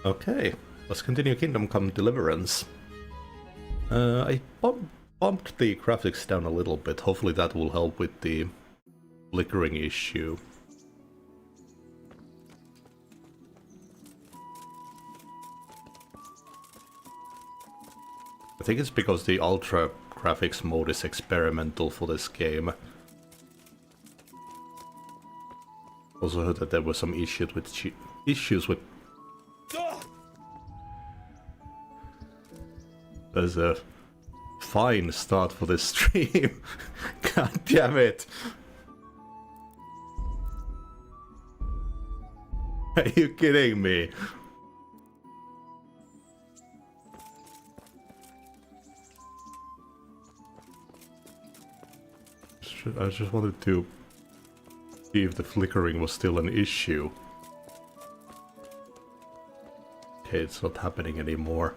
Okay, let's continue Kingdom Come Deliverance. I bumped the graphics down a little bit. Hopefully that will help with the flickering issue. I think it's because the Ultra graphics mode is experimental for this game. Also heard that there were some issues with There's a fine start for this stream. God damn it. Are you kidding me? I just wanted to see if the flickering was still an issue. Okay, it's not happening anymore.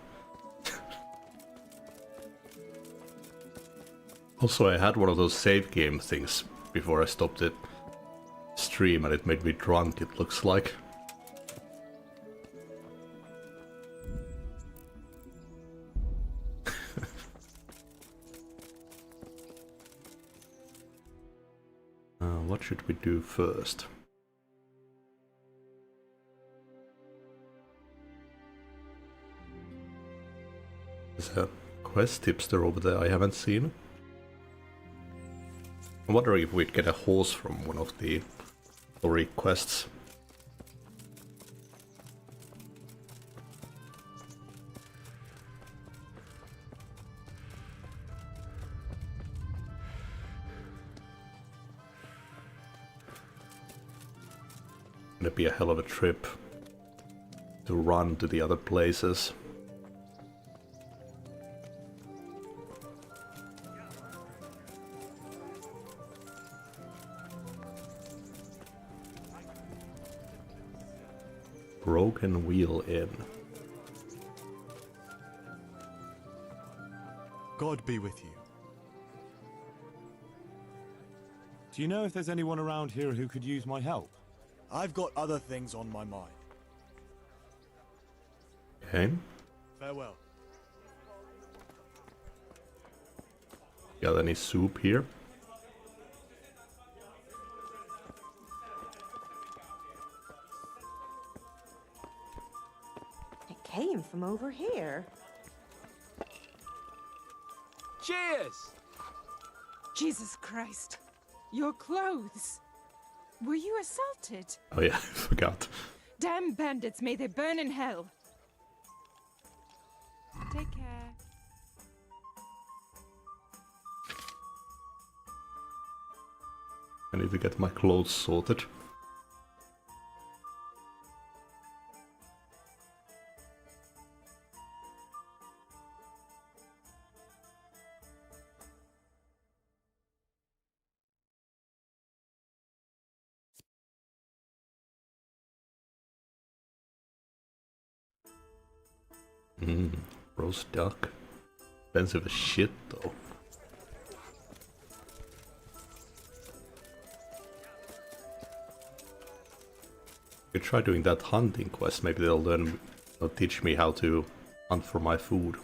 Also, I had one of those save game things before I stopped it stream and it made me drunk, it looks like. What should we do first? There's a quest tipster over there I haven't seen. I'm wondering if we'd get a horse from one of the story quests. Gonna be a hell of a trip to run to the other places. Broken Wheel Inn. God be with you. Do you know if there's anyone around here who could use my help? I've got other things on my mind. Okay. Farewell. Got any soup here? It came from over here. Cheers! Jesus Christ. Your clothes. Were you assaulted? Oh yeah, I forgot. Damn bandits, may they burn in hell. Take care. I need to get my clothes sorted. Roast duck. Expensive as shit though. Could try doing that hunting quest, maybe they'll teach me how to hunt for my food.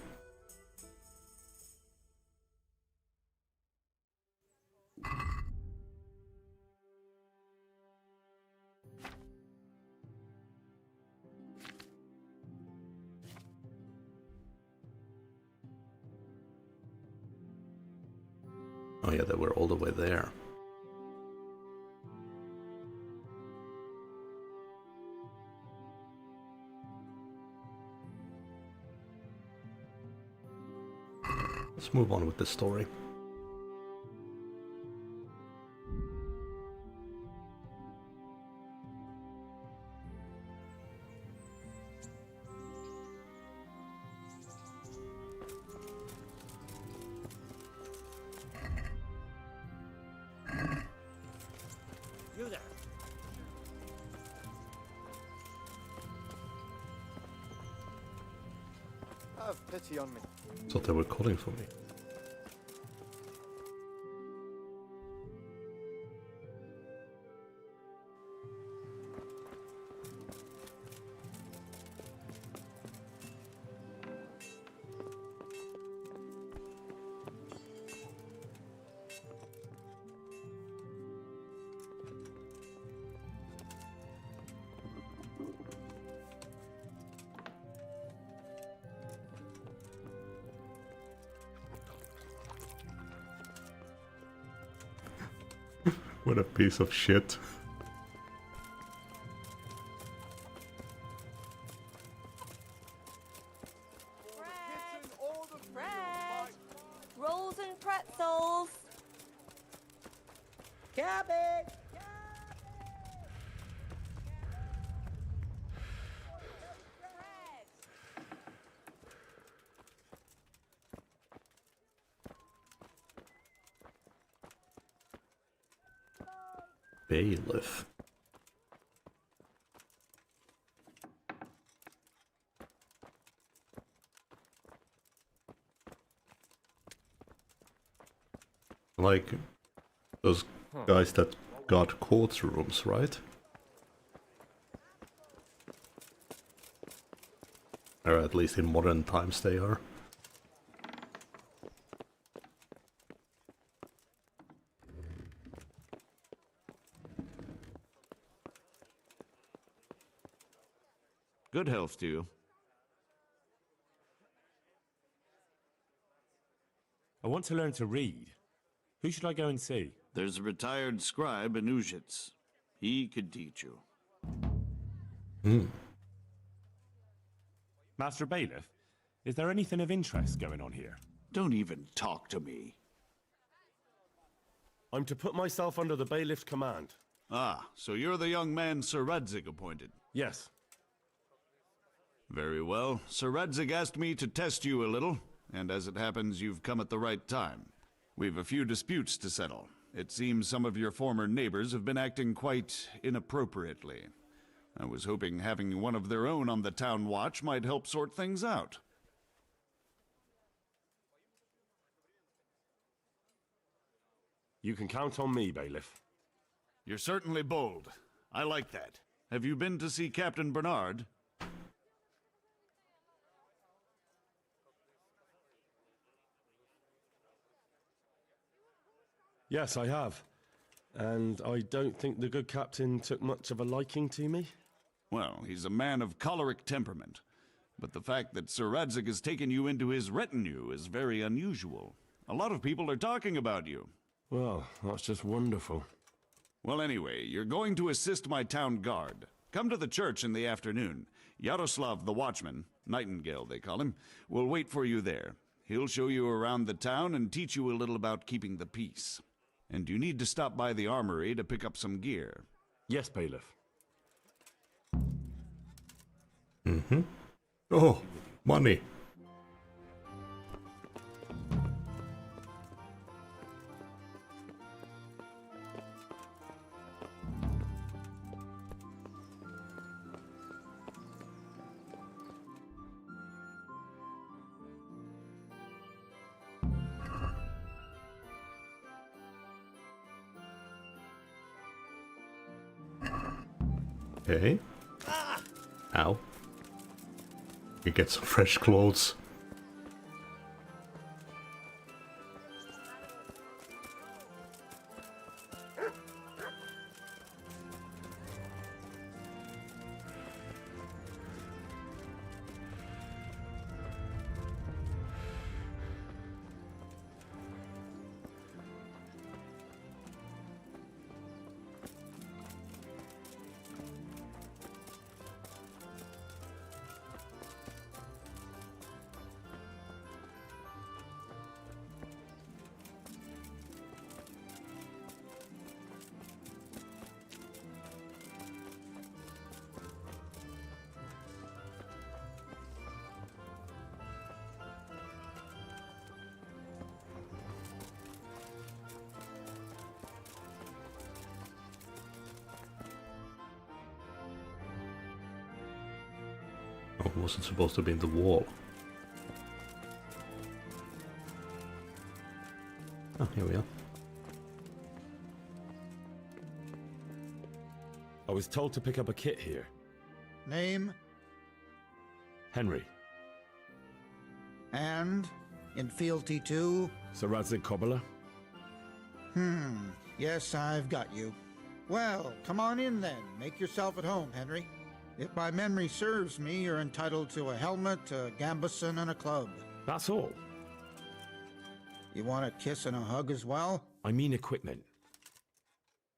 Oh yeah, they were all the way there. Let's move on with the story. You there. Have pity on me. Thought they were calling for me. What a piece of shit. Bread! Rolls and pretzels! Cabbage! Bailiff. Like those guys that got courtrooms, right? Or at least in modern times they are. Good health to you. I want to learn to read. Who should I go and see? There's a retired scribe in Uzhitz. He could teach you. Master Bailiff, is there anything of interest going on here? Don't even talk to me. I'm to put myself under the bailiff's command. Ah, so you're the young man Sir Radzig appointed. Yes. Very well. Sir Radzig asked me to test you a little, and as it happens, you've come at the right time. We've a few disputes to settle. It seems some of your former neighbors have been acting quite inappropriately. I was hoping having one of their own on the town watch might help sort things out. You can count on me, bailiff. You're certainly bold. I like that. Have you been to see Captain Bernard? Yes, I have. And I don't think the good captain took much of a liking to me. Well, he's a man of choleric temperament. But the fact that Sir Radzig has taken you into his retinue is very unusual. A lot of people are talking about you. Well, that's just wonderful. Well, anyway, you're going to assist my town guard. Come to the church in the afternoon. Yaroslav the watchman, Nightingale they call him, will wait for you there. He'll show you around the town and teach you a little about keeping the peace. And you need to stop by the armory to pick up some gear. Yes, bailiff. Oh, money. Okay. Ow. You get some fresh clothes. Oh, it wasn't supposed to be in the wall. Oh, here we are. I was told to pick up a kit here. Name Henry. and in fealty to... Sir Radzig Cobbler. Yes, I've got you. Well, come on in then. Make yourself at home, Henry. If my memory serves me, you're entitled to a helmet, a gambeson, and a club. That's all. You want a kiss and a hug as well? I mean equipment.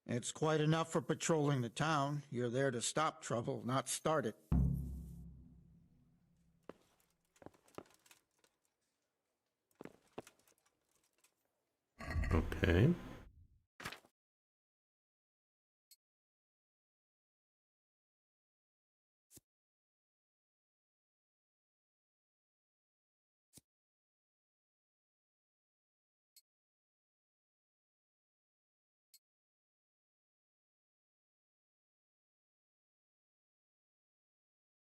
It's quite enough for patrolling the town. You're there to stop trouble, not start it. Okay.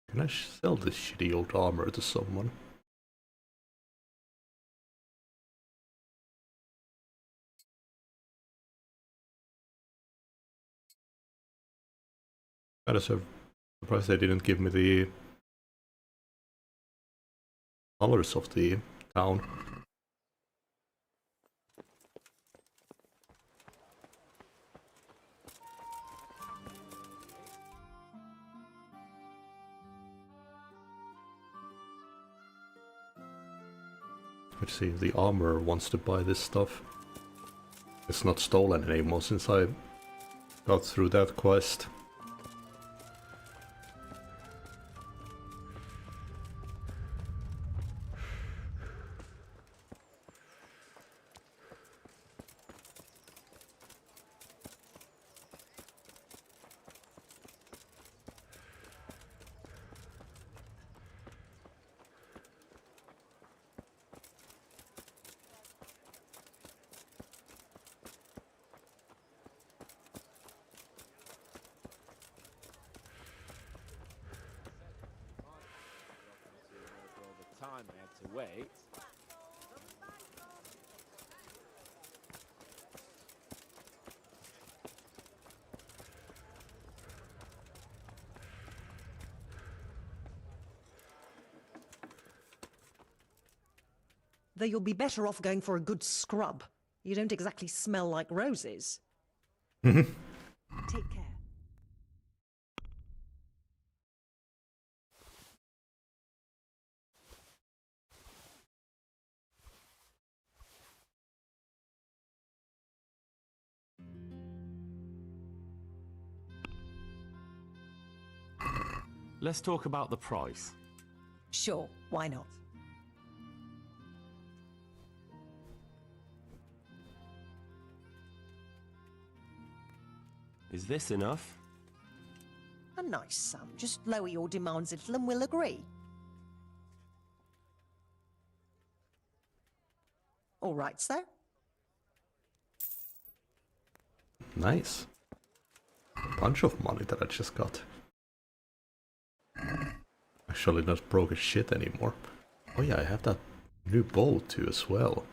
Can I sell this shitty old armor to someone? Kinda surprised they didn't give me the colors of the town. Let's see if the armor wants to buy this stuff. It's not stolen anymore since I got through that quest. Time I had to wait. Though you'll be better off going for a good scrub. You don't exactly smell like roses. Take care. Let's talk about the price. Sure, why not? Is this enough? A nice sum. Just lower your demands a little and we'll agree. All right, sir. Nice. A bunch of money that I just got. Actually not broke as shit anymore. Oh yeah, I have that new bow too as well.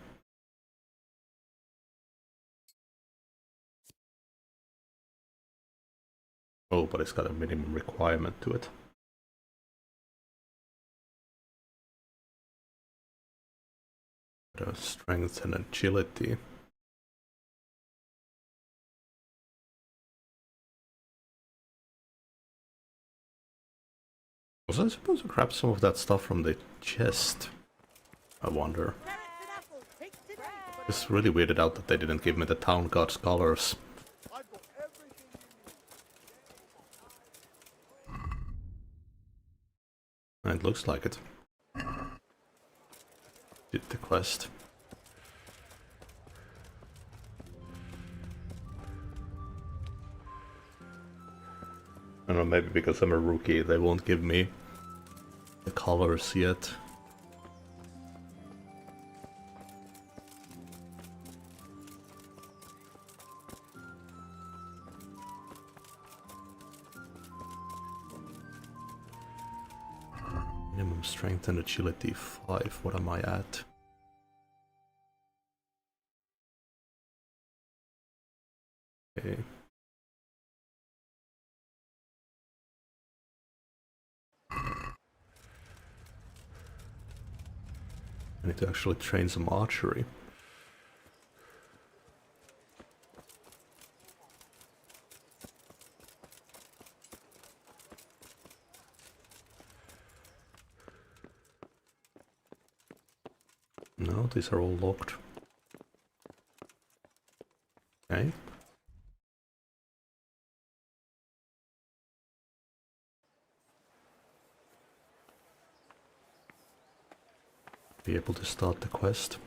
Oh, but it's got a minimum requirement to it. Strength and agility. Was I supposed to grab some of that stuff from the chest? I wonder. It's really weirded out that they didn't give me the town god's colors. It looks like it. Did the quest. I don't know, maybe because I'm a rookie, they won't give me the colors yet. Minimum strength and agility 5, what am I at? Okay. I need to actually train some archery. No, these are all locked. Okay. be able to start the quest.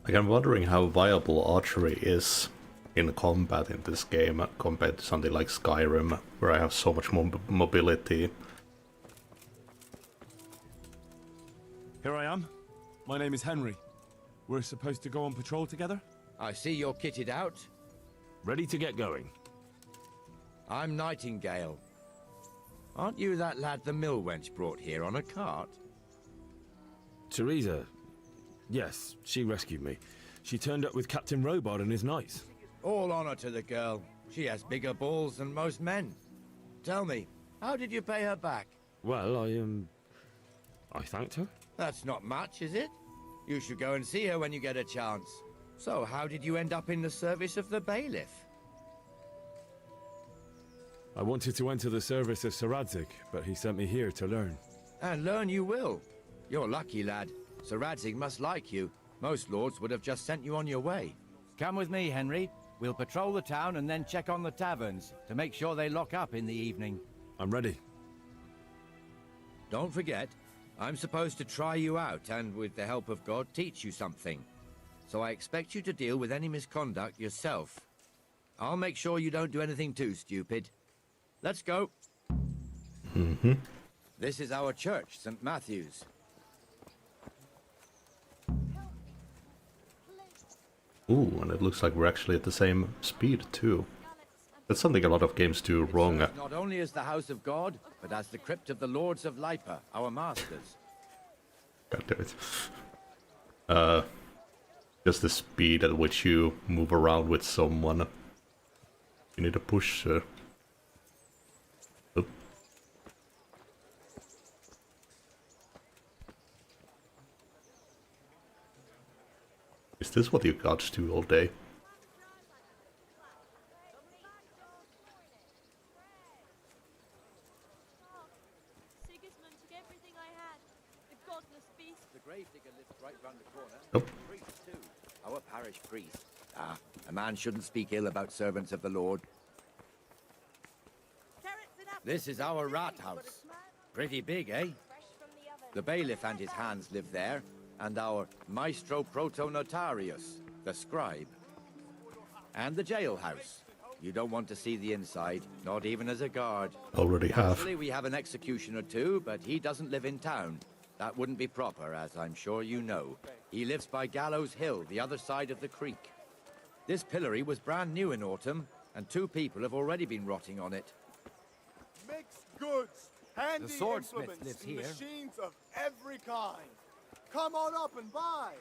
Like, I'm wondering how viable archery is in combat in this game compared to something like Skyrim, where I have so much more mobility. Here I am. My name is Henry. We're supposed to go on patrol together? I see you're kitted out. Ready to get going. I'm Nightingale. Aren't you that lad the mill wench brought here on a cart? Teresa. Yes, she rescued me. She turned up with Captain Robard and his knights. All honor to the girl. She has bigger balls than most men. Tell me, how did you pay her back? Well, I thanked her. That's not much, is it? You should go and see her when you get a chance. So, how did you end up in the service of the bailiff? I wanted to enter the service of Sir Radzig, but he sent me here to learn. And learn you will. You're lucky, lad. Sir Radzig must like you. Most lords would have just sent you on your way. Come with me, Henry. We'll patrol the town and then check on the taverns to make sure they lock up in the evening. I'm ready. Don't forget, I'm supposed to try you out and, with the help of God, teach you something. So I expect you to deal with any misconduct yourself. I'll make sure you don't do anything too stupid. Let's go. This is our church, St. Matthew's. Ooh, and it looks like we're actually at the same speed too. That's something a lot of games do wrong. Not only as the house of God, but as the crypt of the lords of Lipa, our masters. God damn it. Just the speed at which you move around with someone. You need to push. Oop. Is this what you gods do all day? Sigismund took everything I had. The godless beast. The gravedigger lives right round the corner. Nope. The priest too. Our parish priest. Ah, a man shouldn't speak ill about servants of the Lord. This is our rat house. Pretty big, eh? The bailiff and his hands live there, and our maestro proto-notarius, the scribe. And the jailhouse. You don't want to see the inside, not even as a guard. Already have. Actually, we have an executioner too, but he doesn't live in town. That wouldn't be proper, as I'm sure you know. He lives by Gallows Hill, the other side of the creek. This pillory was brand new in autumn, and 2 people have already been rotting on it. Mixed goods, handy The swordsmith implements, lives and here. machines of every kind. Come on up and buy.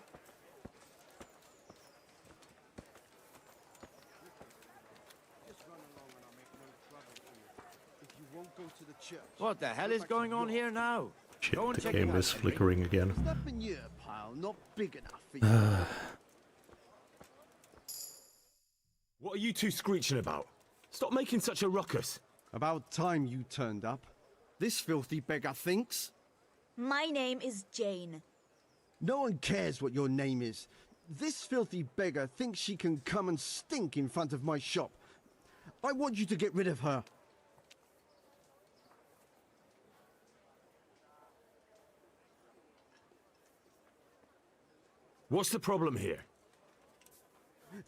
What the hell is going on here now? Shit, Go and the check game it out, is Henry. flickering again. That manure pile not big enough for you. What are you two screeching about? Stop making such a ruckus. About time you turned up. This filthy beggar thinks. My name is Jane. No one cares what your name is. This filthy beggar thinks she can come and stink in front of my shop. I want you to get rid of her. What's the problem here?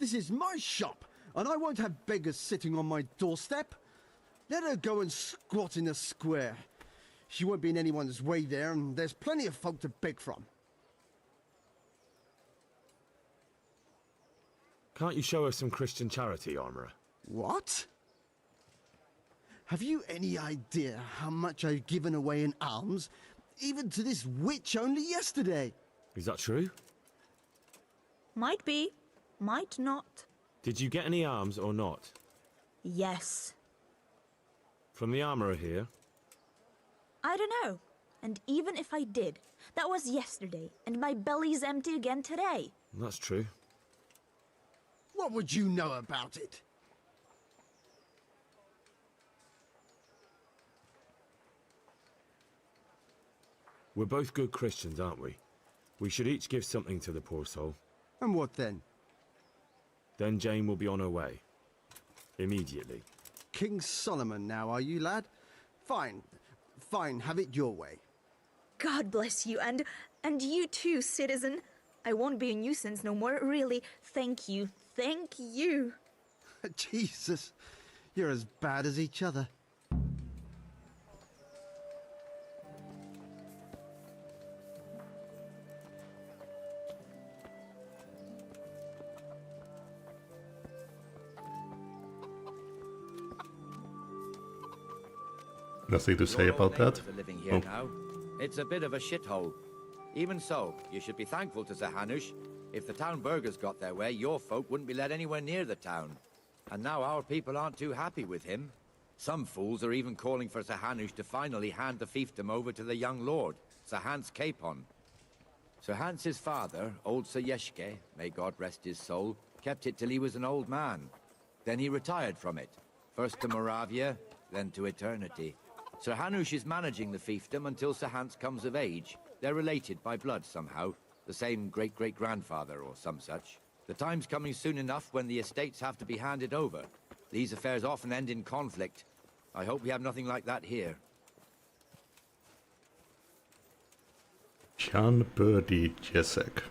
This is my shop, and I won't have beggars sitting on my doorstep. Let her go and squat in the square. She won't be in anyone's way there, and there's plenty of folk to beg from. Can't you show us some Christian charity, Armourer? What? Have you any idea how much I've given away in alms, even to this witch only yesterday? Is that true? Might be, might not. Did you get any alms or not? Yes. From the Armourer here? I don't know. And even if I did, that was yesterday, and my belly's empty again today. That's true. What would you know about it? We're both good Christians, aren't we? We should each give something to the poor soul. And what then? Then Jane will be on her way. Immediately. King Solomon now, are you, lad? Fine. Fine, have it your way. God bless you, and you too, citizen. I won't be a nuisance no more, really. Thank you. Thank you. Jesus, you're as bad as each other. Nothing to say about that. Are living here now. It's a bit of a shithole. Even so, you should be thankful to Sir Hanush. If the town burghers got their way, your folk wouldn't be let anywhere near the town. And now our people aren't too happy with him. Some fools are even calling for Sir Hanush to finally hand the fiefdom over to the young lord, Sir Hans Capon. Sir Hans's father, old Sir Yeshke, may God rest his soul, kept it till he was an old man. Then he retired from it, first to Moravia, then to eternity. Sir Hanush is managing the fiefdom until Sir Hans comes of age. They're related by blood somehow, the same great-great-grandfather or some such. The time's coming soon enough when the estates have to be handed over. These affairs often end in conflict. I hope we have nothing like that here. Jan Birdie Jesek.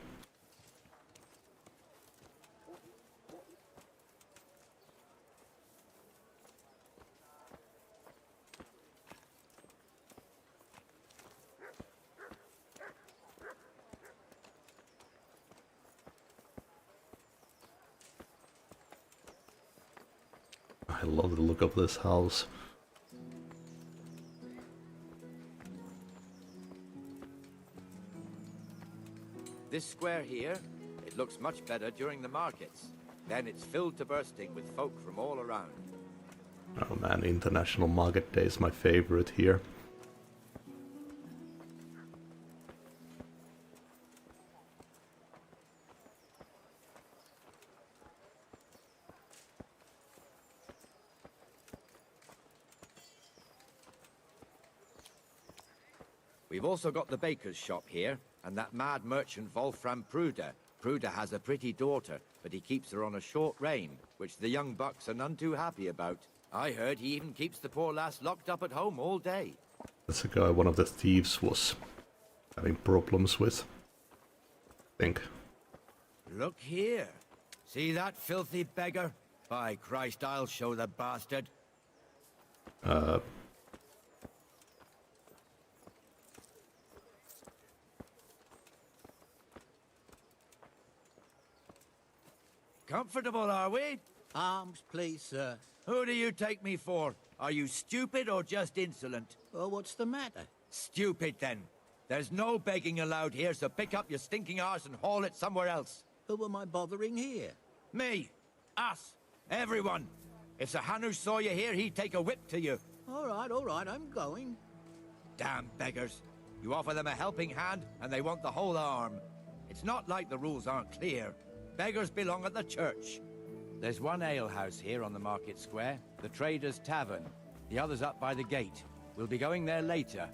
I love the look of this house. This square here, it looks much better during the markets. Then it's filled to bursting with folk from all around. Oh man, International Market Day is my favorite here. We've also got the baker's shop here, and that mad merchant Wolfram Pruder. Pruder has a pretty daughter, but he keeps her on a short rein, which the young bucks are none too happy about. I heard he even keeps the poor lass locked up at home all day. That's a guy one of the thieves was having problems with, I think. Look here. See that filthy beggar? By Christ, I'll show the bastard. Comfortable, are we? Arms, please, sir. Who do you take me for? Are you stupid or just insolent? Well, what's the matter? Stupid, then. There's no begging allowed here, so pick up your stinking arse and haul it somewhere else. Who am I bothering here? Me. Us. Everyone. If Sir Hanush saw you here, he'd take a whip to you. All right, I'm going. Damn beggars. You offer them a helping hand, and they want the whole arm. It's not like the rules aren't clear. Beggars belong at the church. There's one alehouse here on the market square, the Trader's Tavern. The other's up by the gate. We'll be going there later.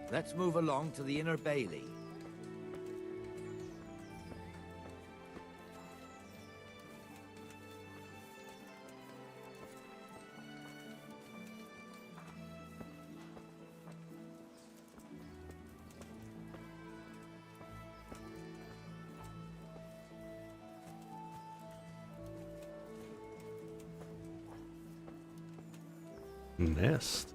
Let's move along to the Inner Bailey. Nest.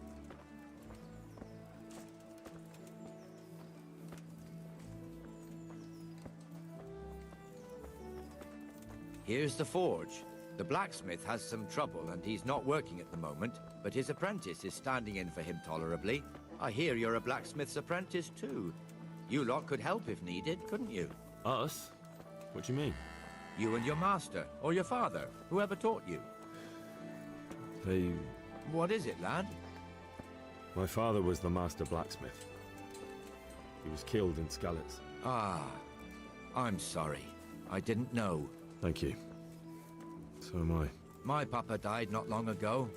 Here's the forge. The blacksmith has some trouble and he's not working at the moment, but his apprentice is standing in for him tolerably. I hear you're a blacksmith's apprentice too. You lot could help if needed, couldn't you? Us? What do you mean? You and your master, or your father, whoever taught you. They... What is it, lad? My father was the master blacksmith. He was killed in Skalitz. Ah, I'm sorry. I didn't know. Thank you. So am I. My papa died not long ago.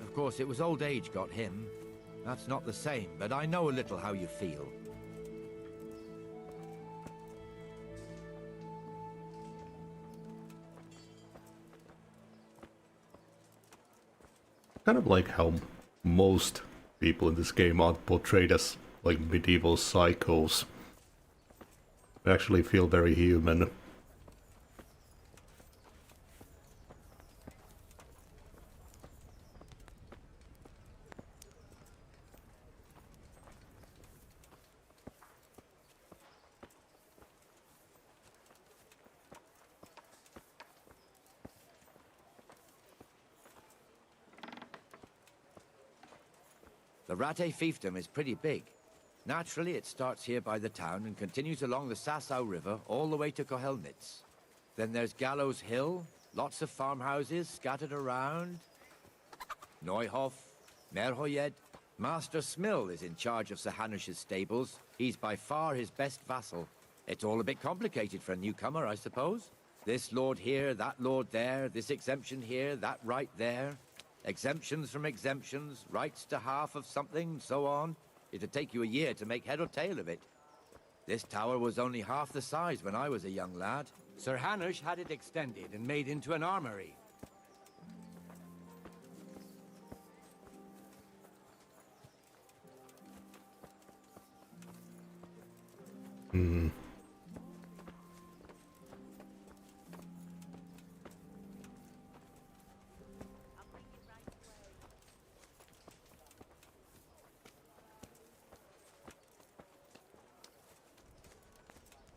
Of course, it was old age got him. That's not the same, but I know a little how you feel. Kind of like how most people in this game are portrayed as like medieval psychos. They actually feel very human. The Rattay fiefdom is pretty big. Naturally, it starts here by the town and continues along the Sasau River all the way to Kohelnitz. Then there's Gallows Hill, lots of farmhouses scattered around. Neuhof, Merhoyed. Master Smill is in charge of Sir Hanush's stables. He's by far his best vassal. It's all a bit complicated for a newcomer, I suppose. This lord here, that lord there, this exemption here, that right there. Exemptions from exemptions, rights to half of something, so on. It'd take you a year to make head or tail of it. This tower was only half the size when I was a young lad. Sir Hanush had it extended and made into an armory. Hmm.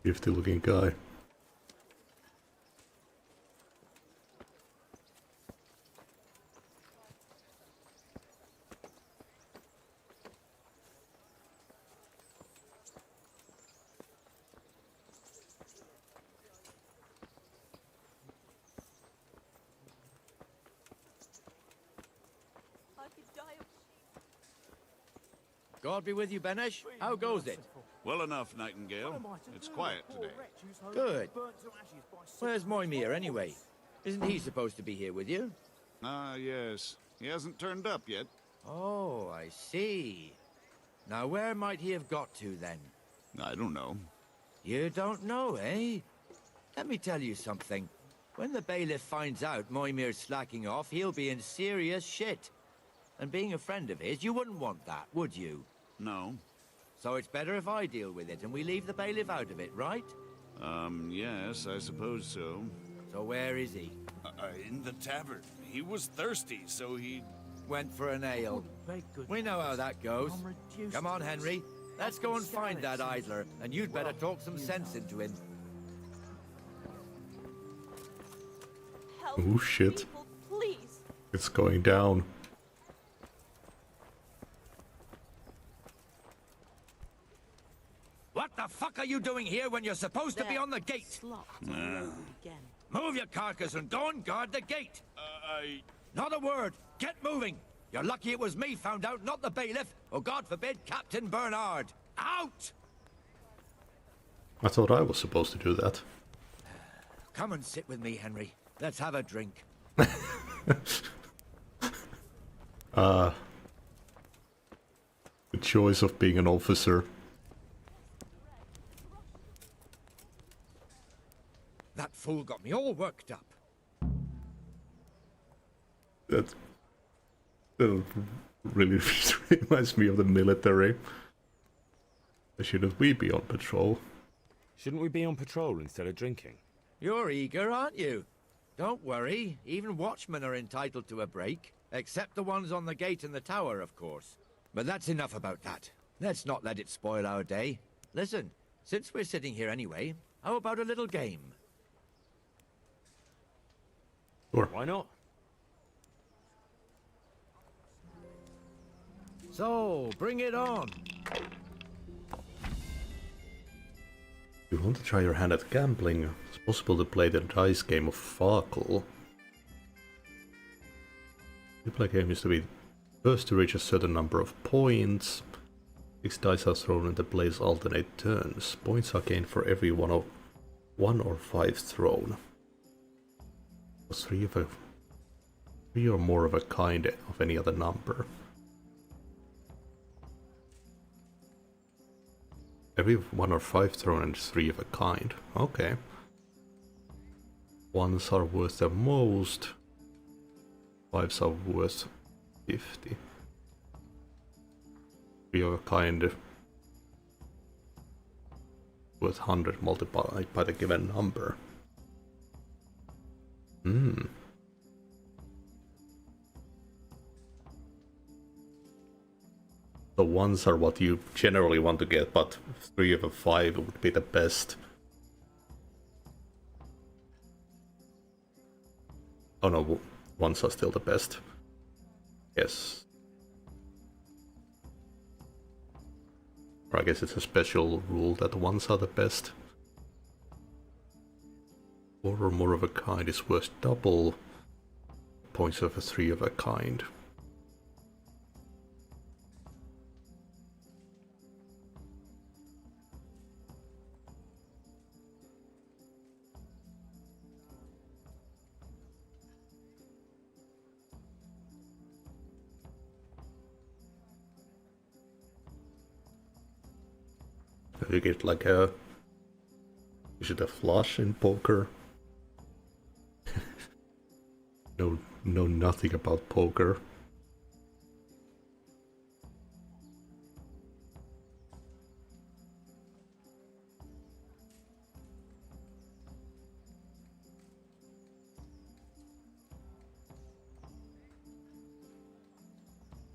Gifty looking guy. God be with you, Benesh. How goes it? Well enough, Nightingale. It's quiet today. Good. Where's Moimir, anyway? Isn't he supposed to be here with you? Ah, yes. He hasn't turned up yet. Oh, I see. Now, where might he have got to, then? I don't know. You don't know, eh? Let me tell you something. When the bailiff finds out Moimir's slacking off, he'll be in serious shit. And being a friend of his, you wouldn't want that, would you? No. So it's better if I deal with it and we leave the bailiff out of it, right? Yes, I suppose so. So where is he? In the tavern. He was thirsty, so he... Went for an ale. We know how that goes. Come on, Henry. Let's go and find that idler, and you'd better talk some sense into him. Oh shit. People, please. It's going down. What the fuck are you doing here when you're supposed to be on the gate? Move your carcass and go and guard the gate. Not a word. Get moving. You're lucky it was me found out, not the bailiff, or God forbid, Captain Bernard. Out! I thought I was supposed to do that. Come and sit with me, Henry. Let's have a drink. The choice of being an officer. That fool got me all worked up. That really reminds me of the military. Shouldn't we be on patrol? Shouldn't we be on patrol instead of drinking? You're eager, aren't you? Don't worry, even watchmen are entitled to a break. Except the ones on the gate and the tower, of course. But that's enough about that. Let's not let it spoil our day. Listen, since we're sitting here anyway, how about a little game? Sure. Why not? So, bring it on. If you want to try your hand at gambling, it's possible to play the dice game of Farkle. The play game is to be first to reach a certain number of points. 6 dice are thrown and the players alternate turns. Points are gained for every one or 5 thrown. Three or more of a kind of any other number. Every 1 or 5 thrown and 3 of a kind. Okay. Ones are worth the most. 5s are worth 50. 3 of a kind worth 100 multiplied by the given number. The ones are what you generally want to get, but 3 of a 5 would be the best. Oh no, ones are still the best. Yes. Or I guess it's a special rule that ones are the best. 4 or more of a kind is worth double points of a 3 of a kind. You get like a... Is it a flush in poker? Know nothing about poker.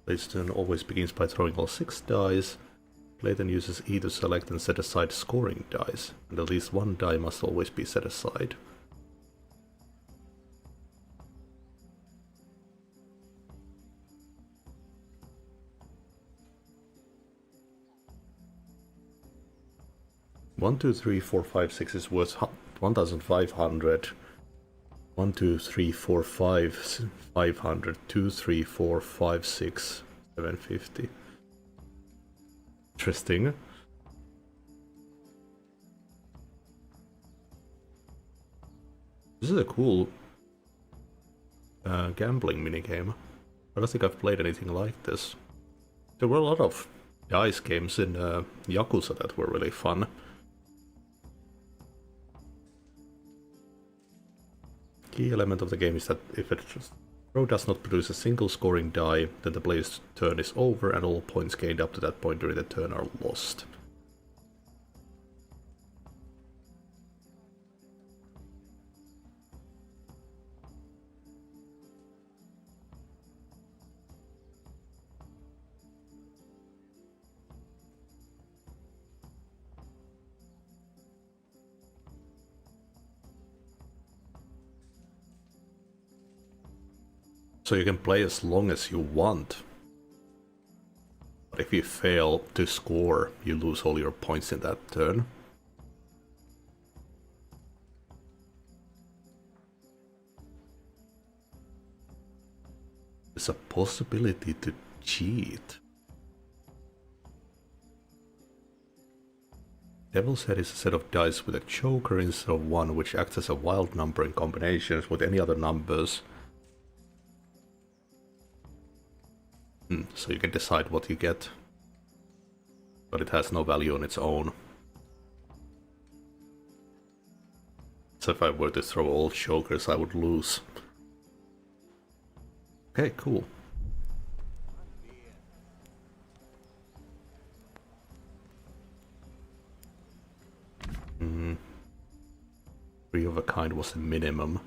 Player's turn always begins by throwing all 6 dice. Player then uses E to select and set aside scoring dice, and at least 1 die must always be set aside. One, two, three, four, five, 6 is worth 1,500. 1, 2, 3, 4, 5, 500. 2, 3, 4, 5, 6, 750. Interesting. This is a cool gambling minigame. I don't think I've played anything like this. There were a lot of dice games in Yakuza that were really fun. Key element of the game is that if a throw does not produce a single scoring die, then the player's turn is over and all points gained up to that point during the turn are lost. So you can play as long as you want. But if you fail to score, you lose all your points in that turn. There's a possibility to cheat. Devil's Head is a set of dice with a joker instead of one, which acts as a wild number in combinations with any other numbers. So you can decide what you get, but it has no value on its own. So if I were to throw all jokers, I would lose. Okay, cool. Three of a kind was the minimum.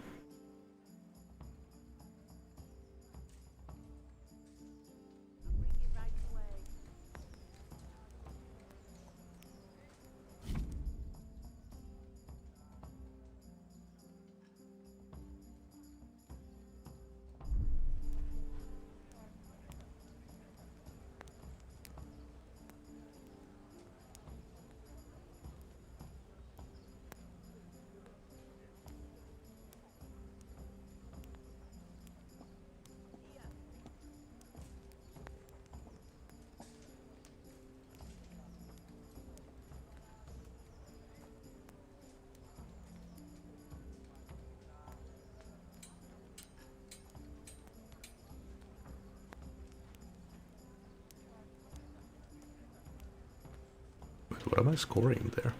What am I scoring there?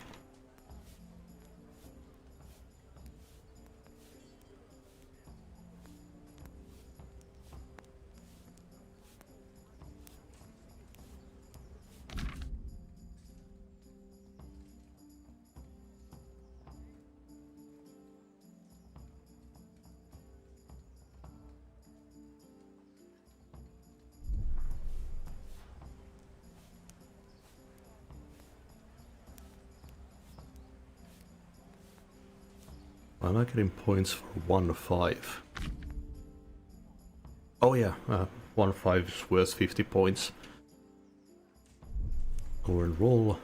Why am I getting points for 1-5? Oh yeah, 1-5 is worth 50 points. Go and roll.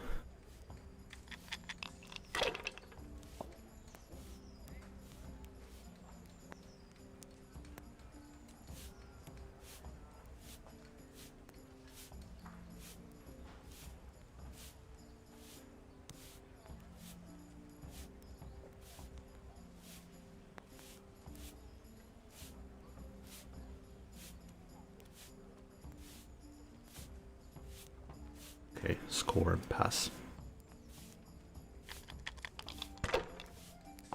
Okay, score and pass.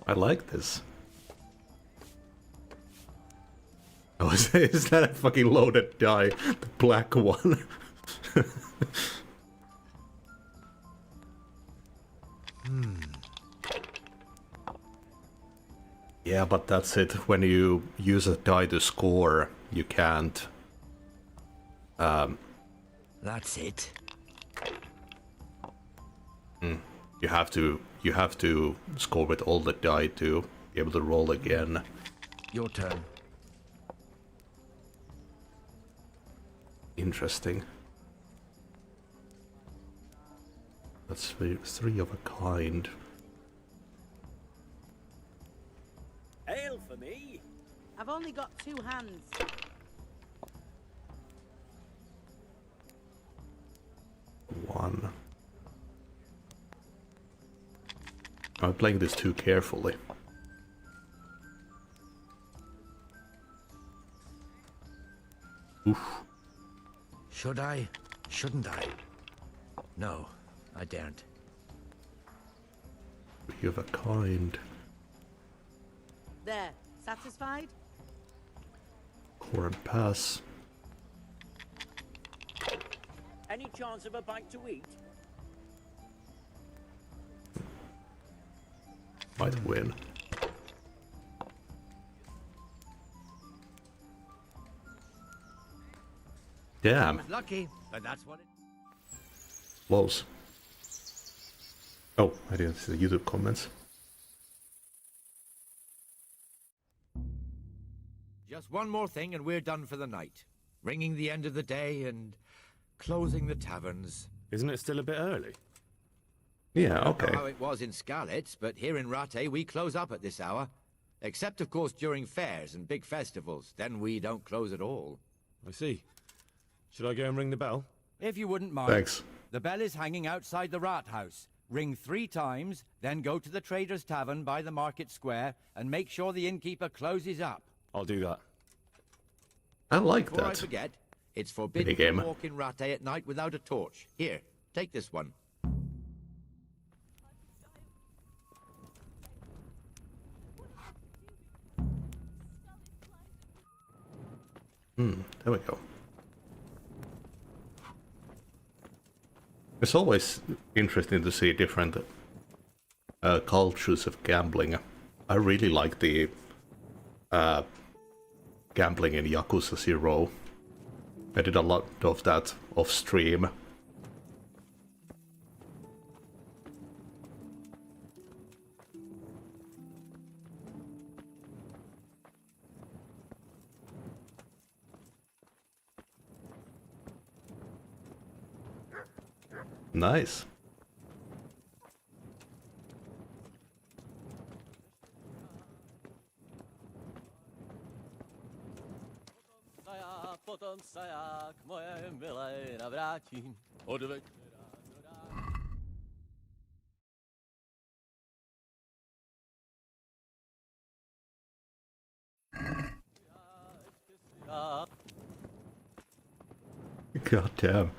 I like this. Oh, is that a fucking loaded die? The black one. Yeah, but that's it. When you use a die to score, you can't. That's it. You have to score with all the die to be able to roll again. Your turn. Interesting. That's three of a kind. Ale for me. I've only got 2 hands. One. I'm playing this too carefully. Oof. Should I? Shouldn't I? No, I daren't. Three of a kind. There, satisfied? Core and pass. Any chance of a bite to eat? Might win. Damn. Lucky, but that's what it. Close. Oh, I didn't see the YouTube comments. Just one more thing and we're done for the night. Ringing the end of the day and closing the taverns. Isn't it still a bit early? Yeah, I okay. don't know how it was in Skalitz, but here in Rattay we close up at this hour. Except, of course, during fairs and big festivals. Then we don't close at all. I see. Should I go and ring the bell? If you wouldn't mind. Thanks. The bell is hanging outside the rat house. Ring 3 times, then go to the Trader's Tavern by the market square and make sure the innkeeper closes up. I'll do that. I like Before I that. forget, it's forbidden Minigame. to walk in Rattay at night without a torch. Here, take this one. There we go. It's always interesting to see different cultures of gambling. I really like the gambling in Yakuza 0. I did a lot of that off stream. Nice. Potom se já k moje milé navrátím. Od večera do rána. God damn.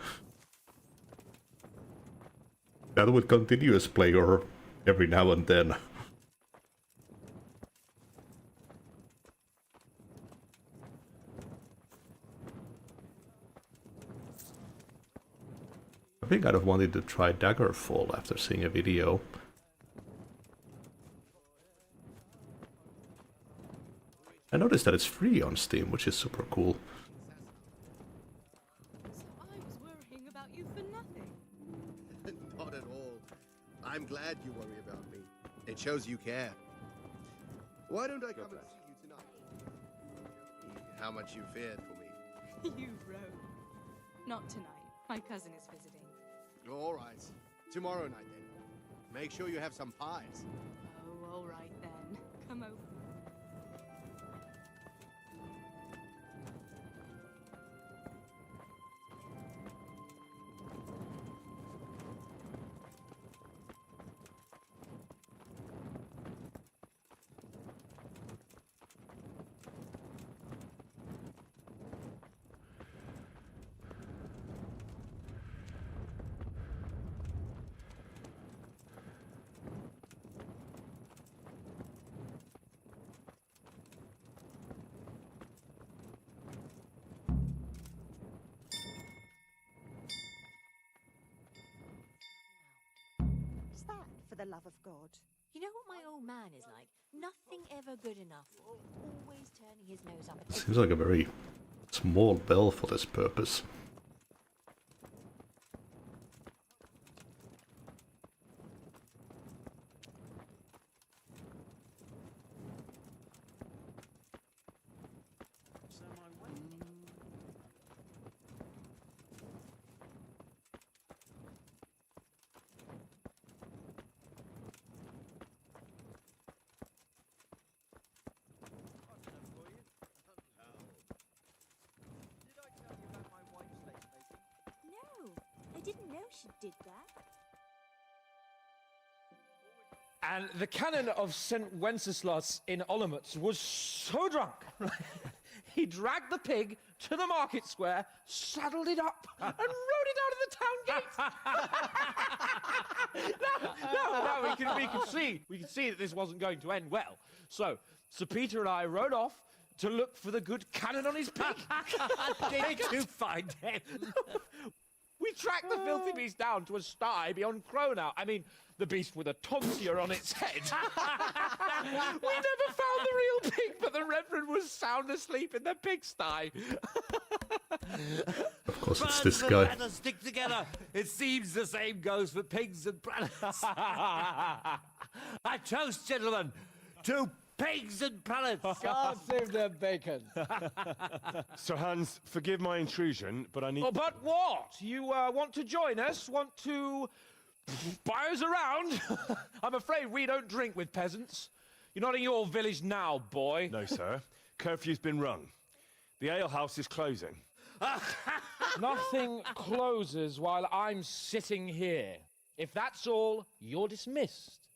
that with continuous play or every now and then. I think I'd have wanted to try Daggerfall after seeing a video. I noticed that it's free on Steam, which is super cool. So I was worrying about you for nothing. Not at all. I'm glad you worry about me. It shows you care. Why don't I come and see you tonight? How much you feared for me. You rogue. Not tonight. My cousin is visiting. All right. Tomorrow night then. Make sure you have some pies. Oh, all right then. Come over. For the love of God. You know what my old man is like? Nothing ever good enough. Always turning his nose up at Seems like a very small bell for this purpose. I didn't know she did that. And the canon of St. Wenceslas in Olomouc was so drunk, he dragged the pig to the market square, saddled it up, and rode it out of the town gate. No, we can see that this wasn't going to end well. So, Sir Peter and I rode off to look for the good canon on his pig. Did you find him? We tracked the filthy beast down to a sty beyond Cronau. I mean, the beast with a tonsure on its head. We never found the real pig, but the Reverend was sound asleep in the pigsty. Of course, it's Birds this and guy. ratters stick together. It seems the same goes for pigs and prelates. I toast, gentlemen, to pigs and prelates. God save their bacon. Sir Hans, forgive my intrusion, but I need... Oh, but what? You want to join us? Want to buy us around? I'm afraid we don't drink with peasants. You're not in your village now, boy. No, sir. Curfew's been rung. The alehouse is closing. Nothing closes while I'm sitting here. If that's all, you're dismissed.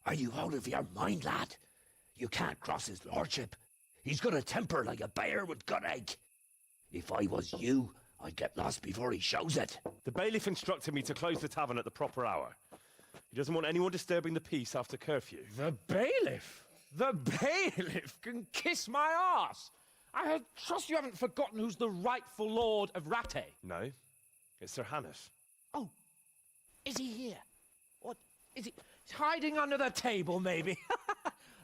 Are you out of your mind, lad? You can't cross his lordship. He's got a temper like a bear with gut ache. If I was you, I'd get lost before he shows it. The bailiff instructed me to close the tavern at the proper hour. He doesn't want anyone disturbing the peace after curfew. The bailiff? The bailiff can kiss my arse. I trust you haven't forgotten who's the rightful lord of Rattay. No, it's Sir Hannes. Oh, is he here? What, is he hiding under the table, maybe?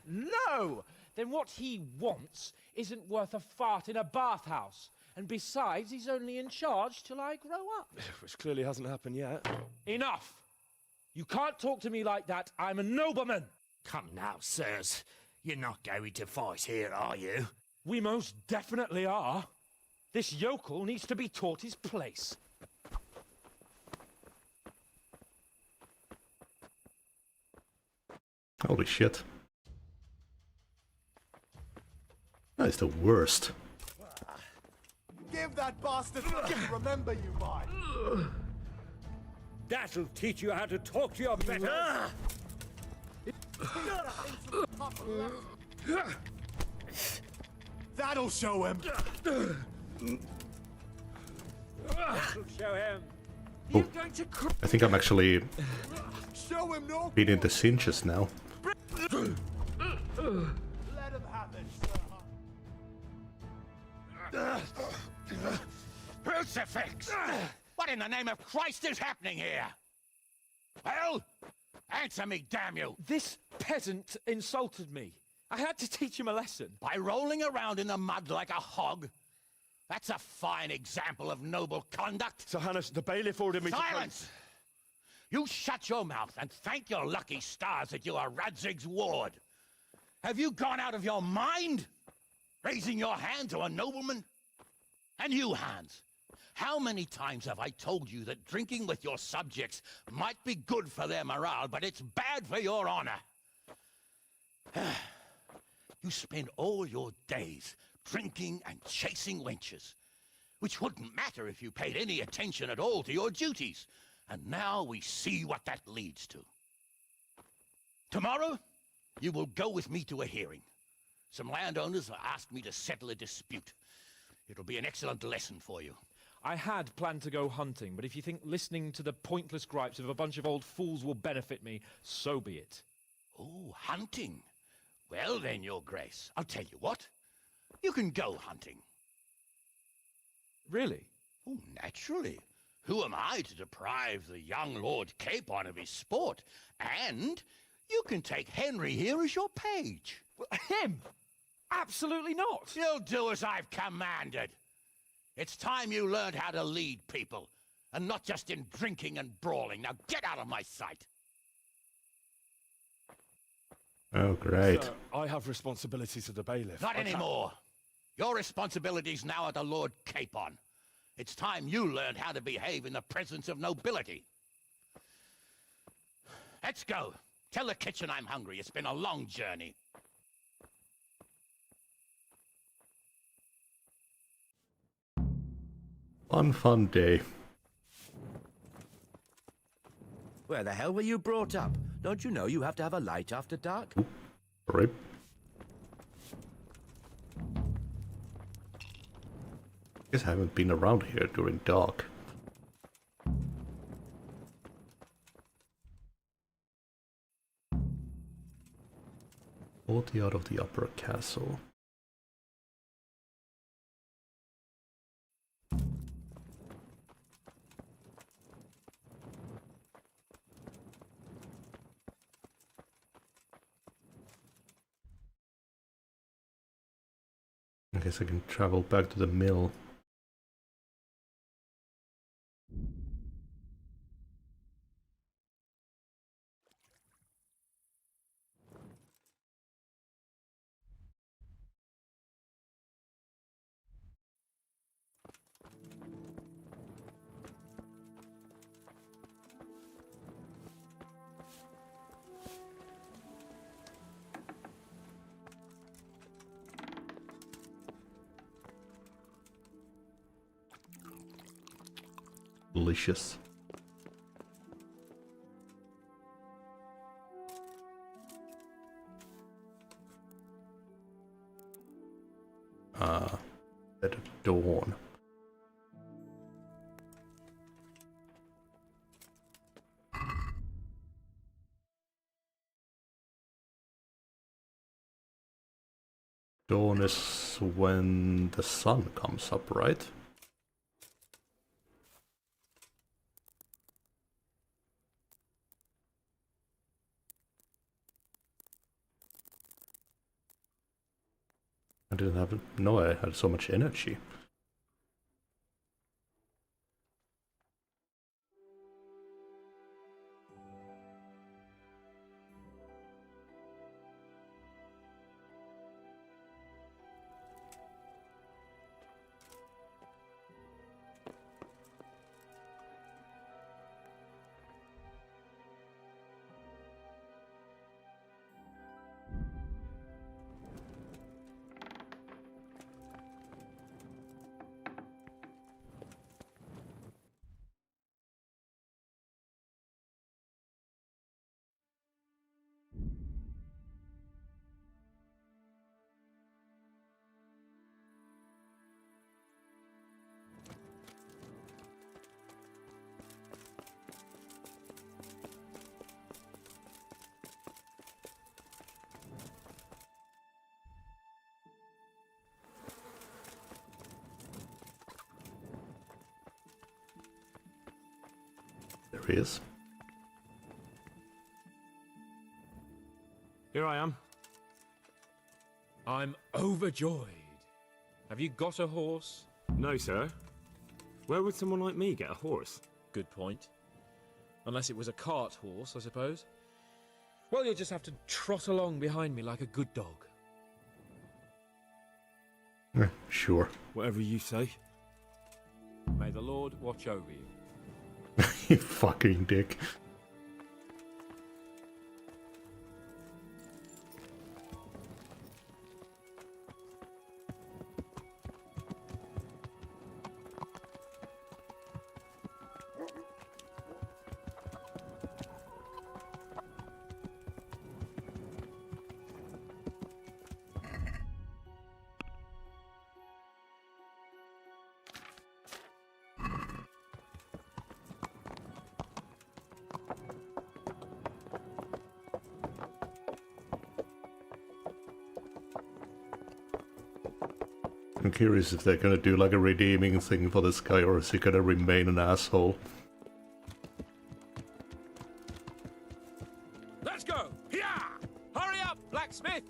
No! Then what he wants isn't worth a fart in a bathhouse. And besides, he's only in charge till I grow up. Which clearly hasn't happened yet. Enough! You can't talk to me like that. I'm a nobleman. Come now, sirs. You're not going to fight here, are you? We most definitely are. This yokel needs to be taught his place. Holy shit. That is the worst. Give that bastard something to remember you by. That'll teach you how to talk to your betters. That'll show him. That'll show him. Oh, I think I'm actually Show him no. beating the cinches now. Let him have it. Crucifix! What in the name of Christ is happening here? Well, answer me, damn you! This peasant insulted me. I had to teach him a lesson. By rolling around in the mud like a hog? That's a fine example of noble conduct. Sir Hannes, the bailiff ordered me Silence! You shut your mouth and thank your lucky stars that you are Radzig's ward. Have you gone out of your mind? Raising your hand to a nobleman? And you, Hans, how many times have I told you that drinking with your subjects might be good for their morale, but it's bad for your honor? You spend all your days drinking and chasing wenches, which wouldn't matter if you paid any attention at all to your duties. And now we see what that leads to. Tomorrow, you will go with me to a hearing. Some landowners have asked me to settle a dispute. It'll be an excellent lesson for you. I had planned to go hunting, but if you think listening to the pointless gripes of a bunch of old fools will benefit me, so be it. Oh, hunting. Well then, Your Grace, I'll tell you what. You can go hunting. Really? Oh, naturally. Who am I to deprive the young Lord Capon of his sport? And you can take Henry here as your page. Him? Absolutely not. You'll do as I've commanded. It's time you learned how to lead people, and not just in drinking and brawling. Now get out of my sight. Oh, great. Sir, I have responsibilities to the bailiff. Not anymore. Your responsibilities now are the Lord Capon. It's time you learned how to behave in the presence of nobility. Let's go. Tell the kitchen I'm hungry. It's been a long journey. Fun day. Where the hell were you brought up? Don't you know you have to have a light after dark? Rip. Guess I haven't been around here during dark. Bought out of the upper castle. I guess I can travel back to the mill. Delicious. At dawn. Dawn is when the sun comes up, right? I didn't know I had so much energy. he is. Here I am. I'm overjoyed. Have you got a horse? No, sir. Where would someone like me get a horse? Good point. Unless it was a cart horse, I suppose. Well, you'll just have to trot along behind me like a good dog. Sure. Whatever you say. May the Lord watch over you. You fucking dick. I'm curious if they're gonna do like a redeeming thing for this guy, or is he gonna remain an asshole? Let's go! Yeah! Hurry up, blacksmith!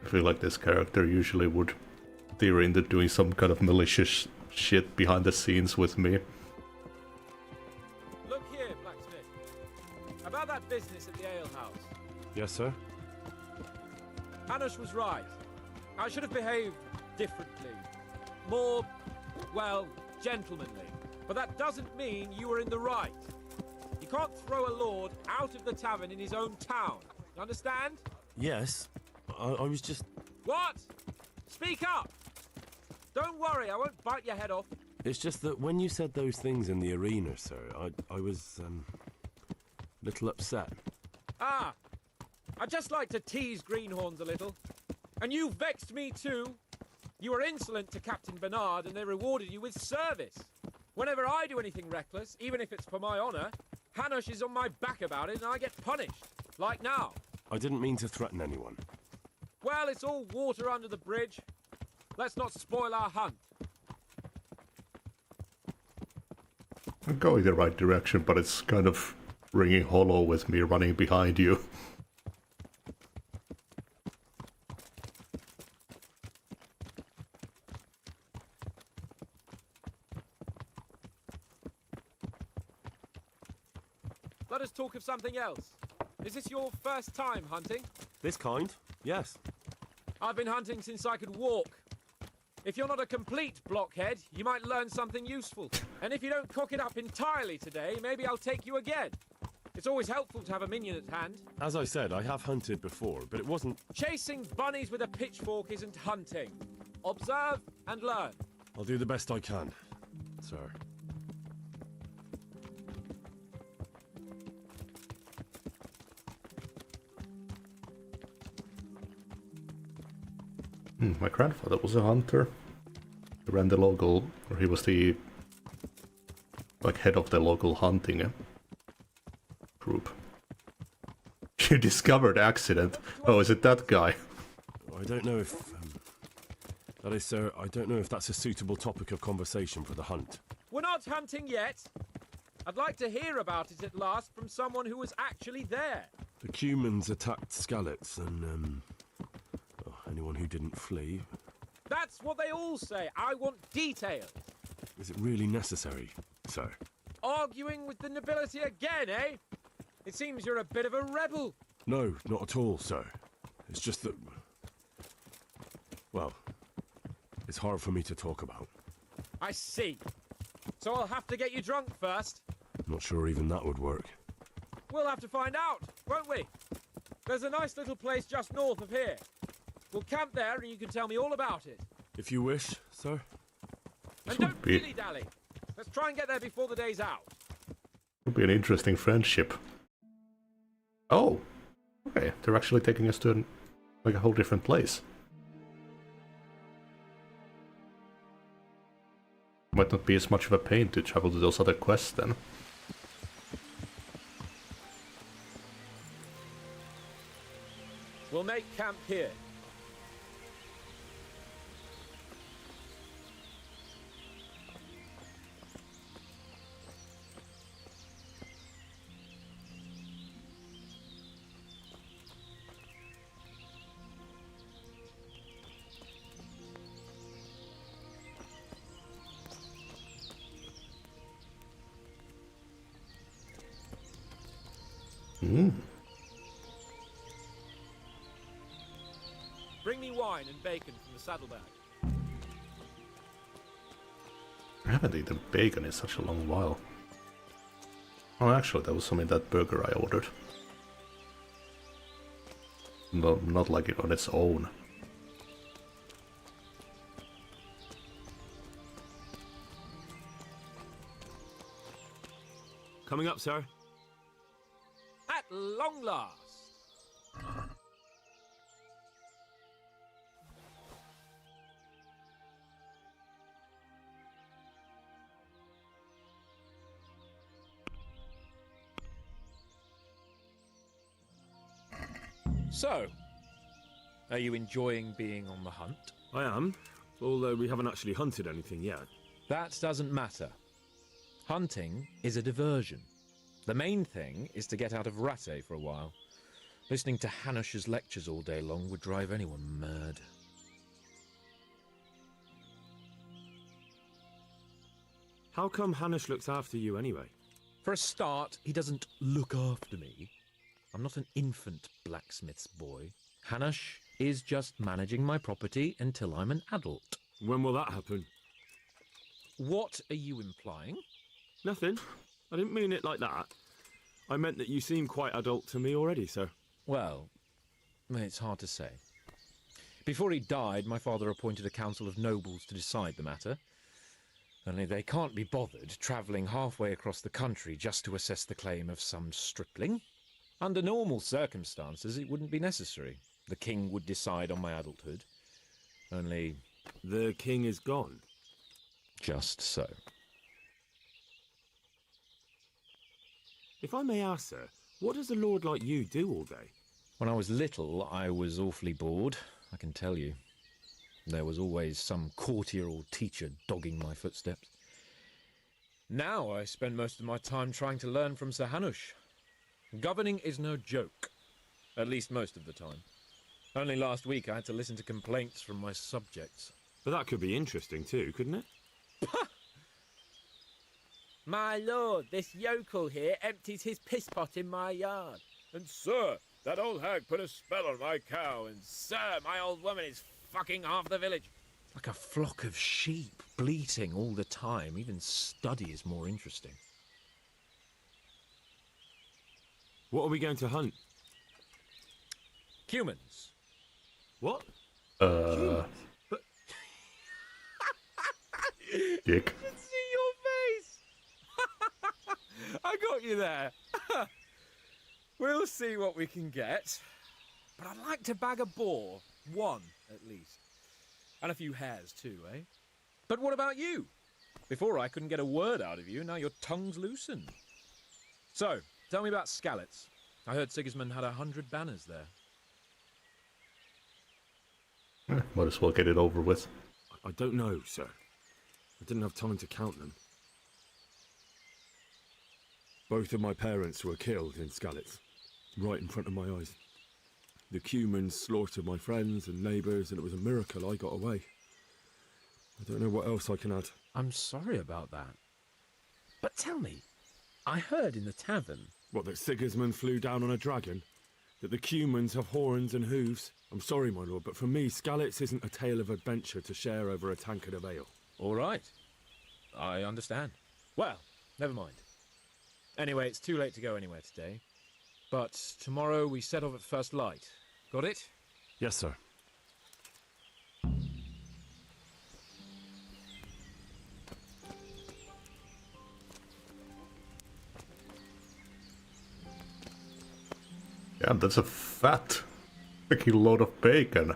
I feel like this character usually would veer into doing some kind of malicious shit behind the scenes with me. Look here, blacksmith. About that business at the alehouse. Yes, sir? Hanush was right. I should have behaved differently. More, well, gentlemanly. But that doesn't mean you were in the right. You can't throw a lord out of the tavern in his own town. You understand? Yes. I was just... What? Speak up! Don't worry, I won't bite your head off. It's just that when you said those things in the arena, sir, I was, a little upset. Ah! I just like to tease greenhorns a little. And you vexed me too. You were insolent to Captain Bernard and they rewarded you with service. Whenever I do anything reckless, even if it's for my honor, Hanush is on my back about it and I get punished. Like now. I didn't mean to threaten anyone. Well, it's all water under the bridge. Let's not spoil our hunt. I'm going the right direction, but it's kind of ringing hollow with me running behind you. Let us talk of something else. Is this your first time hunting? This kind? Yes. I've been hunting since I could walk. If you're not a complete blockhead, you might learn something useful. And if you don't cock it up entirely today, maybe I'll take you again. It's always helpful to have a minion at hand. As I said, I have hunted before, but it wasn't... Chasing bunnies with a pitchfork isn't hunting. Observe and learn. I'll do the best I can, sir. My grandfather was a hunter. He ran the local, or he was the like head of the local hunting group. You discovered accident. Oh, is it that guy? I don't know if... that is, sir, I don't know if that's a suitable topic of conversation for the hunt. We're not hunting yet. I'd like to hear about it at last from someone who was actually there. The Cumans attacked Skalitz and, anyone who didn't flee. That's what they all say. I want details. Is it really necessary, sir? Arguing with the nobility again, eh? It seems you're a bit of a rebel. No, not at all, sir. It's just that... well, it's hard for me to talk about. I see. So I'll have to get you drunk first. Not sure even that would work. We'll have to find out, won't we? There's a nice little place just north of here. We'll camp there and you can tell me all about it. If you wish, sir. And don't dilly-dally. Let's try and get there before the day's out. Would be an interesting friendship. Oh, okay. They're actually taking us to like a whole different place. Might not be as much of a pain to travel to those other quests then. We'll make camp here. Bring me wine and bacon from the saddlebag. I haven't eaten bacon in such a long while. Oh, actually, that was some in that burger I ordered. No, not like it on its own. Coming up, sir. At long last. So, are you enjoying being on the hunt? I am, although we haven't actually hunted anything yet. That doesn't matter. Hunting is a diversion. The main thing is to get out of Rattay for a while. Listening to Hanush's lectures all day long would drive anyone mad. How come Hanush looks after you anyway? For a start, he doesn't look after me. I'm not an infant blacksmith's boy. Hanush is just managing my property until I'm an adult. When will that happen? What are you implying? Nothing. I didn't mean it like that. I meant that you seem quite adult to me already, sir. Well, it's hard to say. Before he died, my father appointed a council of nobles to decide the matter. Only they can't be bothered travelling halfway across the country just to assess the claim of some stripling. Under normal circumstances, it wouldn't be necessary. The king would decide on my adulthood. Only... The king is gone. Just so. If I may ask, sir, what does a lord like you do all day? When I was little, I was awfully bored, I can tell you. There was always some courtier or teacher dogging my footsteps. Now I spend most of my time trying to learn from Sir Hanush. Governing is no joke, at least most of the time. Only last week I had to listen to complaints from my subjects. But that could be interesting too, couldn't it? My lord, this yokel here empties his piss pot in my yard. And sir, that old hag put a spell on my cow, and sir, my old woman is fucking half the village. Like a flock of sheep, bleating all the time. Even study is more interesting. What are we going to hunt? Humans. What? But... Dick. I can see your face! I got you there. We'll see what we can get. But I'd like to bag a boar. One, at least. And a few hares, too, eh? But what about you? Before I couldn't get a word out of you, now your tongue's loosened. So, tell me about Skalitz. I heard Sigismund had 100 banners there. Might as well get it over with. I don't know, sir. I didn't have time to count them. Both of my parents were killed in Skalitz, right in front of my eyes. The Cumans slaughtered my friends and neighbours, and it was a miracle I got away. I don't know what else I can add. I'm sorry about that. But tell me, I heard in the tavern... What, that Sigismund flew down on a dragon? That the Cumans have horns and hooves? I'm sorry, my lord, but for me, Skalitz isn't a tale of adventure to share over a tankard of ale. All right. I understand. Well, never mind. Anyway, it's too late to go anywhere today. But tomorrow we set off at first light. Got it? Yes, sir. Yeah, that's a fat freaking load of bacon.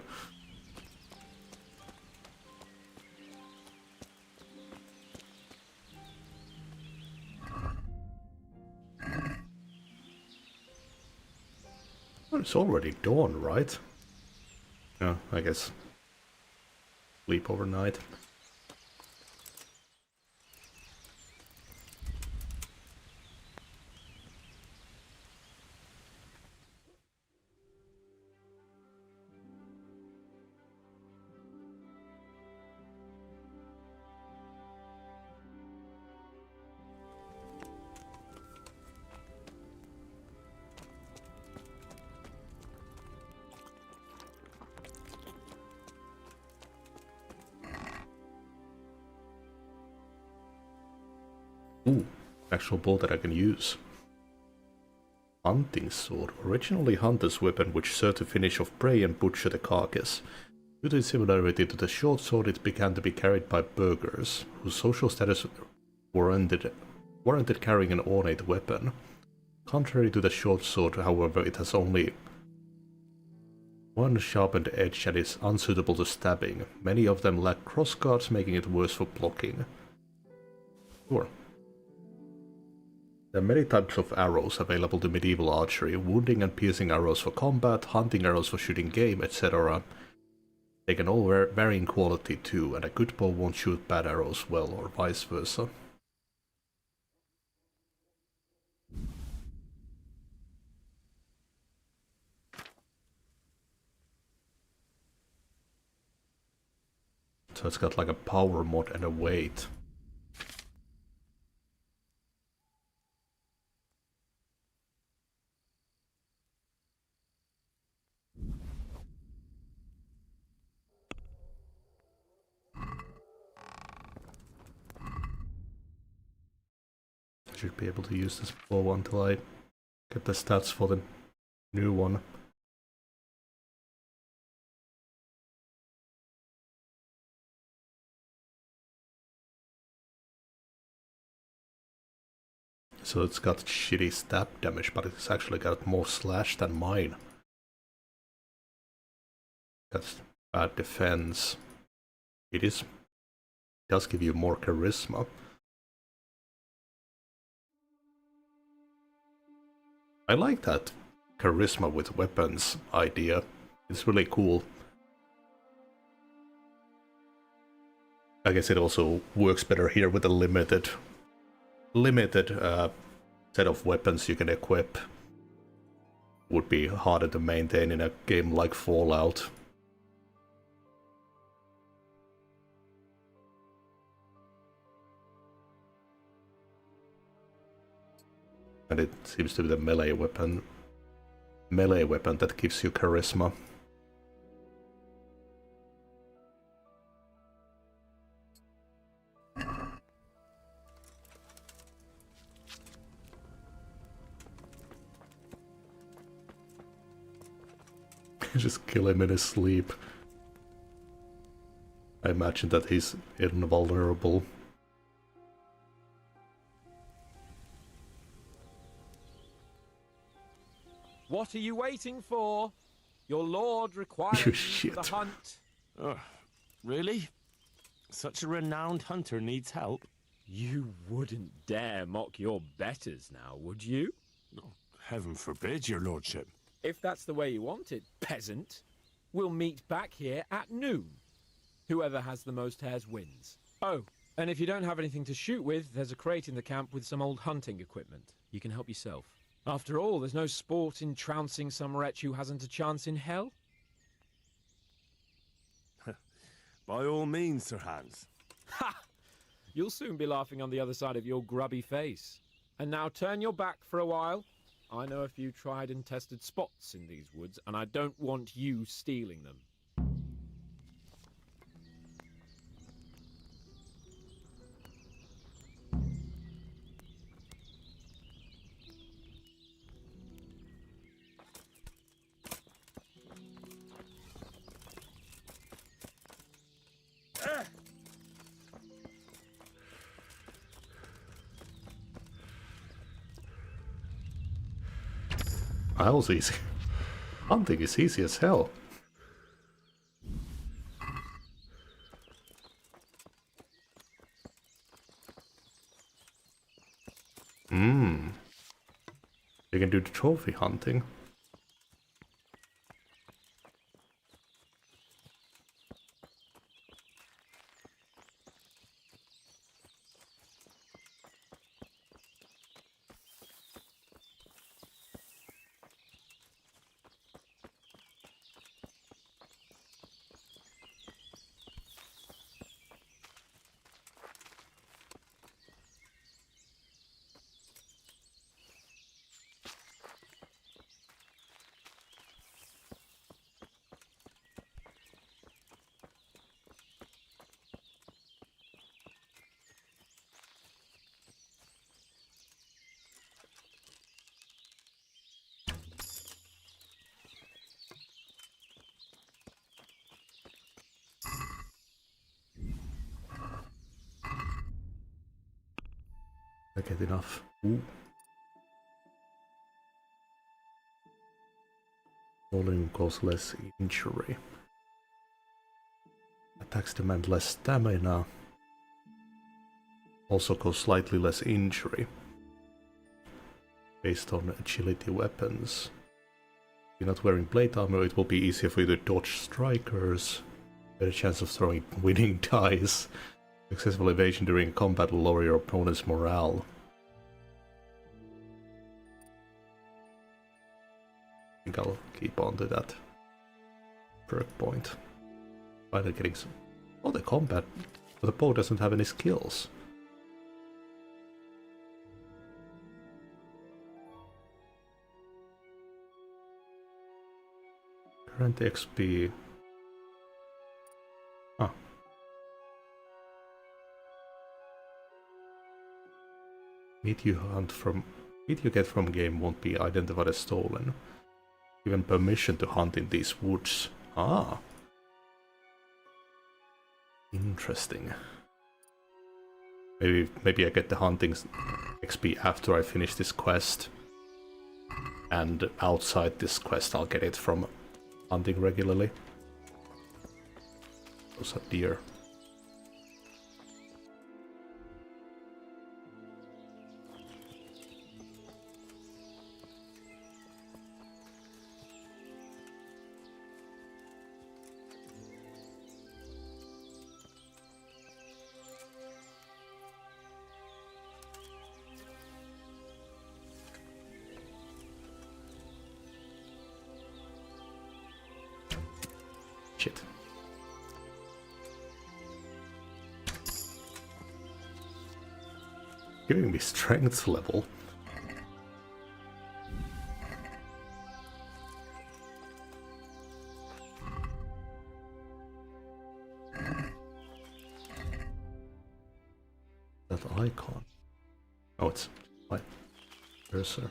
Well, it's already dawn, right? Yeah, I guess. Sleep overnight. Ooh, actual bow that I can use. Hunting sword. Originally hunter's weapon which served the finish of prey and butcher the carcass. Due to its similarity to the short sword, it began to be carried by burghers, whose social status warranted carrying an ornate weapon. Contrary to the short sword, however, it has only one sharpened edge and is unsuitable to stabbing. Many of them lack crossguards, making it worse for blocking. Sure. There are many types of arrows available to medieval archery: wounding and piercing arrows for combat, hunting arrows for shooting game, etc. They can all vary in quality too, and a good bow won't shoot bad arrows well, or vice versa. So it's got like a power mod and a weight. I should be able to use this bow until I get the stats for the new one. So it's got shitty stab damage, but it's actually got more slash than mine. That's bad defense. It does give you more charisma. I like that charisma with weapons idea. It's really cool. I guess it also works better here with a limited set of weapons you can equip. Would be harder to maintain in a game like Fallout. And it seems to be the melee weapon that gives you charisma. Just kill him in his sleep. I imagine that he's invulnerable. What are you waiting for? Your lord requires you for the hunt. Really? Such a renowned hunter needs help? You wouldn't dare mock your betters now, would you? Oh, heaven forbid, your lordship. If that's the way you want it, peasant, we'll meet back here at noon. Whoever has the most hares wins. Oh, and if you don't have anything to shoot with, there's a crate in the camp with some old hunting equipment. You can help yourself. After all, there's no sport in trouncing some wretch who hasn't a chance in hell. By all means, Sir Hans. Ha! You'll soon be laughing on the other side of your grubby face. And now turn your back for a while. I know a few tried and tested spots in these woods, and I don't want you stealing them. That was easy. Hunting is easy as hell. You can do the trophy hunting. I get enough. Ooh. Volume cause less injury. Attacks demand less stamina. Also cause slightly less injury. Based on agility weapons. If you're not wearing plate armor, it will be easier for you to dodge strikers. Better chance of throwing winning dice. Successful evasion during combat will lower your opponent's morale. I think I'll keep on to that perk point. Finally getting some... Oh, the combat. But the bow doesn't have any skills. Current XP. Huh. Meat you get from game won't be identified as stolen. Given permission to hunt in these woods. Ah. Interesting. Maybe I get the hunting XP after I finish this quest. And outside this quest I'll get it from hunting regularly. Those are deer. Shit. Giving me strength level. That icon. Oh, it's my cursor.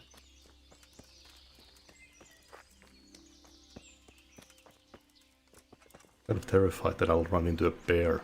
Kind of terrified that I'll run into a bear.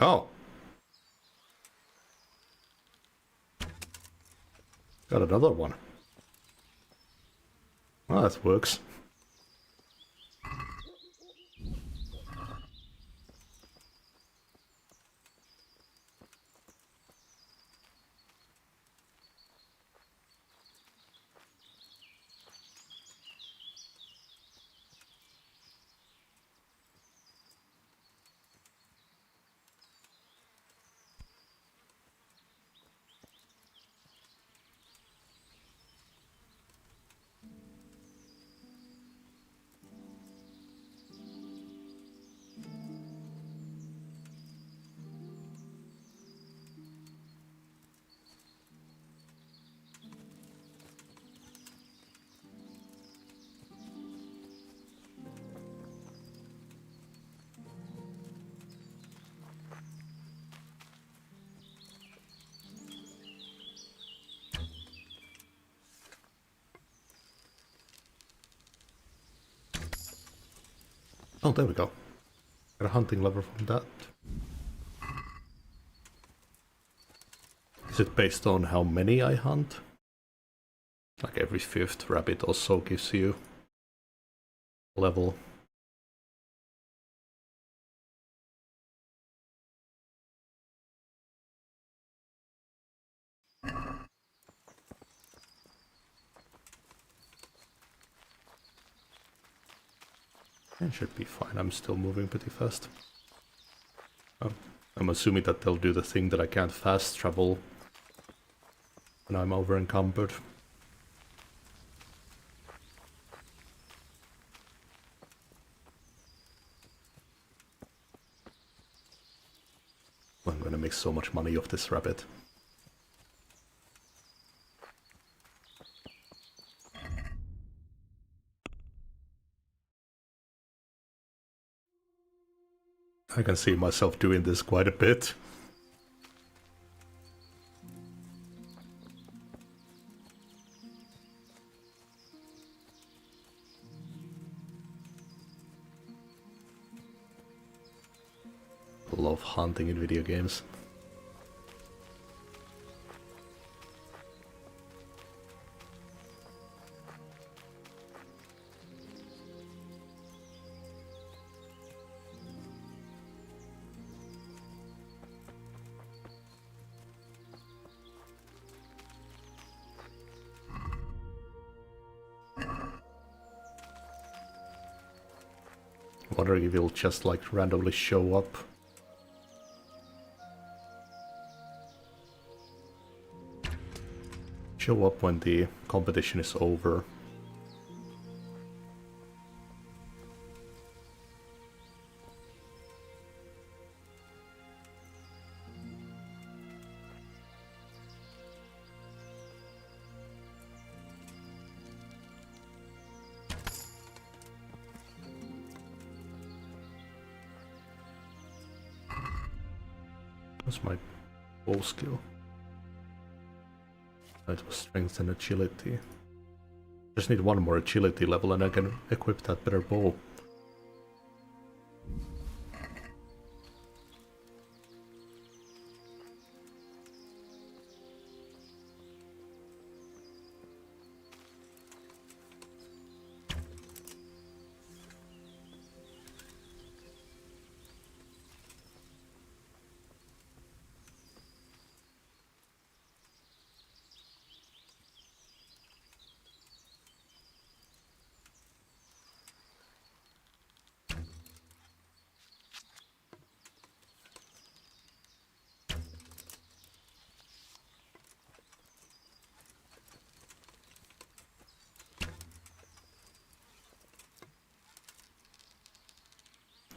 Oh. Got another one. Well, that works. Oh, there we go. Got a hunting lever from that. Is it based on how many I hunt? Like every 5th rabbit also gives you a level. It should be fine, I'm still moving pretty fast. Oh, I'm assuming that they'll do the thing that I can't fast travel when I'm over encumbered. I'm gonna make so much money off this rabbit. I can see myself doing this quite a bit. Love hunting in video games. Wondering if it'll just like randomly show up. Show up when the competition is over. What's my bow skill? It was strength and agility. Just need one more agility level and I can equip that better bow.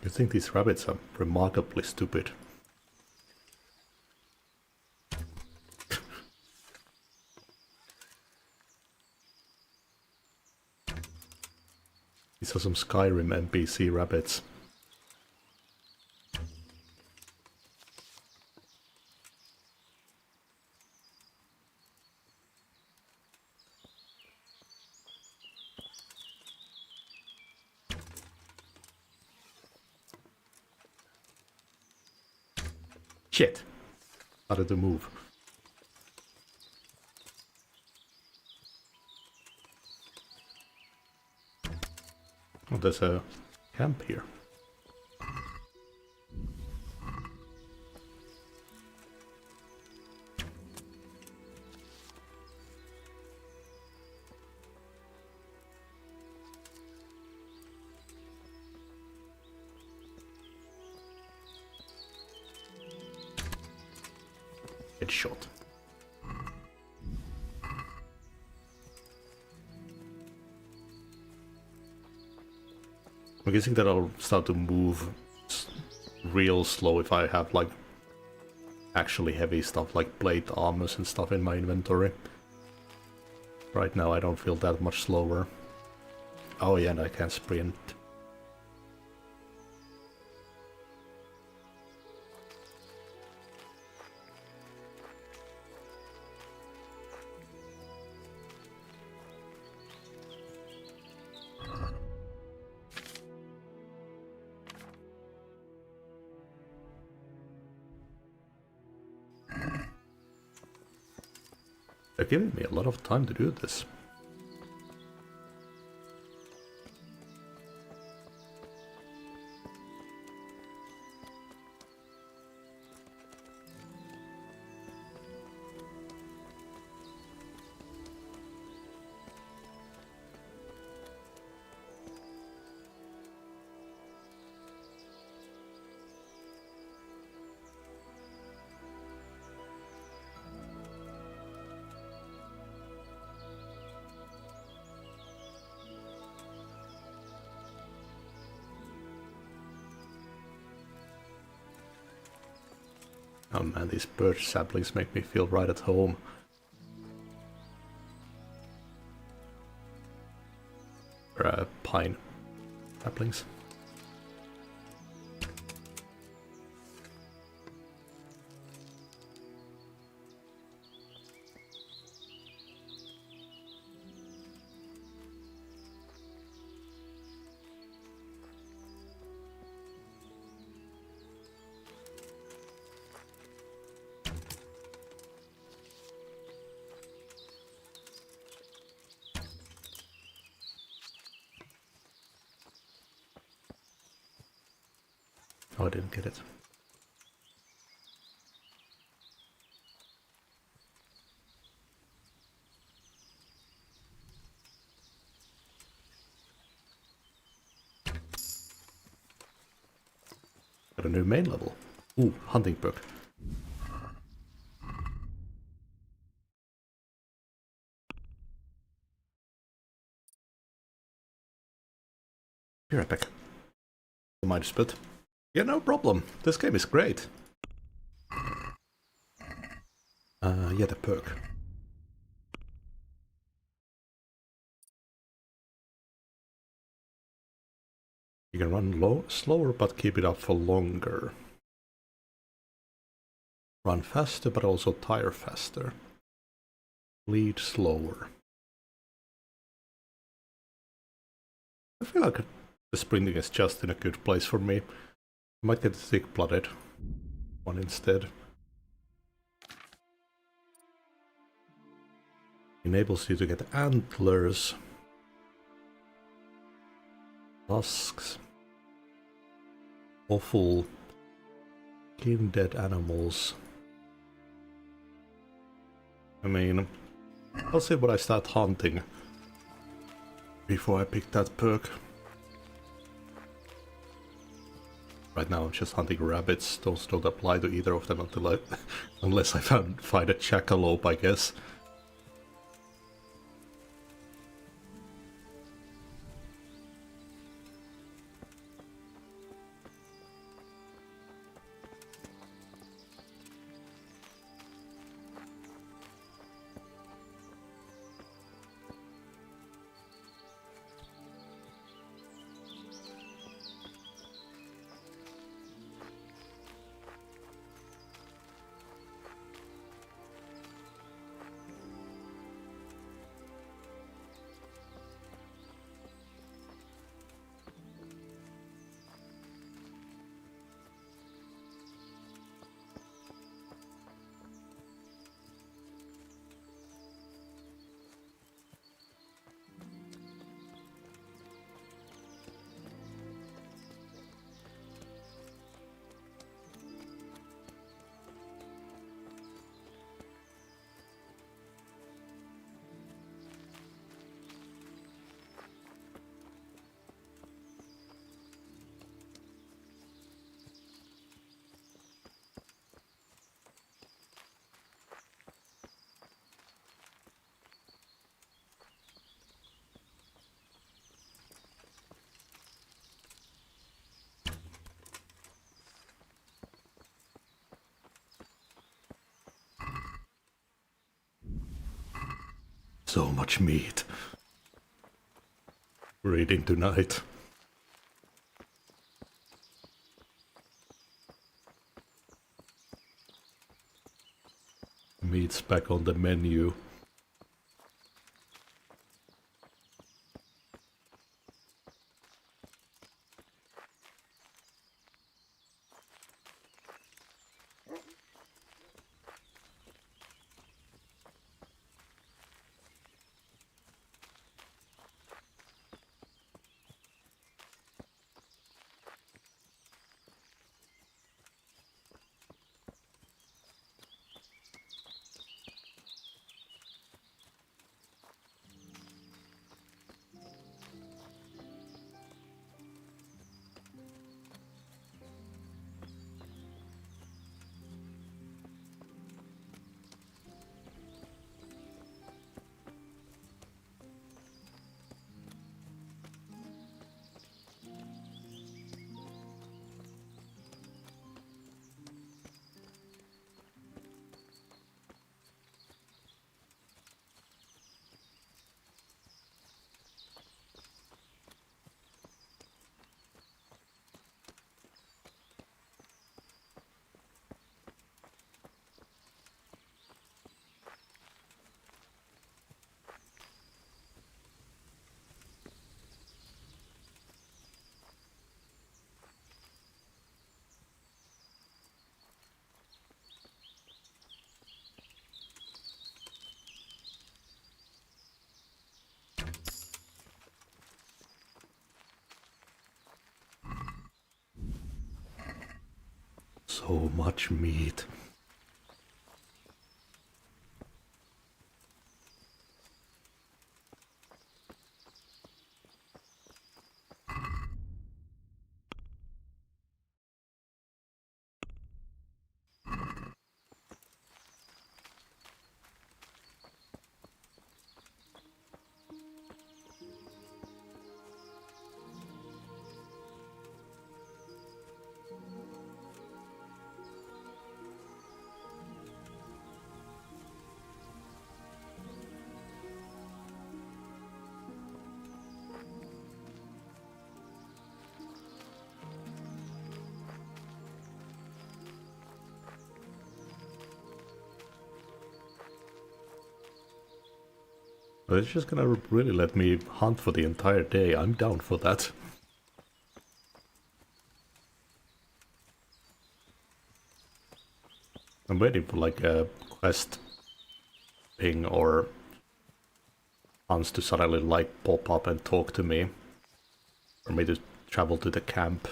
You think these rabbits are remarkably stupid. These are some Skyrim NPC rabbits. Shit! Started to move. Oh, there's a camp here. Headshot. I'm guessing that I'll start to move real slow if I have like actually heavy stuff like plate armors and stuff in my inventory. Right now I don't feel that much slower. Oh yeah, and I can sprint. They're giving me a lot of time to do this. Oh man, these birch saplings make me feel right at home. Or, pine saplings. Oh, I didn't get it. Got a new main level. Ooh, hunting book. You're epic. Mind split. Yeah, no problem. This game is great. Yeah, the perk. You can run slower, but keep it up for longer. Run faster, but also tire faster. Bleed slower. I feel like the sprinting is just in a good place for me. I might get the thick-blooded one instead. Enables you to get antlers, tusks, offal, skin dead animals. I mean, I'll see what I start hunting before I pick that perk. Right now I'm just hunting rabbits. Those don't apply to either of them until unless I find a jackalope, I guess. So much meat. We're eating tonight. Meat's back on the menu. So much meat. But it's just gonna really let me hunt for the entire day. I'm down for that. I'm waiting for like a quest ping or hunts to suddenly like pop up and talk to me. For me to travel to the camp.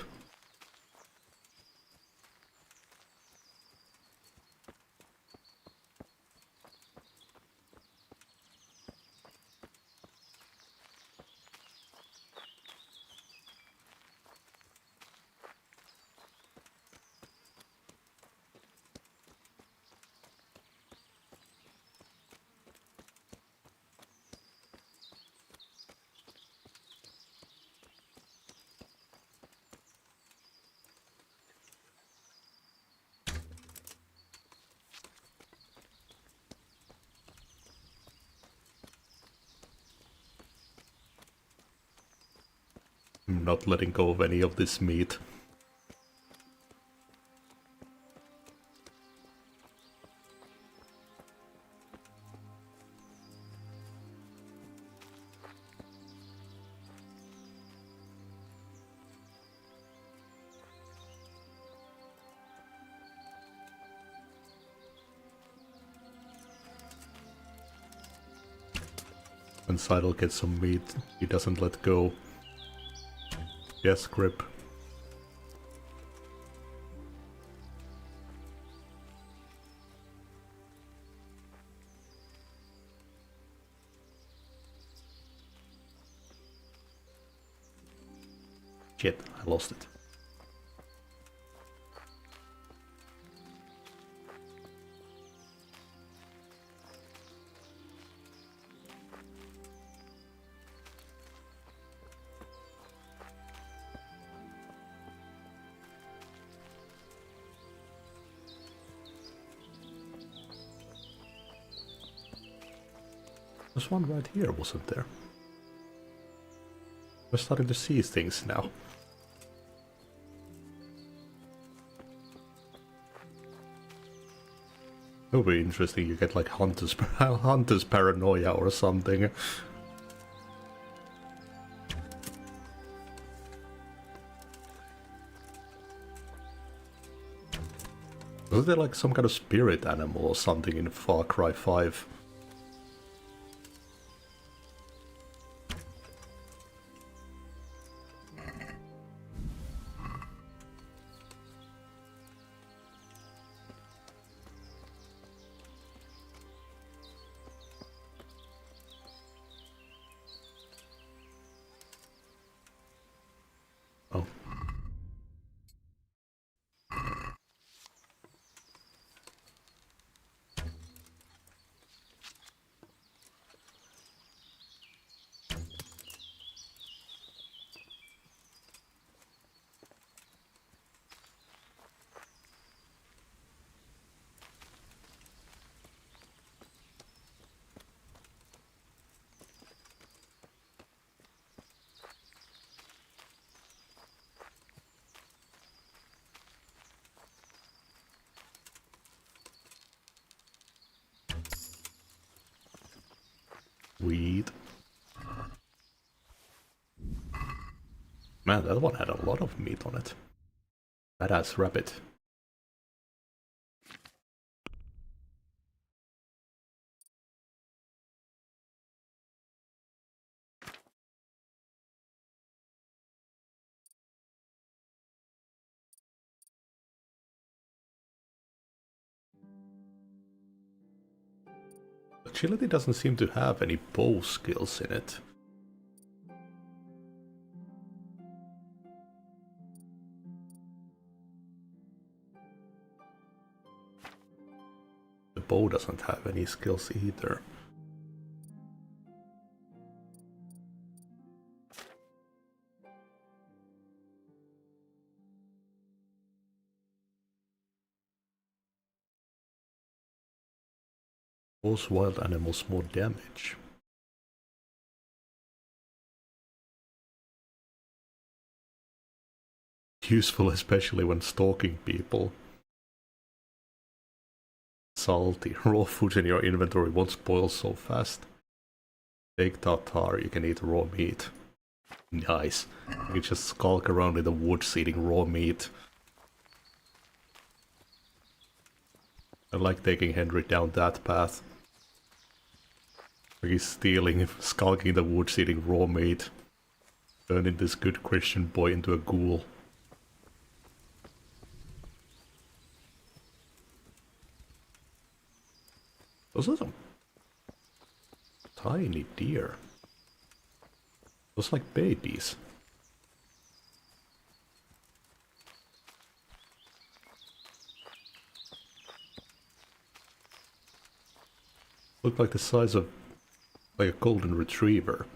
I'm not letting go of any of this meat. When Seidel gets some meat, he doesn't let go. Yes, Grip. Shit, I lost it. There's one right here, wasn't there? We're starting to see things now. It would be interesting, you get like hunter's paranoia or something. Was there like some kind of spirit animal or something in Far Cry 5? Oh. Weed. Man, that one had a lot of meat on it. Badass rabbit. Agility doesn't seem to have any bow skills in it. The bow doesn't have any skills either. Cause wild animals more damage. Useful especially when stalking people. Salty. Raw food in your inventory won't spoil so fast. Take tartar, you can eat raw meat. Nice. You can just skulk around in the woods eating raw meat. I like taking Henry down that path. He's stealing, skulking in the woods, eating raw meat. Turning this good Christian boy into a ghoul. Those are some tiny deer. Those like babies. Look like the size of like a golden retriever.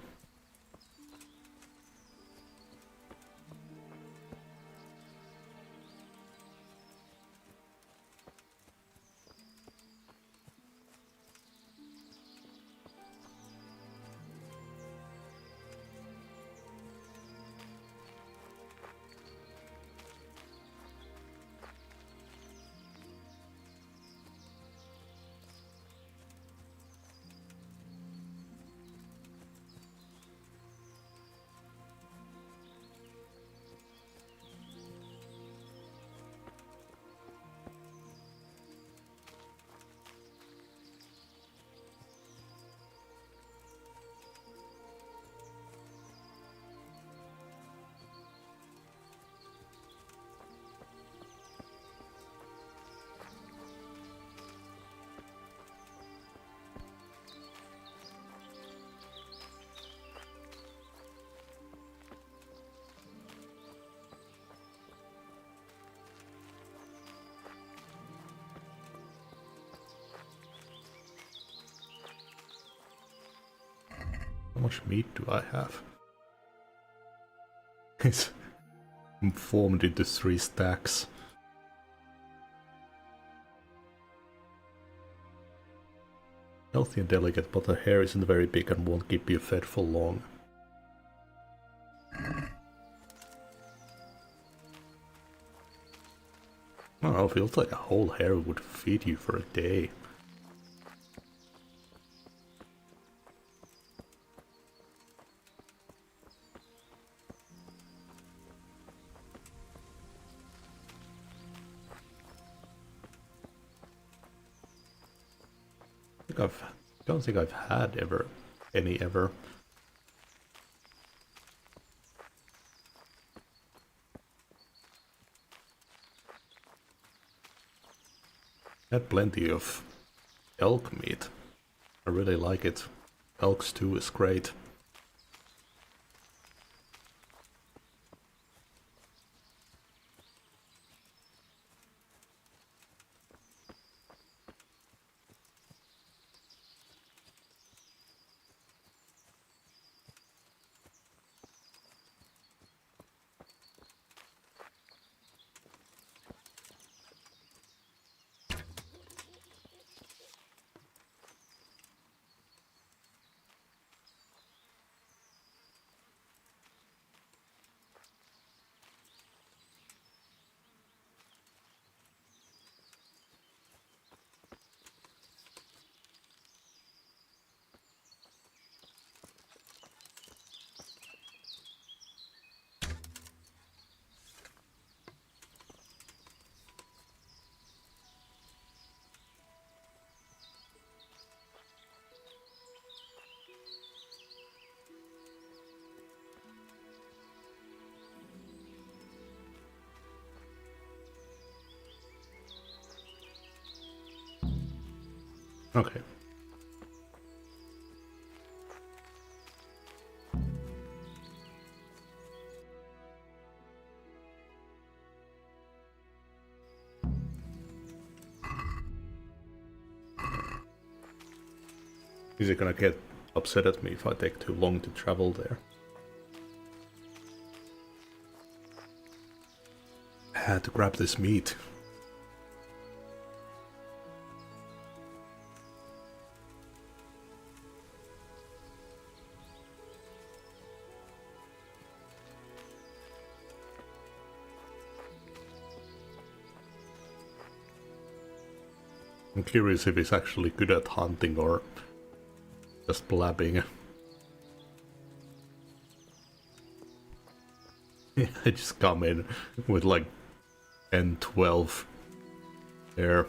How much meat do I have? It's formed into 3 stacks. Healthy and delicate, but the hair isn't very big and won't keep you fed for long. I don't know, feels like a whole hair would feed you for a day. Don't think I've had any ever. Had plenty of elk meat. I really like it. Elk stew is great. Okay. Is he gonna get upset at me if I take too long to travel there? I had to grab this meat. I'm curious if he's actually good at hunting or just blabbing. I just come in with like 10, 12 there.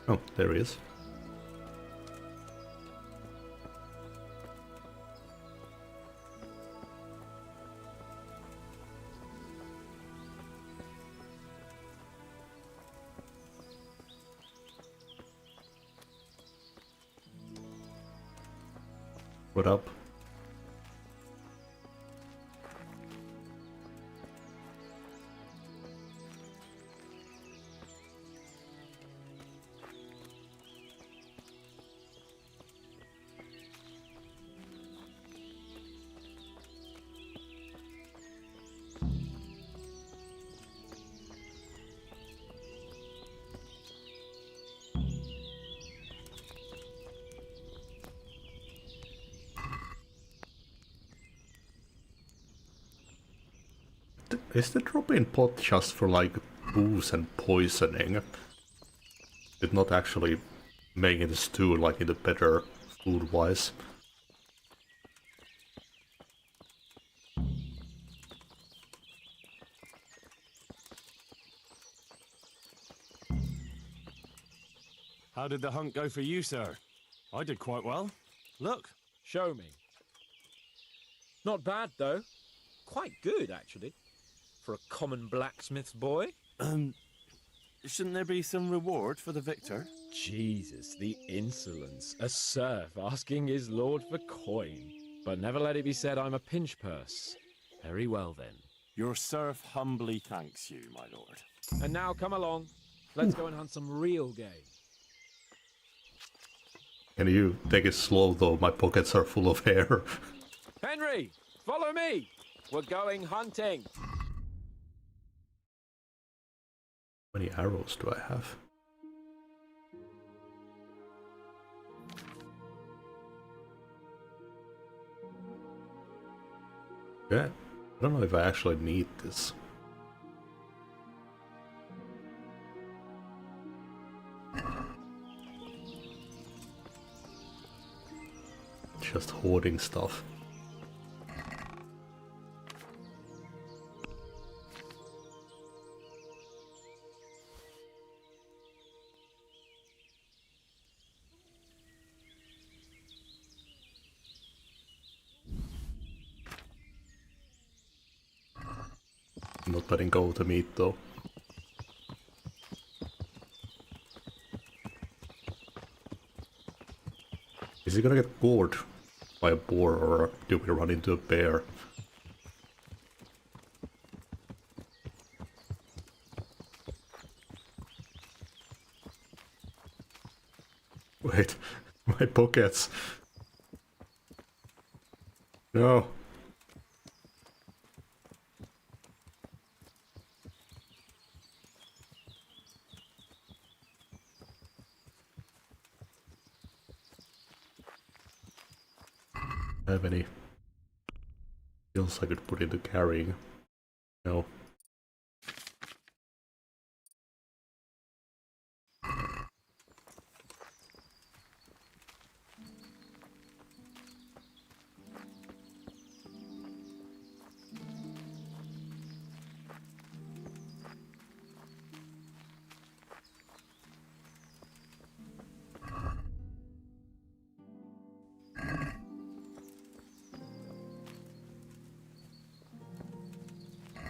Oh, there he is. What up? Is the drop-in pot just for like booze and poisoning? It's not actually making the stew like in the better food-wise. How did the hunt go for you, sir? I did quite well. Look. Show me. Not bad, though. Quite good, actually. For a common blacksmith's boy. Shouldn't there be some reward for the victor? Jesus, the insolence. A serf asking his lord for coin. But never let it be said I'm a pinch purse. Very well, then. Your serf humbly thanks you, my lord. And now come along. Let's go and hunt some real game. Can you take it slow though? My pockets are full of hair. Henry, follow me. We're going hunting. How many arrows do I have? Yeah, I don't know if I actually need this. Just hoarding stuff. Not letting go of the meat though. Is he gonna get gored by a boar or do we run into a bear? Wait, my pockets. No. Have any skills I could put into carrying? No.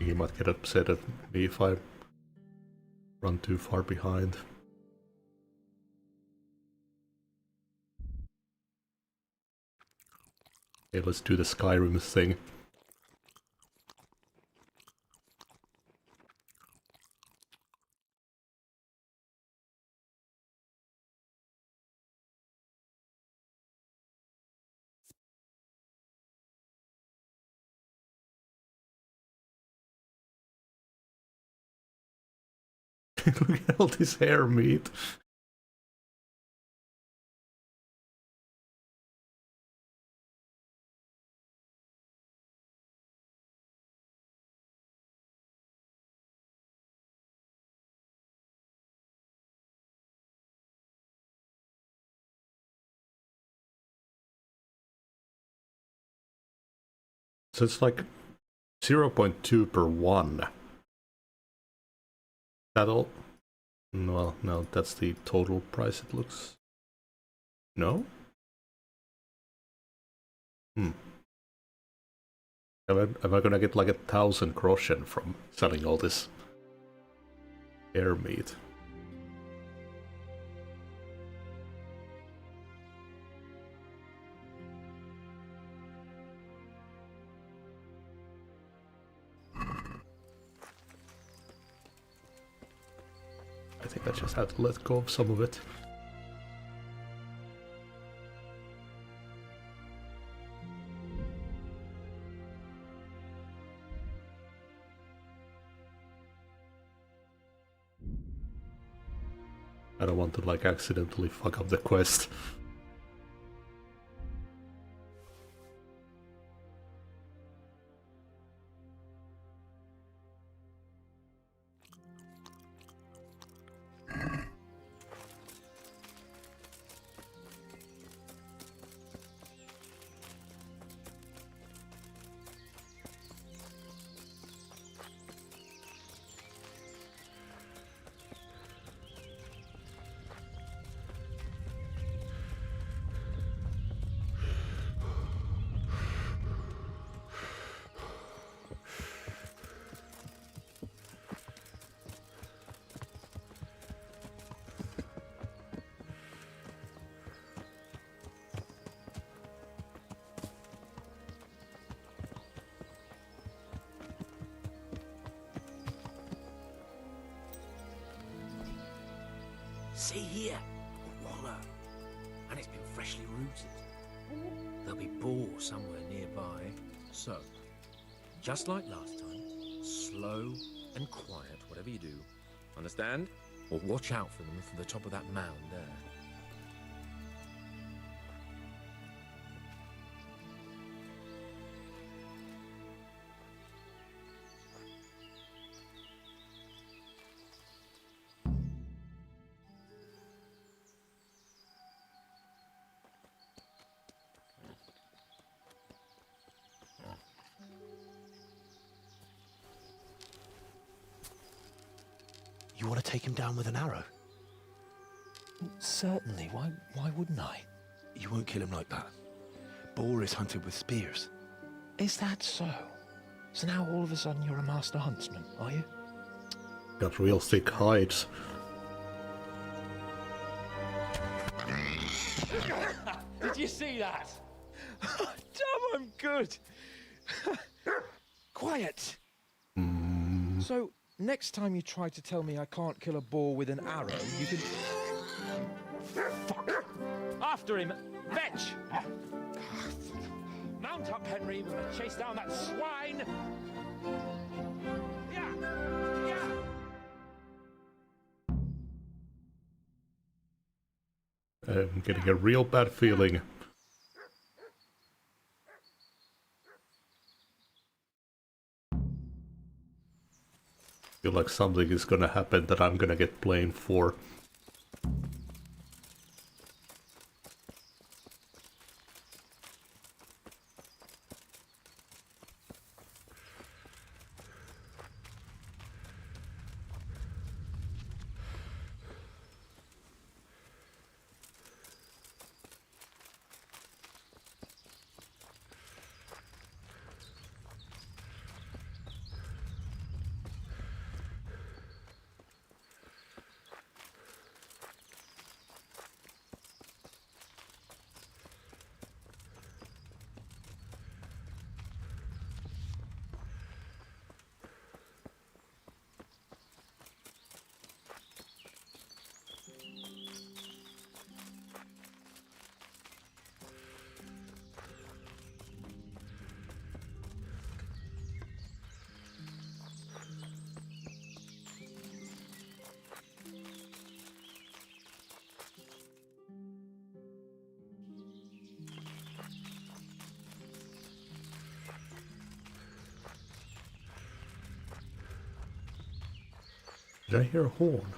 He might get upset at me if I run too far behind. Okay, let's do the Skyrim thing. Look at all this hair meat. So it's like 0.2 per 1. That all? Well, no, that's the total price it looks. No? Am I gonna get like 1,000 groschen from selling all this air meat? I think I just have to let go of some of it. I don't want to like accidentally fuck up the quest. See here, a wallow, and it's been freshly rooted. There'll be boar somewhere nearby, so, just like last time, slow and quiet, whatever you do. Understand? Or watch out for them from the top of that mound there. You want to take him down with an arrow? Certainly, why wouldn't I? You won't kill him like that. Boar is hunted with spears. Is that so? So now all of a sudden you're a master huntsman, are you? Got real thick hides. Did you see that? Damn, I'm good. Quiet. So, next time you try to tell me I can't kill a boar with an arrow, you can... Fuck! After him! Fetch! Mount up, Henry. We're gonna chase down that swine! Yeah! Yeah! I'm getting a real bad feeling. Feel like something is gonna happen that I'm gonna get blamed for. Did I hear a horn?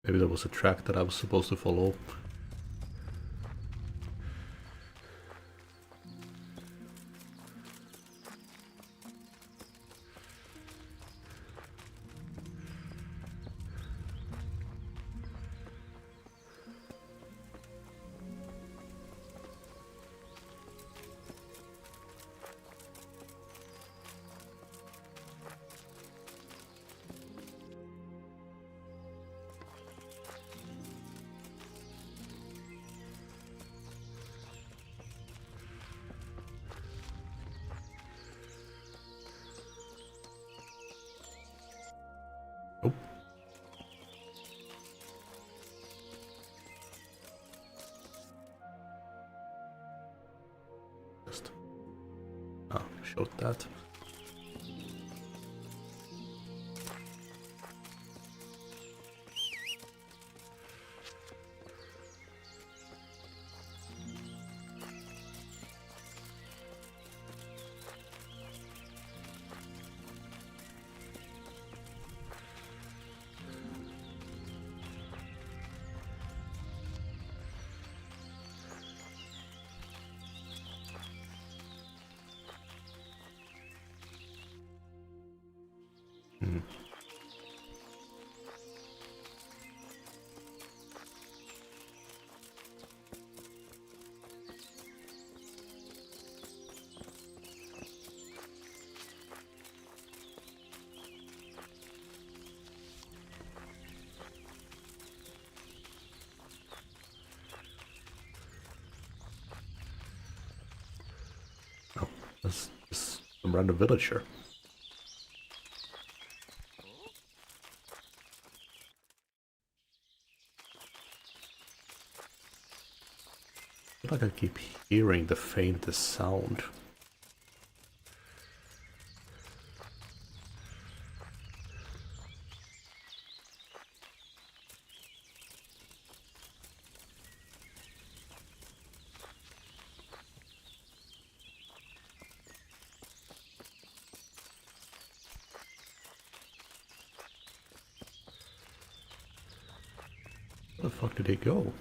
Maybe there was a track that I was supposed to follow. Showed that. That's just some random villager. I feel like I keep hearing the faintest sound. Where the fuck did he go?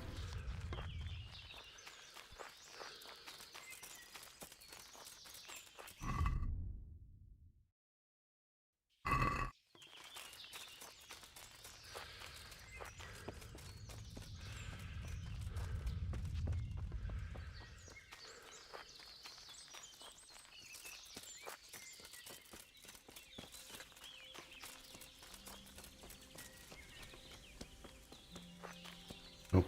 Nope,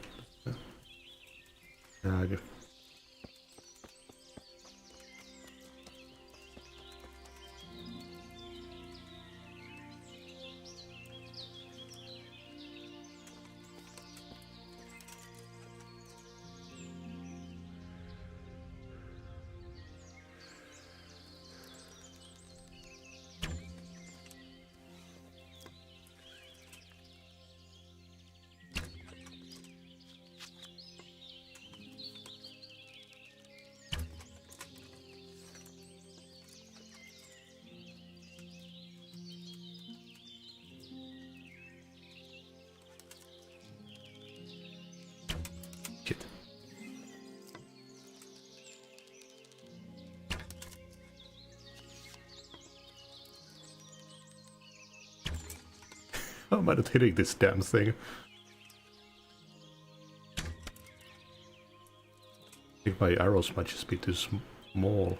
How am I not hitting this damn thing? I think my arrows might just be too small.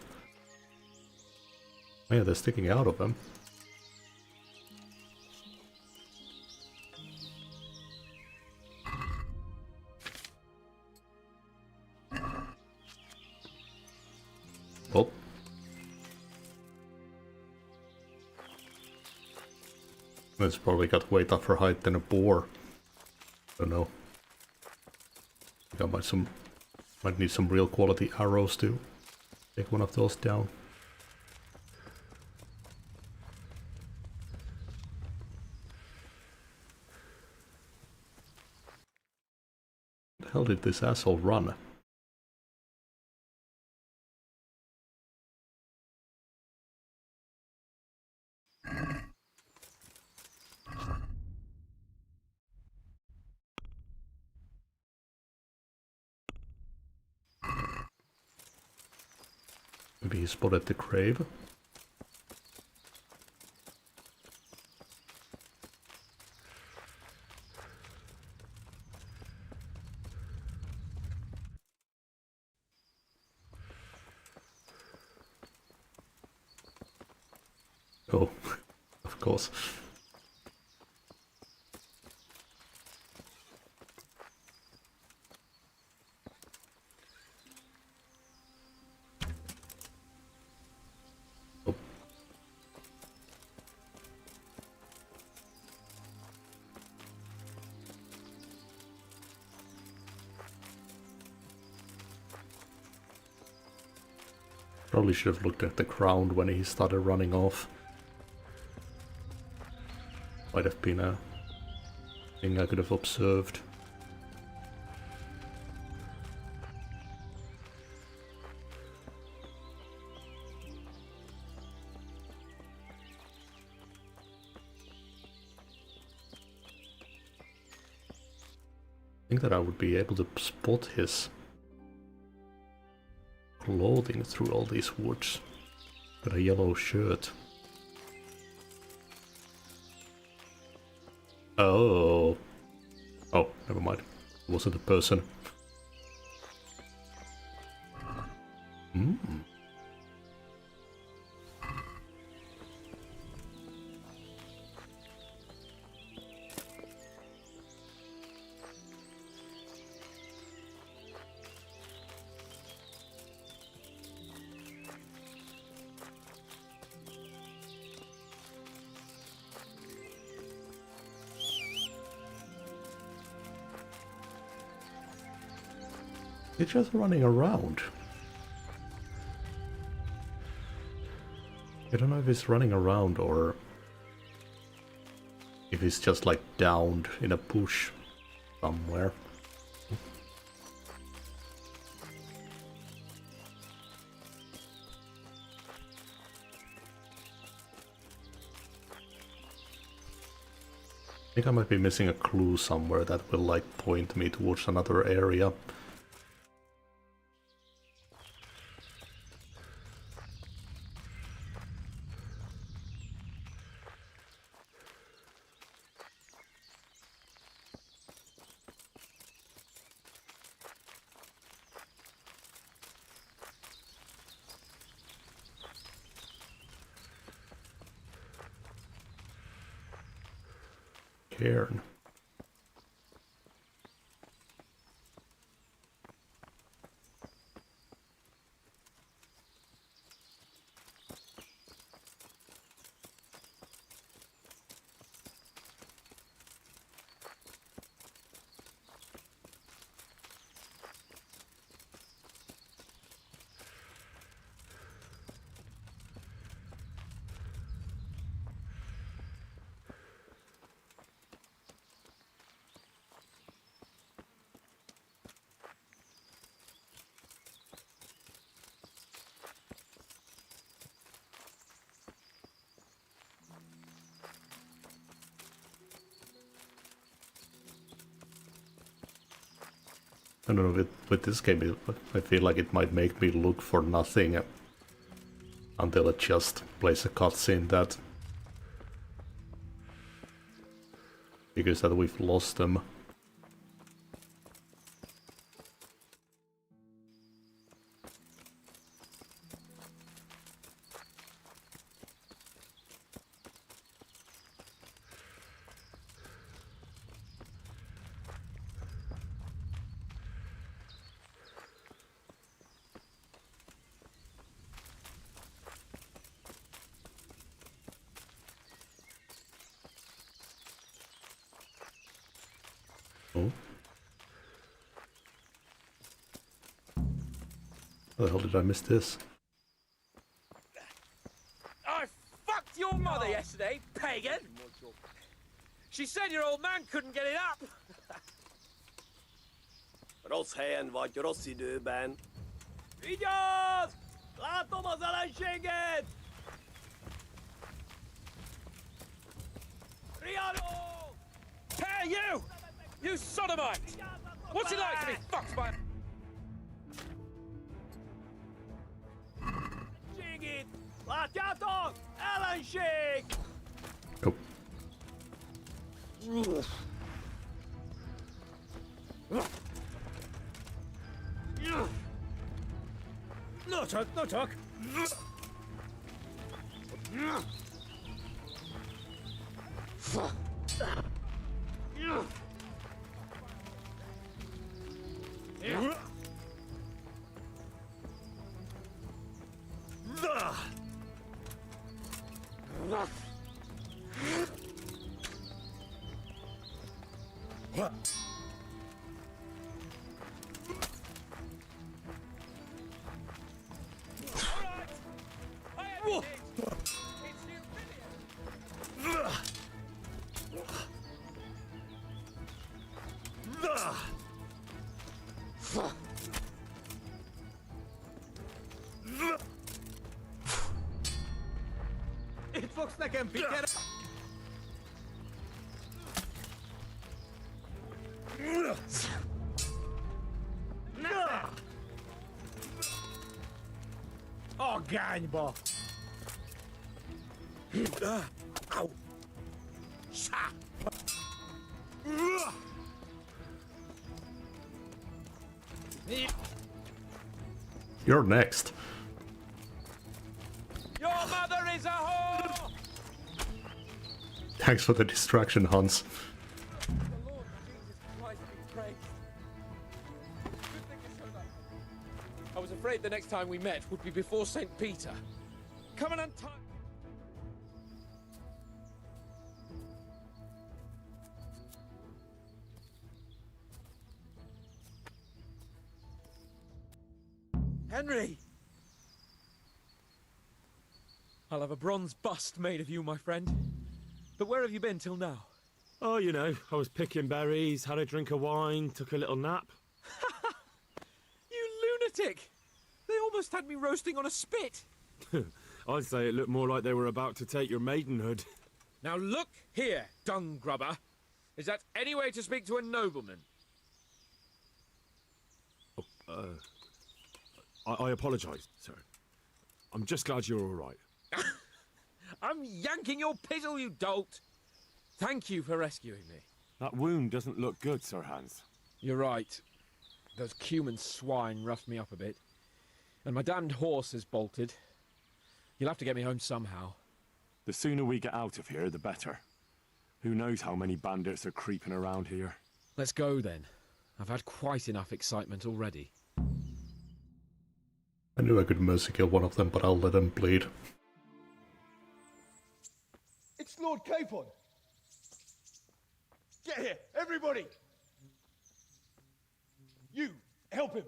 Oh yeah, they're sticking out of them. Oh. It's probably got way tougher height than a boar. I don't know. I think I might need some real quality arrows to take one of those down. Where the hell did this asshole run? Maybe he spotted the crave. Oh, of course. Probably should have looked at the ground when he started running off. Might have been a thing I could have observed. I think that I would be able to spot his clothing through all these woods. Got a yellow shirt. Oh. Oh, never mind. It wasn't a person. Hmm. He's just running around. I don't know if he's running around or if he's just like downed in a bush somewhere. I think I might be missing a clue somewhere that will like point me towards another area. Cairn. I don't know, with this game, I feel like it might make me look for nothing until it just plays a cutscene that figures that we've lost them. Oh. How the hell did I miss this? I fucked your mother yesterday, pagan! She said your old man couldn't get it up! Rosshen vagy rossz időben. Vigyázz! Látom az ellenséget! Riano! Hey, you! You sodomite! What's it like to be fucked by... Jigit! Látjátok? Ellenség! Nope. No talk, no talk! Itt fogsz nekem piker... A gányba! Au! You're next. Your mother is a whore! Thanks for the distraction, Hans. The Lord Jesus Christ be praised. Good thing you showed up. I was afraid the next time we met would be before St. Peter. Come and untie... Henry! I'll have a bronze bust made of you, my friend. But where have you been till now? Oh, you know, I was picking berries, had a drink of wine, took a little nap. You lunatic! They almost had me roasting on a spit. I'd say it looked more like they were about to take your maidenhood. Now look here, dung grubber. Is that any way to speak to a nobleman? I apologise, sir. I'm just glad you're all right. I'm yanking your pizzle, you dolt! Thank you for rescuing me. That wound doesn't look good, Sir Hans. You're right. Those Cuman swine roughed me up a bit. And my damned horse is bolted. You'll have to get me home somehow. The sooner we get out of here, the better. Who knows how many bandits are creeping around here. Let's go, then. I've had quite enough excitement already. I knew I could mercy kill one of them, but I'll let them bleed. It's Lord Capon! Get here, everybody! You, help him!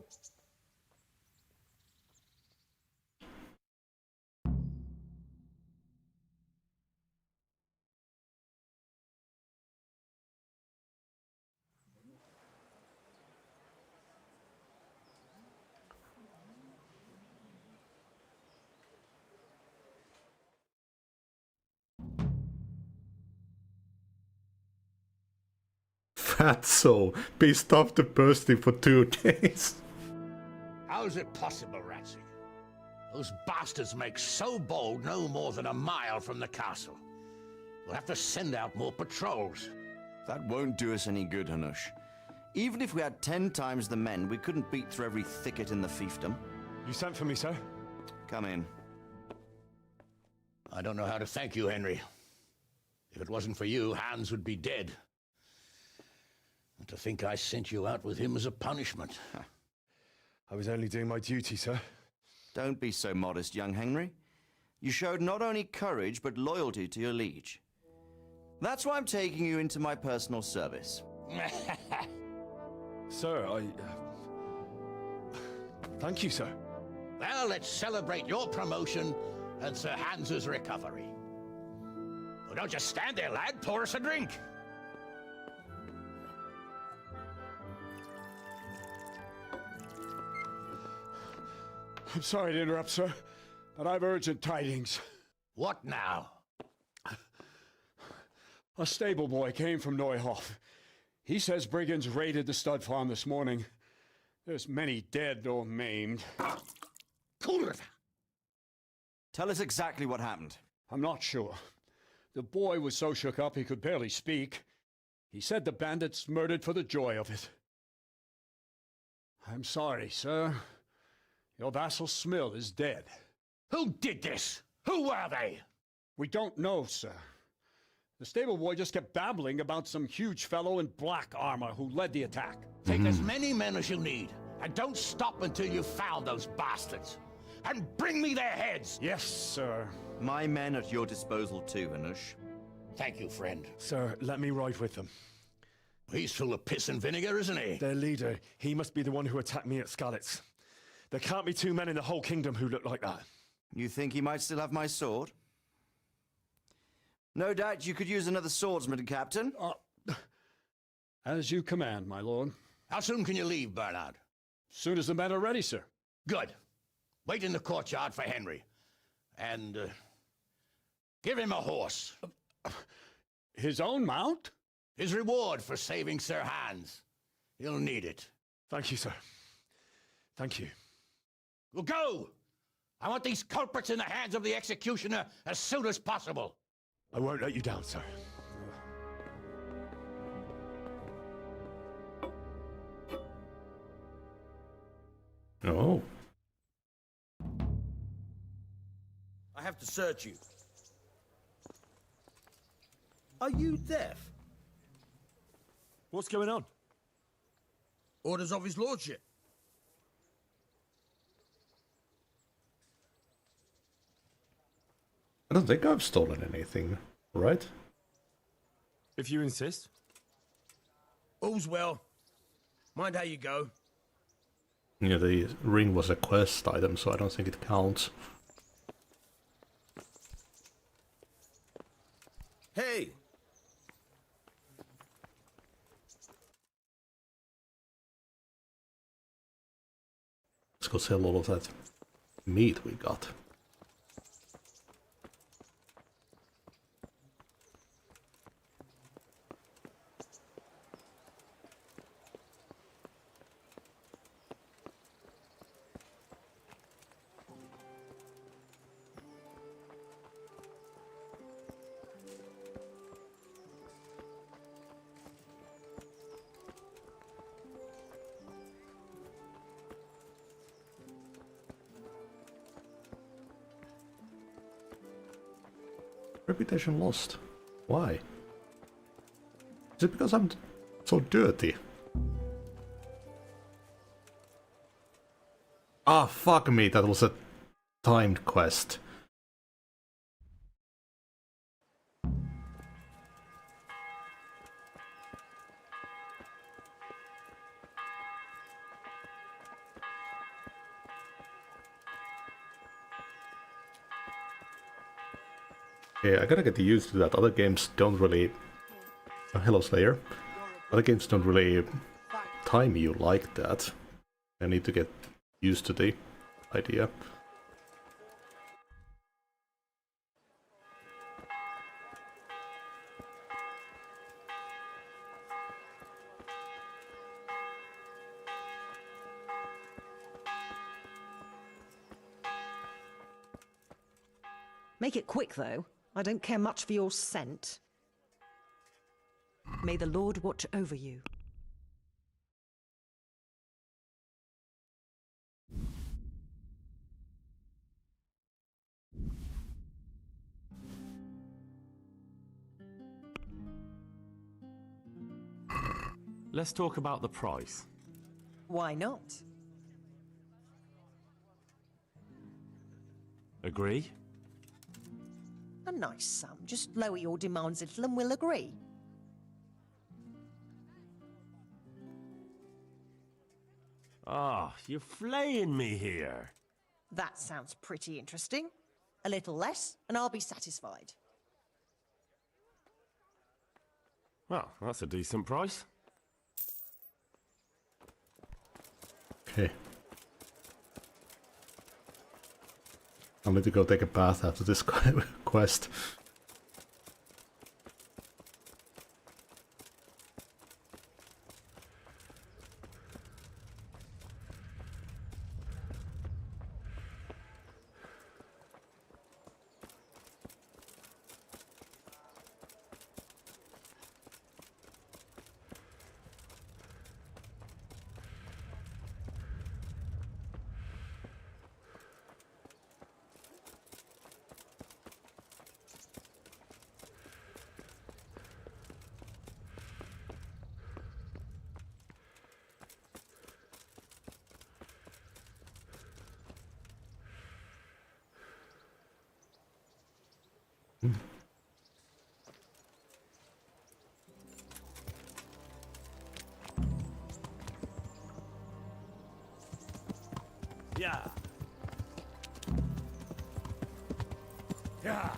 Fatso, be stuffed to bursting for 2 days. How's it possible, Ratsig? Those bastards make so bold no more than a mile from the castle. We'll have to send out more patrols. That won't do us any good, Hanush. Even if we had 10 times the men, we couldn't beat through every thicket in the fiefdom. You sent for me, sir? Come in. I don't know how to thank you, Henry. If it wasn't for you, Hans would be dead. And to think I sent you out with him as a punishment. I was only doing my duty, sir. Don't be so modest, young Henry. You showed not only courage, but loyalty to your liege. That's why I'm taking you into my personal service. Sir, thank you, sir. Well, let's celebrate your promotion and Sir Hans's recovery. Well, don't just stand there, lad. Pour us a drink. I'm sorry to interrupt, sir, but I've urgent tidings. What now? A stable boy came from Neuhof. He says brigands raided the stud farm this morning. There's many dead or maimed. Tell us exactly what happened. I'm not sure. The boy was so shook up he could barely speak. He said the bandits murdered for the joy of it. I'm sorry, sir. Your vassal Smill is dead. Who did this? Who were they? We don't know, sir. The stable boy just kept babbling about some huge fellow in black armor who led the attack. Take as many men as you need, and don't stop until you've found those bastards. And bring me their heads! Yes, sir. My men at your disposal too, Hanush. Thank you, friend. Sir, let me ride with them. He's full of piss and vinegar, isn't he? Their leader, he must be the one who attacked me at Skalitz. There can't be 2 men in the whole kingdom who look like that. You think he might still have my sword? No doubt you could use another swordsman, Captain. As you command, my lord. How soon can you leave, Bernard? Soon as the men are ready, sir. Good. Wait in the courtyard for Henry. And, give him a horse. His own mount? His reward for saving Sir Hans. He'll need it. Thank you, sir. Thank you. Well, go! I want these culprits in the hands of the executioner as soon as possible. I won't let you down, sir. Oh. I have to search you. Are you deaf? What's going on? Orders of his lordship. I don't think I've stolen anything, right? If you insist. All's well. Mind how you go. Yeah, the ring was a quest item, so I don't think it counts. Hey! Let's go sell all of that meat we got. Reputation lost. Why? Is it because I'm so dirty? Ah, fuck me, that was a timed quest. Yeah, I gotta get used to that. Other games don't really... Oh, hello, Slayer. Other games don't really time you like that. I need to get used to the idea. Make it quick, though. I don't care much for your scent. May the Lord watch over you. Let's talk about the price. Why not? Agree? A nice sum. Just lower your demands a little and we'll agree. Ah, you're flaying me here. That sounds pretty interesting. A little less, and I'll be satisfied. Well, that's a decent price. Okay. I'll need to go take a bath after this quest. Yeah. Yeah.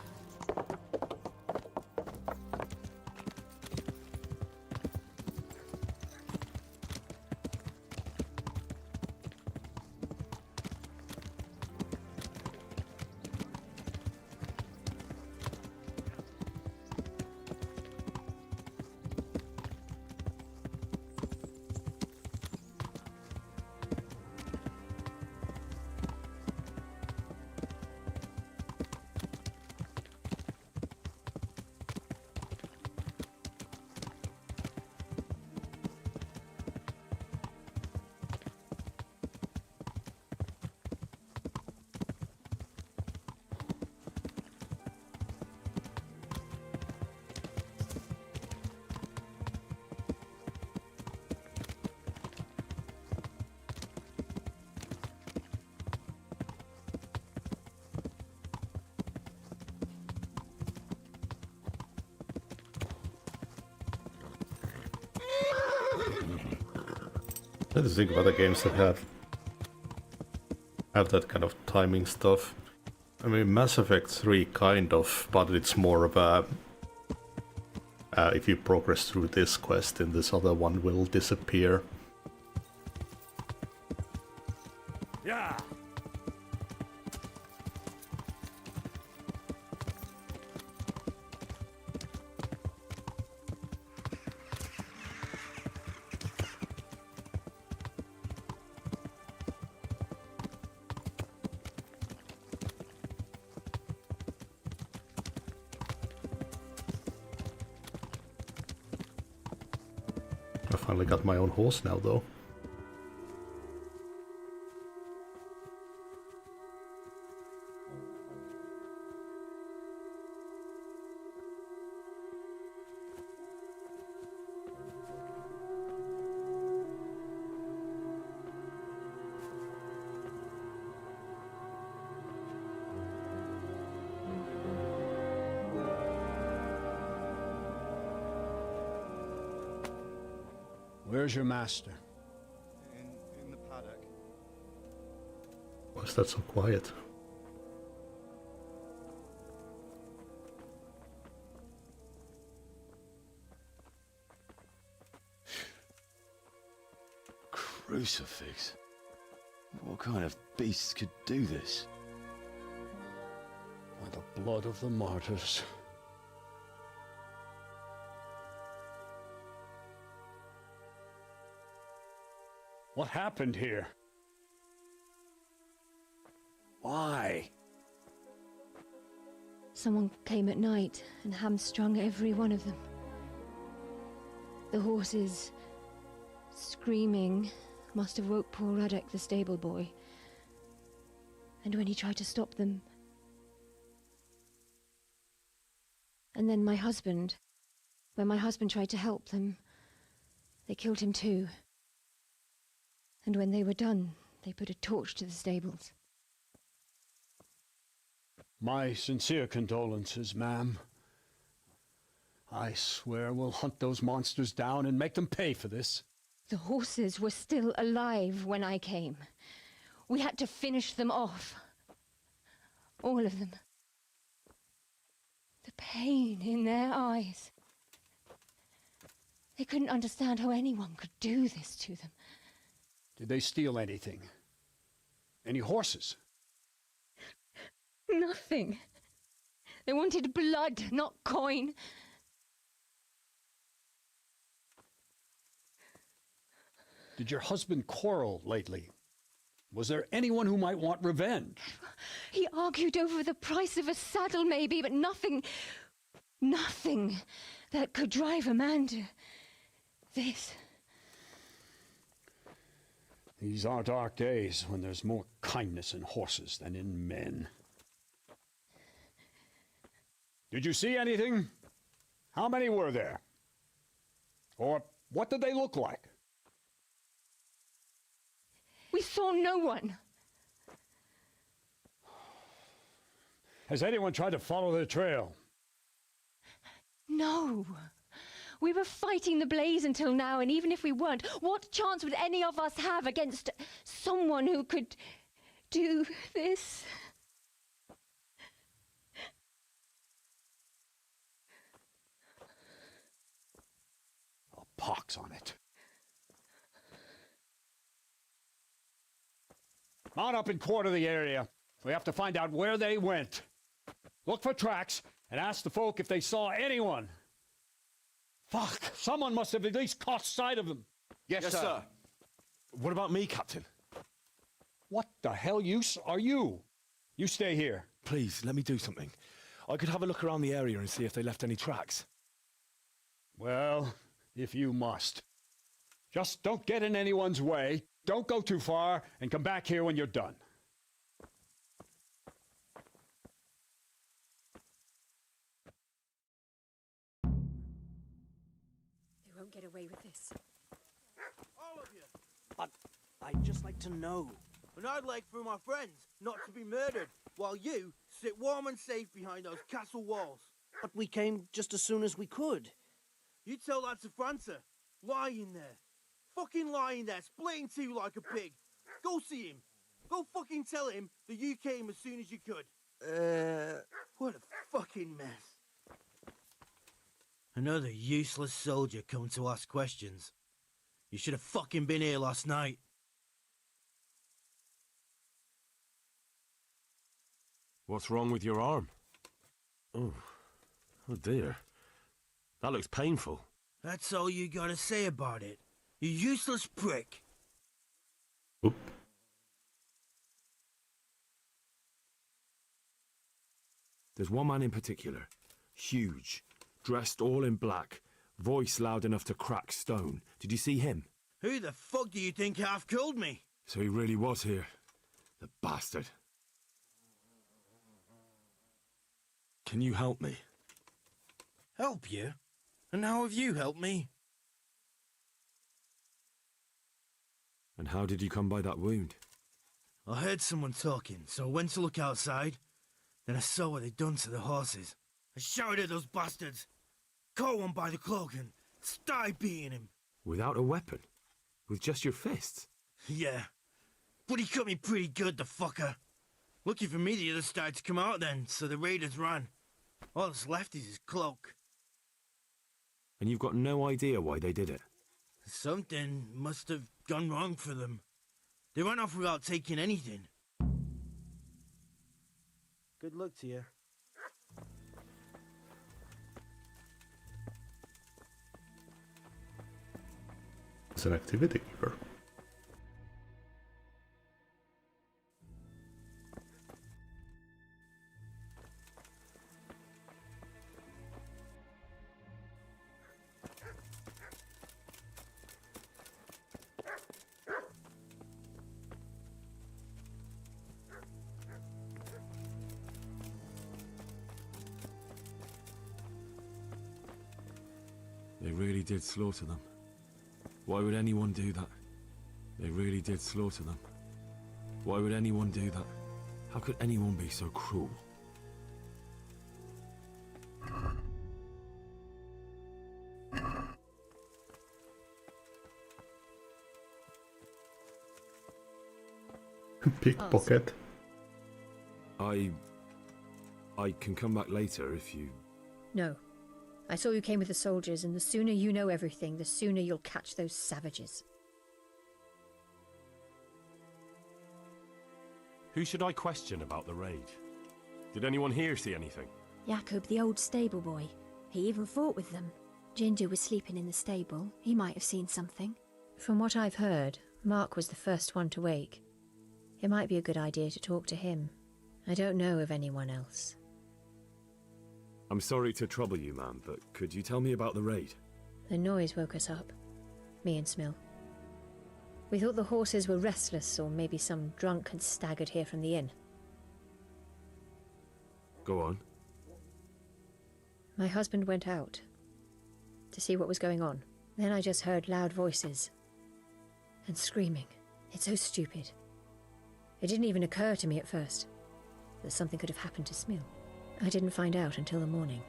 I just think of other games that have that kind of timing stuff. I mean, Mass Effect 3 kind of, but it's more of a if you progress through this quest, then this other one will disappear. Yeah. I finally got my own horse now, though. Where's your master? In the paddock. Why is that so quiet? Crucifix? What kind of beast could do this? By the blood of the martyrs. What happened here? Why? Someone came at night and hamstrung every one of them. The horses screaming must have woke poor Ruddock, the stable boy. And when he tried to stop them... And then when my husband tried to help them, they killed him too. And when they were done, they put a torch to the stables. My sincere condolences, ma'am. I swear we'll hunt those monsters down and make them pay for this. The horses were still alive when I came. We had to finish them off. All of them. The pain in their eyes. They couldn't understand how anyone could do this to them. Did they steal anything? Any horses? Nothing. They wanted blood, not coin. Did your husband quarrel lately? Was there anyone who might want revenge? He argued over the price of a saddle, maybe, but nothing that could drive a man to this. These are dark days when there's more kindness in horses than in men. Did you see anything? How many were there? Or what did they look like? We saw no one. Has anyone tried to follow the trail? No. We were fighting the blaze until now, and even if we weren't, what chance would any of us have against someone who could do this? A pox on it. Mount up and quarter the area. We have to find out where they went. Look for tracks and ask the folk if they saw anyone. Fuck! Someone must have at least caught sight of them. Yes, sir. What about me, Captain? What the hell use are you? You stay here. Please, let me do something. I could have a look around the area and see if they left any tracks. Well, if you must. Just don't get in anyone's way, don't go too far, and come back here when you're done. They won't get away with this. All of you! I'd just like to know. And I'd like for my friends not to be murdered, while you sit warm and safe behind those castle walls. But we came just as soon as we could. You tell that to França. Lying there. Fucking lying there, splitting two like a pig. Go see him. Go fucking tell him that you came as soon as you could. What a fucking mess. Another useless soldier come to ask questions. You should have fucking been here last night. What's wrong with your arm? Oh dear. That looks painful. That's all you gotta say about it. You useless prick. Oop. There's one man in particular. Huge. Dressed all in black. Voice loud enough to crack stone. Did you see him? Who the fuck do you think half killed me? So he really was here. The bastard. Can you help me? Help you? And how have you helped me? And how did you come by that wound? I heard someone talking, so I went to look outside. Then I saw what they'd done to the horses. I shouted at those bastards. Caught one by the cloak and started beating him. Without a weapon? With just your fists? Yeah. But he cut me pretty good, the fucker. Lucky for me the others started to come out then, so the raiders ran. All that's left is his cloak. And you've got no idea why they did it? Something must have gone wrong for them. They ran off without taking anything. Good luck to you. It's an activity keeper. They really did slaughter them. Why would anyone do that? They really did slaughter them. Why would anyone do that? How could anyone be so cruel? Pickpocket. I can come back later if you... No. I saw you came with the soldiers, and the sooner you know everything, the sooner you'll catch those savages. Who should I question about the raid? Did anyone here see anything? Jacob, the old stable boy. He even fought with them. Ginger was sleeping in the stable. He might have seen something. From what I've heard, Mark was the first one to wake. It might be a good idea to talk to him. I don't know of anyone else. I'm sorry to trouble you, ma'am, but could you tell me about the raid? The noise woke us up. Me and Smill. We thought the horses were restless, or maybe some drunk had staggered here from the inn. Go on. My husband went out to see what was going on. Then I just heard loud voices and screaming. It's so stupid. It didn't even occur to me at first that something could have happened to Smill. I didn't find out until the morning.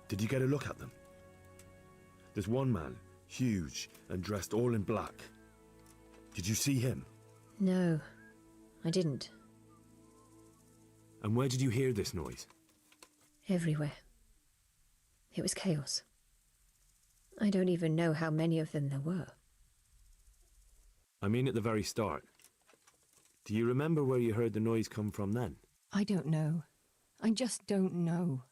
Did you get a look at them? There's one man, huge and dressed all in black. Did you see him? No, I didn't. And where did you hear this noise? Everywhere. It was chaos. I don't even know how many of them there were. I mean at the very start. Do you remember where you heard the noise come from then? I don't know. I just don't know.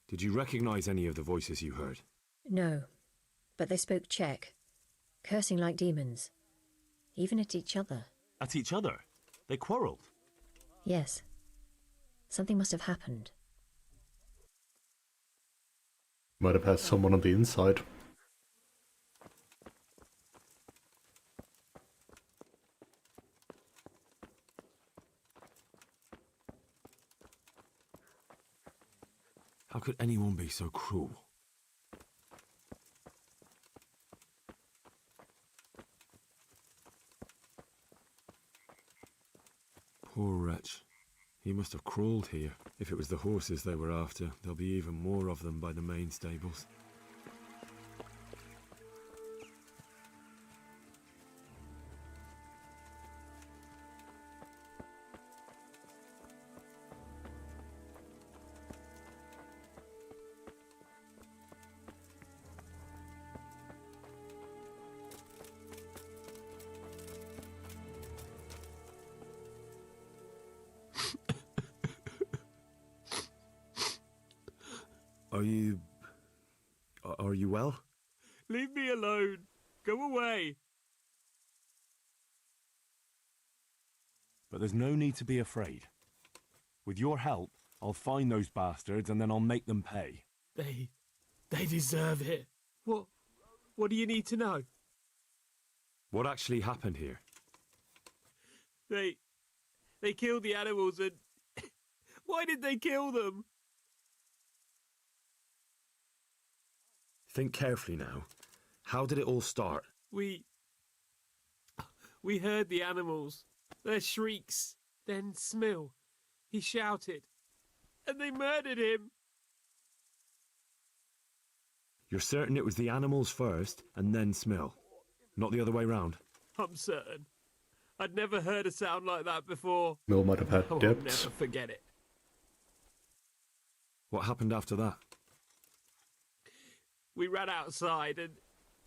Did you recognize any of the voices you heard? No, but they spoke Czech, cursing like demons, even at each other. At each other? They quarrelled? Yes. Something must have happened. Might have had someone on the inside. How could anyone be so cruel? Poor wretch. He must have crawled here. If it was the horses they were after, there'll be even more of them by the main stables. Are you well? Leave me alone. Go away. But there's no need to be afraid. With your help, I'll find those bastards and then I'll make them pay. They deserve it. What do you need to know? What actually happened here? They killed the animals and... Why did they kill them? Think carefully now. How did it all start? We heard the animals, their shrieks. Then Smill, he shouted, and they murdered him. You're certain it was the animals first and then Smill, not the other way round? I'm certain. I'd never heard a sound like that before. Mill might have had I'll depths. never forget it. What happened after that? We ran outside and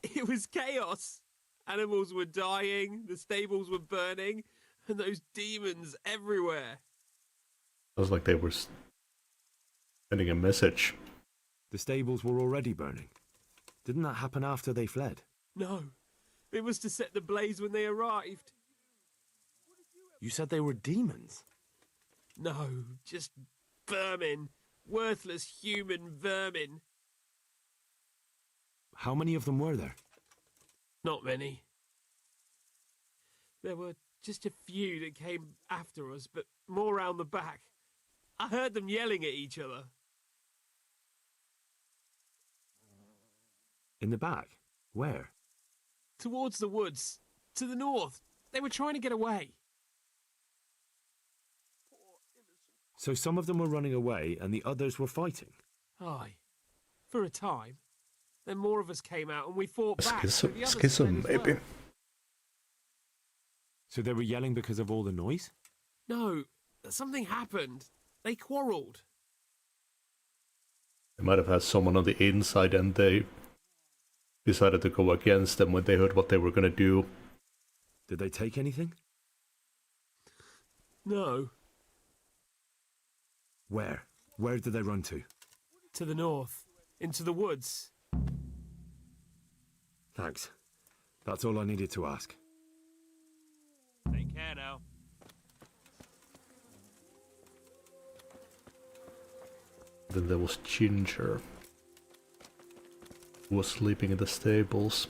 it was chaos. Animals were dying, the stables were burning, and those demons everywhere. Sounds like they were sending a message. The stables were already burning. Didn't that happen after they fled? No, it was to set the blaze when they arrived. You said they were demons? No, just vermin. Worthless human vermin. How many of them were there? Not many. There were just a few that came after us, but more round the back. I heard them yelling at each other. In the back? Where? Towards the woods. To the north. They were trying to get away. So some of them were running away and the others were fighting? Aye. For a time. Then more of us came out and we fought back. Schism, the others schism fled as maybe. well. So they were yelling because of all the noise? No. Something happened. They quarrelled. They might have had someone on the inside and they decided to go against them when they heard what they were going to do. Did they take anything? No. Where? Where did they run to? To the north. Into the woods. Thanks. That's all I needed to ask. Take care now. Then there was Ginger, who was sleeping in the stables.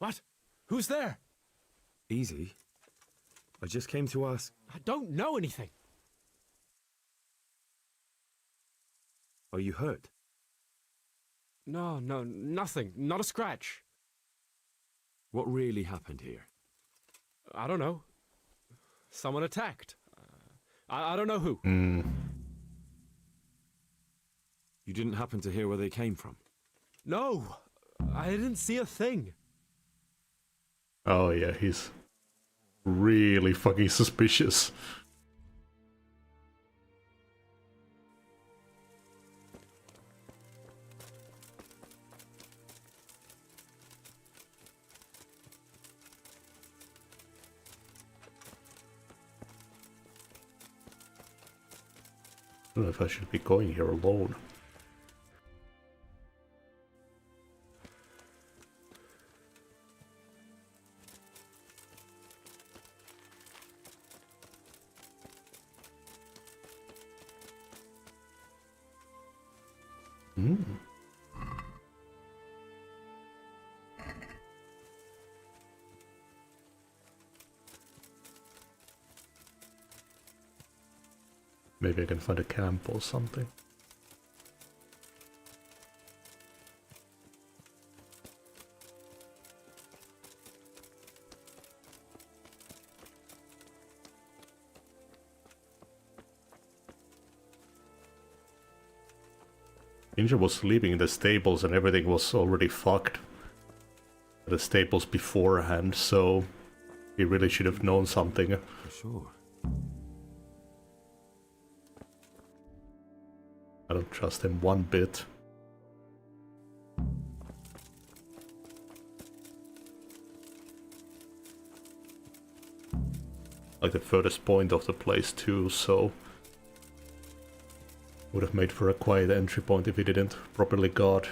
What? Who's there? Easy. I just came to ask... I don't know anything. Are you hurt? No, nothing. Not a scratch. What really happened here? I don't know. Someone attacked. I don't know who. You didn't happen to hear where they came from? No, I didn't see a thing. Oh yeah, he's really fucking suspicious. I don't know if I should be going here alone. Maybe I can find a camp or something. Ginger was sleeping in the stables and everything was already fucked. The stables beforehand, so he really should have known something. For sure. I don't trust him one bit. Like the furthest point of the place too, so would have made for a quiet entry point if he didn't properly guard.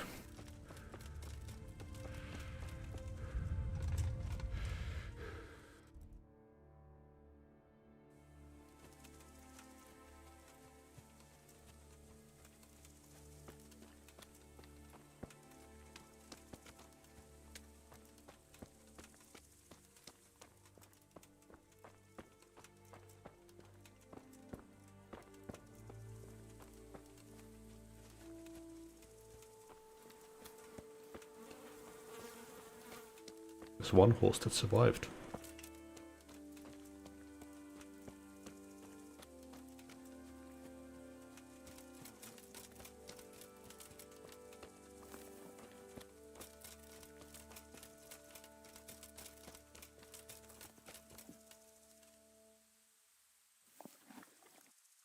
There's one horse that survived.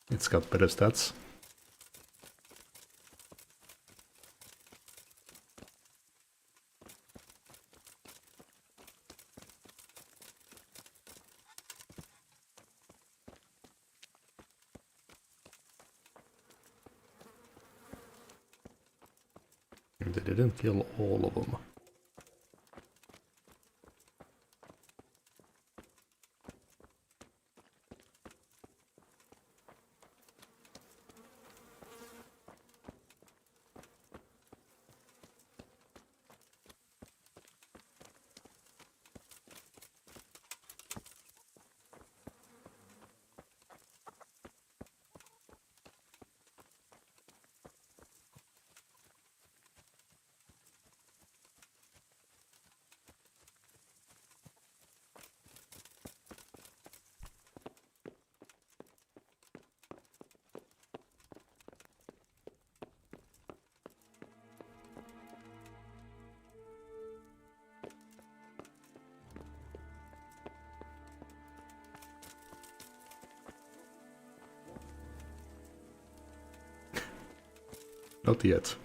It's got better stats. And they didn't kill all of them. Not yet.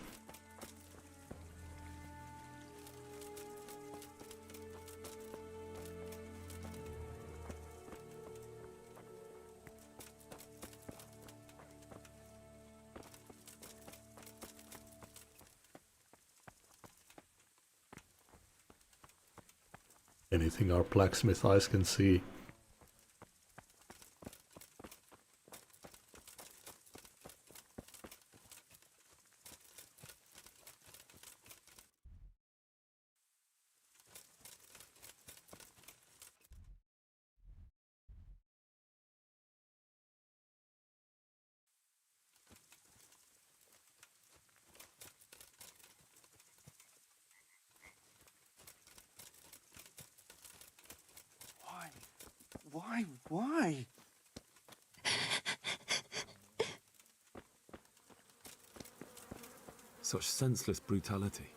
Anything our blacksmith eyes can see. Why? Such senseless brutality.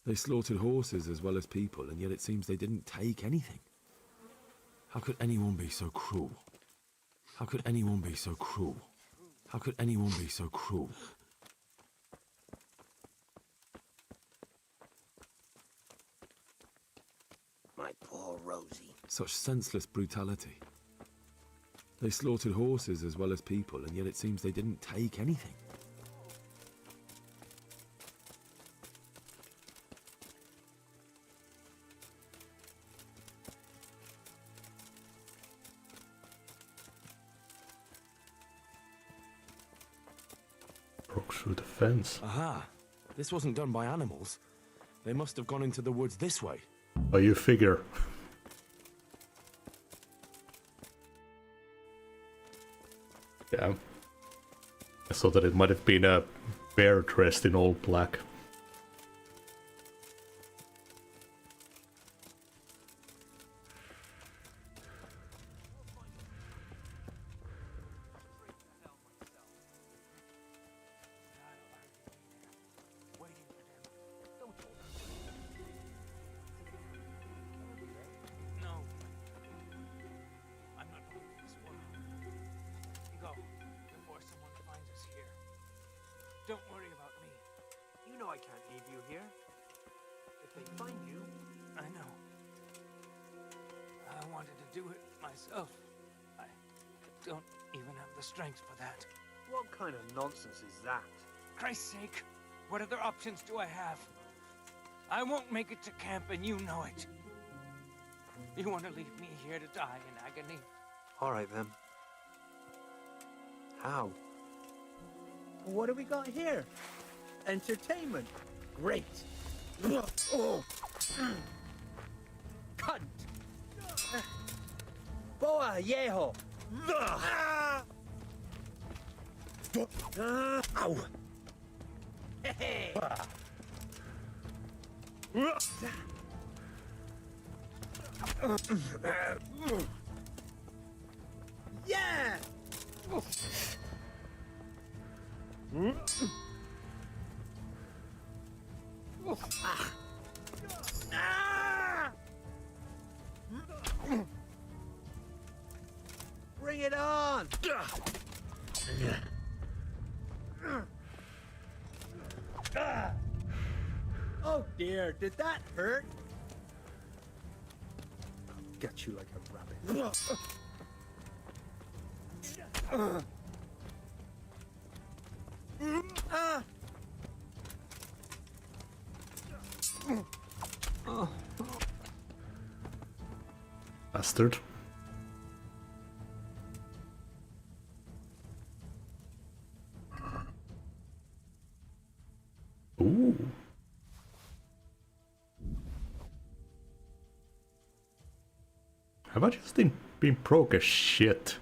They slaughtered horses as well as people, and yet it seems they didn't take anything. How could anyone be so cruel? How could anyone be so cruel? How could anyone be so cruel? My poor Rosie. Such senseless brutality. They slaughtered horses as well as people, and yet it seems they didn't take anything. Broke through the fence. Aha! This wasn't done by animals. They must have gone into the woods this way. Oh, you figure. Yeah. I thought that it might have been a bear dressed in all black. Don't worry about me. You know I can't leave you here. If they find you... I know. I wanted to do it myself. I don't even have the strength for that. What kind of nonsense is that? Christ's sake, what other options do I have? I won't make it to camp and you know it. You want to leave me here to die in agony? All right, then. How? What do we got here? Entertainment. Great. Oh. Cunt. Boa viejo. Ow. Yeah! Bring it on! Oh dear, did that hurt? I'll get you like a rabbit. Bastard. Ooh. Have I just been broke as shit?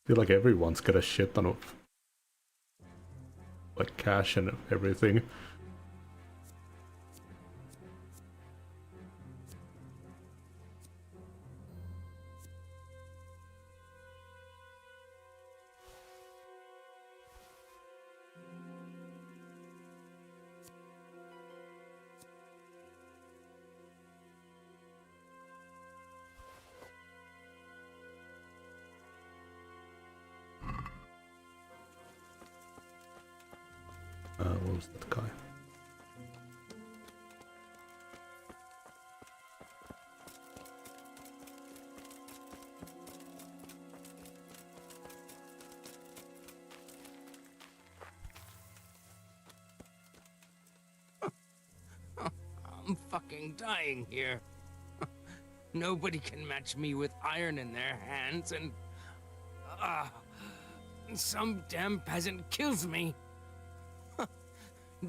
I feel like everyone's got a shit ton of like cash and everything. What was that guy? I'm fucking dying here. Nobody can match me with iron in their hands, and some damn peasant kills me.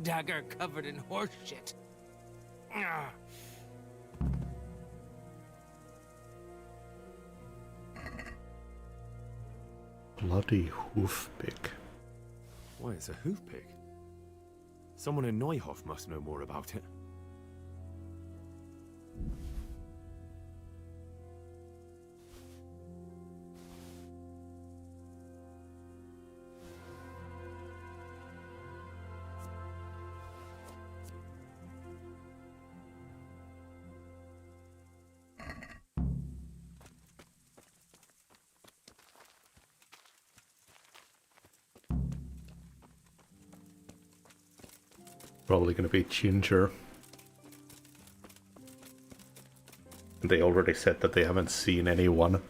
Dagger covered in horse shit. Bloody hoofpick. Why, it's a hoofpick. Someone in Neuhof must know more about it. Probably gonna be Ginger. They already said that they haven't seen anyone.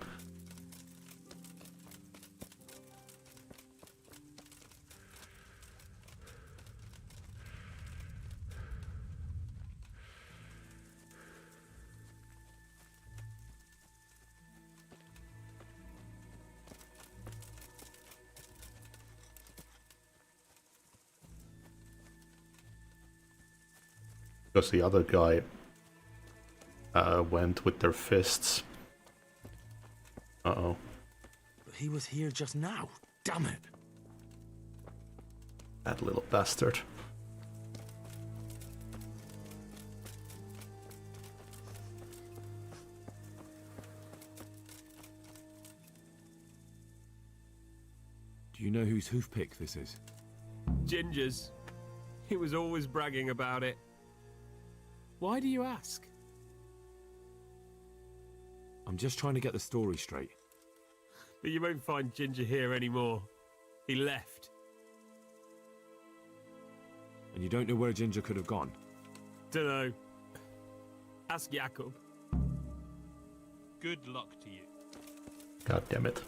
Because the other guy went with their fists. Uh-oh. But he was here just now. Damn it. That little bastard. Do you know whose hoofpick this is? Ginger's. He was always bragging about it. Why do you ask? I'm just trying to get the story straight. But you won't find Ginger here anymore. He left. And you don't know where Ginger could have gone? Dunno. Ask Jakob. Good luck to you. God damn it.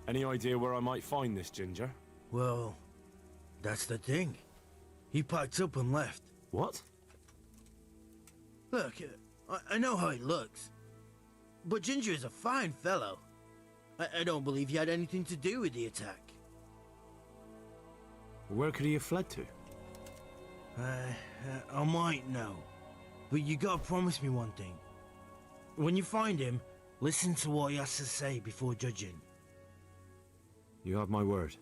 Any idea where I might find this Ginger? Well, that's the thing. He packed up and left. What? Look, I know how he looks. But Ginger is a fine fellow. I don't believe he had anything to do with the attack. Where could he have fled to? I might know. But you gotta promise me one thing. When you find him, listen to what he has to say before judging. You have my word.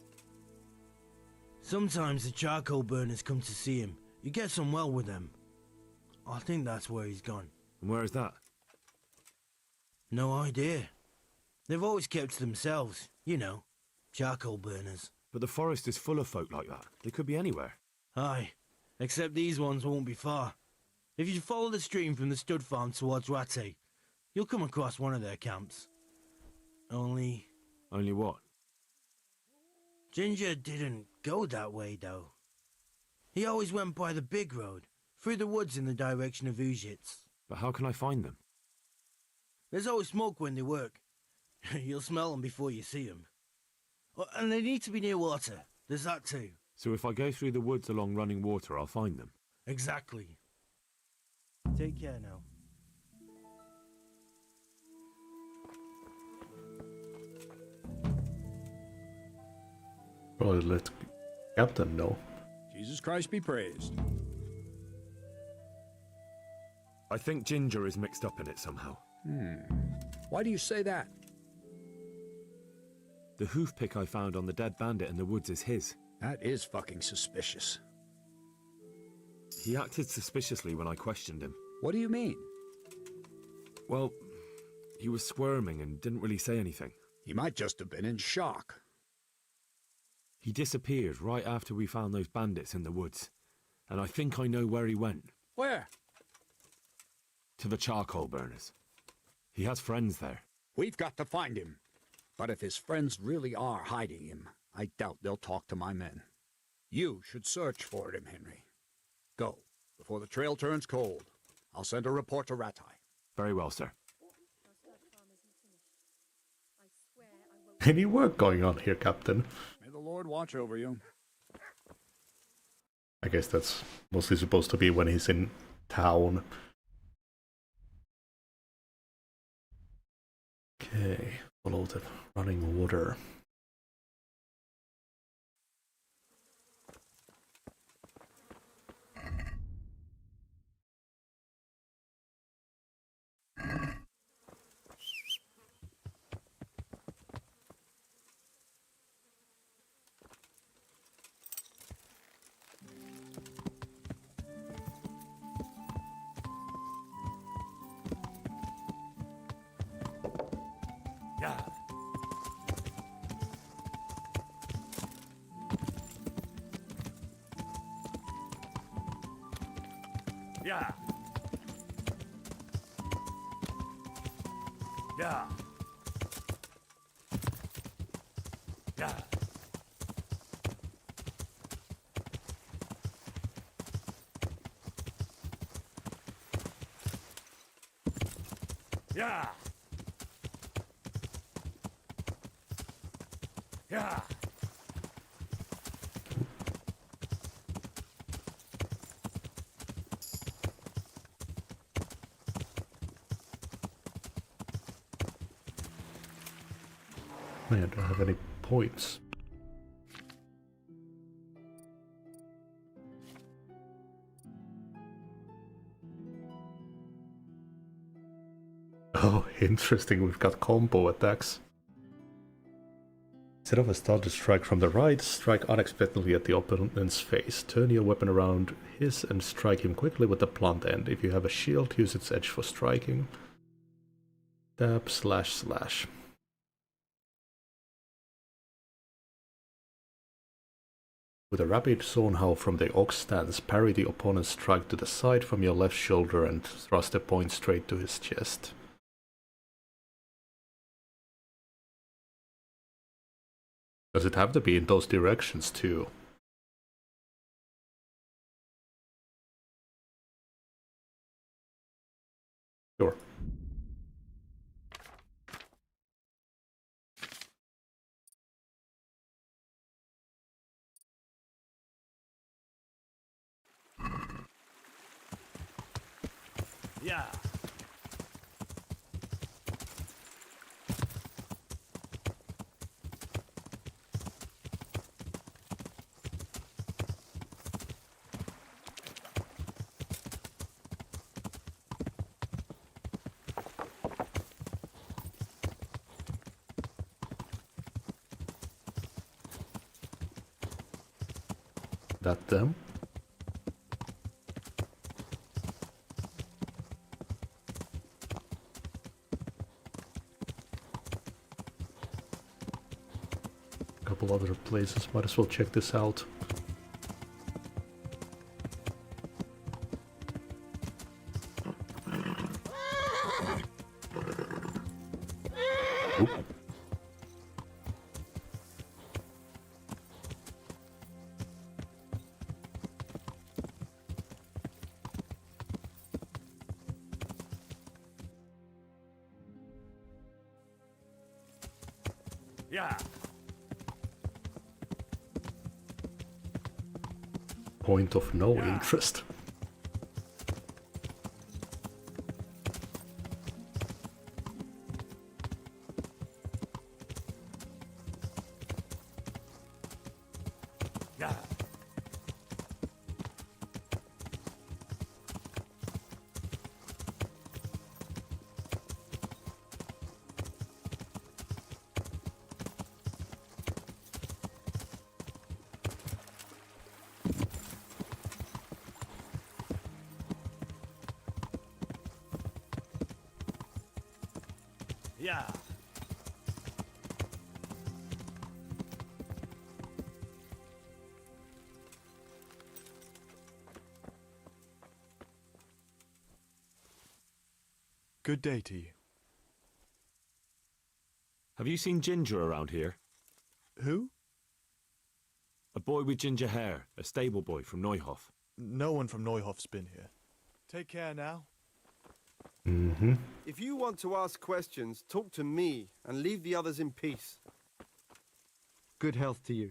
Sometimes the charcoal burners come to see him. You get on well with them. I think that's where he's gone. And where is that? No idea. They've always kept to themselves, you know, charcoal burners. But the forest is full of folk like that. They could be anywhere. Aye, except these ones won't be far. If you follow the stream from the stud farm towards Rattay, you'll come across one of their camps. Only what? Ginger didn't go that way, though. He always went by the big road, through the woods in the direction of Uzhitz. But how can I find them? There's always smoke when they work. You'll smell them before you see them. Oh, and they need to be near water. There's that too. So if I go through the woods along running water, I'll find them? Exactly. Take care now. Probably let Captain know. Jesus Christ be praised. I think Ginger is mixed up in it somehow. Why do you say that? The hoof pick I found on the dead bandit in the woods is his. That is fucking suspicious. He acted suspiciously when I questioned him. What do you mean? Well, he was squirming and didn't really say anything. He might just have been in shock. He disappeared right after we found those bandits in the woods. And I think I know where he went. Where? To the charcoal burners. He has friends there. We've got to find him. But if his friends really are hiding him, I doubt they'll talk to my men. You should search for him, Henry. Go, before the trail turns cold. I'll send a report to Rattay. Very well, sir. Any work going on here, Captain? May the Lord watch over you. I guess that's mostly supposed to be when he's in town. Okay, follow the running water. Yeah. Yeah. Yeah. Yeah. Yeah. Yeah. Man, I don't have any points. Oh, interesting, we've got combo attacks. Instead of a starter strike from the right, strike unexpectedly at the opponent's face. Turn your weapon around his and strike him quickly with the blunt end. If you have a shield, use its edge for striking. Stab, slash, slash. With a rapid sawn howl from the ox stance, parry the opponent's strike to the side from your left shoulder and thrust a point straight to his chest. Does it have to be in those directions too? Sure. Yeah. That them? Couple other places, might as well check this out. Oop. Yeah. Point of no interest. Yeah. Yeah. Good day to you. Have you seen Ginger around here? Who? A boy with ginger hair, a stable boy from Neuhof. No one from Neuhof's been here. Take care now. Mm-hmm. If you want to ask questions, talk to me and leave the others in peace. Good health to you.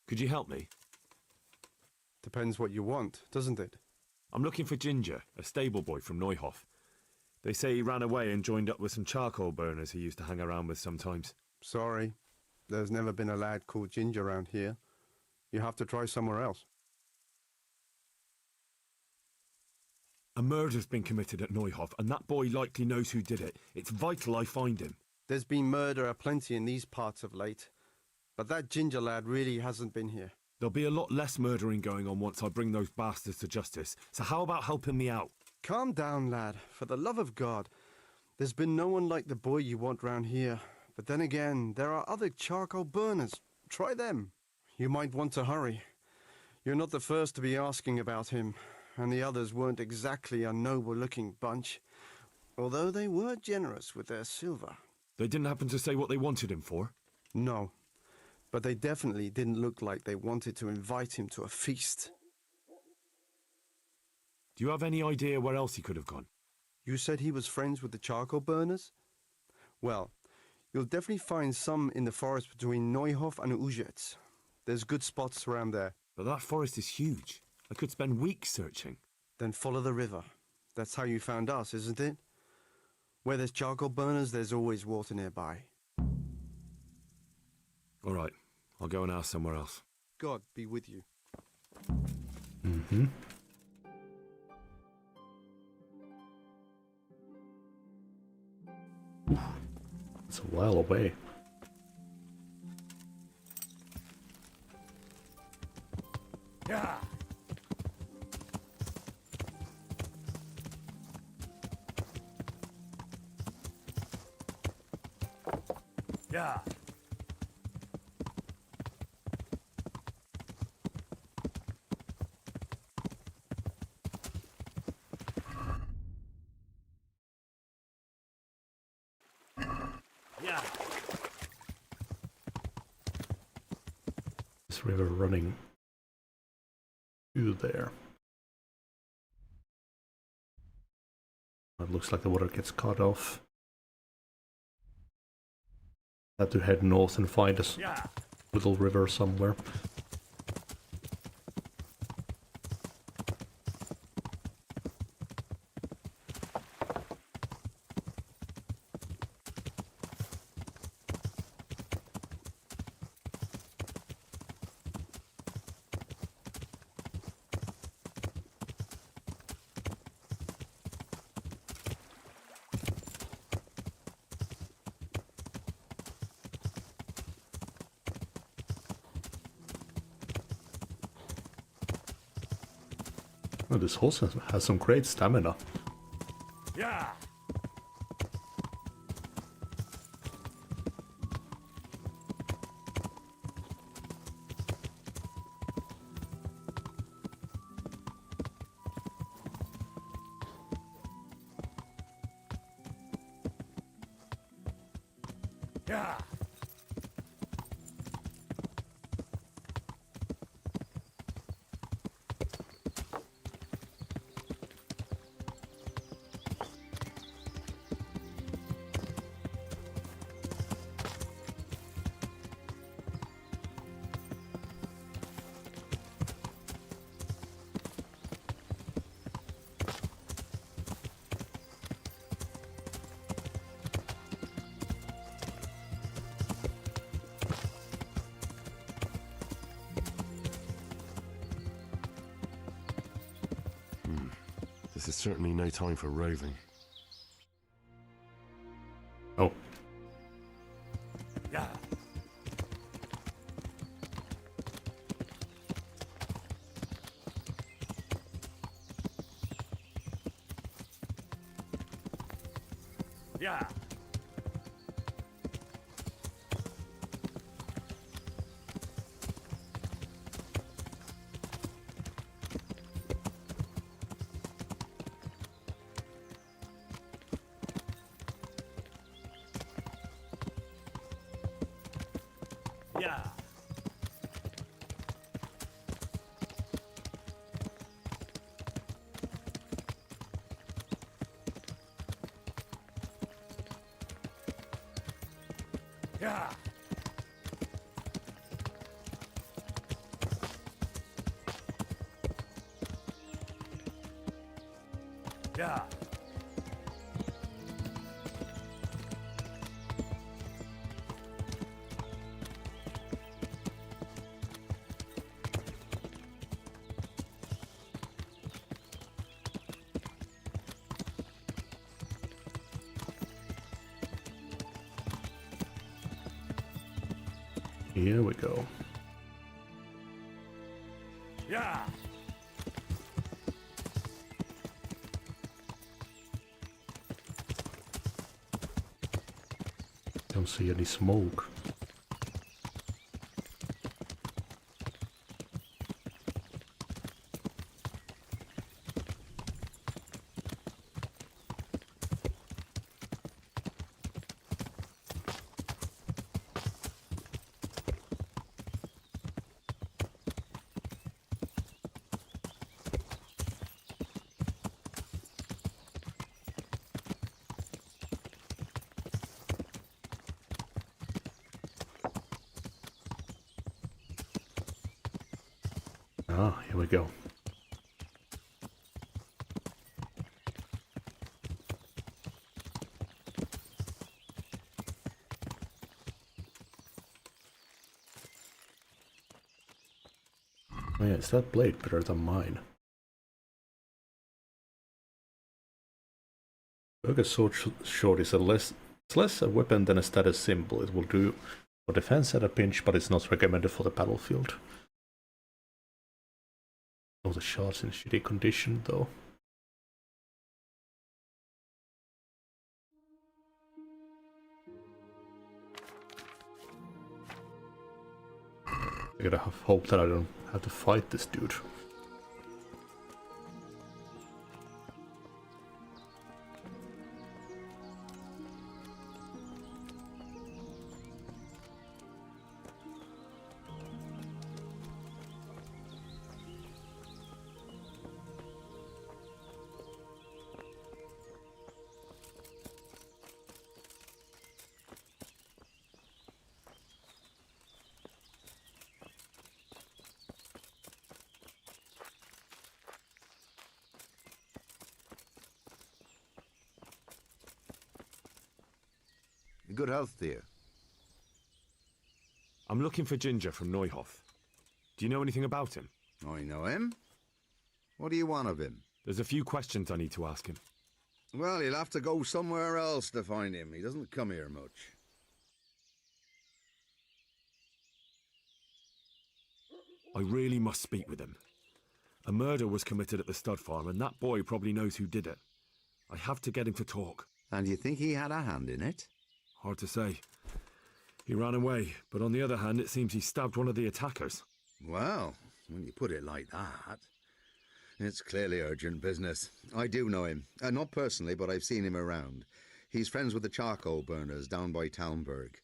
Could you help me? Depends what you want, doesn't it? I'm looking for Ginger, a stable boy from Neuhof. They say he ran away and joined up with some charcoal burners he used to hang around with sometimes. Sorry, there's never been a lad called Ginger around here. You have to try somewhere else. A murder's been committed at Neuhof, and that boy likely knows who did it. It's vital I find him. There's been murder aplenty in these parts of late, but that Ginger lad really hasn't been here. There'll be a lot less murdering going on once I bring those bastards to justice, so how about helping me out? Calm down, lad. For the love of God. There's been no one like the boy you want round here. But then again, there are other charcoal burners. Try them. You might want to hurry. You're not the first to be asking about him, and the others weren't exactly a noble-looking bunch, although they were generous with their silver. They didn't happen to say what they wanted him for? No, but they definitely didn't look like they wanted to invite him to a feast. Do you have any idea where else he could have gone? You said he was friends with the charcoal burners? Well, you'll definitely find some in the forest between Neuhof and Uzhets. There's good spots around there. But that forest is huge. I could spend weeks searching. Then follow the river. That's how you found us, isn't it? Where there's charcoal burners, there's always water nearby. All right, I'll go and ask somewhere else. God be with you. Mm-hmm. Oof. It's a while away. Yeah. Yeah. Yeah. This river running through there. It looks like the water gets cut off. Have to head north and find a little river somewhere. Oh, this horse has some great stamina. Yeah. Yeah. This is certainly no time for roving. Oh. Yeah. Yeah. Yeah. Yeah. Yeah. Here we go. Yeah. Don't see any smoke. Ah, here we go. Oh yeah, is that blade better than mine? Burger's sword is it's less a weapon than a status symbol. It will do for defense at a pinch, but it's not recommended for the battlefield. Oh, the shard's in shitty condition though. I gotta hope that I don't have to fight this dude. Good health, dear. I'm looking for Ginger from Neuhof. Do you know anything about him? I know him. What do you want of him? There's a few questions I need to ask him. Well, you'll have to go somewhere else to find him. He doesn't come here much. I really must speak with him. A murder was committed at the stud farm, and that boy probably knows who did it. I have to get him to talk. And you think he had a hand in it? Hard to say. He ran away, but on the other hand, it seems he stabbed one of the attackers. Well, when you put it like that, it's clearly urgent business. I do know him. Not personally, but I've seen him around. He's friends with the charcoal burners down by Talmberg.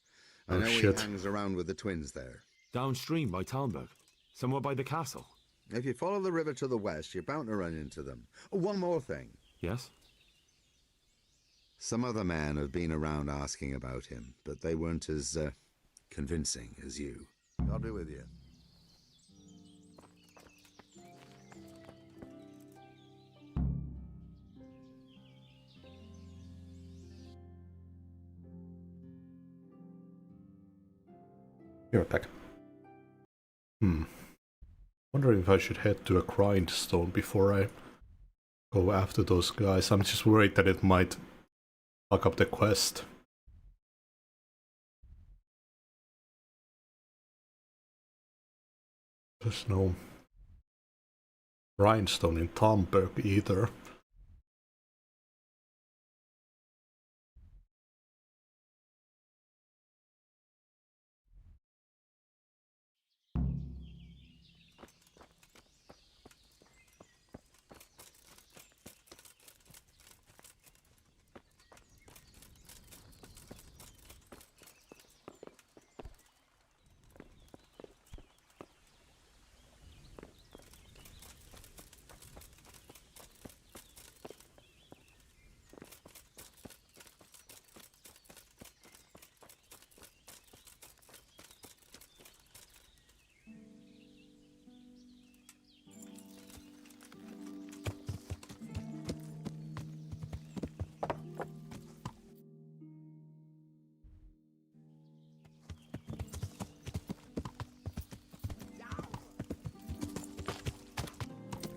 I know shit. he hangs around with the twins there. Downstream by Talmberg? Somewhere by the castle? If you follow the river to the west, you're bound to run into them. Oh, one more thing. Yes? Some other men have been around asking about him, but they weren't as convincing as you. God be with you. You're back. Wondering if I should head to a grindstone before I go after those guys. I'm just worried that it might fuck up the quest. There's no grindstone in Talmberg either.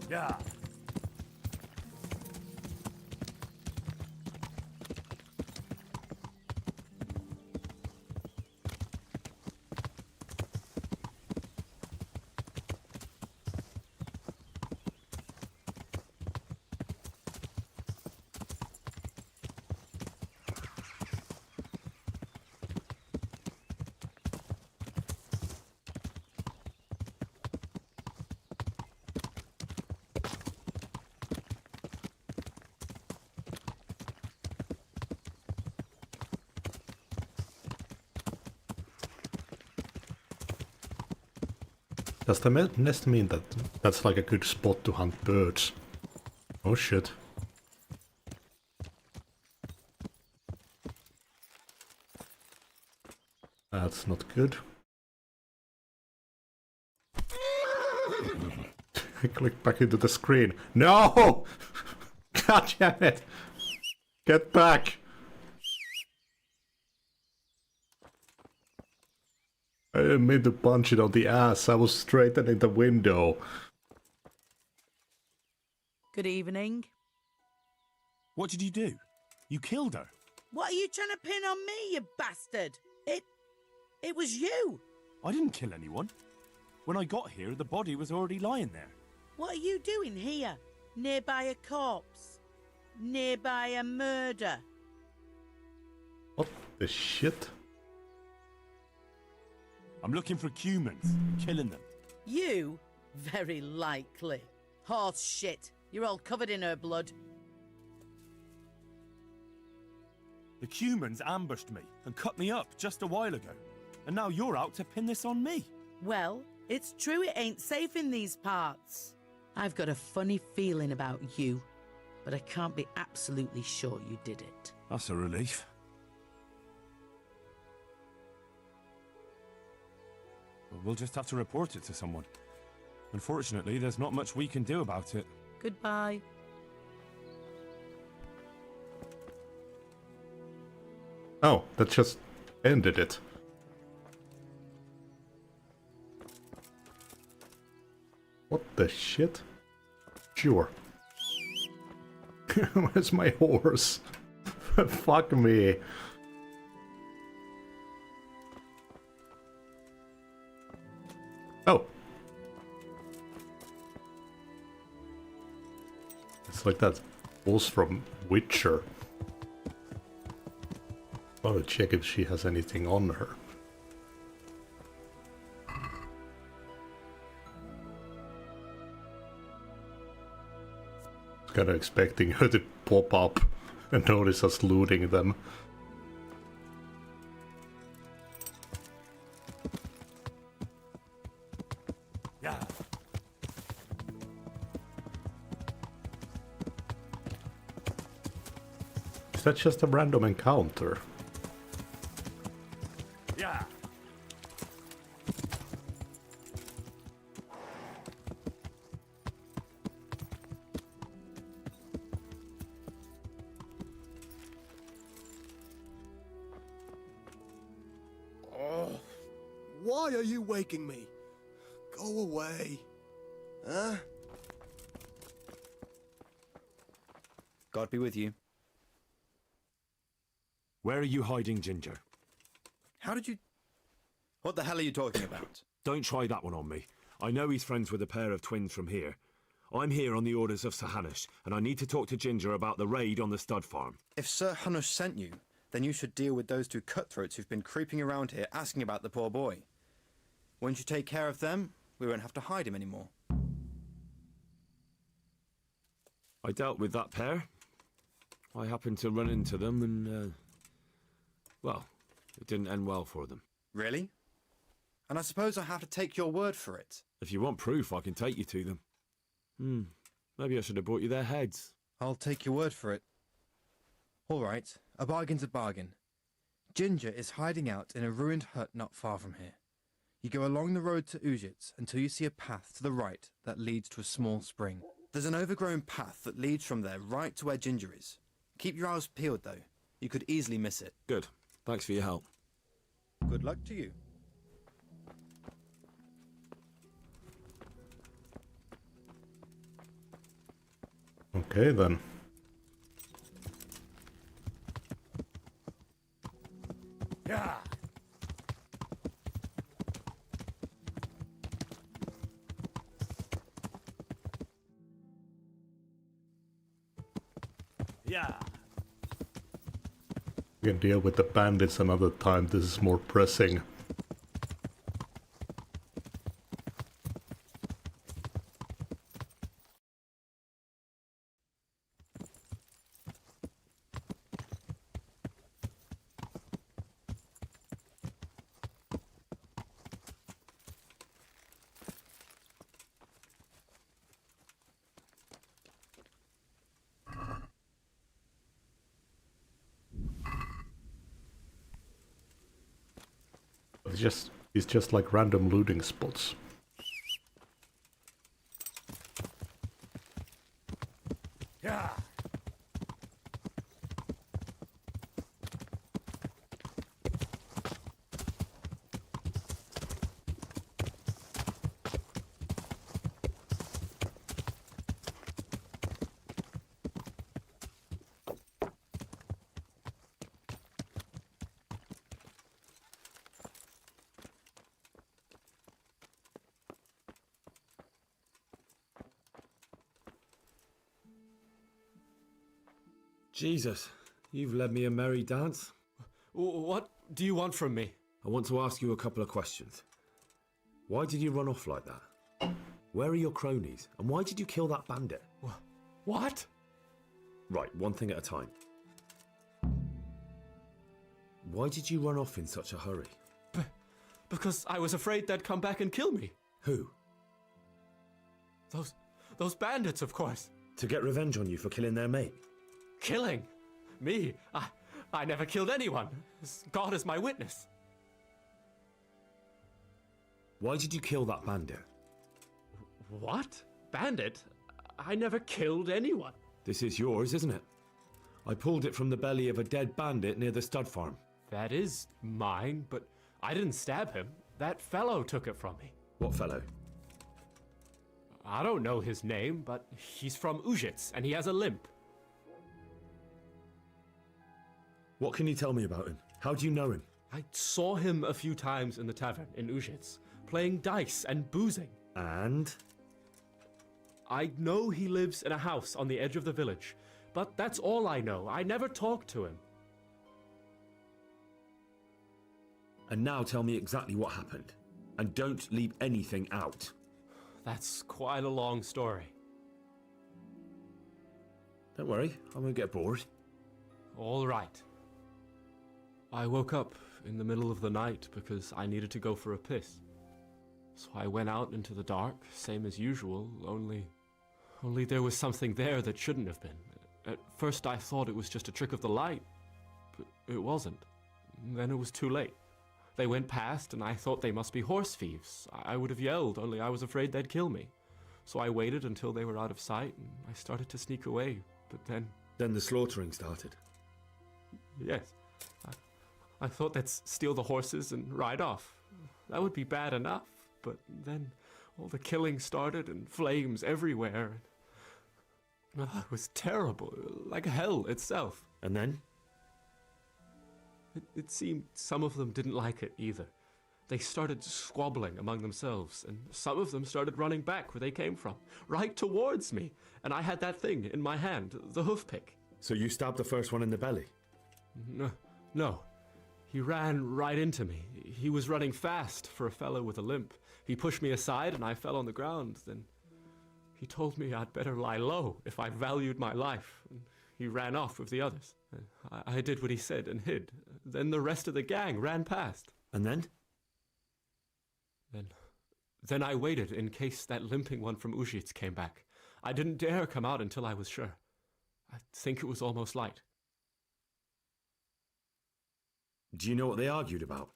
Yeah. Does the nest mean that that's like a good spot to hunt birds? Oh shit. That's not good. I clicked back into the screen. No! God damn it! Get back! I didn't mean to punch it on the ass. I was straightening the window. Good evening. What did you do? You killed her? What are you trying to pin on me, you bastard? It was you. I didn't kill anyone. When I got here, the body was already lying there. What are you doing here? Nearby a corpse? Nearby a murder? What the shit? I'm looking for humans, killing them. You? Very likely. Horse shit. You're all covered in her blood. The humans ambushed me and cut me up just a while ago. And now you're out to pin this on me. Well, it's true it ain't safe in these parts. I've got a funny feeling about you, but I can't be absolutely sure you did it. That's a relief. Well, we'll just have to report it to someone. Unfortunately, there's not much we can do about it. Goodbye. Oh, that just ended it. What the shit? Sure. Where's my horse? Fuck me. Oh. It's like that boss from Witcher. I want to check if she has anything on her. Kind of expecting her to pop up and notice us looting them. Yeah. Is that just a random encounter? Yeah. Oh, why are you waking me? Go away. Huh? God be with you. Where are you hiding, Ginger? How did you... What the hell are you talking about? Don't try that one on me. I know he's friends with a pair of twins from here. I'm here on the orders of Sir Hanush, and I need to talk to Ginger about the raid on the stud farm. If Sir Hanush sent you, then you should deal with those two cutthroats who've been creeping around here asking about the poor boy. Once you take care of them, we won't have to hide him anymore. I dealt with that pair. I happened to run into them and, well, it didn't end well for them. Really? And I suppose I have to take your word for it. If you want proof, I can take you to them. Maybe I should have brought you their heads. I'll take your word for it. All right, a bargain's a bargain. Ginger is hiding out in a ruined hut not far from here. You go along the road to Ujits until you see a path to the right that leads to a small spring. There's an overgrown path that leads from there right to where Ginger is. Keep your eyes peeled, though. You could easily miss it. Good. Thanks for your help. Good luck to you. Okay then. Yeah. Yeah. We can deal with the bandits another time. This is more pressing. It's just like random looting spots. Yeah. Jesus, you've led me a merry dance. What do you want from me? I want to ask you a couple of questions. Why did you run off like that? Where are your cronies? And why did you kill that bandit? What? Right, one thing at a time. Why did you run off in such a hurry? Because I was afraid they'd come back and kill me. Who? Those bandits, of course. To get revenge on you for killing their mate? Killing? Me? I never killed anyone. God is my witness. Why did you kill that bandit? What? Bandit? I never killed anyone. This is yours, isn't it? I pulled it from the belly of a dead bandit near the stud farm. That is mine, but I didn't stab him. That fellow took it from me. What fellow? I don't know his name, but he's from Ujits, and he has a limp. What can you tell me about him? How do you know him? I saw him a few times in the tavern in Ujits, playing dice and boozing. And? I know he lives in a house on the edge of the village, but that's all I know. I never talked to him. And now tell me exactly what happened. And don't leave anything out. That's quite a long story. Don't worry, I won't get bored. All right. I woke up in the middle of the night because I needed to go for a piss. So I went out into the dark, same as usual, only there was something there that shouldn't have been. At first I thought it was just a trick of the light, but it wasn't. Then it was too late. They went past and I thought they must be horse thieves. I would have yelled, only I was afraid they'd kill me. So I waited until they were out of sight and I started to sneak away, but then... Then the slaughtering started? Yes. I thought they'd steal the horses and ride off. That would be bad enough, but then all the killing started and flames everywhere. It was terrible, like hell itself. And then? It seemed some of them didn't like it either. They started squabbling among themselves, and some of them started running back where they came from, right towards me. And I had that thing in my hand, the hoof pick. So you stabbed the first one in the belly? No. He ran right into me. He was running fast for a fellow with a limp. He pushed me aside and I fell on the ground. Then he told me I'd better lie low if I valued my life. And he ran off with the others. I did what he said and hid. Then the rest of the gang ran past. And then? Then I waited in case that limping one from Ujits came back. I didn't dare come out until I was sure. I think it was almost light. Do you know what they argued about?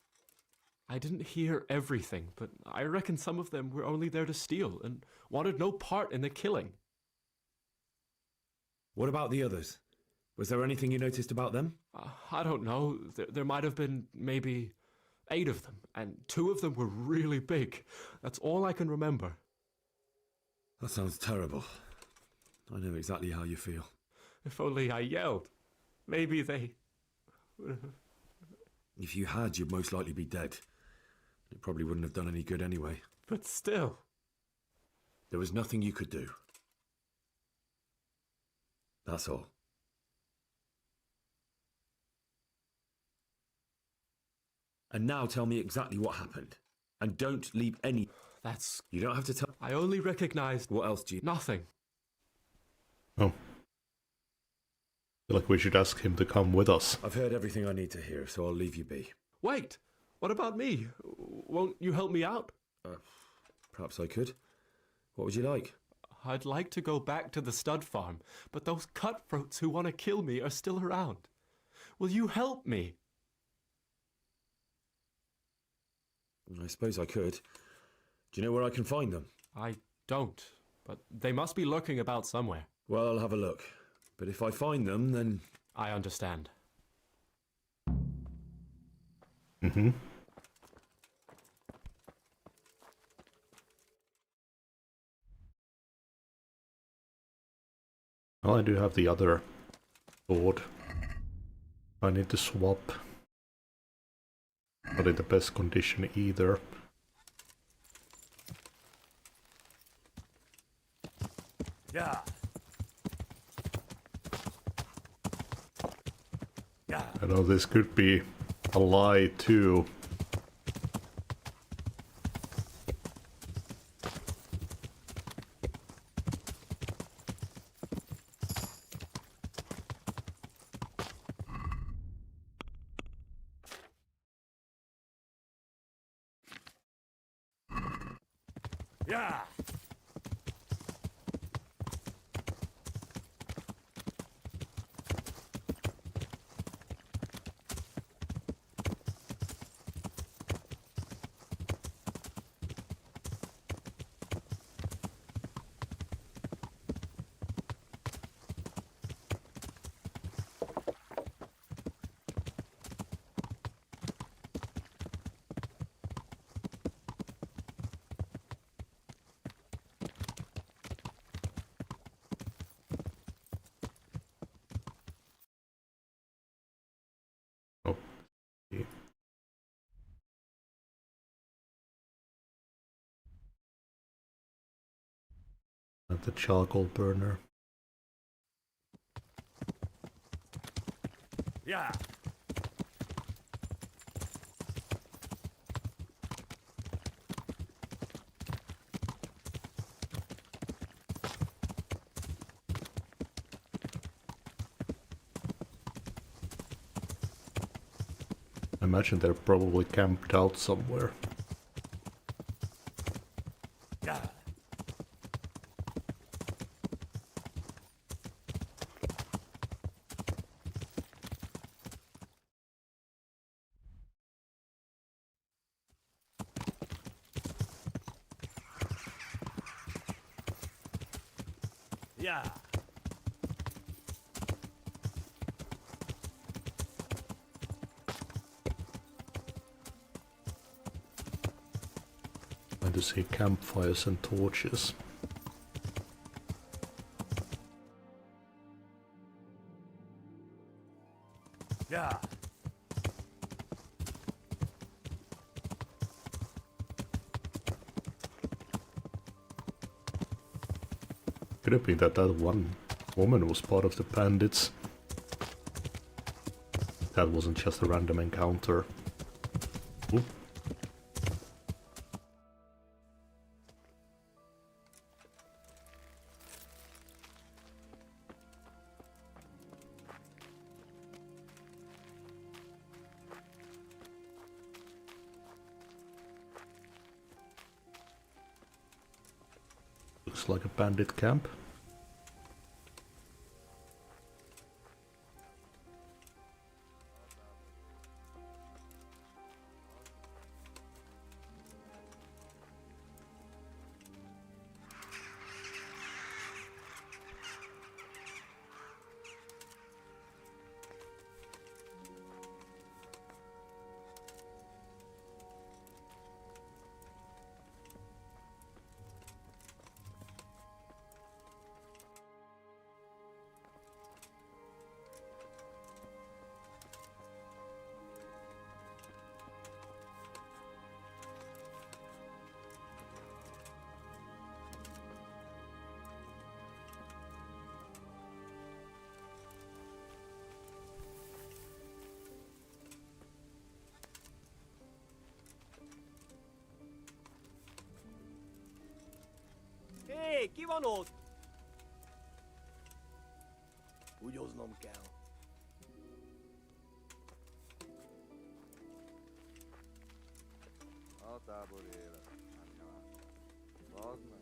I didn't hear everything, but I reckon some of them were only there to steal and wanted no part in the killing. What about the others? Was there anything you noticed about them? I don't know. There might have been maybe 8 of them, and 2 of them were really big. That's all I can remember. That sounds terrible. I know exactly how you feel. If only I yelled. Maybe they... If you had, you'd most likely be dead. It probably wouldn't have done any good anyway. But still... There was nothing you could do. That's all. And now tell me exactly what happened. And don't leave any... That's... You don't have to tell... I only recognized... What else do you... Nothing. Oh. I feel like we should ask him to come with us. I've heard everything I need to hear, so I'll leave you be. Wait! What about me? Won't you help me out? Perhaps I could. What would you like? I'd like to go back to the stud farm, but those cutthroats who want to kill me are still around. Will you help me? I suppose I could. Do you know where I can find them? I don't, but they must be lurking about somewhere. Well, I'll have a look. But if I find them, then... I understand. Mm-hmm. Well, I do have the other board. I need to swap. Not in the best condition either. Yeah. Yeah. I know this could be a lie too. Yeah. At the charcoal burner. Yeah. I imagine they're probably camped out somewhere. Yeah. Yeah. I to see campfires and torches. Yeah. Could it be that that one woman was part of the bandits? That wasn't just a random encounter. Oop. Looks like a bandit camp. Hé, ki van ott? Húgyoznom kell. A tábor élet. Bazd meg.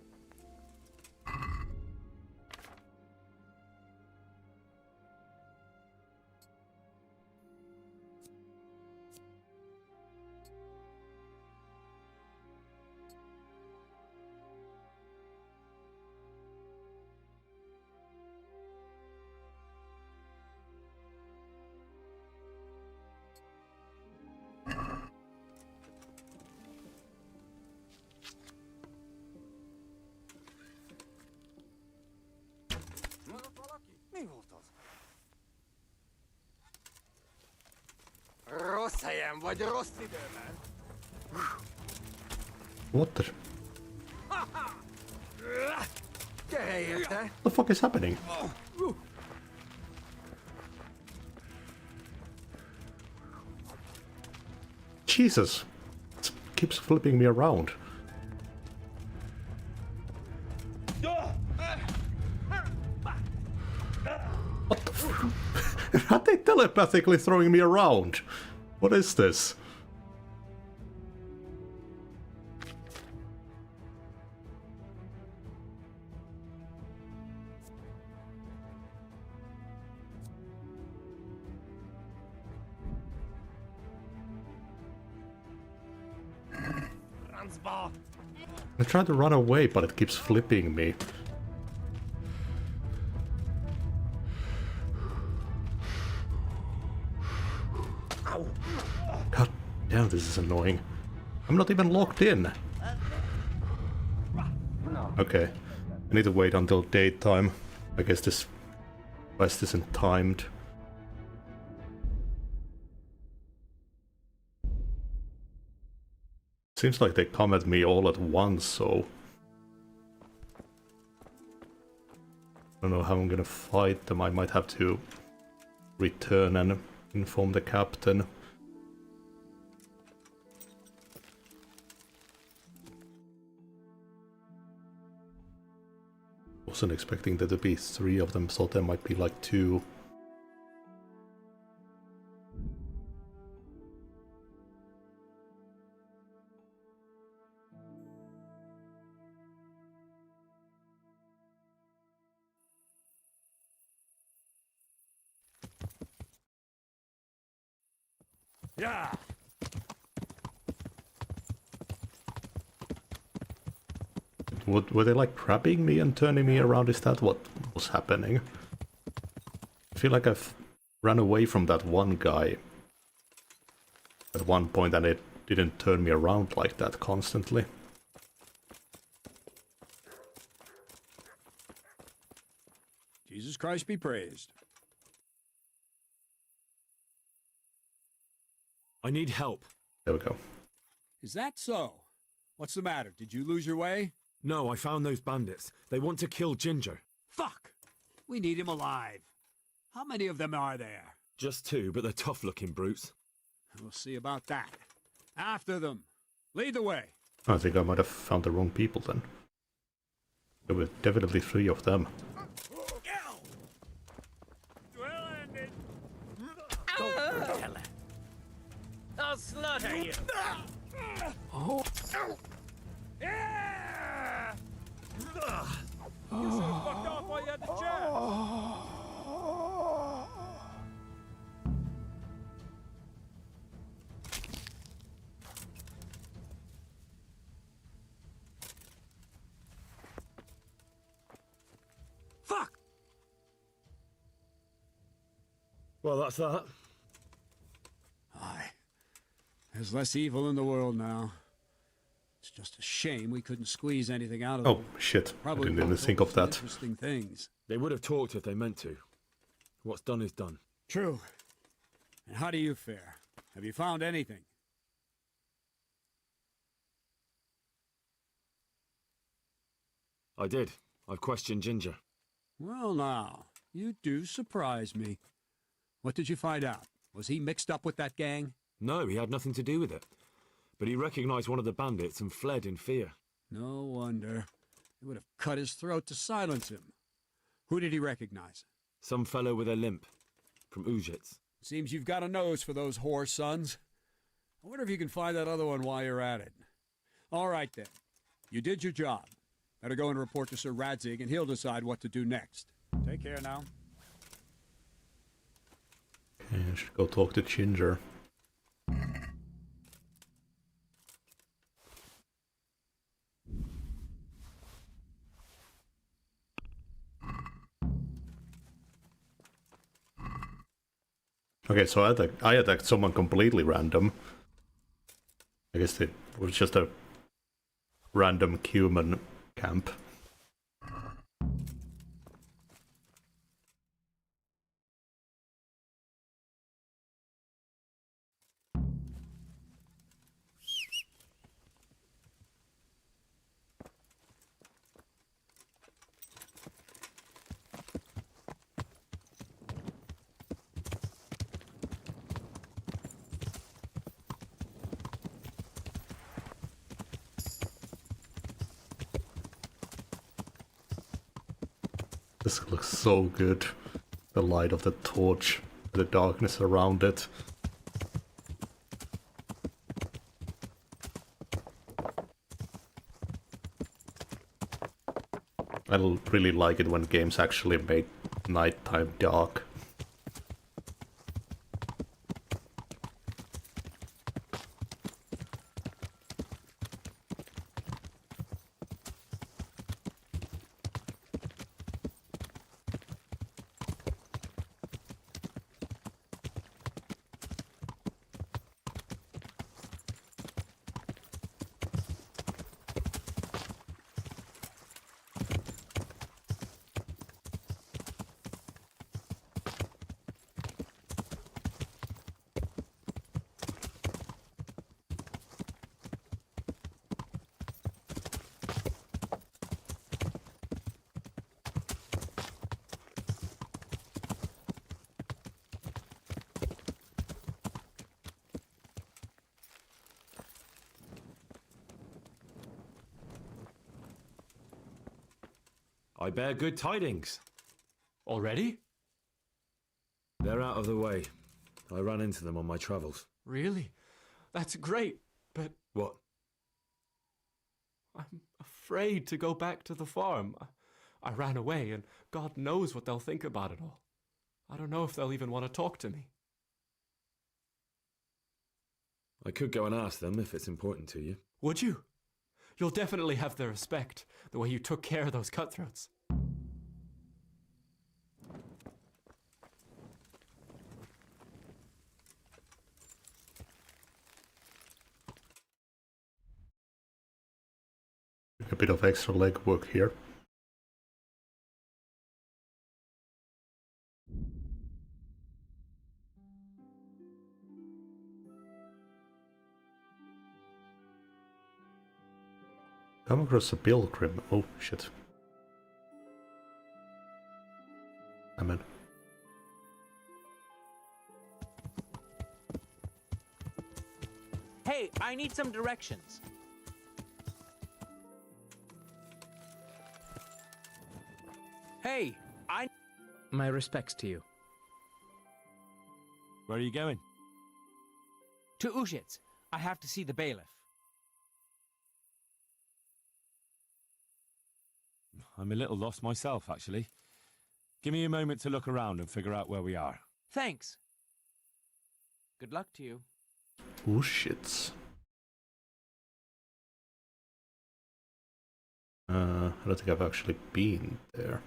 Mi volt az? Rossz helyen vagy, rossz időben. What the? Gyere érte! What the fuck is happening? Jesus! It keeps flipping me around. What the f- Are they telepathically throwing me around? What is this? I tried to run away, but it keeps flipping me. God damn, this is annoying. I'm not even locked in. Okay, I need to wait until daytime. I guess this quest isn't timed. Seems like they come at me all at once, so... I don't know how I'm gonna fight them. I might have to return and inform the captain. Wasn't expecting there to be 3 of them, so there might be like 2. Yeah. Were they like grabbing me and turning me around? Is that what was happening? I feel like I've ran away from that one guy at one point and it didn't turn me around like that constantly. Jesus Christ be praised. I need help. There we go. Is that so? What's the matter? Did you lose your way? No, I found those bandits. They want to kill Ginger. Fuck! We need him alive. How many of them are there? Just 2, but they're tough-looking brutes. We'll see about that. After them. Lead the way. I think I might have found the wrong people then. There were definitely 3 of them. I'll slaughter you. Oh. Yeah! You so fucked off while you had the chance. Fuck! Well, that's that. Aye. There's less evil in the world now. It's just a shame we couldn't squeeze anything out of them. Oh shit, Probably I didn't even think of that. Interesting things. They would have talked if they meant to. What's done is done. True. And how do you fare? Have you found anything? I did. I've questioned Ginger. Well now, you do surprise me. What did you find out? Was he mixed up with that gang? No, he had nothing to do with it. But he recognized one of the bandits and fled in fear. No wonder. They would have cut his throat to silence him. Who did he recognize? Some fellow with a limp. From Uzhitz. Seems you've got a nose for those whore sons. I wonder if you can find that other one while you're at it. All right then. You did your job. Better go and report to Sir Radzig and he'll decide what to do next. Take care now. Okay, I should go talk to Ginger. Okay, so I attacked someone completely random. I guess it was just a random human camp. This looks so good. The light of the torch, the darkness around it. I really like it when games actually make nighttime dark. I bear good tidings. Already? They're out of the way. I ran into them on my travels. Really? That's great, but... What? I'm afraid to go back to the farm. I ran away, and God knows what they'll think about it all. I don't know if they'll even want to talk to me. I could go and ask them if it's important to you. Would you? You'll definitely have their respect, the way you took care of those cutthroats. A bit of extra legwork here. Come across a pilgrim. Oh shit. I'm in. Hey, I need some directions. Hey, My respects to you. Where are you going? To Uzhitz. I have to see the bailiff. I'm a little lost myself, actually. Give me a moment to look around and figure out where we are. Thanks. Good luck to you. Oh shit. I don't think I've actually been there.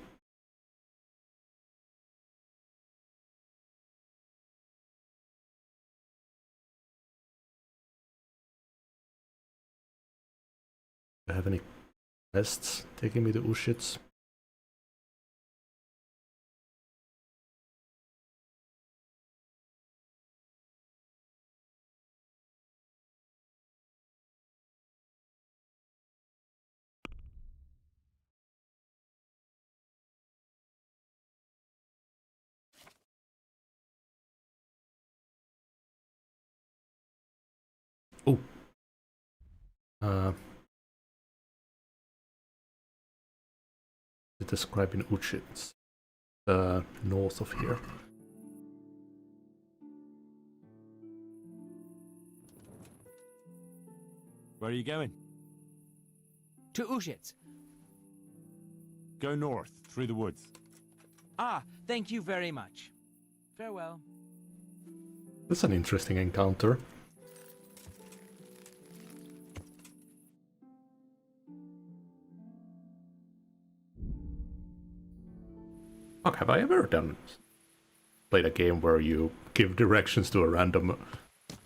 Do I have any quests taking me to Uzhitz? Oh. Describing Uzhitz, north of here. Where are you going? To Uzhitz. Go north, through the woods. Ah, thank you very much. Farewell. That's an interesting encounter. Fuck, have I ever played a game where you give directions to a random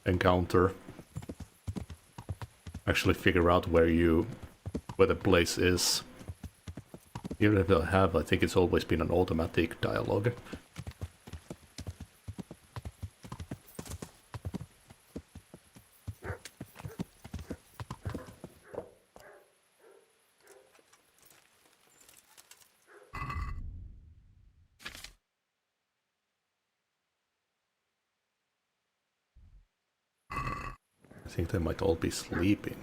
encounter? Actually figure out where the place is. Even if I have, I think it's always been an automatic dialogue. I think they might all be sleeping.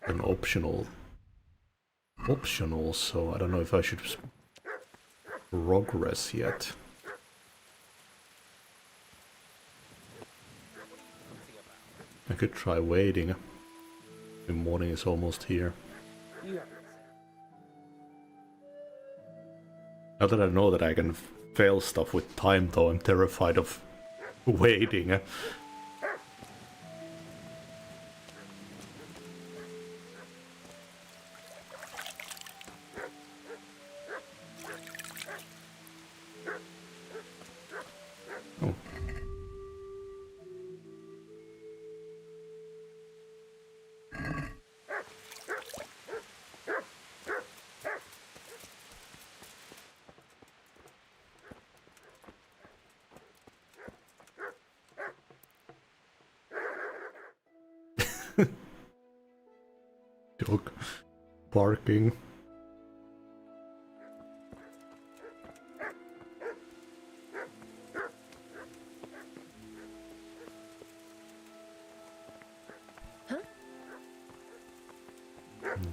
An optional, so I don't know if I should progress yet. I could try waiting. The morning is almost here. Now that I know that I can fail stuff with time, though, I'm terrified of waiting. Oh. Dog barking.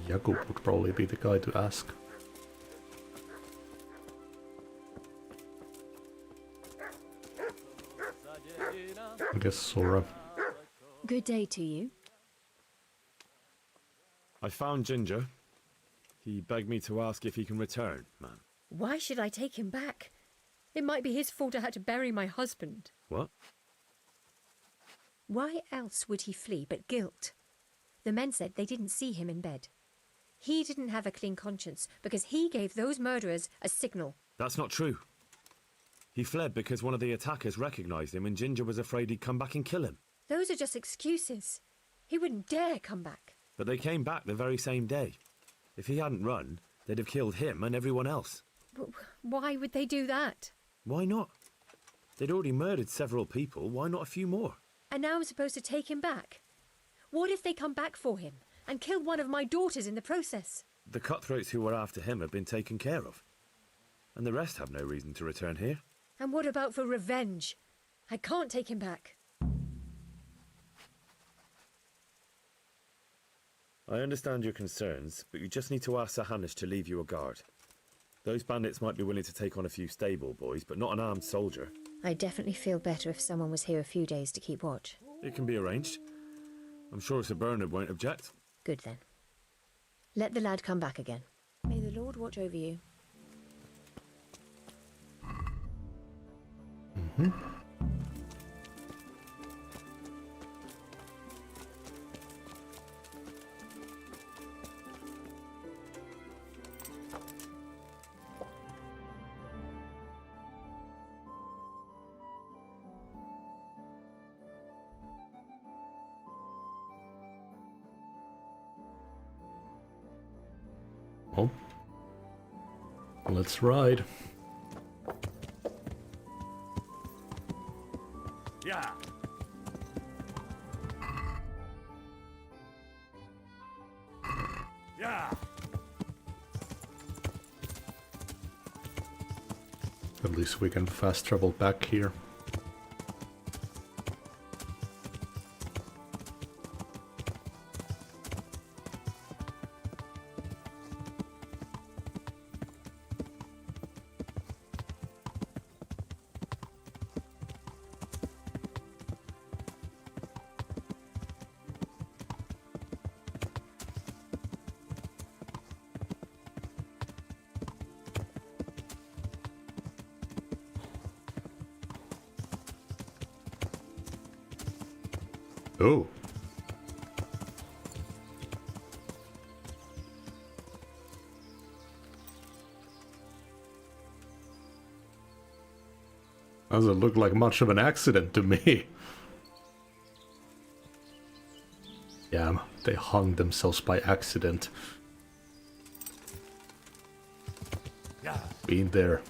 Jakub would probably be the guy to ask. I guess Sora. Good day to you. I found Ginger. He begged me to ask if he can return, ma'am. Why should I take him back? It might be his fault I had to bury my husband. What? Why else would he flee but guilt? The men said they didn't see him in bed. He didn't have a clean conscience because he gave those murderers a signal. That's not true. He fled because one of the attackers recognized him and Ginger was afraid he'd come back and kill him. Those are just excuses. He wouldn't dare come back. But they came back the very same day. If he hadn't run, they'd have killed him and everyone else. Why would they do that? Why not? They'd already murdered several people. Why not a few more? And now I'm supposed to take him back? What if they come back for him and kill one of my daughters in the process? The cutthroats who were after him have been taken care of. And the rest have no reason to return here. And what about for revenge? I can't take him back. I understand your concerns, but you just need to ask Sir Hanush to leave you a guard. Those bandits might be willing to take on a few stable boys, but not an armed soldier. I'd definitely feel better if someone was here a few days to keep watch. It can be arranged. I'm sure Sir Bernard won't object. Good then. Let the lad come back again. May the Lord watch over you. Mm-hmm. Well, let's ride. Yeah. Yeah. At least we can fast travel back here. Oh. Doesn't look like much of an accident to me. Yeah, they hung themselves by accident. Yeah. Been there.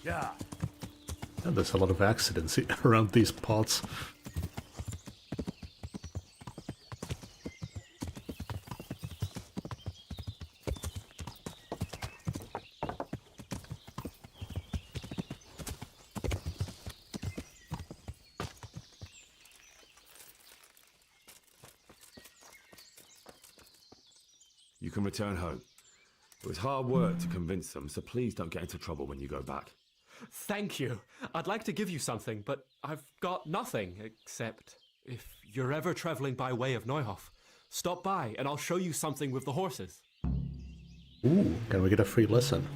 Yeah. And there's a lot of accidents around these pots. You can return home. It was hard work to convince them, so please don't get into trouble when you go back. Thank you. I'd like to give you something, but I've got nothing except if you're ever traveling by way of Neuhof, stop by and I'll show you something with the horses. Ooh, can we get a free lesson?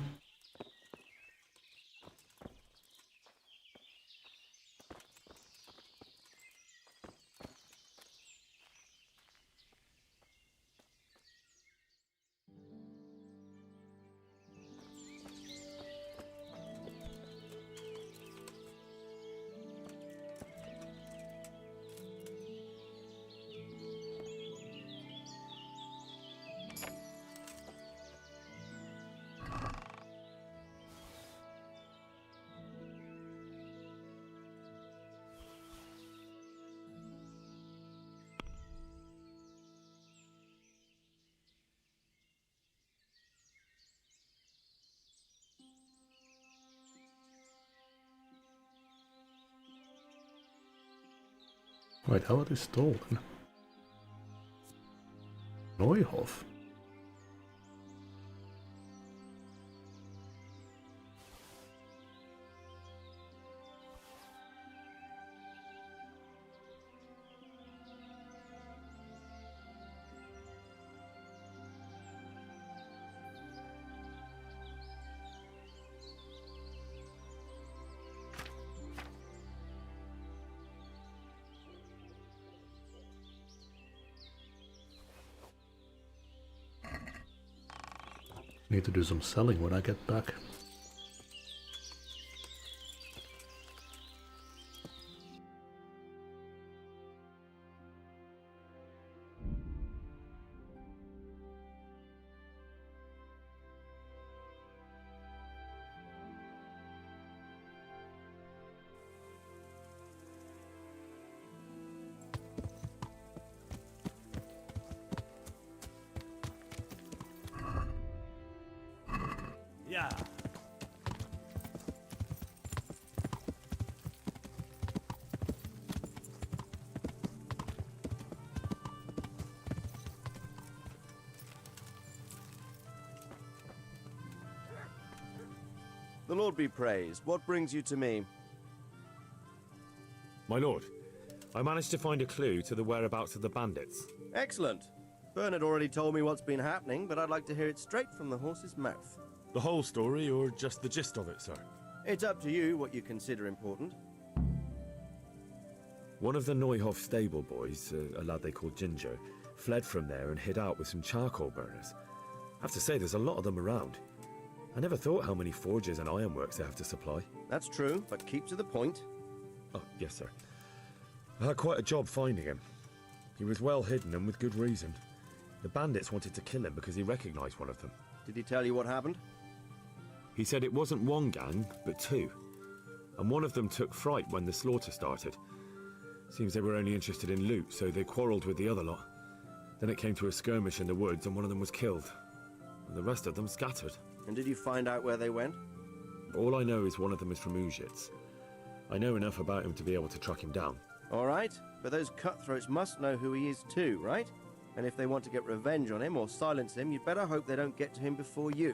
Wait, how are they stolen? Neuhof? Need to do some selling when I get back. Yeah. The Lord be praised. What brings you to me? My lord, I managed to find a clue to the whereabouts of the bandits. Excellent. Bernard already told me what's been happening, but I'd like to hear it straight from the horse's mouth. The whole story, or just the gist of it, sir? It's up to you what you consider important. One of the Neuhof stable boys, a lad they called Ginger, fled from there and hid out with some charcoal burners. I have to say, there's a lot of them around. I never thought how many forges and ironworks they have to supply. That's true, but keep to the point. Oh, yes, sir. I had quite a job finding him. He was well hidden and with good reason. The bandits wanted to kill him because he recognized one of them. Did he tell you what happened? He said it wasn't one gang, but two. And one of them took fright when the slaughter started. Seems they were only interested in loot, so they quarreled with the other lot. Then it came to a skirmish in the woods and one of them was killed. And the rest of them scattered. And did you find out where they went? All I know is one of them is from Uzhitz. I know enough about him to be able to track him down. All right, but those cutthroats must know who he is too, right? And if they want to get revenge on him or silence him, you'd better hope they don't get to him before you.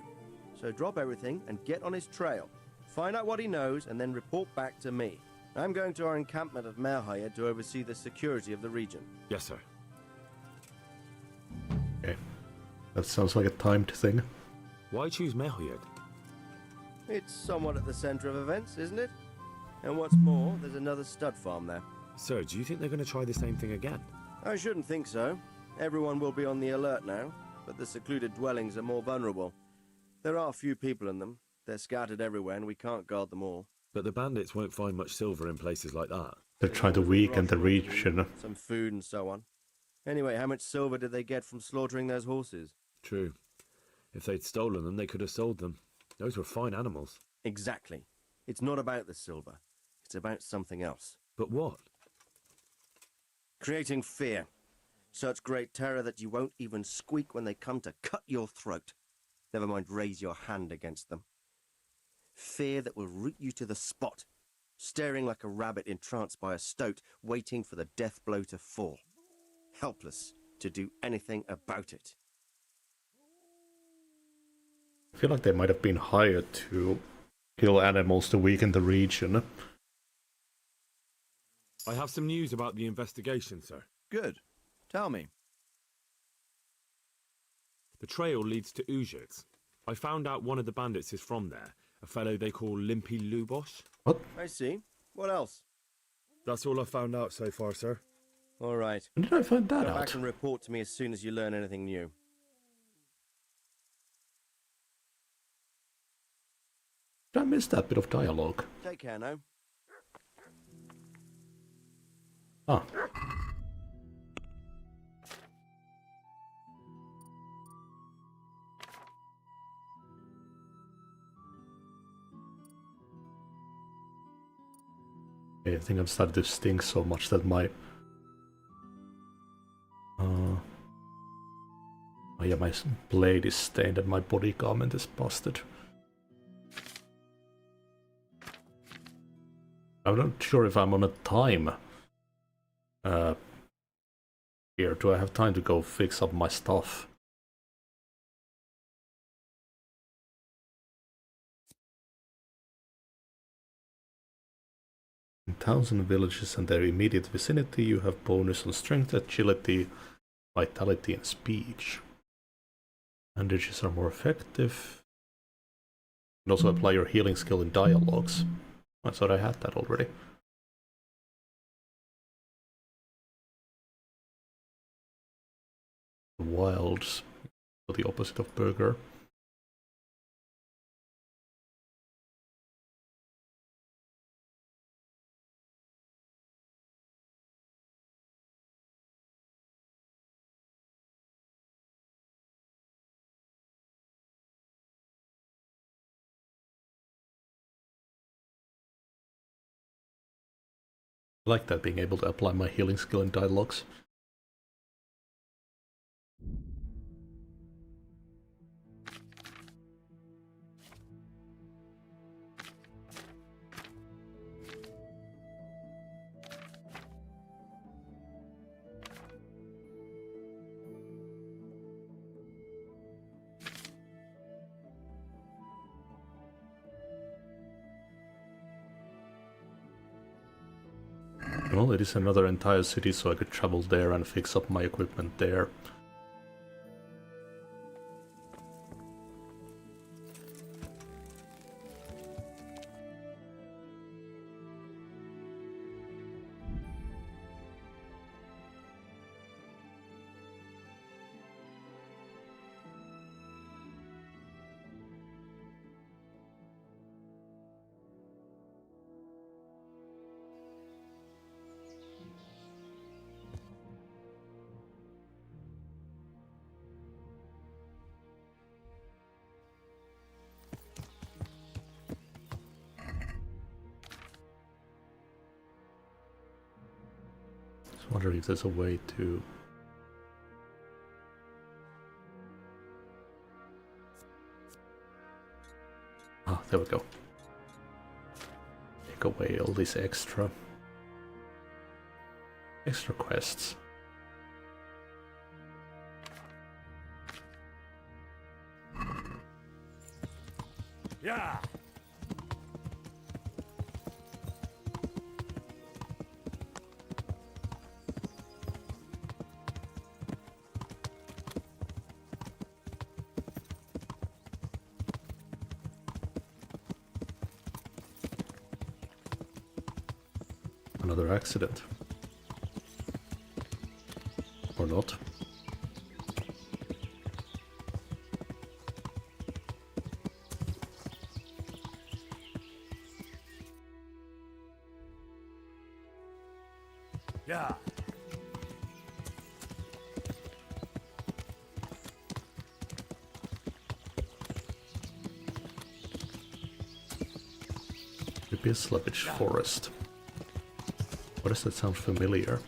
So drop everything and get on his trail. Find out what he knows and then report back to me. I'm going to our encampment at Merhayed to oversee the security of the region. Yes, sir. Okay. That sounds like a timed thing. Why choose Merhayed? It's somewhat at the center of events, isn't it? And what's more, there's another stud farm there. Sir, do you think they're going to try the same thing again? I shouldn't think so. Everyone will be on the alert now, but the secluded dwellings are more vulnerable. There are few people in them. They're scattered everywhere and we can't guard them all. But the bandits won't find much silver in places like that. They're trying to weaken the region. Some food and so on. Anyway, how much silver did they get from slaughtering those horses? True. If they'd stolen them, they could have sold them. Those were fine animals. Exactly. It's not about the silver. It's about something else. But what? Creating fear. Such great terror that you won't even squeak when they come to cut your throat. Never mind raise your hand against them. Fear that will root you to the spot, staring like a rabbit entranced by a stoat, waiting for the death blow to fall. Helpless to do anything about it. I feel like they might have been hired to Kill animals to weaken the region. I have some news about the investigation, sir. Good. Tell me. The trail leads to Uzhitz. I found out one of the bandits is from there, a fellow they call Limpy Lubosh. What? I see. What else? That's all I found out so far, sir. All right. When did I find that Go out? back and report to me as soon as you learn anything new. Did I miss that bit of dialogue? Take care now. Ah. I think I'm starting to stink so much that my... oh yeah, my blade is stained and my body garment is busted. I'm not sure if I'm on a time here. Do I have time to go fix up my stuff? In towns and villages and their immediate vicinity, you have bonus on strength, agility, vitality, and speech. Bandages are more effective. You can also apply your healing skill in dialogues. I thought I had that already. Wilds, so the opposite of burger. I like that, being able to apply my healing skill in dialogues. Well, it is another entire city, so I could travel there and fix up my equipment there. I wonder if there's a way to... Ah, there we go. Take away all these extra quests. Yeah. Another accident. Or not. Yeah. Slavich Forest. Why does that sound familiar?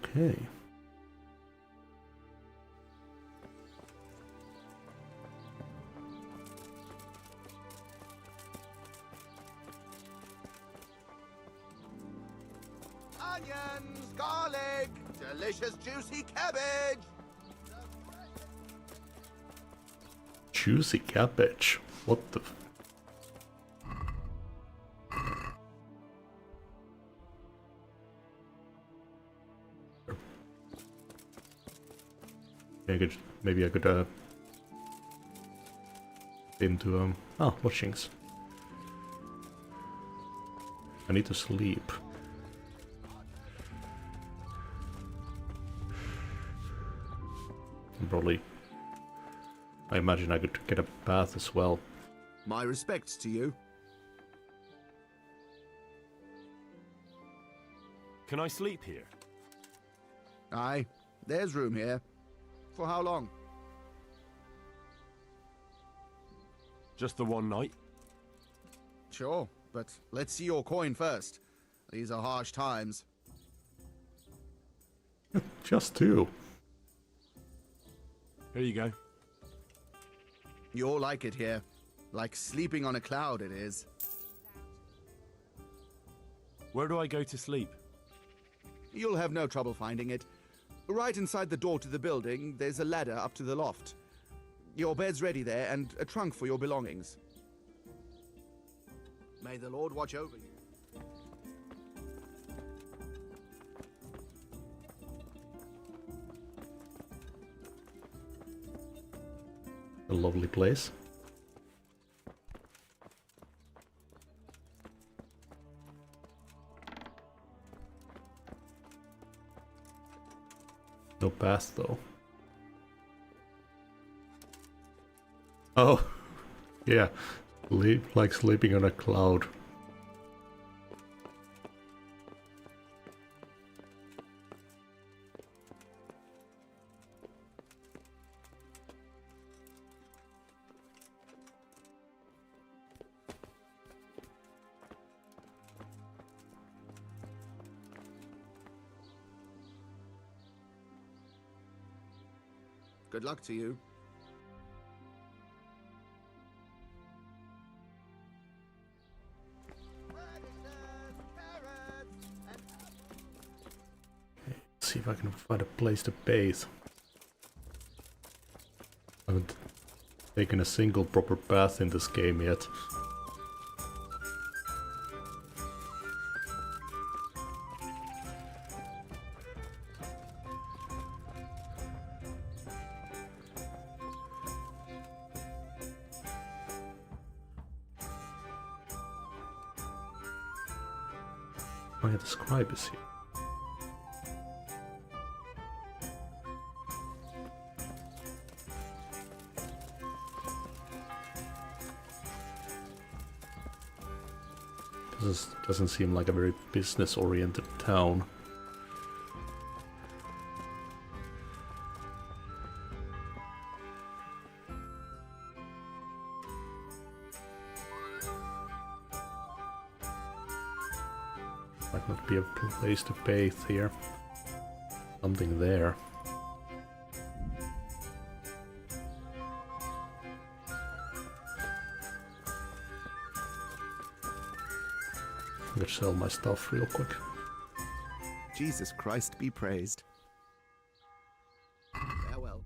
Okay. Onions, garlic, delicious juicy cabbage. Juicy cabbage. What the? Maybe I could into watchings. I need to sleep. And probably, I imagine I could get a bath as well. My respects to you. Can I sleep here? Aye, there's room here. For how long? Just the one night? Sure, but let's see your coin first. These are harsh times. Just two. Here you go. You'll like it here. Like sleeping on a cloud it is. Where do I go to sleep? You'll have no trouble finding it. Right inside the door to the building, there's a ladder up to the loft. Your bed's ready there, and a trunk for your belongings. May the Lord watch over you. A lovely place. No bath though. Oh, yeah, like sleeping on a cloud. Good luck to you. See if I can find a place to bathe. I haven't taken a single proper bath in this game yet. Oh yeah, the scribe is here. This doesn't seem like a very business-oriented town. Might not be a place to bathe here. Something there. I could sell my stuff real quick. Jesus Christ be praised. Farewell.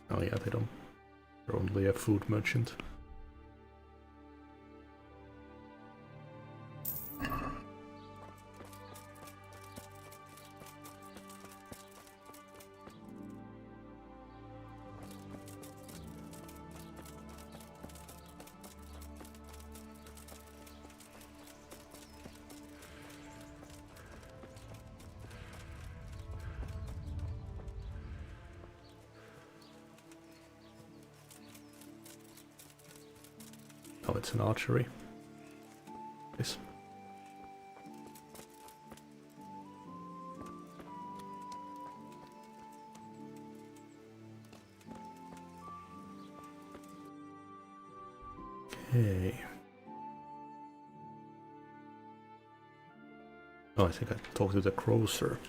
Oh yeah, they don't. They're only a food merchant. Oh, it's an archery. Yes. Okay. Oh, I think I talked to the grocer.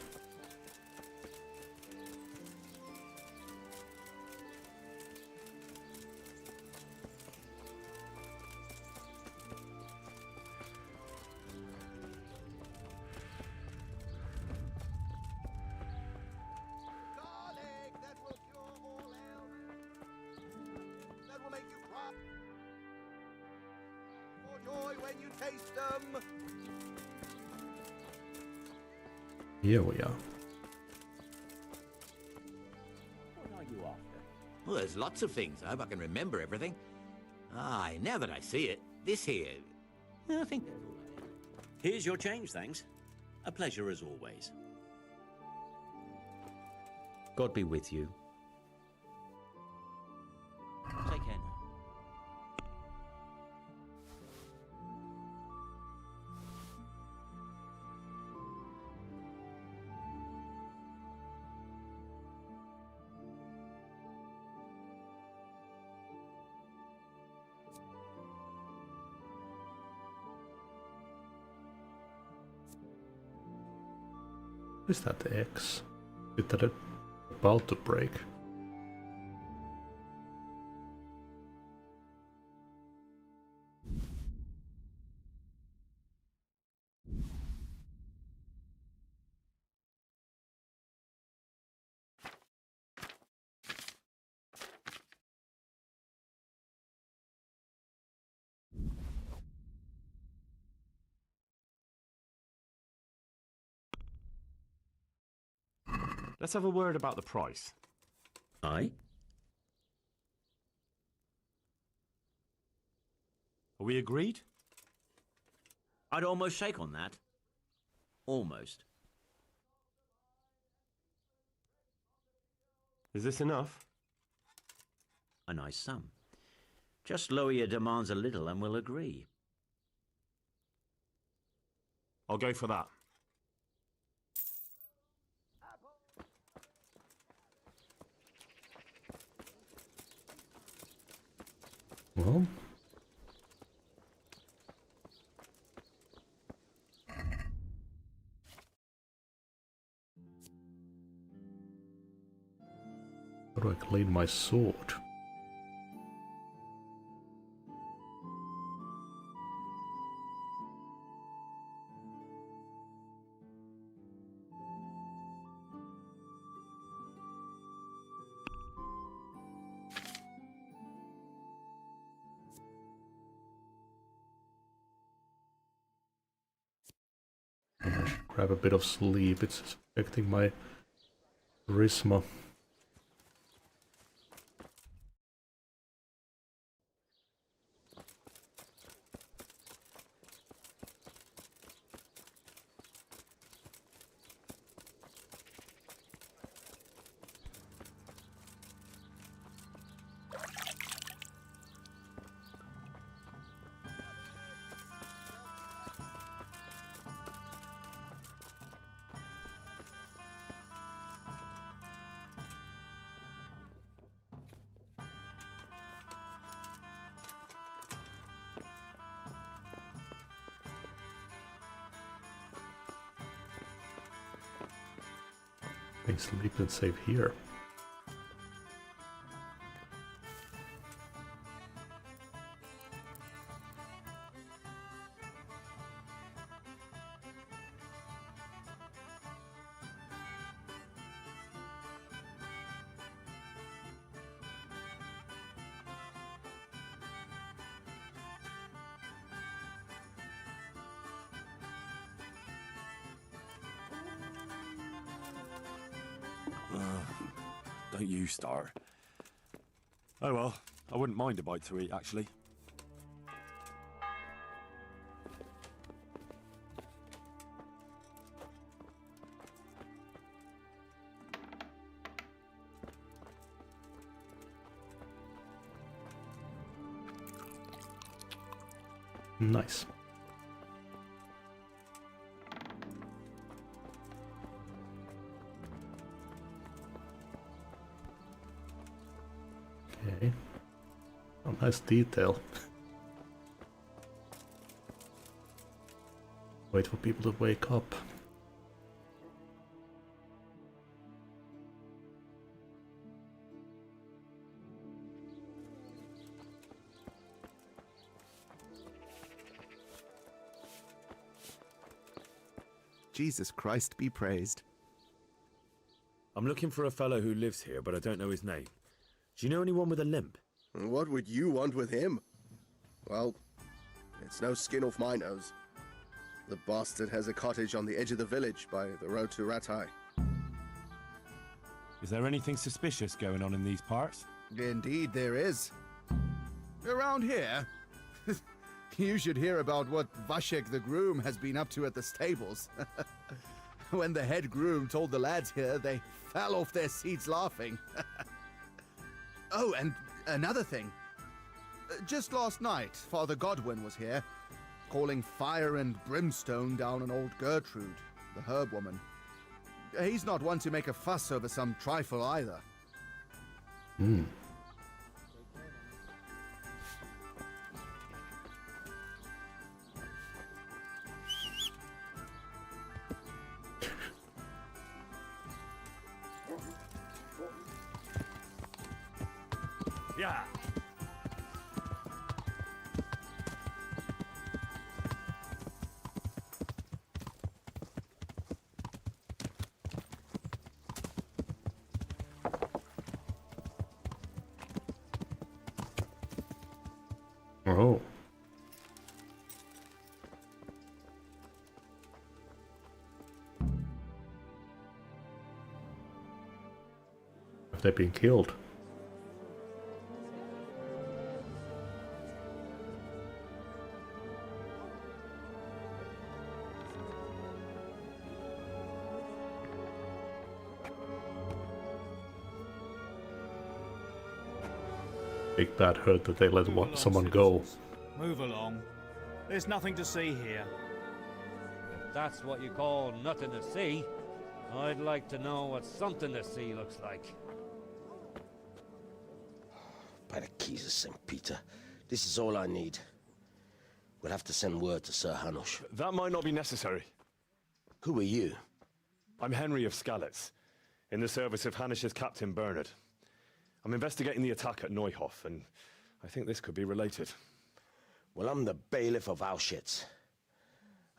Here we are. What are you after? Well, there's lots of things. I hope I can remember everything. Aye, now that I see it, this here, I think... Here's your change, thanks. A pleasure as always. God be with you. Take care now. Is that the X? Is that about to break? Let's have a word about the price. Aye? Are we agreed? I'd almost shake on that. Almost. Is this enough? A nice sum. Just lower your demands a little and we'll agree. I'll go for that. Well, how do I clean my sword? I should grab a bit of sleep, it's affecting my charisma. Can sleep and save here. Don't you start. Oh well, I wouldn't mind a bite to eat, actually. Nice. Okay. Oh, nice detail. Wait for people to wake up. Jesus Christ be praised. I'm looking for a fellow who lives here, but I don't know his name. Do you know anyone with a limp? What would you want with him? Well, it's no skin off my nose. The bastard has a cottage on the edge of the village by the road to Ratai. Is there anything suspicious going on in these parts? Indeed there is. Around here, you should hear about what Vashek the groom has been up to at the stables. When the head groom told the lads here, they fell off their seats laughing. Oh, and another thing. Just last night, Father Godwin was here, calling fire and brimstone down on old Gertrude, the herb woman. He's not one to make a fuss over some trifle either. Hmm. Yeah. Oh. Have they been killed? Big bad hurt that they let someone go. Move along. There's nothing to see here. If that's what you call nothing to see, I'd like to know what something to see looks like. By the keys of St. Peter, this is all I need. We'll have to send word to Sir Hanush. That might not be necessary. Who are you? I'm Henry of Skalitz, in the service of Hanush's Captain Bernard. I'm investigating the attack at Neuhof, and I think this could be related. Well, I'm the bailiff of Auschwitz.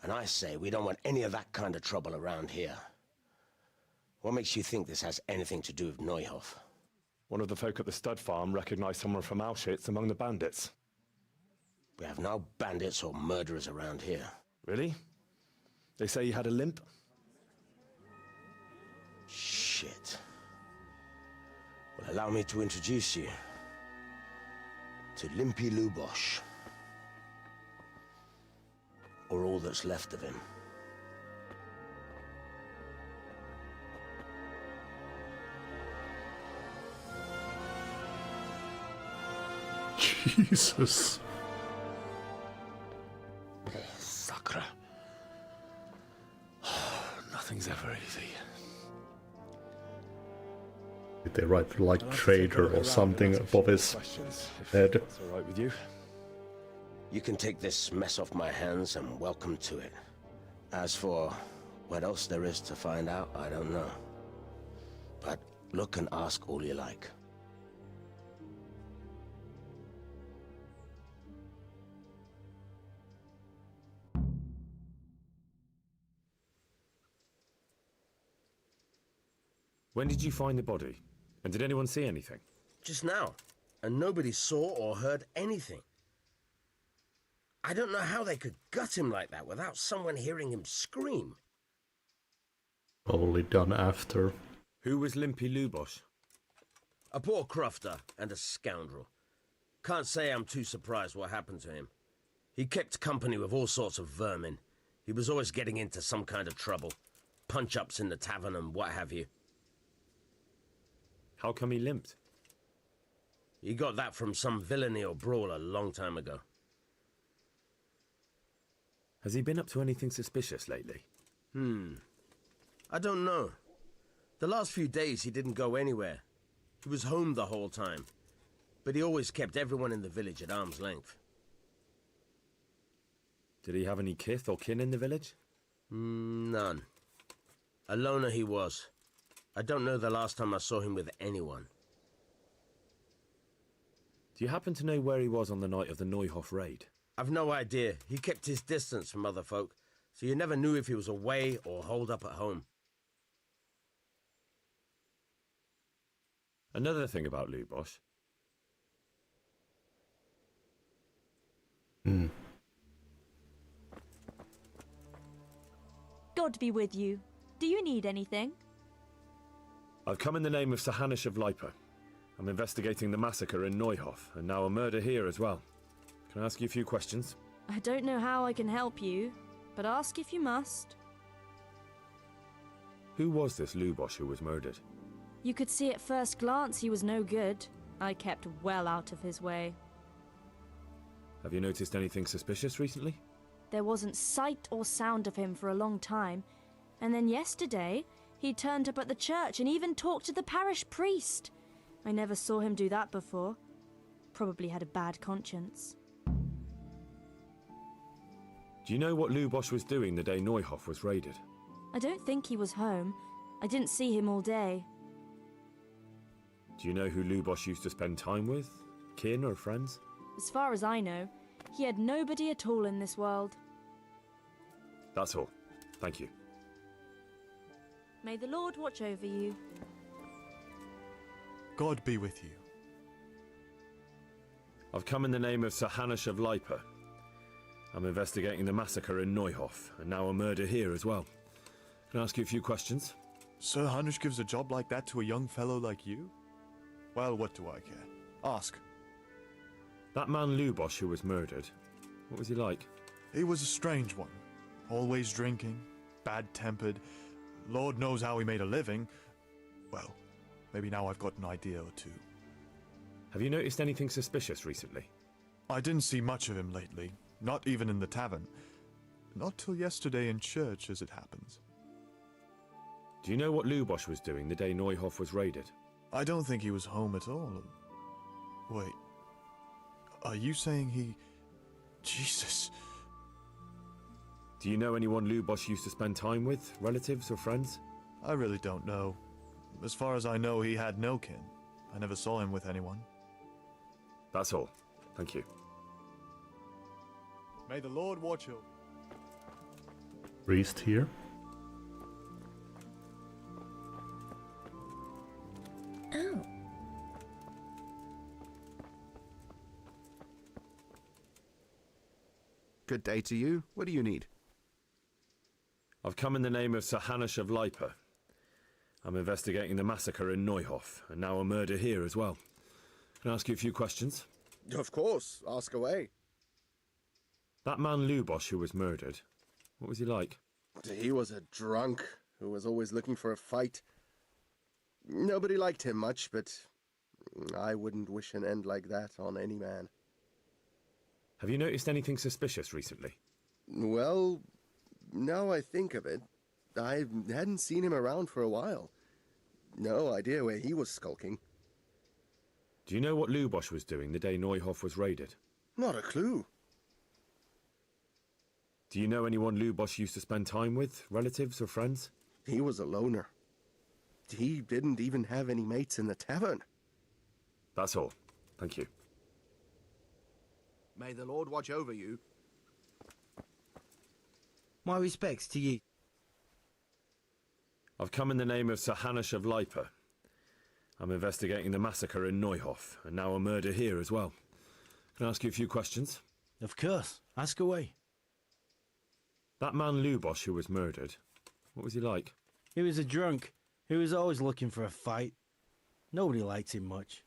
And I say we don't want any of that kind of trouble around here. What makes you think this has anything to do with Neuhof? One of the folk at the stud farm recognized someone from Auschwitz among the bandits. We have no bandits or murderers around here. Really? They say he had a limp? Shit. Well, allow me to introduce you to Limpy Lubosh. Or all that's left of him. Jesus. Sakra. Nothing's ever easy. Did they write like traitor or something above his head? That's all right with you. You can take this mess off my hands and welcome to it. As for what else there is to find out, I don't know. But look and ask all you like. When did you find the body? And did anyone see anything? Just now. And nobody saw or heard anything. I don't know how they could gut him like that without someone hearing him scream. Probably done after. Who was Limpy Lubosh? A poor crofter and a scoundrel. Can't say I'm too surprised what happened to him. He kept company with all sorts of vermin. He was always getting into some kind of trouble. Punch-ups in the tavern and what have you. How come he limped? He got that from some villainy or brawl a long time ago. Has he been up to anything suspicious lately? I don't know. The last few days he didn't go anywhere. He was home the whole time. But he always kept everyone in the village at arm's length. Did he have any kith or kin in the village? None. A loner he was. I don't know the last time I saw him with anyone. Do you happen to know where he was on the night of the Neuhof raid? I've no idea. He kept his distance from other folk, so you never knew if he was away or holed up at home. Another thing about Lubosh. God be with you. Do you need anything? I've come in the name of Sahanish of Lipa. I'm investigating the massacre in Neuhof, and now a murder here as well. Can I ask you a few questions? I don't know how I can help you, but ask if you must. Who was this Lubosh who was murdered? You could see at first glance he was no good. I kept well out of his way. Have you noticed anything suspicious recently? There wasn't sight or sound of him for a long time, and then yesterday he turned up at the church and even talked to the parish priest. I never saw him do that before. Probably had a bad conscience. Do you know what Lubosh was doing the day Neuhof was raided? I don't think he was home. I didn't see him all day. Do you know who Lubosh used to spend time with? Kin or friends? As far as I know, he had nobody at all in this world. That's all. Thank you. May the Lord watch over you. God be with you. I've come in the name of Sahanish of Lipa. I'm investigating the massacre in Neuhof, and now a murder here as well. Can I ask you a few questions? Sir Hanish gives a job like that to a young fellow like you? Well, what do I care? Ask. That man Lubosh who was murdered, what was he like? He was a strange one. Always drinking, bad-tempered. Lord knows how he made a living. Well, maybe now I've got an idea or two. Have you noticed anything suspicious recently? I didn't see much of him lately, not even in the tavern. Not till yesterday in church, as it happens. Do you know what Lubosh was doing the day Neuhof was raided? I don't think he was home at all. Wait, are you saying he... Jesus. Do you know anyone Lubosh used to spend time with, relatives or friends? I really don't know. As far as I know, he had no kin. I never saw him with anyone. That's all. Thank you. May the Lord watch you. Priest here. Oh. Good day to you. What do you need? I've come in the name of Sahanish of Lipa. I'm investigating the massacre in Neuhof, and now a murder here as well. Can I ask you a few questions? Of course. Ask away. That man Lubosh who was murdered, what was he like? He was a drunk who was always looking for a fight. Nobody liked him much, but I wouldn't wish an end like that on any man. Have you noticed anything suspicious recently? Well, now I think of it, I hadn't seen him around for a while. No idea where he was skulking. Do you know what Lubosh was doing the day Neuhof was raided? Not a clue. Do you know anyone Lubosh used to spend time with, relatives or friends? He was a loner. He didn't even have any mates in the tavern. That's all. Thank you. May the Lord watch over you. My respects to you. I've come in the name of Sahanish of Lipa. I'm investigating the massacre in Neuhof, and now a murder here as well. Can I ask you a few questions? Of course. Ask away. That man Lubosh who was murdered, what was he like? He was a drunk who was always looking for a fight. Nobody liked him much.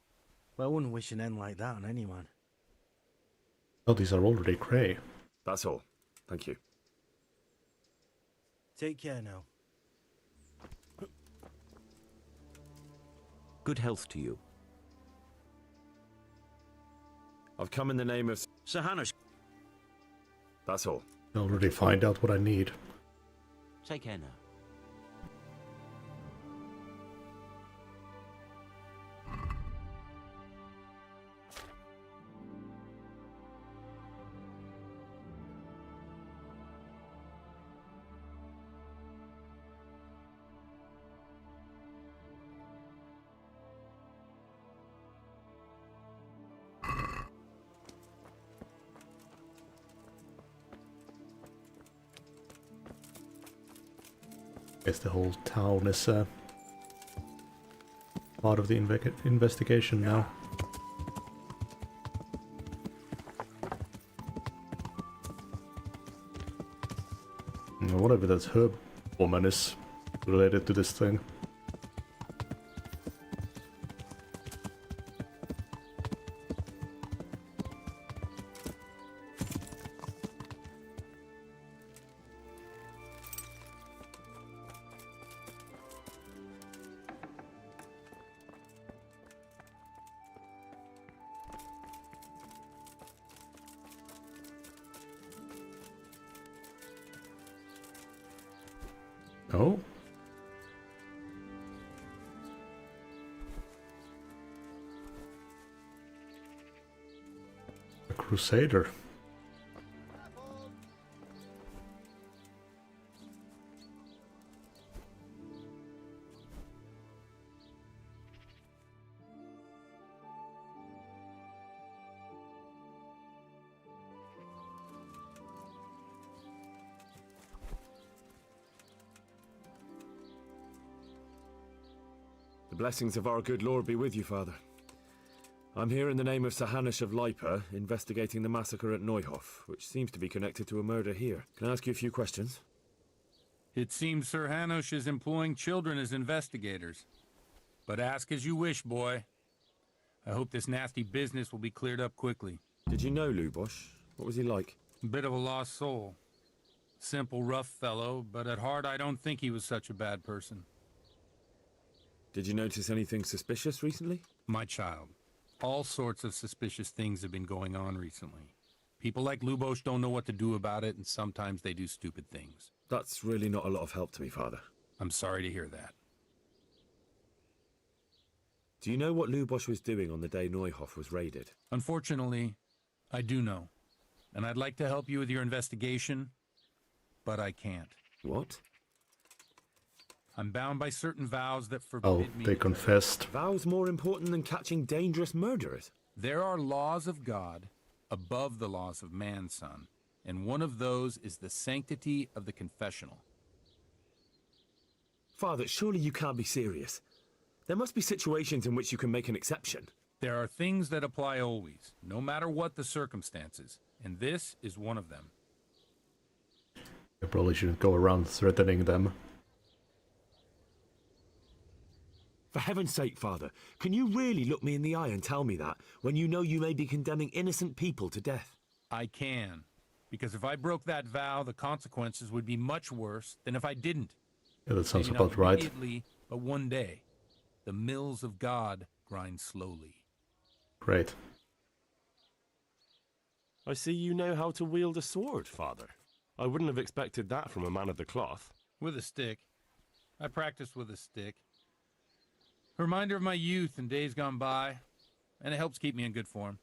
Well, I wouldn't wish an end like that on anyone. Oh, these are already grey. That's all. Thank you. Take care now. Good health to you. I've come in the name of Sahanish. That's all. I already find out what I need. Take care now. Guess the whole town is part of the investigation now. Whatever that herb woman is related to this thing. Oh. A crusader. The blessings of our good Lord be with you, Father. I'm here in the name of Sir Hanush of Lipa, investigating the massacre at Neuhof, which seems to be connected to a murder here. Can I ask you a few questions? It seems Sir Hanush is employing children as investigators. But ask as you wish, boy. I hope this nasty business will be cleared up quickly. Did you know Lubosh? What was he like? A bit of a lost soul. Simple, rough fellow, but at heart I don't think he was such a bad person. Did you notice anything suspicious recently? My child, all sorts of suspicious things have been going on recently. People like Lubosh don't know what to do about it, and sometimes they do stupid things. That's really not a lot of help to me, Father. I'm sorry to hear that. Do you know what Lubosh was doing on the day Neuhof was raided? Unfortunately, I do know. And I'd like to help you with your investigation, but I can't. What? I'm bound by certain vows that forbid me... they confessed. Vows more important than catching dangerous murderers? There are laws of God above the laws of man, son. And one of those is the sanctity of the confessional. Father, surely you can't be serious. There must be situations in which you can make an exception. There are things that apply always, no matter what the circumstances. And this is one of them. You probably shouldn't go around threatening them. For heaven's sake, Father, can you really look me in the eye and tell me that, when you know you may be condemning innocent people to death? I can. Because if I broke that vow, the consequences would be much worse than if I didn't. Yeah, that sounds Maybe not about right. immediately, but one day, the mills of God grind slowly. Great. I see you know how to wield a sword, Father. I wouldn't have expected that from a man of the cloth. With a stick. I practice with a stick. A reminder of my youth and days gone by, and it helps keep me in good form.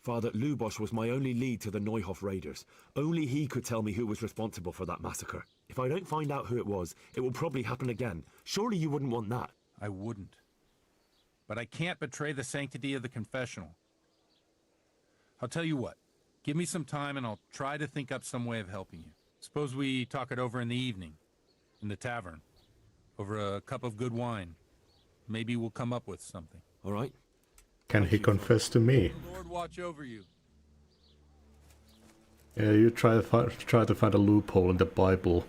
Father, Lubosh was my only lead to the Neuhof raiders. Only he could tell me who was responsible for that massacre. If I don't find out who it was, it will probably happen again. Surely you wouldn't want that. I wouldn't. But I can't betray the sanctity of the confessional. I'll tell you what. Give me some time and I'll try to think up some way of helping you. Suppose we talk it over in the evening, in the tavern. Over a cup of good wine. Maybe we'll come up with something. All right. Can he confess to me? The Lord watch over you. Yeah, you try to find a loophole in the Bible.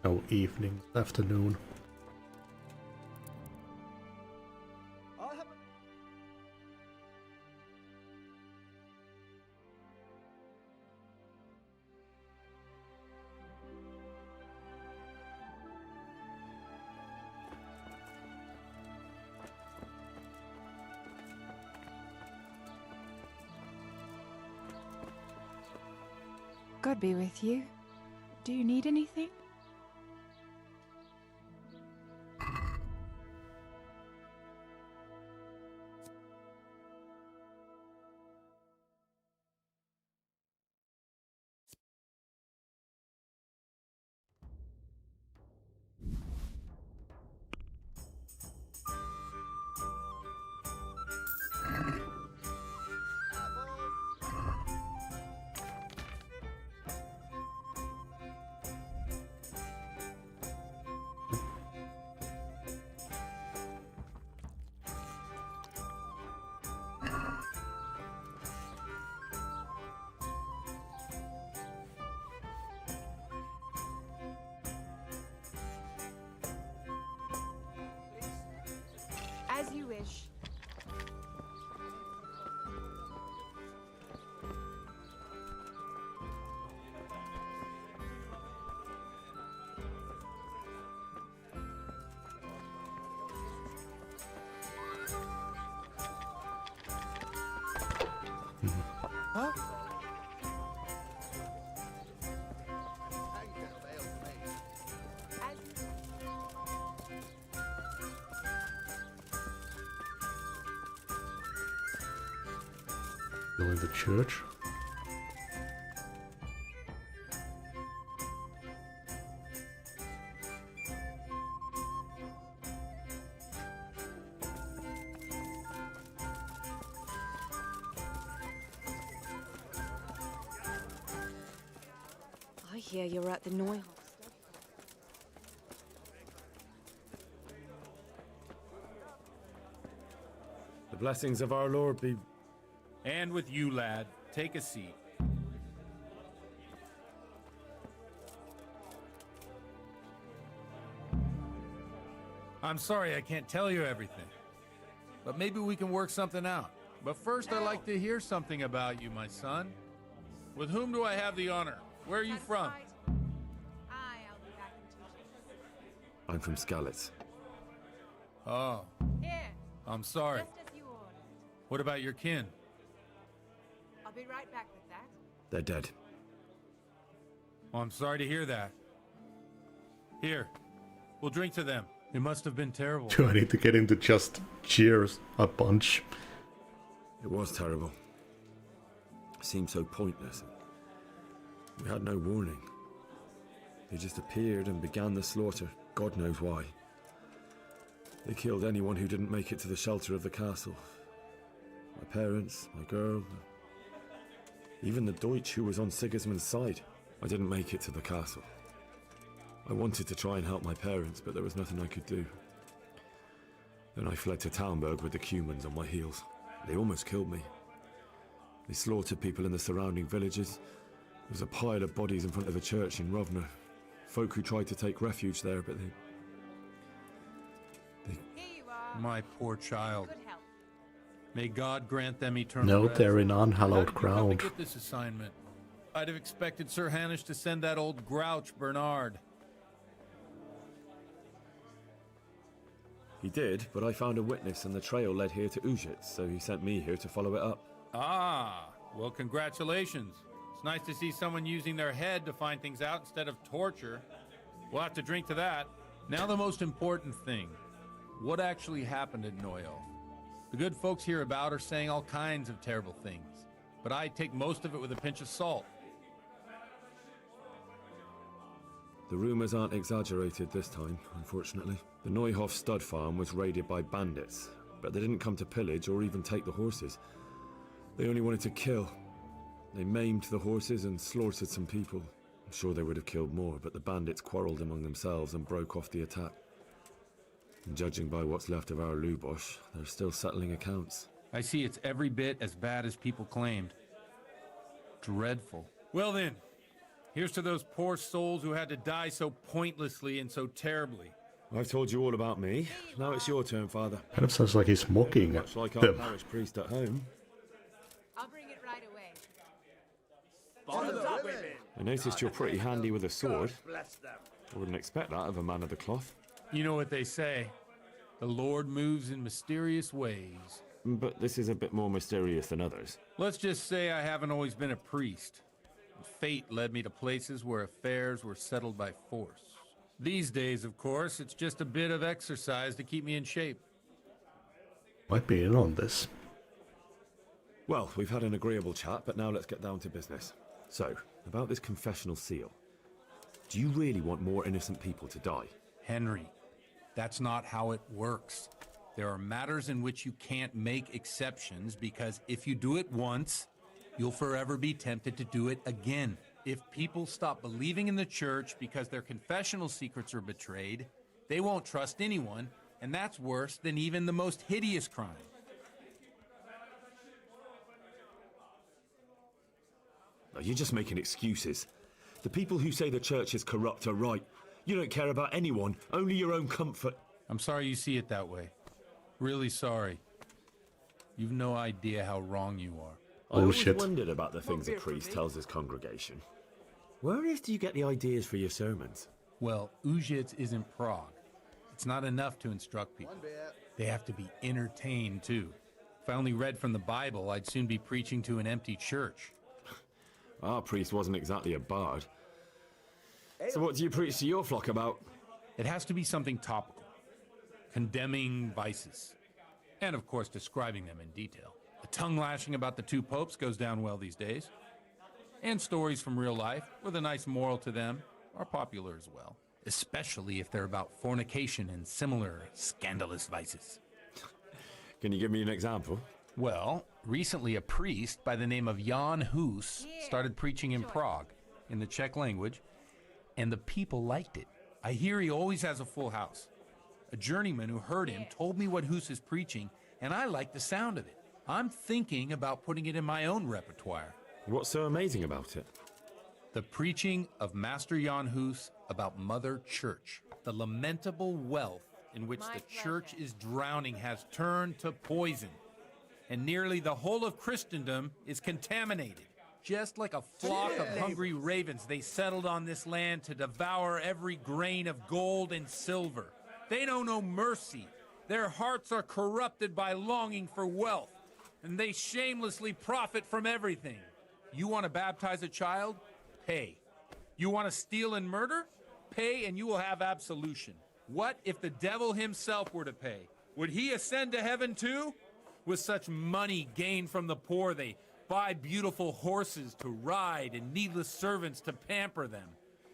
No, evening, afternoon. God be with you. Do you need anything? As you wish. Huh? Still in the church? I hear you're at the Neuhof. The blessings of our Lord be... And with you, lad. Take a seat. I'm sorry I can't tell you everything, but maybe we can work something out. But first, I'd like to hear something about you, my son. With whom do I have the honor? Where are you from? I'm from Skalitz. Oh. I'm sorry. What about your kin? I'll be right back with that. They're dead. Oh, I'm sorry to hear that. Here, we'll drink to them. It must have been terrible. Do I need to get him to just cheers a bunch? It was terrible. It seemed so pointless. We had no warning. They just appeared and began the slaughter. God knows why. They killed anyone who didn't make it to the shelter of the castle. My parents, my girl, even the Deutsch who was on Sigismund's side. I didn't make it to the castle. I wanted to try and help my parents, but there was nothing I could do. Then I fled to Talmberg with the Cumans on my heels. They almost killed me. They slaughtered people in the surrounding villages. There was a pile of bodies in front of a church in Rovno. Folk who tried to take refuge there, but they... My poor child. May God grant them eternal No, rest. they're in unhallowed How did you come to ground. get this assignment? I'd have expected Sir Hanush to send that old grouch, Bernard. He did, but I found a witness and the trail led here to Ujit, so he sent me here to follow it up. Ah, well, congratulations. It's nice to see someone using their head to find things out instead of torture. We'll have to drink to that. Now the most important thing. What actually happened at Neuhof? The good folks hereabout are saying all kinds of terrible things, but I take most of it with a pinch of salt. The rumors aren't exaggerated this time, unfortunately. The Neuhof stud farm was raided by bandits, but they didn't come to pillage or even take the horses. They only wanted to kill. They maimed the horses and slaughtered some people. I'm sure they would have killed more, but the bandits quarreled among themselves and broke off the attack. And judging by what's left of our Lubosh, they're still settling accounts. I see it's every bit as bad as people claimed. Dreadful. Well then, here's to those poor souls who had to die so pointlessly and so terribly. I've told you all about me. Now it's your turn, Father. Kind of sounds like he's mocking Much like our them. parish priest at home. I'll bring it right away. I noticed you're pretty handy with a sword. I wouldn't expect that of a man of the cloth. You know what they say. The Lord moves in mysterious ways. But this is a bit more mysterious than others. Let's just say I haven't always been a priest. Fate led me to places where affairs were settled by force. These days, of course, it's just a bit of exercise to keep me in shape. Might be in on this. Well, we've had an agreeable chat, but now let's get down to business. So, about this confessional seal. Do you really want more innocent people to die? Henry, that's not how it works. There are matters in which you can't make exceptions because if you do it once, you'll forever be tempted to do it again. If people stop believing in the church because their confessional secrets are betrayed, they won't trust anyone, and that's worse than even the most hideous crime. No, you're just making excuses. The people who say the church is corrupt are right. You don't care about anyone, only your own comfort. I'm sorry you see it that way. Really sorry. You've no idea how wrong you are. I always wondered about the things a priest tells his congregation. Where on earth do you get the ideas for your sermons? Well, Ujits is in Prague. It's not enough to instruct people. They have to be entertained, too. If I only read from the Bible, I'd soon be preaching to an empty church. Our priest wasn't exactly a bard. So what do you preach to your flock about? It has to be something topical. Condemning vices. And, of course, describing them in detail. A tongue-lashing about the two popes goes down well these days. And stories from real life, with a nice moral to them, are popular as well. Especially if they're about fornication and similar scandalous vices. Can you give me an example? Well, recently a priest by the name of Jan Hus started preaching in Prague, in the Czech language, and the people liked it. I hear he always has a full house. A journeyman who heard him told me what Hus is preaching, and I like the sound of it. I'm thinking about putting it in my own repertoire. What's so amazing about it? The preaching of Master Jan Hus about Mother Church. The lamentable wealth in which the church is drowning has turned to poison. And nearly the whole of Christendom is contaminated. Just like a flock of hungry ravens, they settled on this land to devour every grain of gold and silver. They know no mercy. Their hearts are corrupted by longing for wealth, and they shamelessly profit from everything. You want to baptize a child? Pay. You want to steal and murder? Pay and you will have absolution. What if the devil himself were to pay? Would he ascend to heaven too? With such money gained from the poor, they buy beautiful horses to ride and needless servants to pamper them.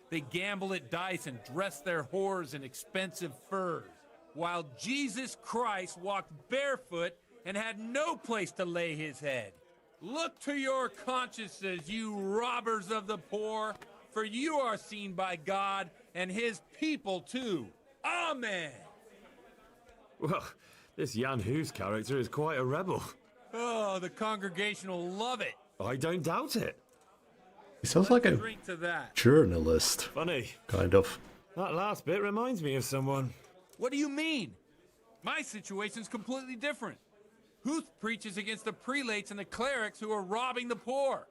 They gamble at dice and dress their whores in expensive furs, while Jesus Christ walked barefoot and had no place to lay his head. Look to your consciences, you robbers of the poor, for you are seen by God and his people too. Amen. Well, this Jan Hus character is quite a rebel. Oh, the congregation will love it. I don't doubt it. He sounds like a Drink to that. journalist. Funny. Kind of. That last bit reminds me of someone. What do you mean? My situation's completely different. Huth preaches against the prelates and the clerics who are robbing the poor.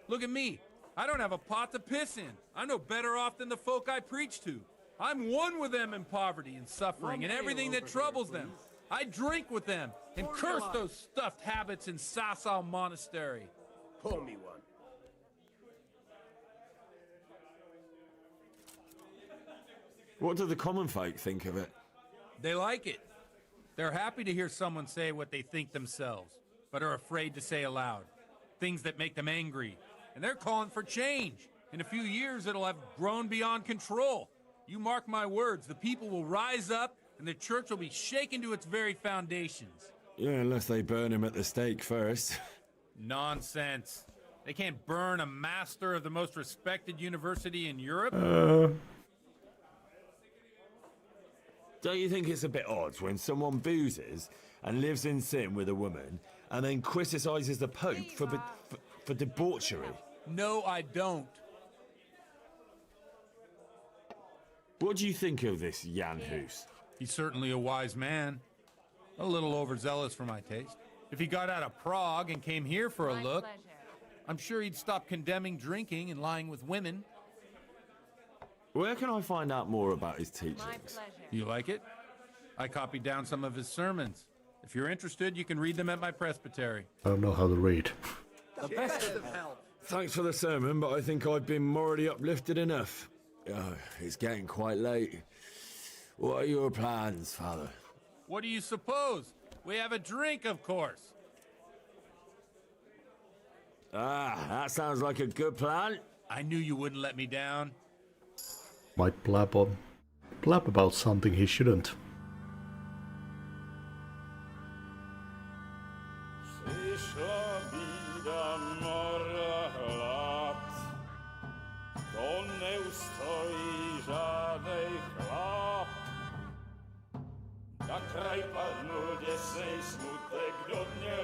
Look at me. I don't have a pot to piss in. I'm no better off than the folk I preach to. I'm one with them in poverty and suffering and everything that troubles them. I drink with them and curse those stuffed habits in Sasau Monastery. Pour me one. What do the common folk think of it? They like it. They're happy to hear someone say what they think themselves, but are afraid to say aloud. Things that make them angry. And they're calling for change. In a few years, it'll have grown beyond control. You mark my words, the people will rise up and the church will be shaken to its very foundations. Yeah, unless they burn him at the stake first. Nonsense. They can't burn a master of the most respected university in Europe? Don't you think it's a bit odd when someone boozes and lives in sin with a woman and then criticises the Pope for debauchery? No, I don't. What do you think of this Jan Hus? He's certainly a wise man. A little overzealous for my taste. If he got out of Prague and came here for a look, I'm sure he'd stop condemning drinking and lying with women. Where can I find out more about his teachings? You like it? I copied down some of his sermons. If you're interested, you can read them at my presbytery. I don't know how to read. The best of Thanks for the sermon, but I think I've been morally uplifted enough. It's getting quite late. What are your plans, Father? What do you suppose? We have a drink, of course. That sounds like a good plan. I knew you wouldn't let me down. Might blab about something he shouldn't. Na kraj padł dziesnej smutek, do dnie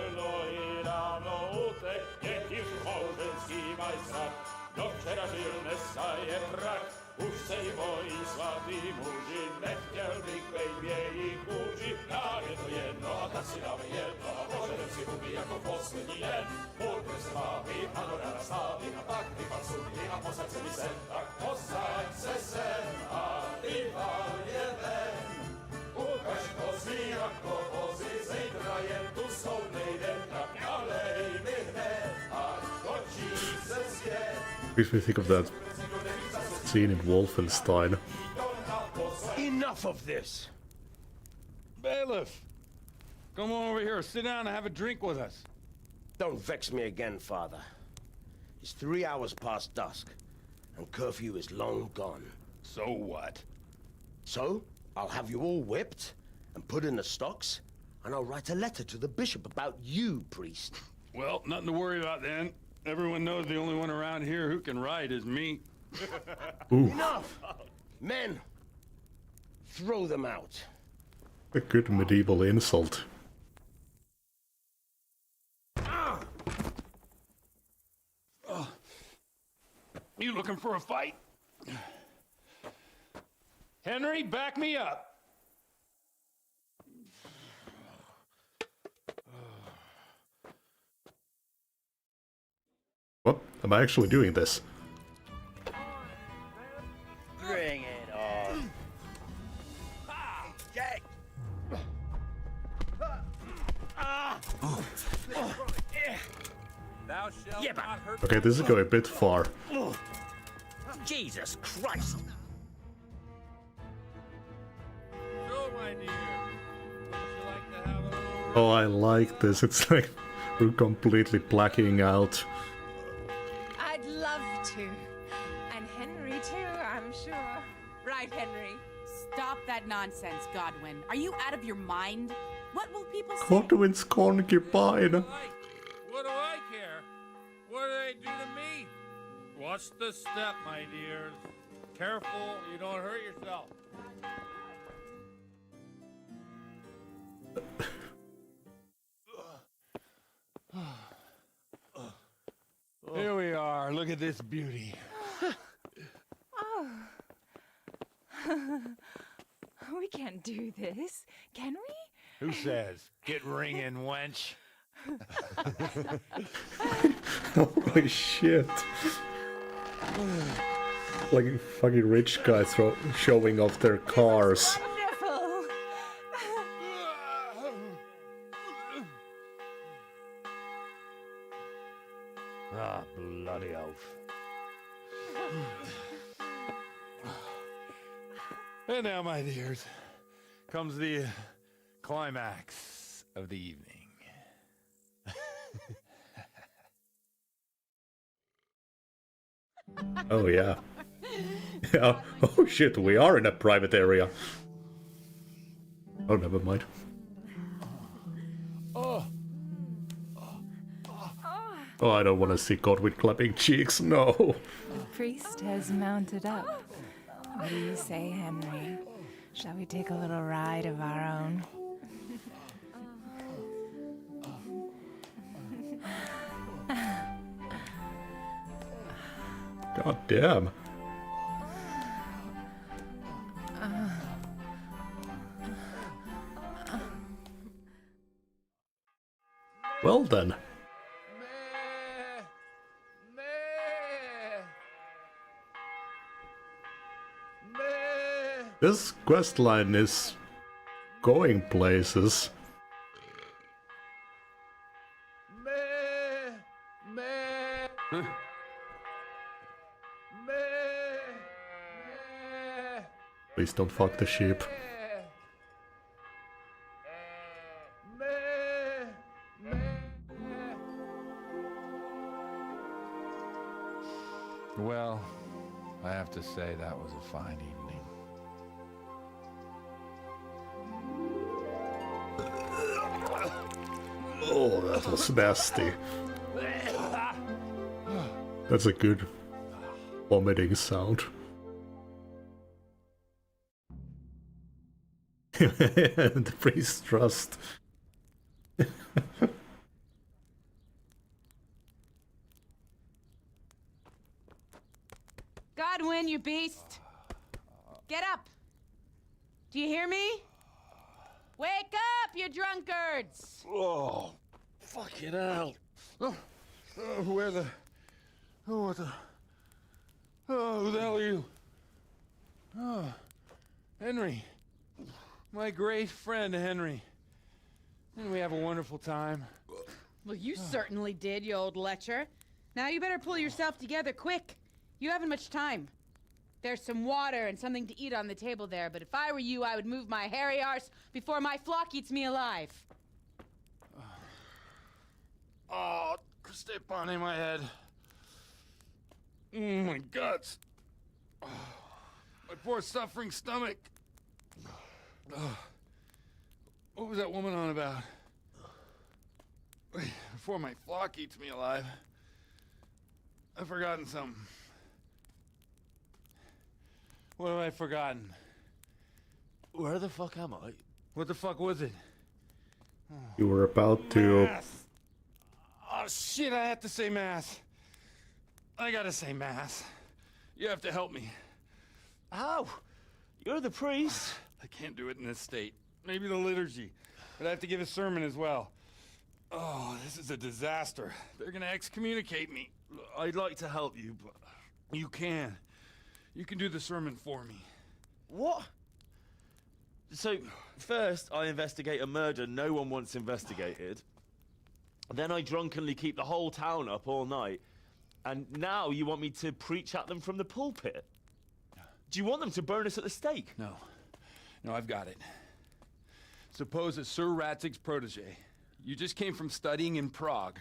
i rano utek, jak już małżeński majstrat, do wczera żylne staje brak, už sej mojí svatý muži, nechtěl bych bejbě i kůži, nám je to jedno a tak si dáme jedno a požadem si huby jako poslední den. Půjďme se vámi a do rána stávy a pak vypad sudy a posaď se mi sem, tak posaď se sem a vypad je ven. Ukaž kozy jako vozy, zítra jen tu soudnej den, tak nalej mi hned, až točí se svět. Makes me think of that scene in Wolfenstein. Enough of this! Bailiff! Come over here, sit down and have a drink with us. Don't vex me again, Father. It's 3 hours past dusk, and curfew is long gone. So what? So, I'll have you all whipped and put in the stocks, and I'll write a letter to the bishop about you, priest. Well, nothing to worry about then. Everyone knows the only one around here who can ride is me. Enough! Men, throw them out. A good medieval insult. You looking for a fight? Henry, back me up. What? Am I actually doing this? Bring it on. Jack! Thou shalt not hurt. Okay, this is going a bit far. Jesus Christ! So, my dear, would you like to have a little... Oh, I like this. It's like we're completely blacking out. I'd love to. And Henry, too, I'm sure. Right, Henry. Stop that nonsense, Godwin. Are you out of your mind? What will people say? Godwin's concubine. What do I care? What do they do to me? Watch the step, my dears. Careful, you don't hurt yourself. Here we are. Look at this beauty. Oh. We can't do this, can we? Who says? Get ringing, wench. Holy shit. Like a fucking rich guy showing off their cars. Wonderful. Ah, bloody oath. And now, my dears, comes the climax of the evening. Oh yeah. Yeah. Oh shit, we are in a private area. Oh, never mind. Oh. Oh, I don't want to see Godwin clapping cheeks, no. The priest has mounted up. What do you say, Henry? Shall we take a little ride of our own? God damn. Well then. This questline is going places. Please don't fuck the sheep. Well, I have to say that was a fine evening. Oh, that was nasty. That's a good vomiting sound. The priest trust. Godwin, you beast! Get up! Do you hear me? Wake up, you drunkards! Oh, fucking hell. Where the... Oh, what the... Oh, who the hell are you? Oh, Henry. My great friend, Henry. Didn't we have a wonderful time? Well, you certainly did, you old lecher. Now you better pull yourself together quick. You haven't much time. There's some water and something to eat on the table there, but if I were you, I would move my hairy arse before my flock eats me alive. Oh, step on in my head. My guts. Oh, my poor suffering stomach. Oh, what was that woman on about? Before my flock eats me alive. I've forgotten something. What have I forgotten? Where the fuck am I? What the fuck was it? You were about to... Mass. Oh shit, I have to say mass. I gotta say mass. You have to help me. How? You're the priest. I can't do it in this state. Maybe the liturgy. But I have to give a sermon as well. Oh, this is a disaster. They're gonna excommunicate me. I'd like to help you, but... You can. You can do the sermon for me. What? So, first I investigate a murder no one wants investigated. Then I drunkenly keep the whole town up all night. And now you want me to preach at them from the pulpit? Do you want them to burn us at the stake? No. No, I've got it. Suppose that Sir Ratzig's protege. You just came from studying in Prague.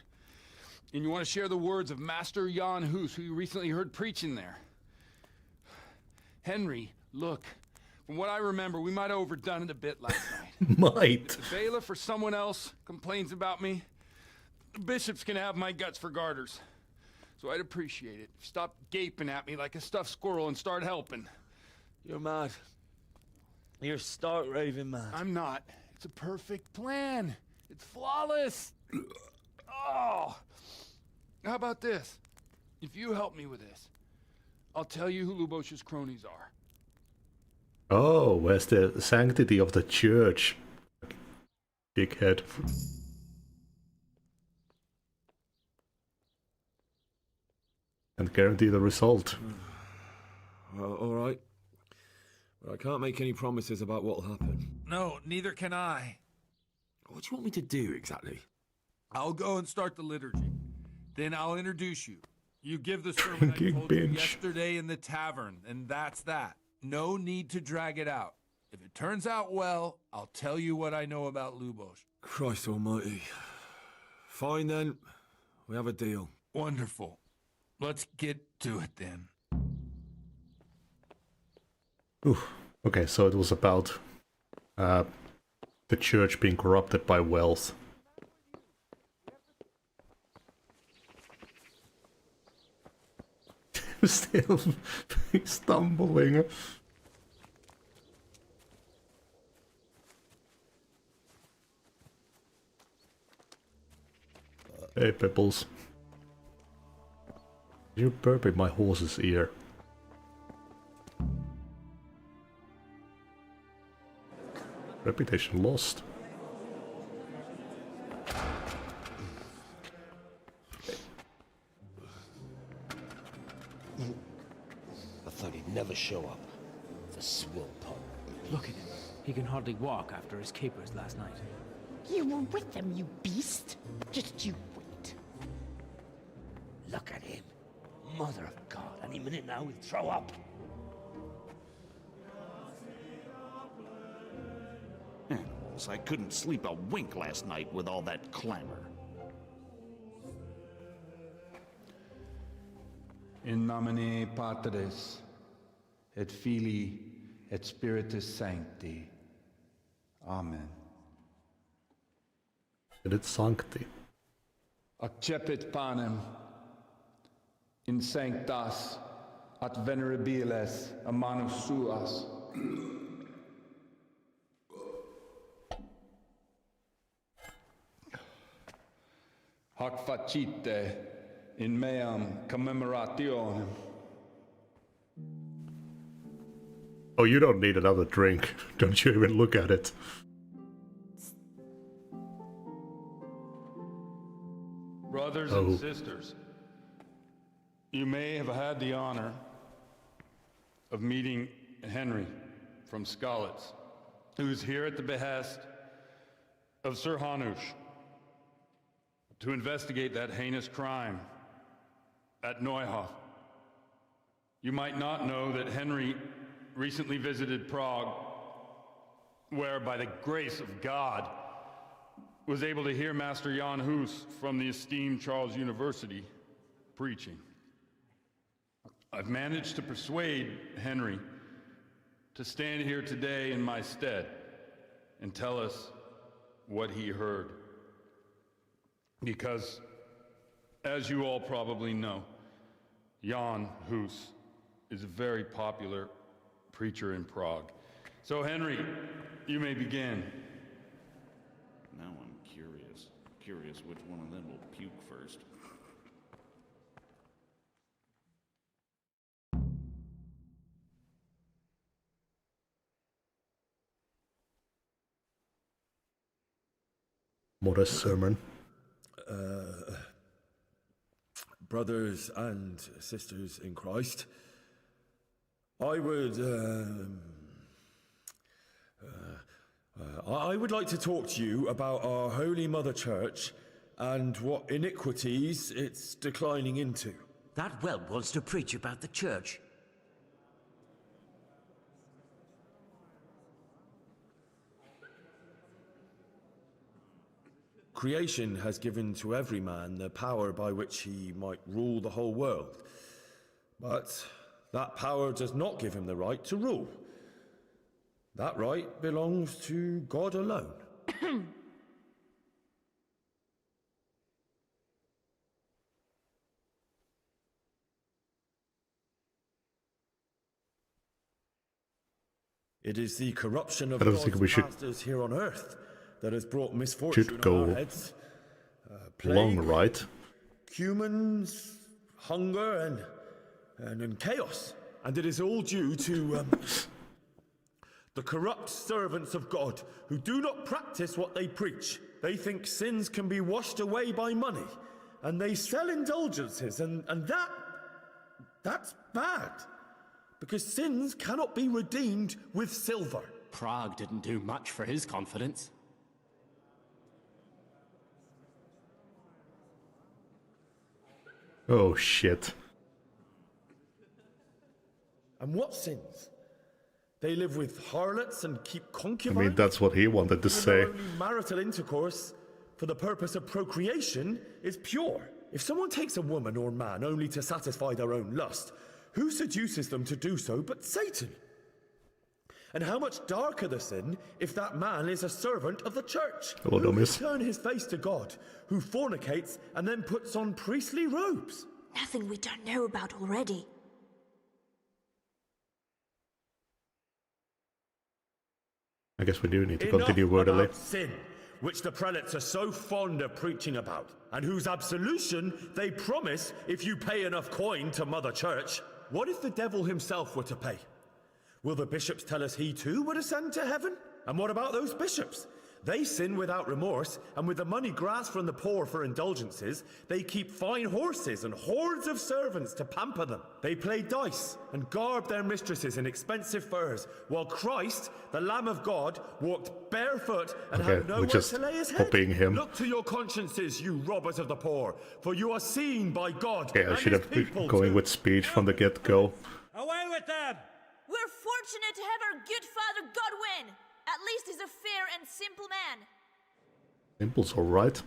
And you want to share the words of Master Jan Hus, who you recently heard preaching there. Henry, look. From what I remember, we might have overdone it a bit last night. Might. If the bailiff or someone else complains about me, the bishops can have my guts for garters. So I'd appreciate it. Stop gaping at me like a stuffed squirrel and start helping. You're mad. You're stark raving mad. I'm not. It's a perfect plan. It's flawless. Oh. How about this? If you help me with this, I'll tell you who Lubosh's cronies are. Oh, where's the sanctity of the church? Dickhead. And guarantee the result. Well, alright. But I can't make any promises about what'll happen. No, neither can I. What do you want me to do exactly? I'll go and start the liturgy. Then I'll introduce you. You give the sermon I Drinking told you binge. yesterday in the tavern, and that's that. No need to drag it out. If it turns out well, I'll tell you what I know about Lubosh. Christ almighty. Fine then. We have a deal. Wonderful. Let's get to it then. Oof. Okay, so it was about the church being corrupted by wealth. Still stumbling. Hey, Pebbles. You burp in my horse's ear. Reputation lost. I thought he'd never show up. The swill pup. Look at him. He can hardly walk after his capers last night. You were with them, you beast. Just you wait. Look at him. Mother of God, any minute now he'll throw up. else. I couldn't sleep a wink last night with all that clamor. In nomine Patris, et Filii, et Spiritus Sancti. Amen. And it's sancti. Accepit panem in sanctas at venerabiles a manus suas. Hac facite in meam commemorationem. Oh, you don't need another drink. Don't you even look at it. Brothers and sisters, you may have had the honor of meeting Henry from Skalitz, who is here at the behest of Sir Hanush to investigate that heinous crime at Neuhof. You might not know that Henry recently visited Prague, where by the grace of God was able to hear Master Jan Hus from the esteemed Charles University preaching. I've managed to persuade Henry to stand here today in my stead and tell us what he heard. Because, as you all probably know, Jan Hus is a very popular preacher in Prague. So, Henry, you may begin. Now I'm curious which one of them will puke first. Modest sermon. Brothers and sisters in Christ, I would like to talk to you about our Holy Mother Church and what iniquities it's declining into. That whelp wants to preach about the church. Creation has given to every man the power by which he might rule the whole world. But that power does not give him the right to rule. That right belongs to God alone. It is the corruption of I don't think we God's should- masters here on earth that has brought misfortune Should on go our heads. long, Plague, right? humans, hunger, and chaos. And it is all due to the corrupt servants of God who do not practice what they preach. They think sins can be washed away by money, and they sell indulgences, and that's bad. Because sins cannot be redeemed with silver. Prague didn't do much for his confidence. Oh shit. And what sins? They live with harlots and keep I concubines. mean, that's what he wanted to Even say. though only marital intercourse for the purpose of procreation is pure. If someone takes a woman or man only to satisfy their own lust, who seduces them to do so but Satan? And how much darker the sin if that man is a servant of the church? Hello, who can dummies. turn his face to God, who fornicates and then puts on priestly robes? Nothing we don't know about already. I guess we do need to Enough continue wordily. about sin, which the prelates are so fond of preaching about, and whose absolution they promise if you pay enough coin to Mother Church. What if the devil himself were to pay? Will the bishops tell us he too would ascend to heaven? And what about those bishops? They sin without remorse, and with the money grasped from the poor for indulgences, they keep fine horses and hordes of servants to pamper them. They play dice and garb their mistresses in expensive furs, while Christ, the Lamb of God, walked barefoot and Okay, had we're nowhere just to lay his head. copying him. Look to your consciences, you robbers of the poor, for you are seen by God. Yeah, I and should his have been people going too. with speech from the get-go. Away with them! We're fortunate to have our good father Godwin. At least he's a fair and simple man. Simple's alright.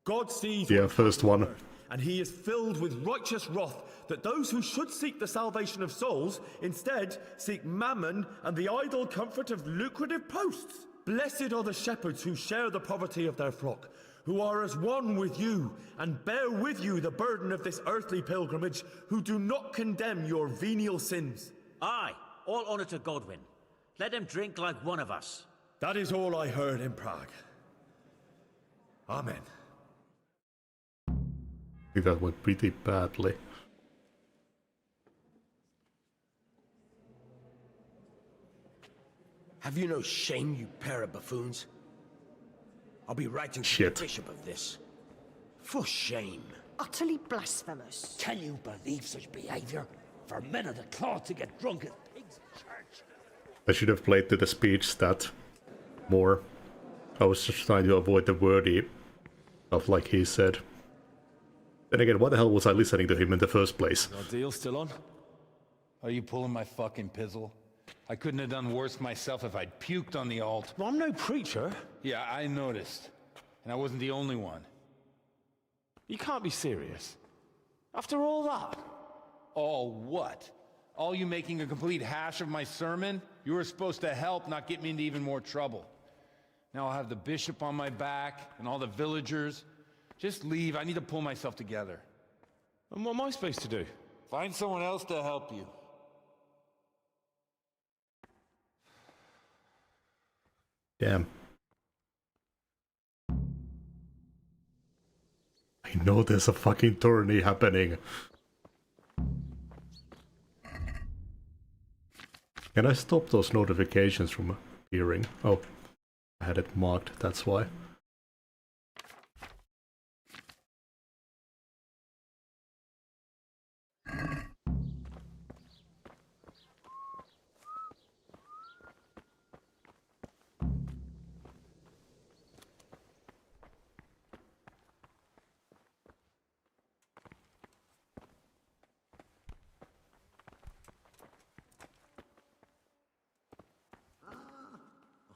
God sees Yeah, what first one. and he is filled with righteous wrath that those who should seek the salvation of souls instead seek mammon and the idle comfort of lucrative posts. Blessed are the shepherds who share the poverty of their flock, who are as one with you and bear with you the burden of this earthly pilgrimage, who do not condemn your venial sins. Aye, all honor to Godwin. Let him drink like one of us. That is all I heard in Prague. Amen. I think that went pretty badly. Have you no shame, you pair of buffoons? I'll be writing to Shit. the bishop of this. For shame. Utterly blasphemous. Can you believe such behavior? For men of the cloth to get drunk as pigs in church. I should have played to the speech stat more. I was just trying to avoid the wordy stuff like he said. Then again, why the hell was I listening to him in the first place? Our deal still on? Are you pulling my fucking pizzle? I couldn't have done worse myself if I'd puked on the alt. Well, I'm no preacher. Yeah, I noticed. And I wasn't the only one. You can't be serious. After all that. All what? All you making a complete hash of my sermon? You were supposed to help, not get me into even more trouble. Now I'll have the bishop on my back, and all the villagers. Just leave, I need to pull myself together. And what am I supposed to do? Find someone else to help you. Damn. I know there's a fucking tourney happening. Can I stop those notifications from appearing? Oh, I had it marked, that's why.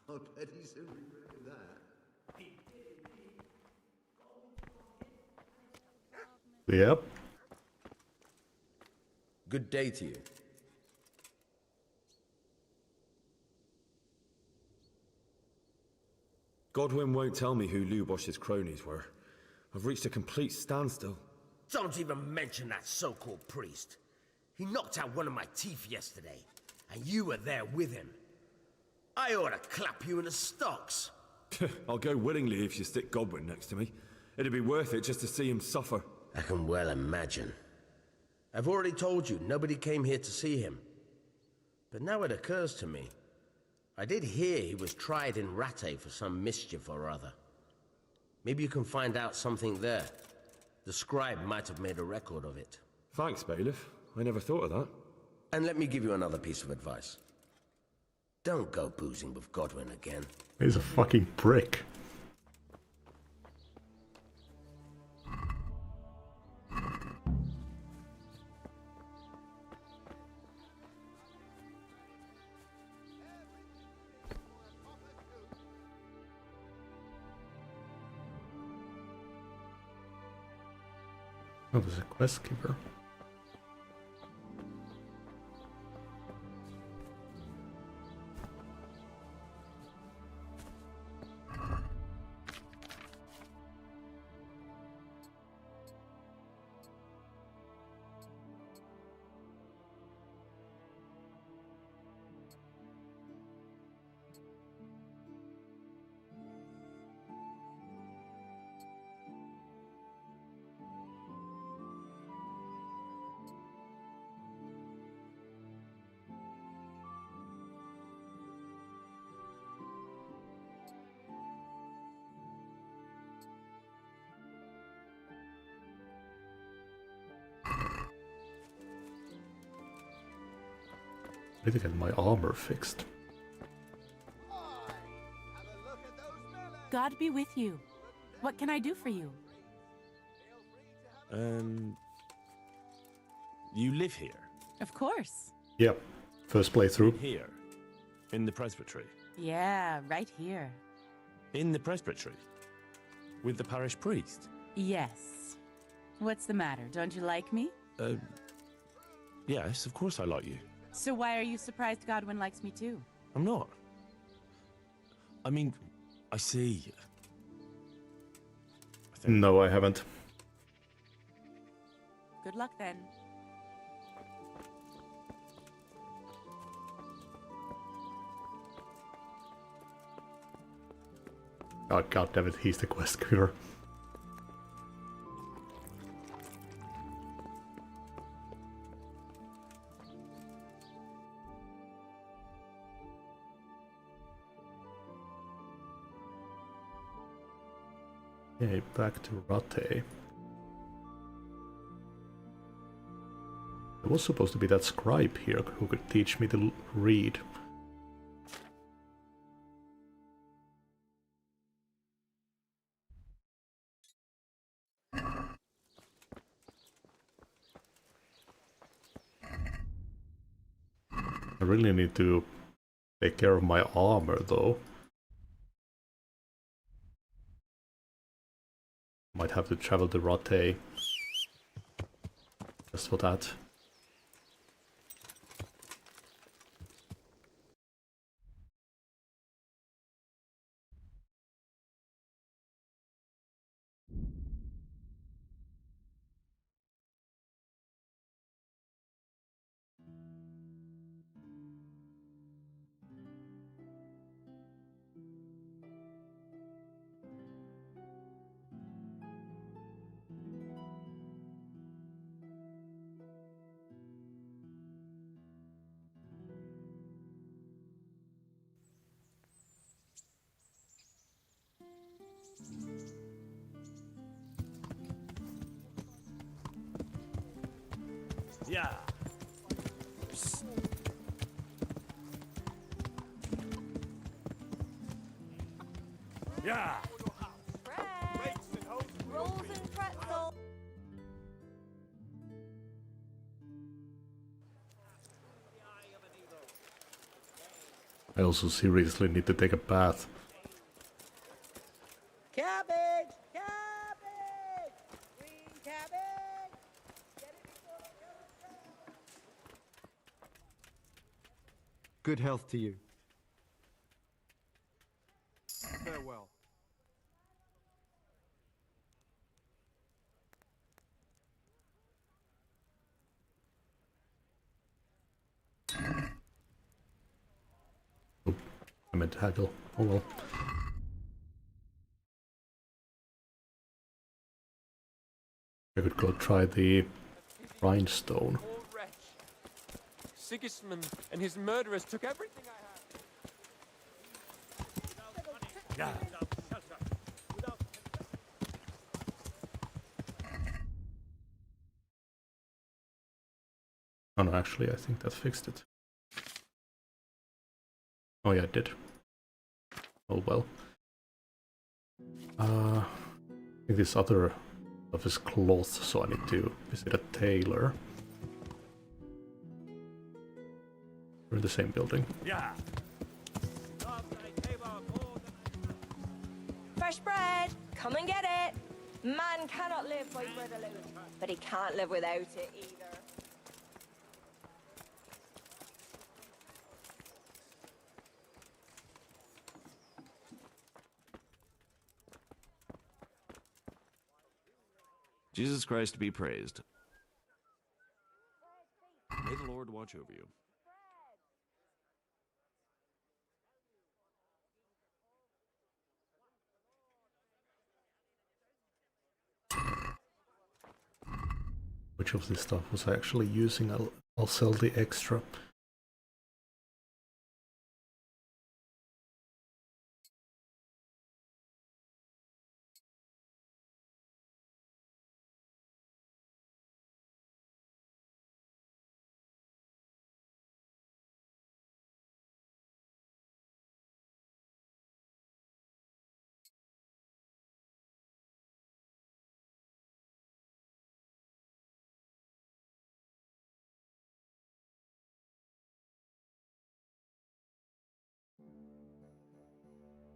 I bet he soon regretted that. Yep. Good day to you. Godwin won't tell me who Lubosh's cronies were. I've reached a complete standstill. Don't even mention that so-called priest. He knocked out one of my teeth yesterday, and you were there with him. I ought to clap you in the stocks. I'll go willingly if you stick Godwin next to me. It'd be worth it just to see him suffer. I can well imagine. I've already told you, nobody came here to see him. But now it occurs to me. I did hear he was tried in Rattay for some mischief or other. Maybe you can find out something there. The scribe might have made a record of it. Thanks, bailiff. I never thought of that. And let me give you another piece of advice. Don't go boozing with Godwin again. He's a fucking prick. Oh, there's a quest giver. I need to get my armor fixed. God be with you. What can I do for you? You live here? Of course. Yep. First playthrough. Here, in the presbytery. Yeah, right here. In the presbytery? With the parish priest? Yes. What's the matter? Don't you like me? Yes, of course I like you. So why are you surprised Godwin likes me too? I'm not. I mean, I see. No, I haven't. Good luck then. Oh, God damn it, he's the quest giver. Okay, back to Rattay. There was supposed to be that scribe here who could teach me to read. I really need to take care of my armor though. Might have to travel to Rattay just for that. Yeah. Yeah. Rolls and pretzels. I also seriously need to take a bath. Cabbage! Cabbage! Green cabbage! Good health to you. Farewell. I meant to haggle. Oh well. I could go try the rhinestone. Poor wretch. Sigismund and his murderers took everything I had. Yeah. Oh no, actually I think that fixed it. Oh yeah, it did. Oh well. I think this other stuff is cloth, so I need to visit a tailor. We're in the same building. Yeah. Fresh bread! Come and get it! Man cannot live by bread alone, but he can't live without it either. Jesus Christ be praised. May the Lord watch over you. Which of this stuff was I actually using? I'll sell the extra.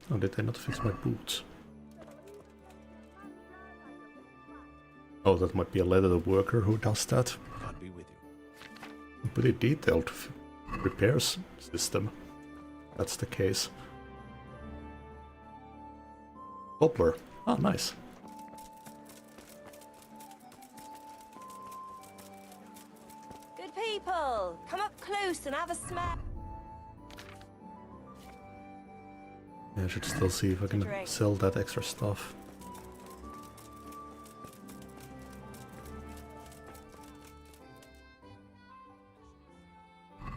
Oh, did they not fix my boots? Oh, that might be a leather worker who does that. God be with you. Pretty detailed repairs system. That's the case. Poplar. Ah, nice. Good people, come up close and have a smell. Yeah, I should still see if I can sell that extra stuff.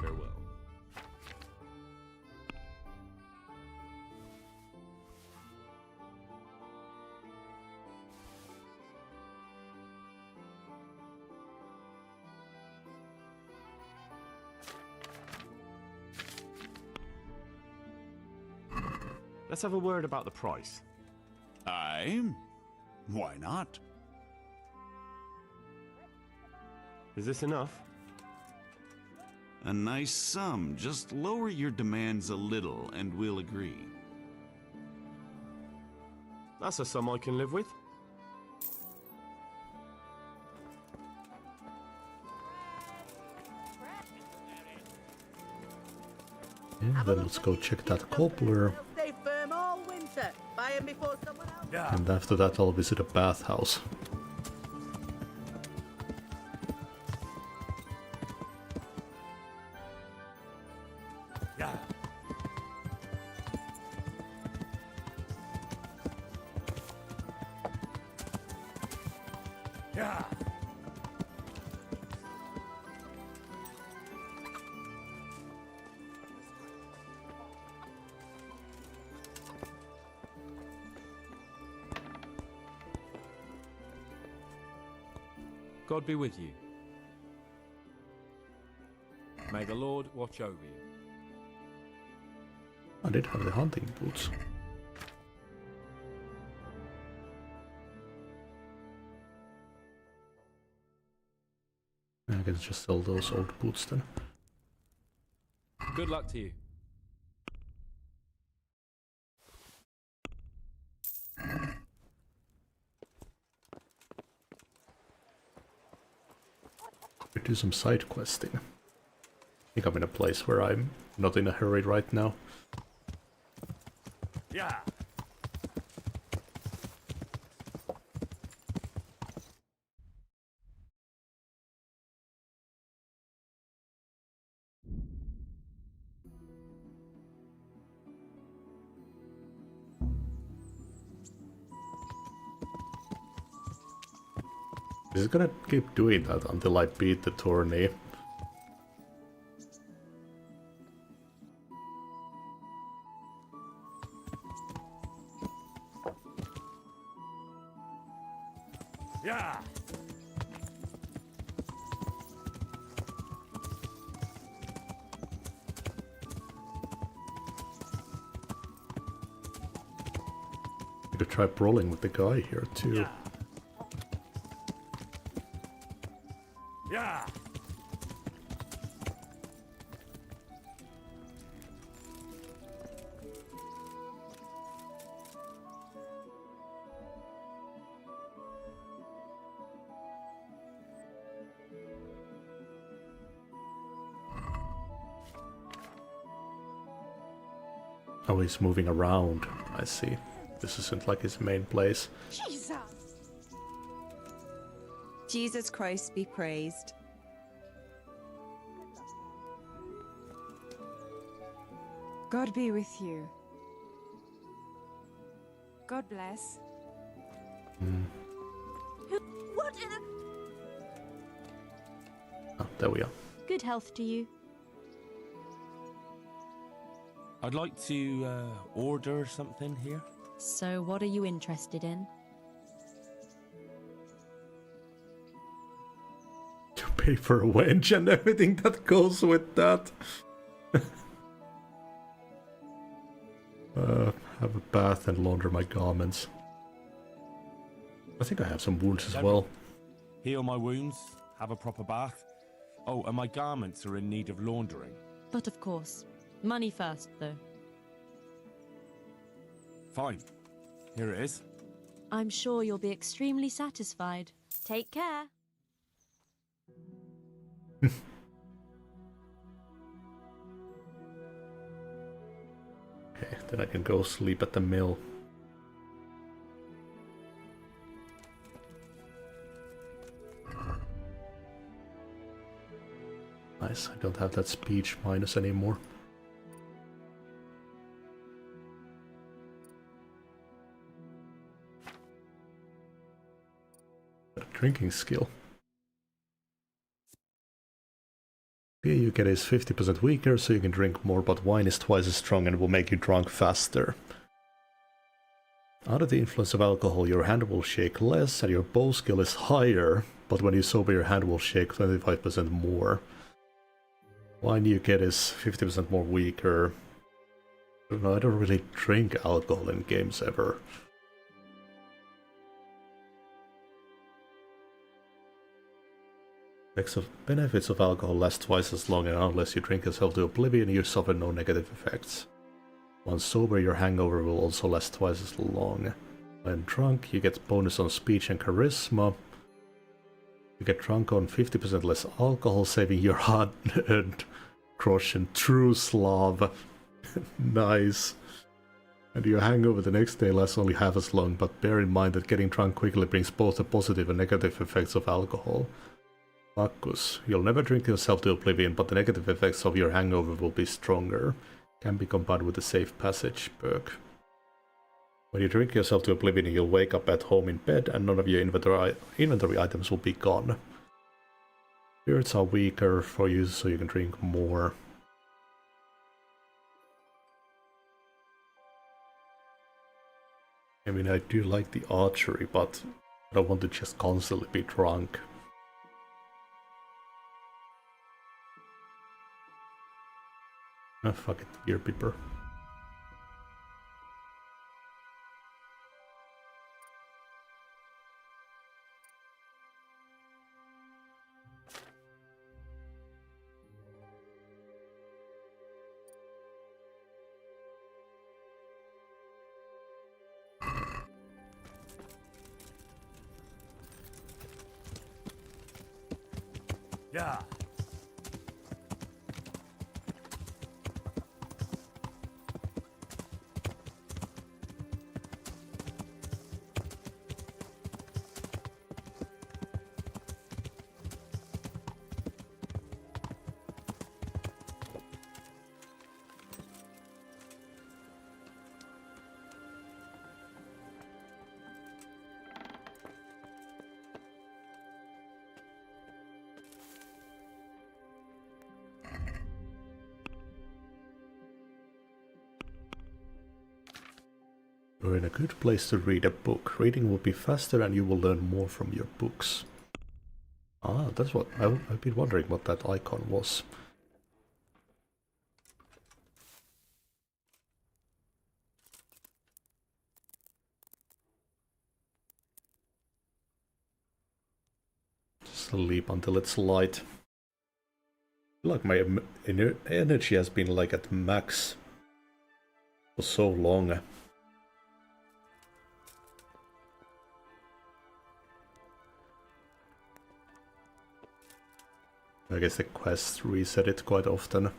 Farewell. Let's have a word about the price. Aye? Why not? Is this enough? A nice sum. Just lower your demands a little and we'll agree. That's a sum I can live with. Yeah, then let's go check that cobbler. Stay firm all winter. Buy 'em before someone else. And after that I'll visit a bathhouse. Yeah. Yeah. God be with you. May the Lord watch over you. I did have the hunting boots. I can just sell those old boots then. Good luck to you. We do some side questing. I think I'm in a place where I'm not in a hurry right now. Yeah. He's gonna keep doing that until I beat the tourney. Yeah. I could try brawling with the guy here too. Yeah. Yeah. Oh, he's moving around. I see. This isn't like his main place. Jesus! Jesus Christ be praised. God be with you. God bless. What in a... Oh, there we are. Good health to you. I'd like to order something here. So what are you interested in? To pay for a wench and everything that goes with that. Have a bath and launder my garments. I think I have some wounds as well. Heal my wounds, have a proper bath. Oh, and my garments are in need of laundering. But of course, money first, though. Fine. Here it is. I'm sure you'll be extremely satisfied. Take care. Okay, then I can go sleep at the mill. Nice, I don't have that speech minus anymore. A drinking skill. Beer you get is 50% weaker, so you can drink more, but wine is twice as strong and will make you drunk faster. Under the influence of alcohol, your hand will shake less and your bow skill is higher, but when you sober, your hand will shake 25% more. Wine you get is 50% more weaker. I don't know, I don't really drink alcohol in games ever. Benefits of alcohol last twice as long, and unless you drink yourself to oblivion, you suffer no negative effects. Once sober, your hangover will also last twice as long. When drunk, you get bonus on speech and charisma. You get drunk on 50% less alcohol, saving your hard-earned groschen true Slav. Nice. And your hangover the next day lasts only half as long, but bear in mind that getting drunk quickly brings both the positive and negative effects of alcohol. Bacchus, you'll never drink yourself to oblivion, but the negative effects of your hangover will be stronger. Can be combined with the safe passage perk. When you drink yourself to oblivion, you'll wake up at home in bed and none of your inventory items will be gone. Spirits are weaker for you, so you can drink more. I mean, I do like the archery, but I don't want to just constantly be drunk. Ah, fuck it, beer pipper. Yeah. You're in a good place to read a book. Reading will be faster and you will learn more from your books. Ah, that's what I've been wondering what that icon was. Sleep until it's light. I feel like my energy has been like at max for so long. I guess the quests reset it quite often.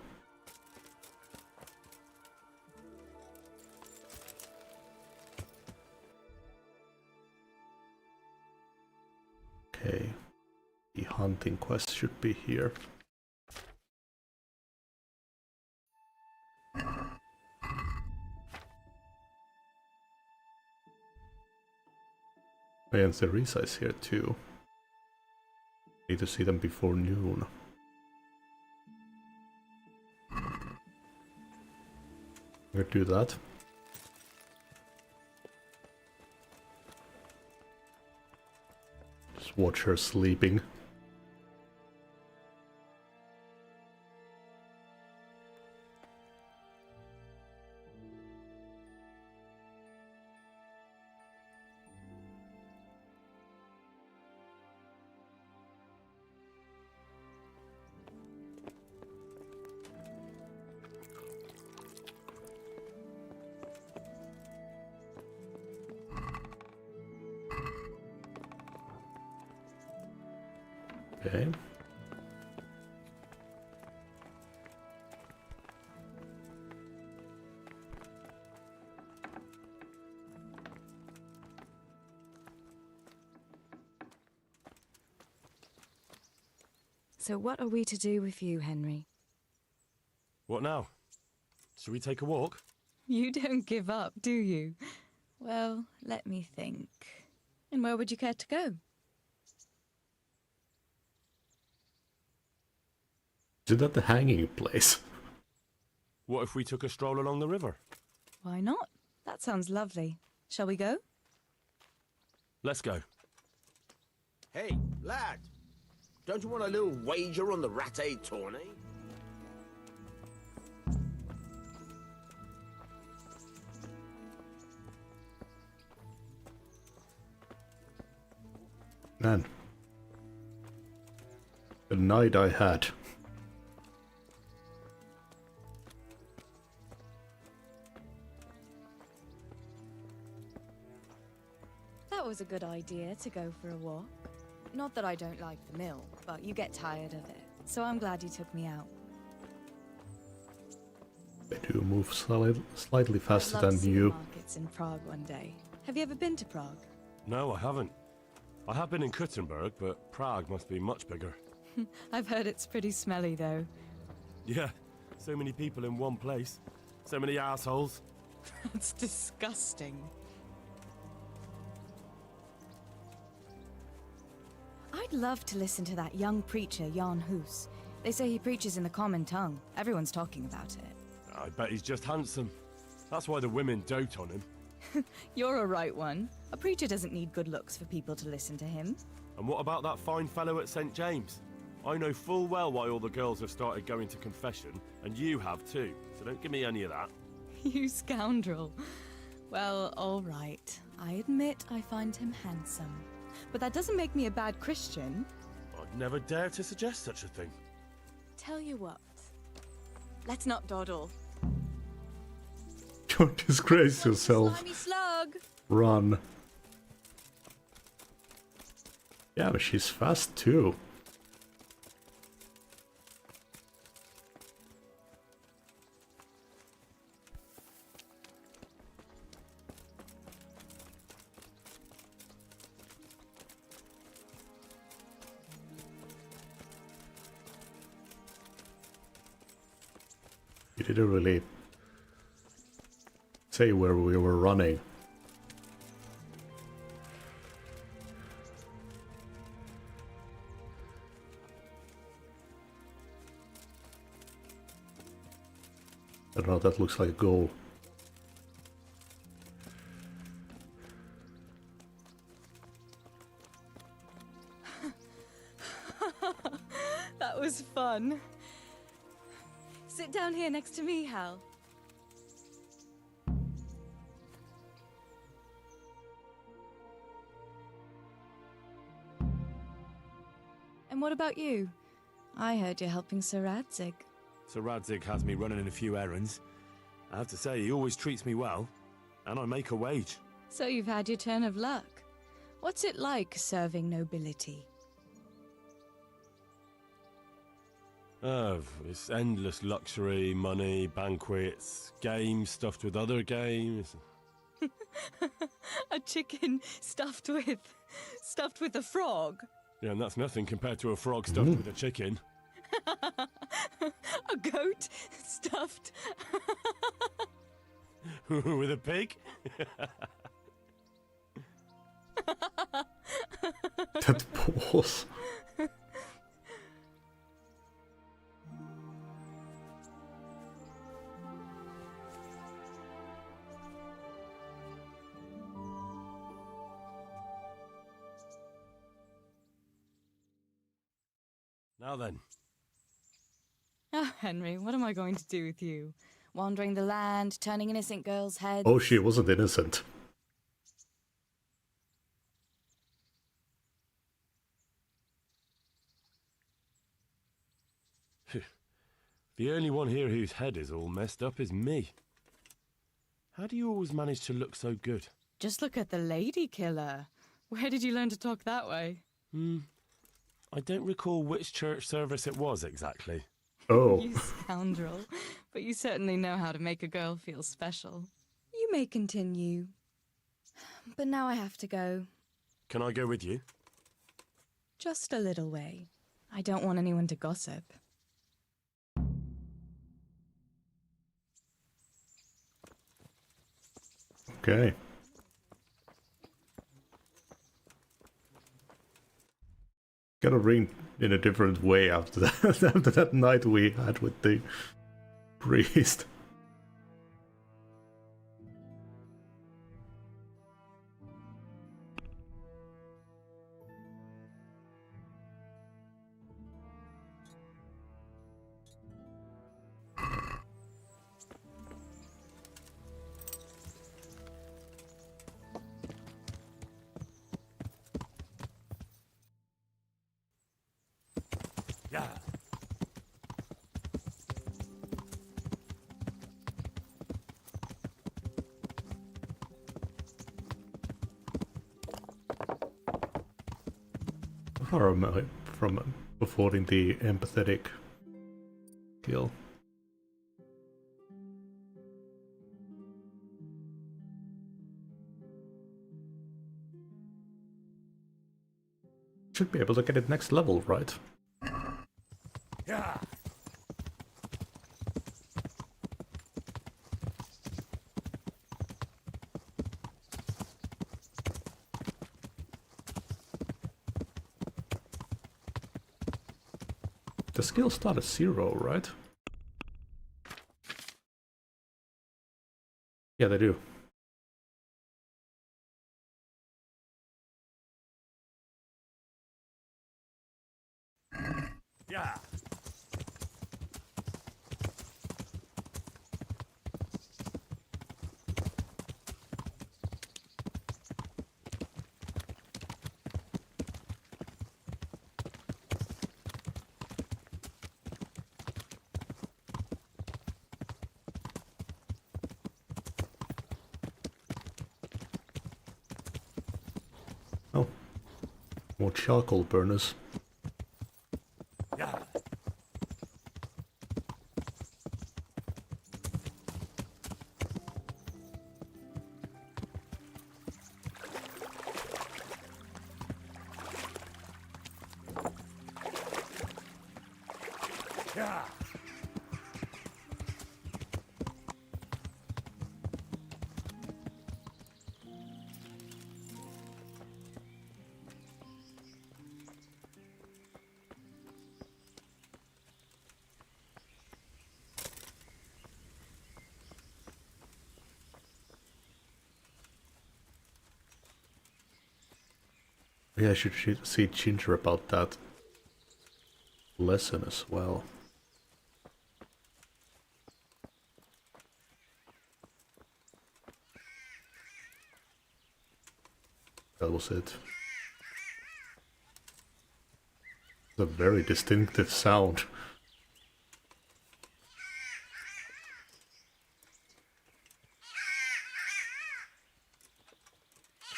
Okay, the hunting quest should be here. And Theresa is here too. Need to see them before noon. I'm gonna do that. Just watch her sleeping. Okay. So what are we to do with you, Henry? What now? Should we take a walk? You don't give up, do you? Well, let me think. And where would you care to go? Isn't that the hanging place? What if we took a stroll along the river? Why not? That sounds lovely. Shall we go? Let's go. Hey, lad. Don't you want a little wager on the Rattay tourney? Man. The night I had. That was a good idea to go for a walk. Not that I don't like the mill, but you get tired of it. So I'm glad you took me out. I do move slightly faster I'd love than to see you. the markets in Prague one day. Have you ever been to Prague? No, I haven't. I have been in Kuttenberg, but Prague must be much bigger. I've heard it's pretty smelly, though. Yeah, so many people in one place. So many assholes. That's disgusting. I'd love to listen to that young preacher, Jan Hus. They say he preaches in the common tongue. Everyone's talking about it. I bet he's just handsome. That's why the women dote on him. You're a right one. A preacher doesn't need good looks for people to listen to him. And what about that fine fellow at St. James? I know full well why all the girls have started going to confession, and you have too, so don't give me any of that. You scoundrel. Well, all right. I admit I find him handsome. But that doesn't make me a bad Christian. I'd never dare to suggest such a thing. Tell you what. Let's not dawdle. Don't disgrace yourself. Slimy slug! Run. Yeah, but she's fast too. You didn't really say where we were running. I don't know, that looks like a goal. That was fun. Sit down here next to me, Hal. And what about you? I heard you're helping Sir Radzig. Sir Radzig has me running a few errands. I have to say, he always treats me well, and I make a wage. So you've had your turn of luck. What's it like serving nobility? It's endless luxury, money, banquets, games stuffed with other games. A chicken stuffed with a frog? Yeah, and that's nothing compared to a frog stuffed with a chicken. A goat stuffed with a pig? That pause. Now then. Oh, Henry, what am I going to do with you? Wandering the land, turning innocent girls' heads? Oh, she wasn't innocent. The only one here whose head is all messed up is me. How do you always manage to look so good? Just look at the lady killer. Where did you learn to talk that way? I don't recall which church service it was exactly. Oh. You scoundrel. But you certainly know how to make a girl feel special. You may continue. But now I have to go. Can I go with you? Just a little way. I don't want anyone to gossip. Okay. Gotta ring in a different way after that, after that night we had with the priest. Yeah. How far am I from affording the empathetic skill? Should be able to get it next level, right? Yeah. The skills start at 0, right? Yeah, they do. Yeah. Oh. More charcoal burners. Yeah. Yeah. Yeah, I should see Ginger about that lesson as well. That was it. It's a very distinctive sound.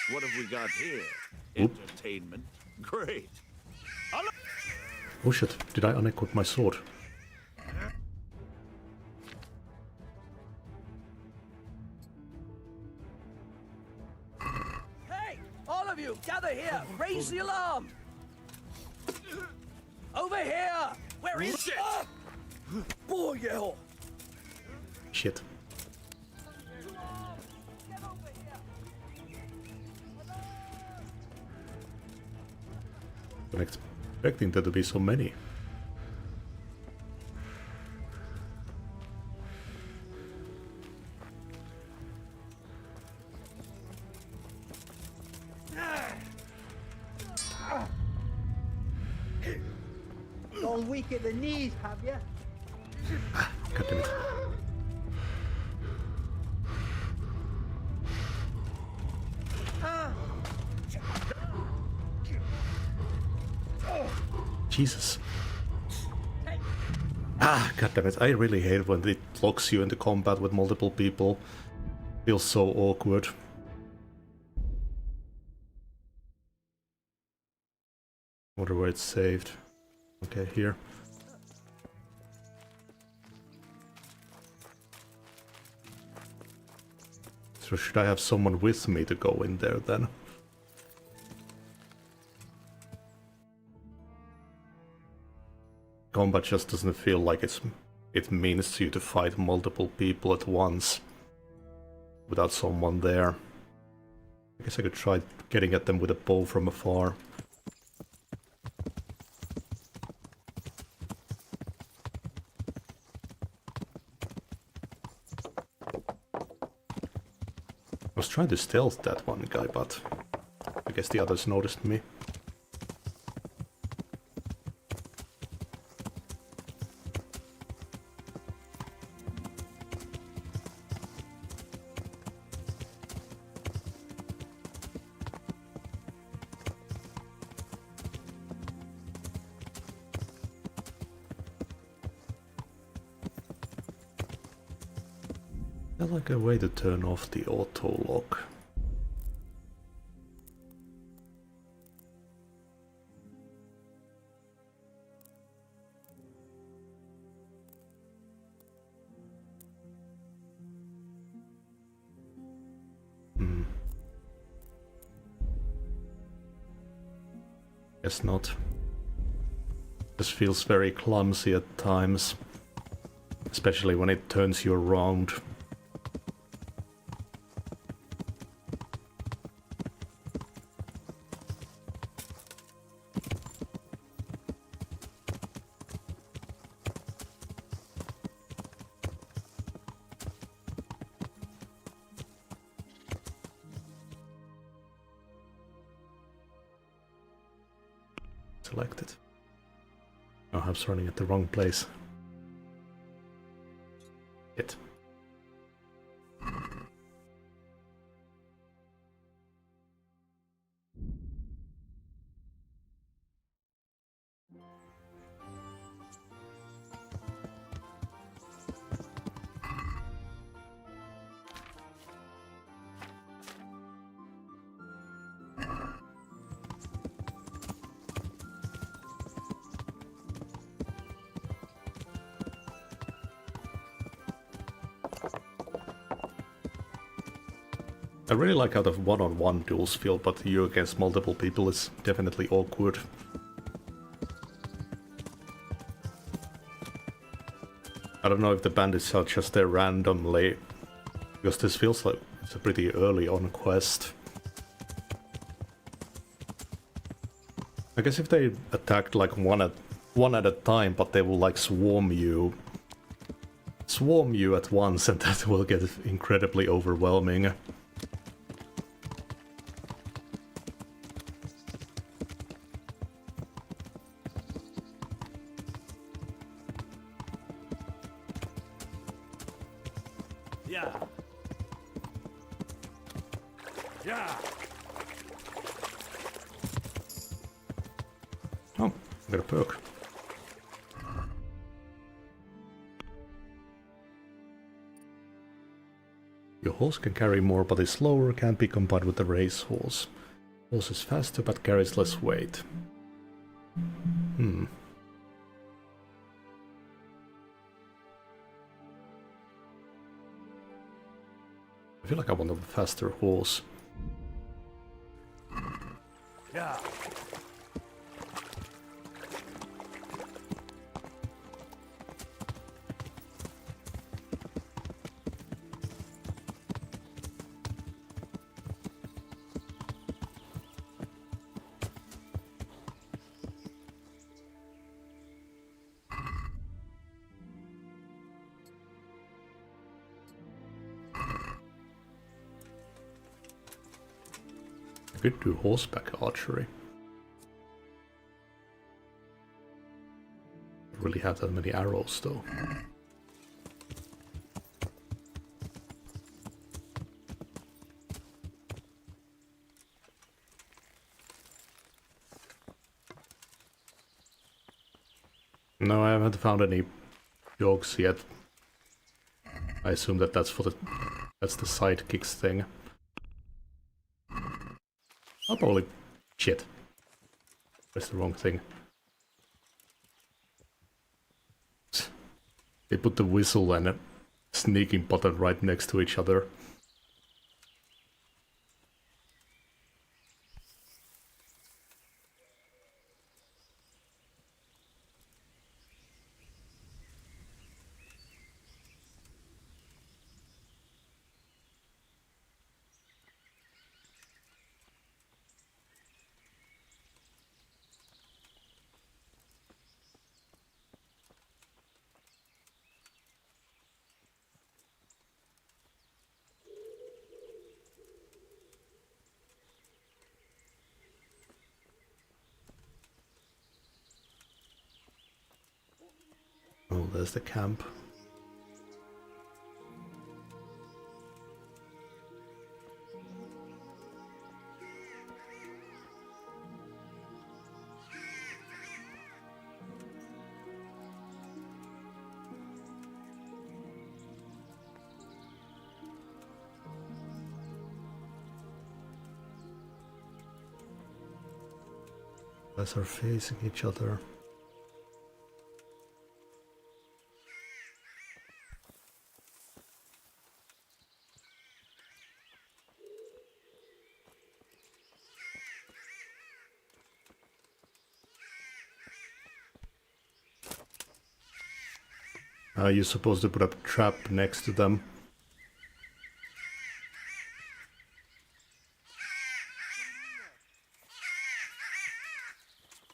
What have we got here? Oop. Entertainment. Great. Oh shit, did I unequip my sword? Hey! All of you, gather here! Raise the alarm! Over here! Where is it? Boy, yo! Shit. I'm expecting there to be so many. Gone weak at the knees, have you? God damn it. Jesus. Ah, goddammit, I really hate when it locks you into combat with multiple people. Feels so awkward. Wonder where it's saved. Okay, here. So should I have someone with me to go in there then? Combat just doesn't feel like it means to you to fight multiple people at once without someone there. I guess I could try getting at them with a bow from afar. I was trying to stealth that one guy, but I guess the others noticed me. I like a way to turn off the auto lock. Guess not. This feels very clumsy at times, especially when it turns you around. Selected. Oh, I was running at the wrong place. Hit. I really like how the one-on-one duels feel, but you against multiple people is definitely awkward. I don't know if the bandits are just there randomly, because this feels like it's a pretty early on quest. I guess if they attacked like one at a time, but they will like swarm you at once, and that will get incredibly overwhelming. Oh, I got a perk. Your horse can carry more but is slower, can't be combined with the race horse. Horse is faster but carries less weight. I feel like I want a faster horse. Yeah. I could do horseback archery. I really have that many arrows though. No, I haven't found any dogs yet. I assume that that's the sidekicks thing. I'll probably... Shit. That's the wrong thing. They put the whistle and a sneaking button right next to each other. Oh, there's the camp. Guys are facing each other. You're supposed to put a trap next to them.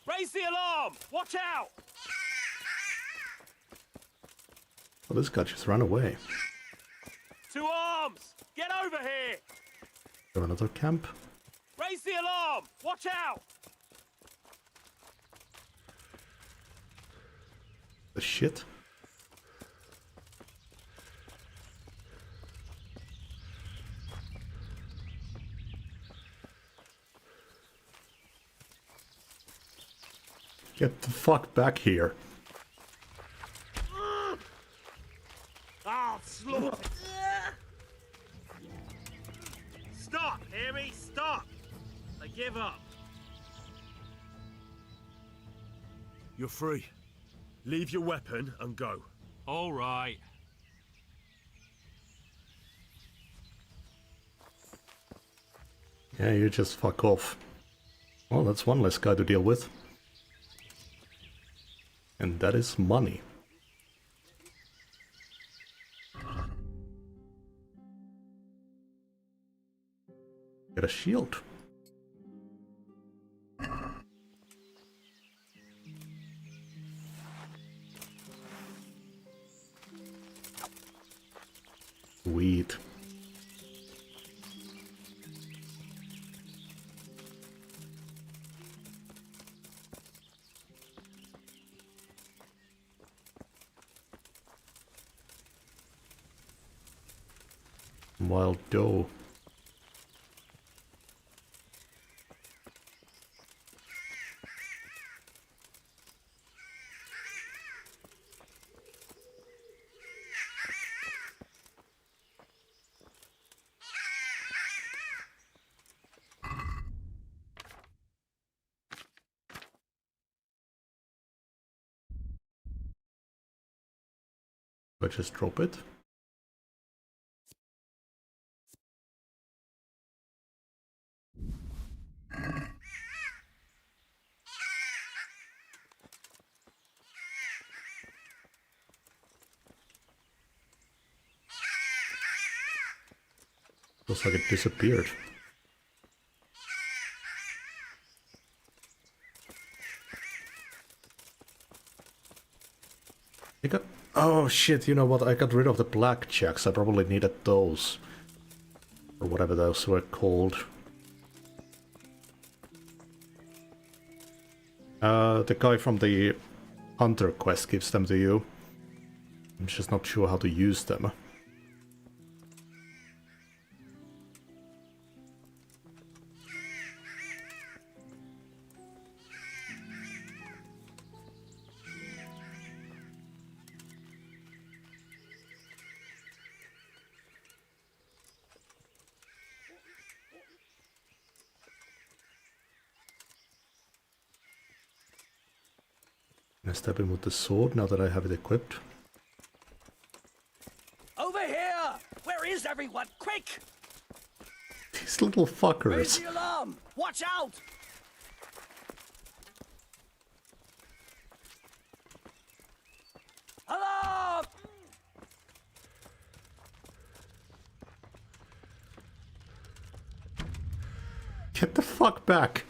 Raise the alarm! Watch out! Well, this guy just ran away. To arms! Get over here! Is there another camp? Raise the alarm! Watch out! The shit? Get the fuck back here. Oh, slaughter! Stop, hear me? Stop! I give up. You're free. Leave your weapon and go. All right. Yeah, you just fuck off. Well, that's one less guy to deal with. And that is money. Get a shield. Sweet. Wild doe. I just drop it. Looks like it disappeared. I got... Oh shit, you know what? I got rid of the blackjacks. I probably needed those. Or whatever those were called. The guy from the Hunter quest gives them to you. I'm just not sure how to use them. Can I stab him with the sword now that I have it equipped? Over here! Where is everyone? Quick! These little Raise fuckers. the alarm! Watch out! Alarm! Get the fuck back.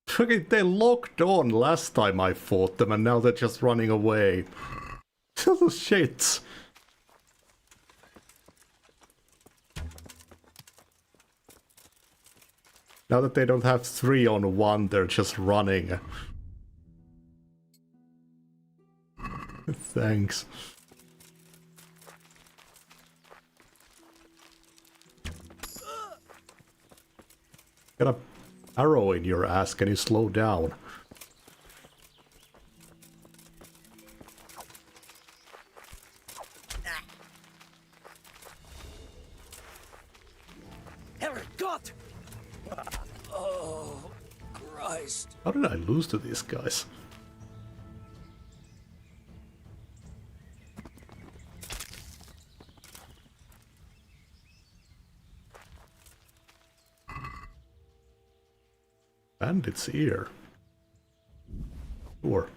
Fucking, they locked on last time I fought them and now they're just running away. Little shits. Now that they don't have 3-on-1, they're just running. Thanks. Got a arrow in your ass, can you slow down? Herrgott! Oh, Christ. How did I lose to these guys? Bandit's ear. Sure.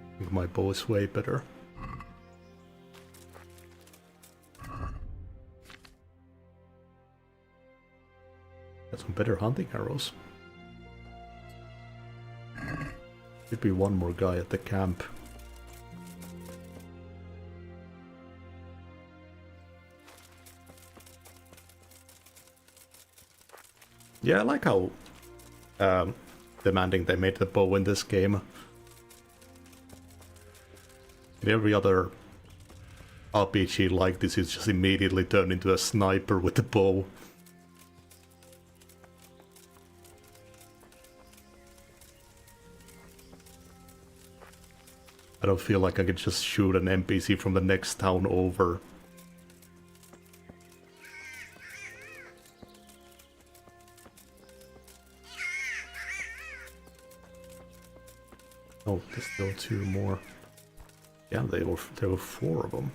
I think my bow is way better. Got some better hunting arrows. Should be one more guy at the camp. Yeah, I like how demanding they made the bow in this game. In every other RPG like this, you just immediately turn into a sniper with the bow. I don't feel like I could just shoot an NPC from the next town over. Oh, there's still 2 more. Yeah, there were 4 of them.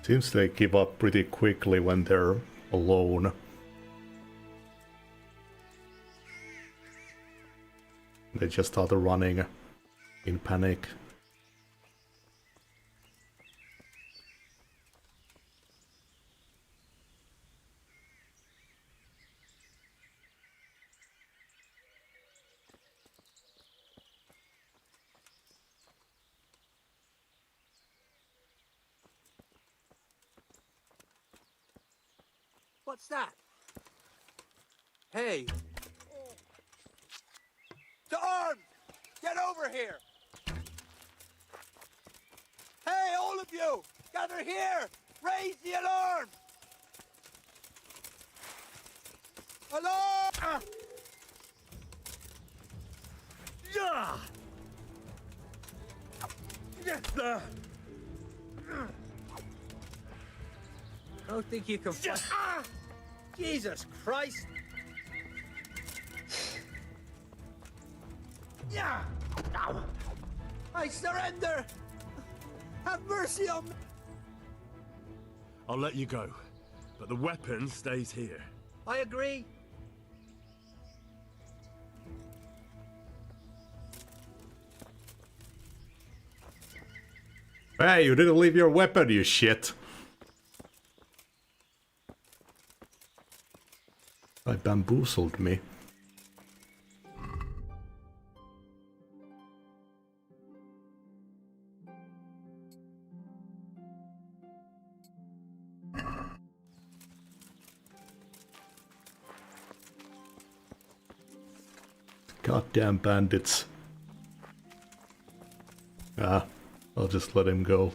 Seems they give up pretty quickly when they're alone. They just start running in panic. What's that? Hey. To arms! Get over here! Hey, all of you! Gather here! Raise the alarm! Alarm! Yeah! Yes, sir! I don't think you can fight. Jesus Christ! Yeah! I surrender! Have mercy on me! I'll let you go. but the weapon stays here. I agree. Hey, you didn't leave your weapon, you shit! I bamboozled me. Goddamn bandits. Ah, I'll just let him go.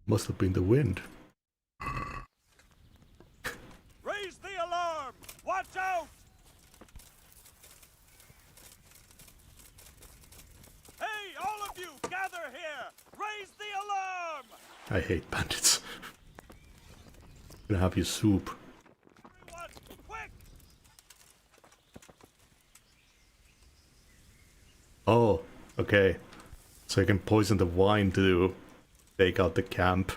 Must have been the wind. Raise the alarm! Watch out! Hey, all of you, gather here! Raise the alarm! I hate bandits. Gonna have your soup. Everyone, quick! Oh, okay. So I can poison the wine to take out the camp.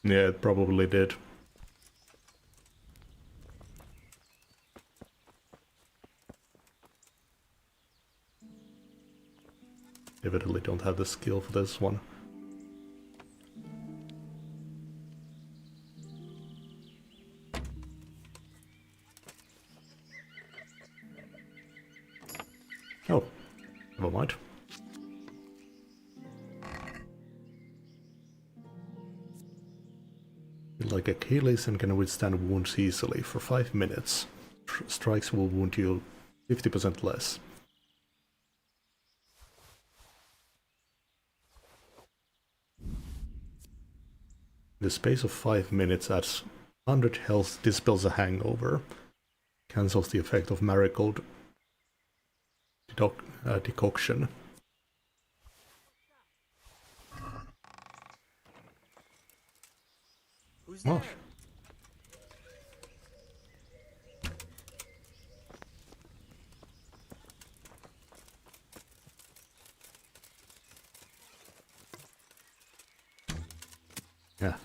Yeah, it probably did. Evidently don't have the skill for this one. Oh, never mind. Like Achilles and can withstand wounds easily for 5 minutes. Strikes will wound you 50% less. The space of 5 minutes adds 100 health, dispels a hangover, cancels the effect of marigold decoction. Who's Oh. there? Yeah.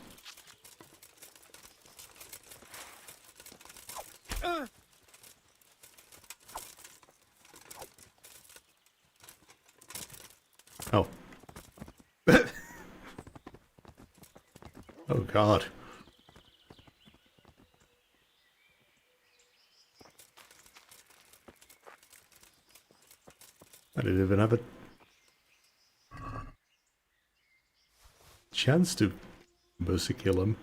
Oh. Oh god. I didn't even have a chance to mercy kill him.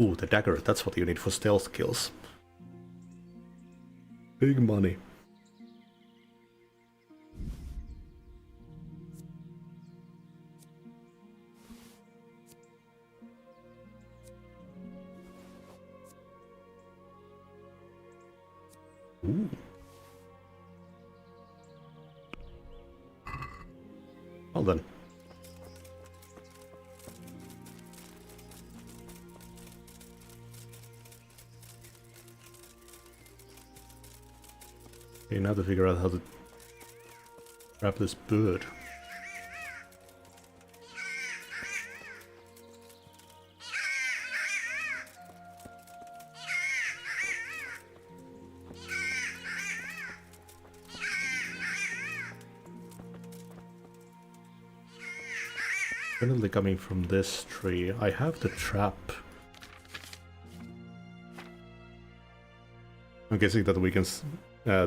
Ooh, the dagger, that's what you need for stealth kills. Big money. Ooh. Well then. Okay, now to figure out how to grab this bird. Definitely coming from this tree. I have the trap. I'm guessing that we can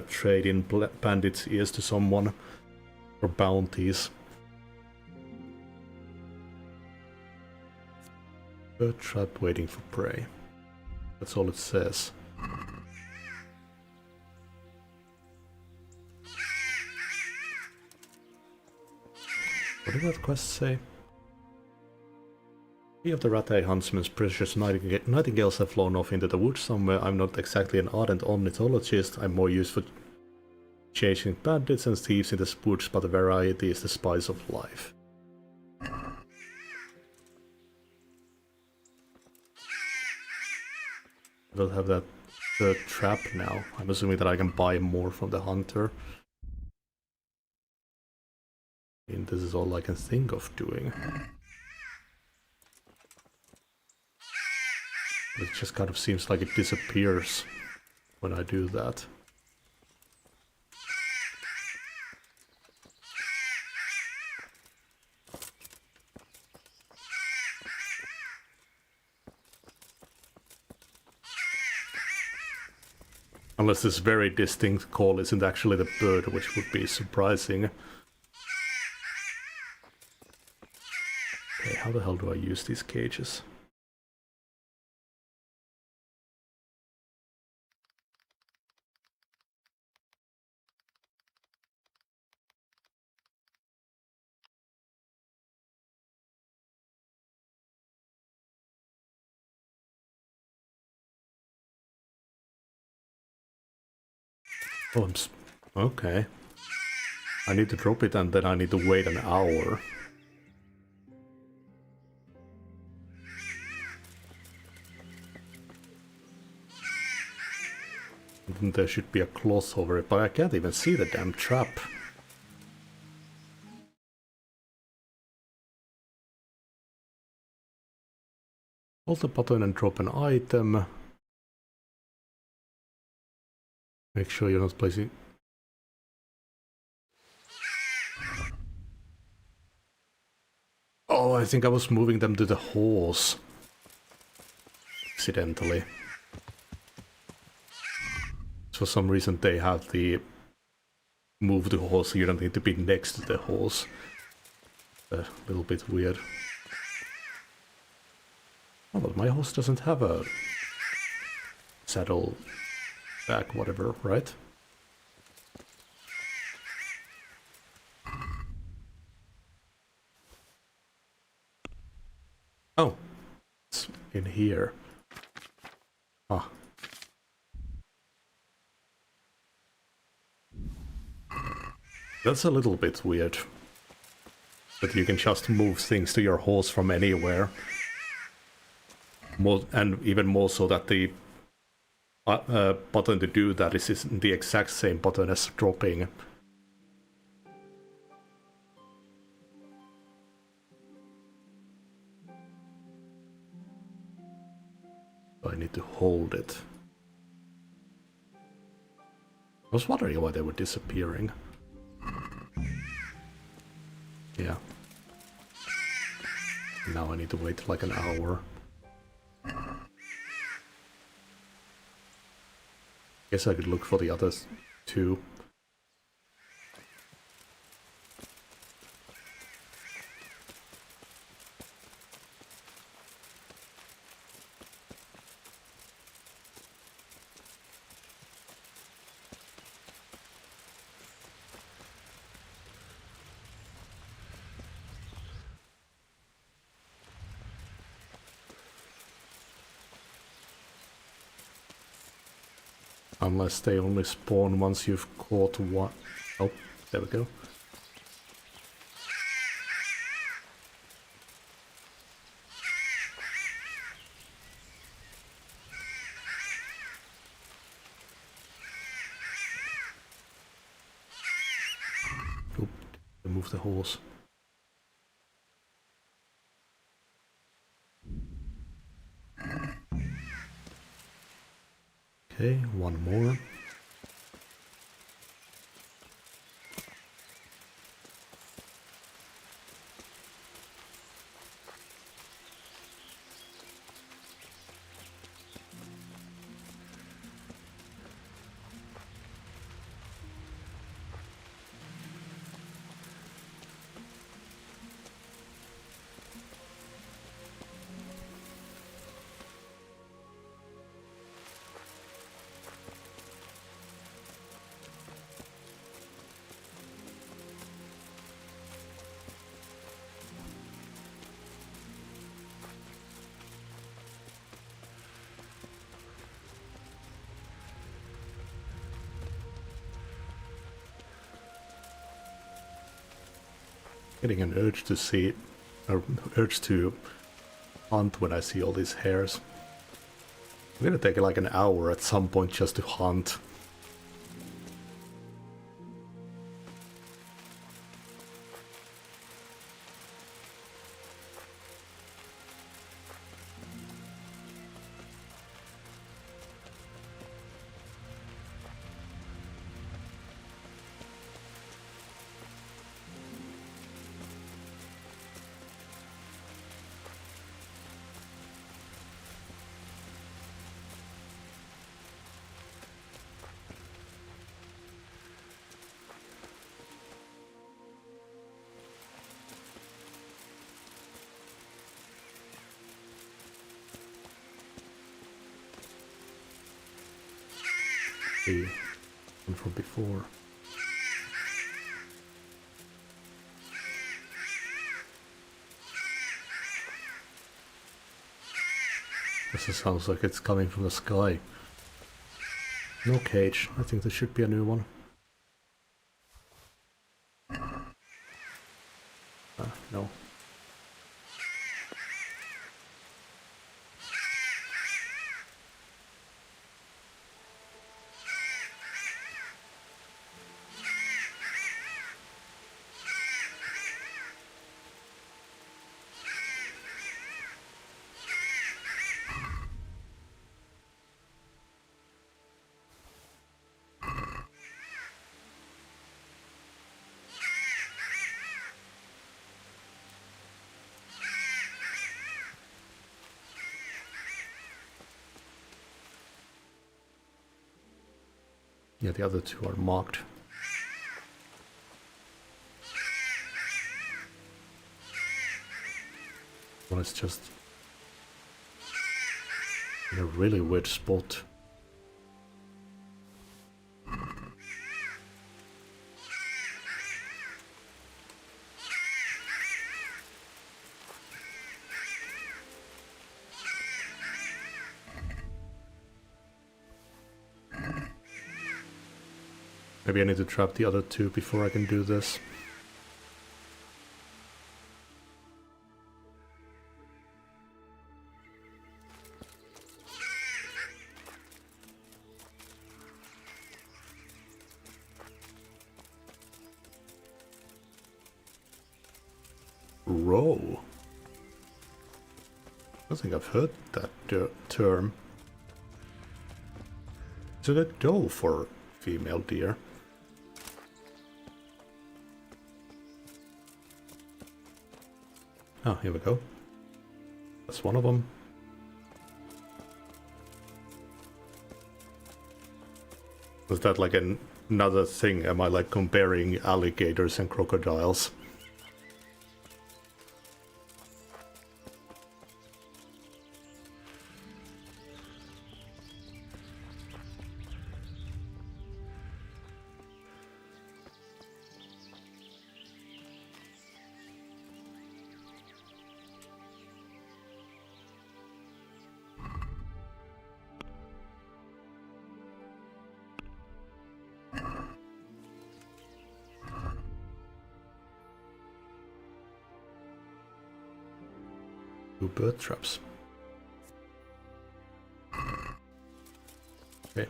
trade in bandits' ears to someone for bounties. Bird trap waiting for prey. That's all it says. What did that quest say? Three of the Rattay huntsman's precious nightingales have flown off into the woods somewhere. I'm not exactly an ardent ornithologist. I'm more used for chasing bandits and thieves in the woods, but the variety is the spice of life. I don't have that third trap now. I'm assuming that I can buy more from the hunter. And this is all I can think of doing. It just kind of seems like it disappears when I do that. Unless this very distinct call isn't actually the bird, which would be surprising. Okay, how the hell do I use these cages? Oh, okay. I need to drop it and then I need to wait an hour. And then there should be a cloth over it, but I can't even see the damn trap. Hold the button and drop an item. Make sure you're not placing... Oh, I think I was moving them to the horse. Accidentally. For some reason they have the... Move the horse, so you don't need to be next to the horse. A little bit weird. Oh, but my horse doesn't have a... saddle... back, whatever, right? Oh, it's in here. Ah. That's a little bit weird. That you can just move things to your horse from anywhere. More, and even more so that the button to do that is the exact same button as dropping. I need to hold it. I was wondering why they were disappearing. Yeah. Now I need to wait like an hour. Guess I could look for the others too. Unless they only spawn once you've caught one. Oh, there we go. Oop, move the horse. Okay, one more. Getting an urge to see, or urge to hunt when I see all these hares. I'm gonna take like an hour at some point just to hunt. The one from before. This sounds like it's coming from the sky. No cage. I think there should be a new one. No. Yeah, the other two are marked. One is just in a really weird spot. Maybe I need to trap the other two before I can do this. Row. I don't think I've heard that term. Is it a doe for female deer? Oh, here we go. That's one of them. Was that like another thing? Am I like comparing alligators and crocodiles? Two bird traps. Okay.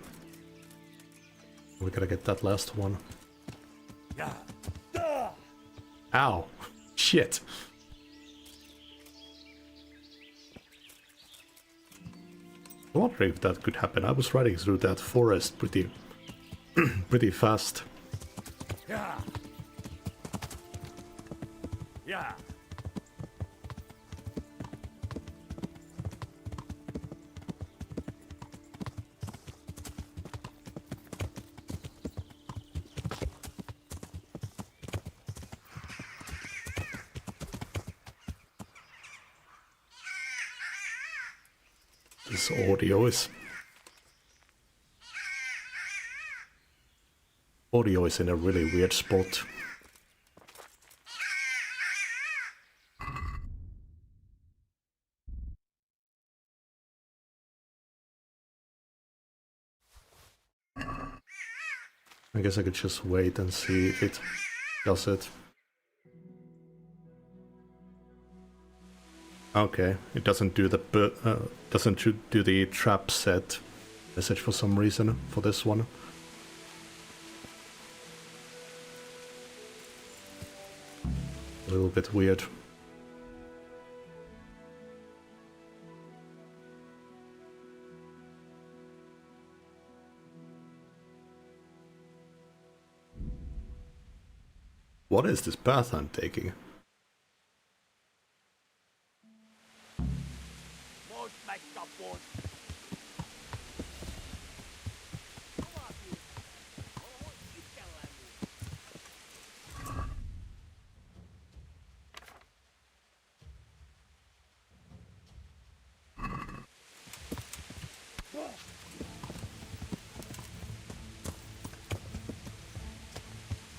We gotta get that last one. Yeah. Ow! Shit! I wonder if that could happen. I was riding through that forest pretty pretty fast. Yeah. Yeah. This audio is in a really weird spot. I guess I could just wait and see if it does it. Okay, it doesn't do the do the trap set message for some reason for this one. A little bit weird. What is this path I'm taking?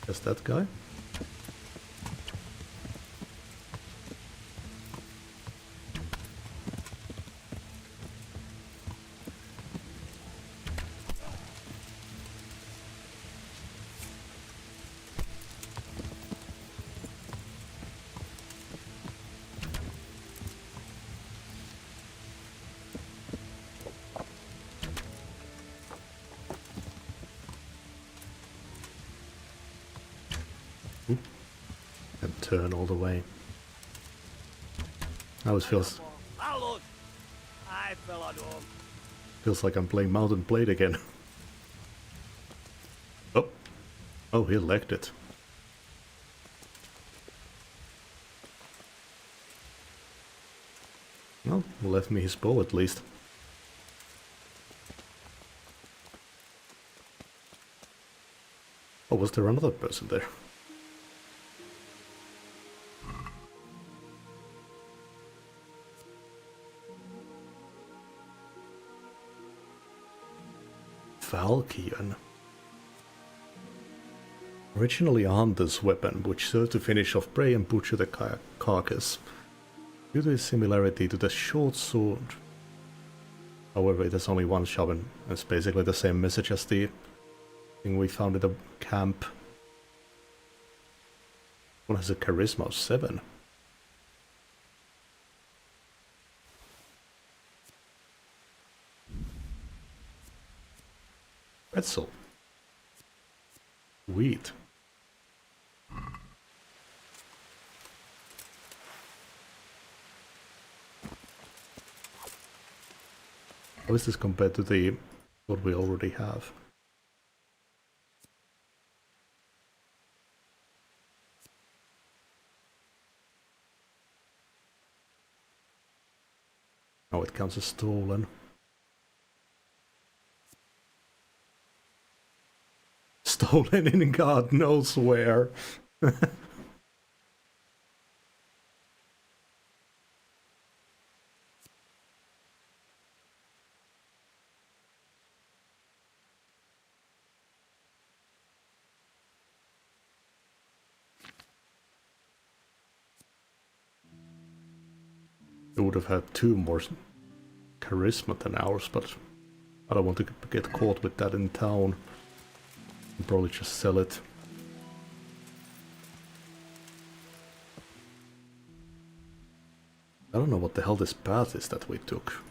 Is that guy? And turn all the way. Now it feels like I'm playing Mount and Blade again. Oh, he legged it. Well, left me his bow at least. Oh, was there another person there? Valkian. Originally a hunter's weapon, which served to finish off prey and butcher the carcass. Due to its similarity to the short sword. However, it has only one shove, and it's basically the same message as the thing we found in the camp. One has a charisma of 7. Pretzel. Wheat. How is this compared to the what we already have? Oh, it counts as stolen. Stolen in God knows where. It would have had 2 more charisma than ours, but I don't want to get caught with that in town. I'll probably just sell it. I don't know what the hell this path is that we took.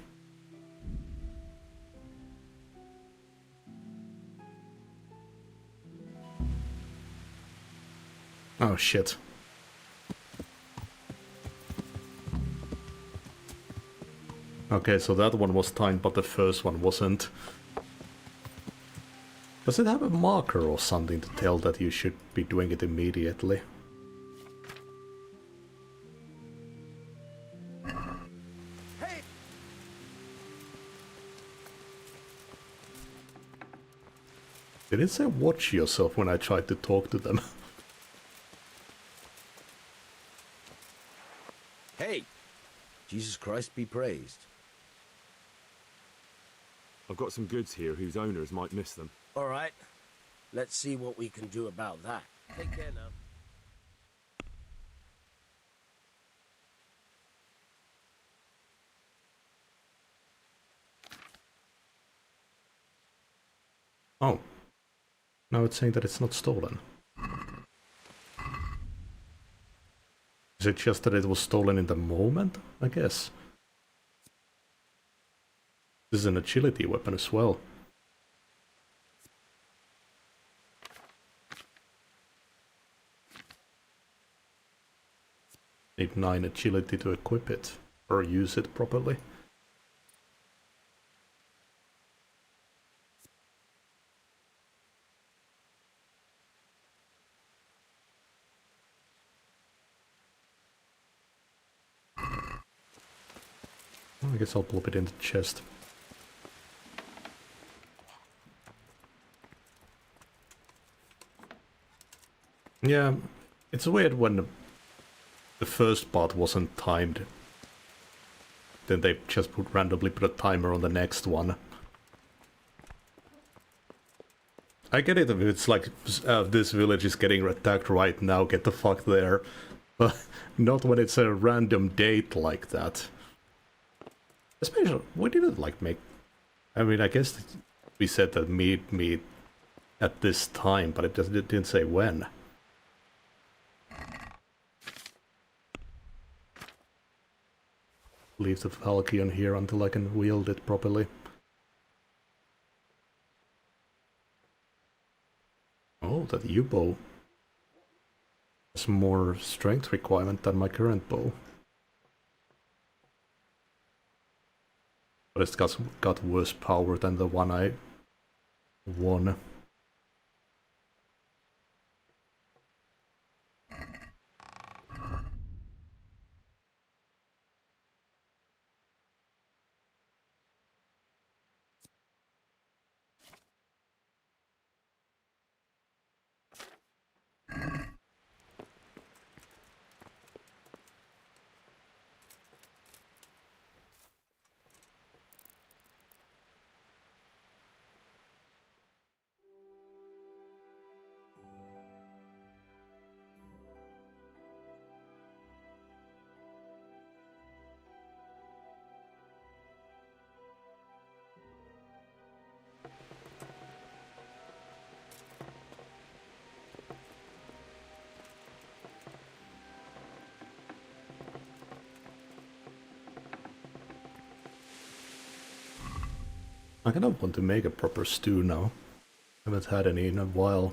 Oh shit. Okay, so that one was timed, but the first one wasn't. Does it have a marker or something to tell that you should be doing it immediately? Did it say watch yourself when I tried to talk to them? Hey! Jesus Christ be praised. I've got some goods here whose owners might miss them. All right. Let's see what we can do about that. Take care now. Oh. Now it's saying that it's not stolen. Is it just that it was stolen in the moment? I guess. This is an agility weapon as well. Need 9 agility to equip it, or use it properly. I guess I'll plop it in the chest. Yeah, it's weird when the first part wasn't timed. Then they just randomly put a timer on the next one. I get it if it's like, this village is getting attacked right now, get the fuck there. But not when it's a random date like that. Especially, we didn't like make... I mean, I guess we said that meet me at this time, but it didn't say when. Leave the Falchion here until I can wield it properly. Oh, that U-bow has more strength requirement than my current bow. But it's got worse power than the one I won. I kind of want to make a proper stew now. Haven't had any in a while.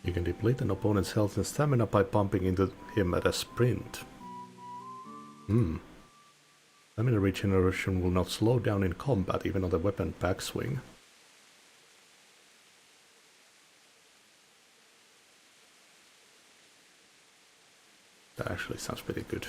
You can deplete an opponent's health and stamina by bumping into him at a sprint. Stamina regeneration will not slow down in combat, even on the weapon backswing. That actually sounds pretty good.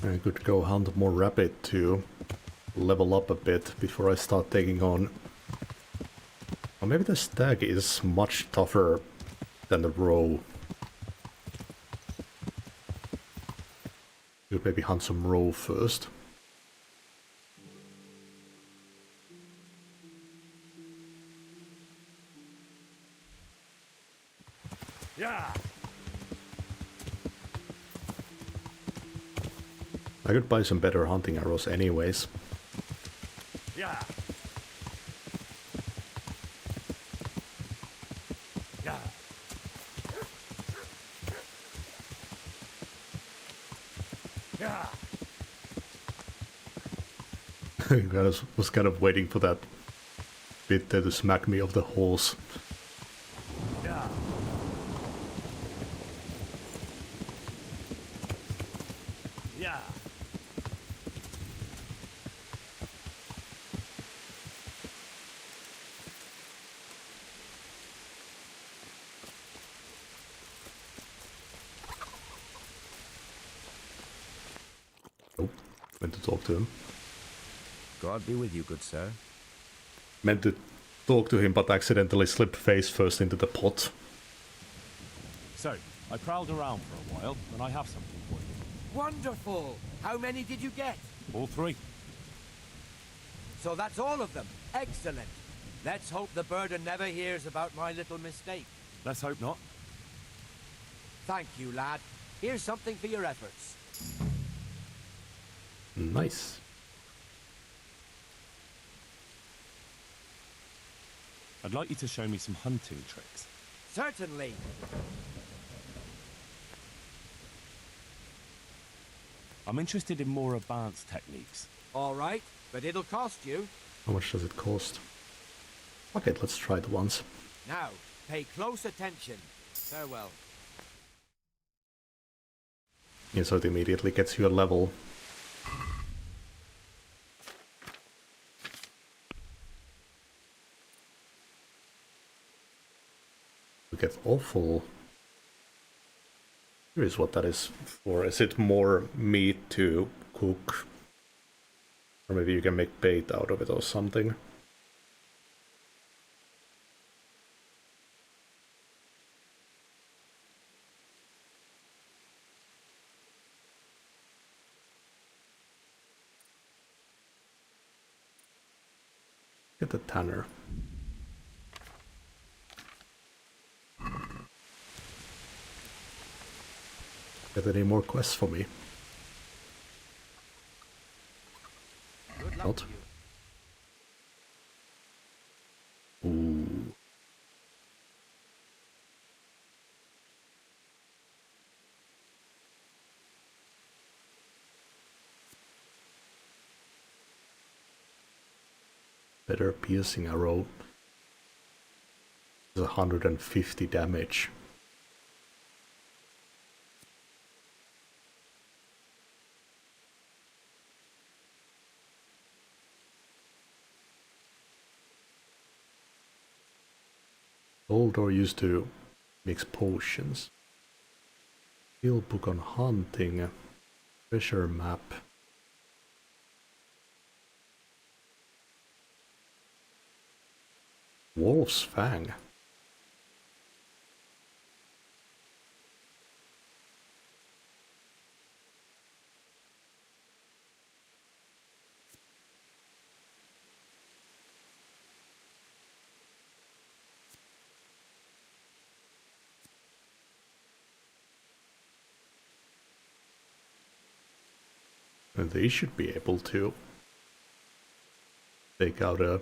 I could go hunt more rabbit to level up a bit before I start taking on... Or maybe the stag is much tougher than the roe. Could maybe hunt some roe first. Yeah. I could buy some better hunting arrows anyways. Yeah. Yeah. Yeah. I was kind of waiting for that bit there to smack me off the horse. Yeah. Yeah. Went to talk to him. God be with you, good sir. Meant to talk to him, but accidentally slipped face first into the pot. So, I prowled around for a while, and I have something for you. Wonderful! How many did you get? All 3. So that's all of them. Excellent. Let's hope the burden never hears about my little mistake. Let's hope not. Thank you, lad. Here's something for your efforts. Nice. I'd like you to show me some hunting tricks. Certainly. I'm interested in more advanced techniques. All right, but it'll cost you. How much does it cost? Okay, let's try it once. Now, pay close attention. Farewell. Yeah, so it immediately gets you a level. You get awful. Curious what that is for. Is it more meat to cook? Or maybe you can make bait out of it or something. Get the tanner. Get any more quests for me? Not. Ooh. Better piercing arrow. 150 damage. Goldor used to mix potions. Skill book on hunting. Treasure map. Wolf's Fang. And they should be able to take out a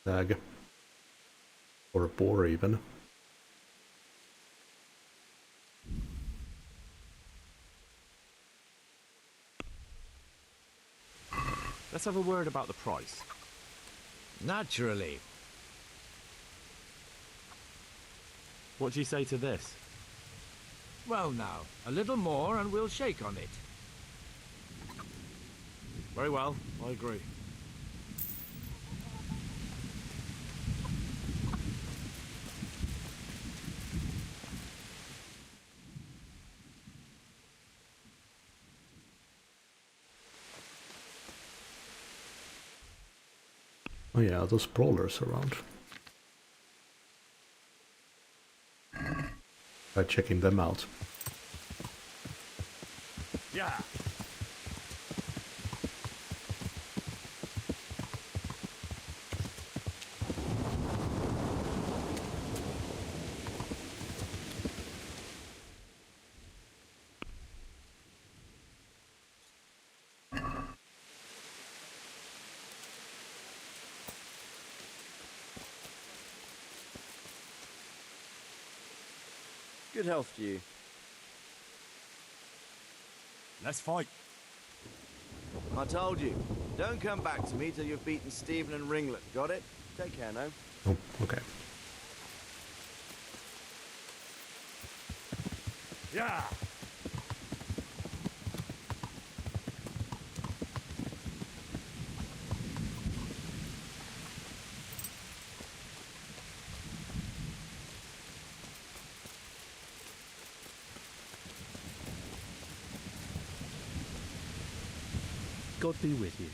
stag. Or a boar even. Let's have a word about the price. Naturally. What do you say to this? Well now, a little more and we'll shake on it. Very well, I agree. Oh yeah, those brawlers around. Try checking them out. Yeah. Good health to you. Let's fight. I told you. Don't come back to me till you've beaten Stephen and Ringlet. Got it? Take care now. Oh, okay. Yeah. God be with you.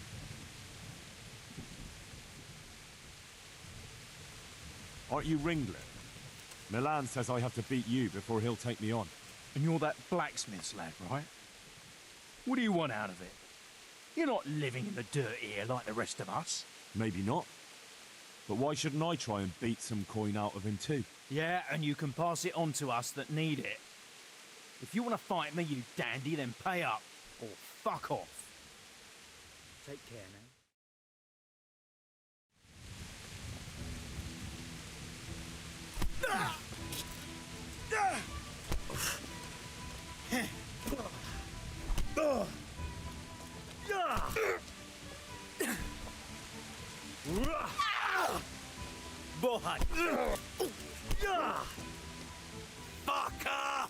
Aren't you Ringlet? Milan says I have to beat you before he'll take me on. And you're that blacksmith's lad, right? What do you want out of it? You're not living in the dirt here like the rest of us. Maybe not. But why shouldn't I try and beat some coin out of him too? Yeah, and you can pass it on to us that need it. If you want to fight me, you dandy, then pay up. Or fuck off. Take care now. Bohan! Fucker!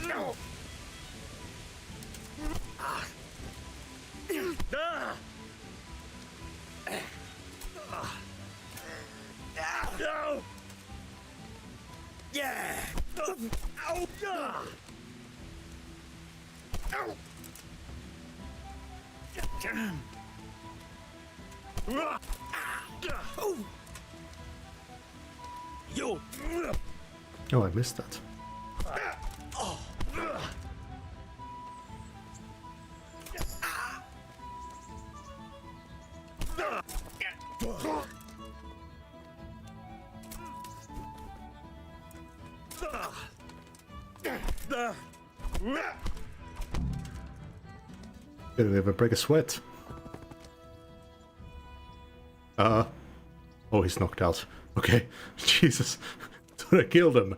No! Yeah! Ow! Ow! You! Oh, I missed that. Didn't even break a sweat. Oh, he's knocked out. Okay, Jesus, thought I killed him.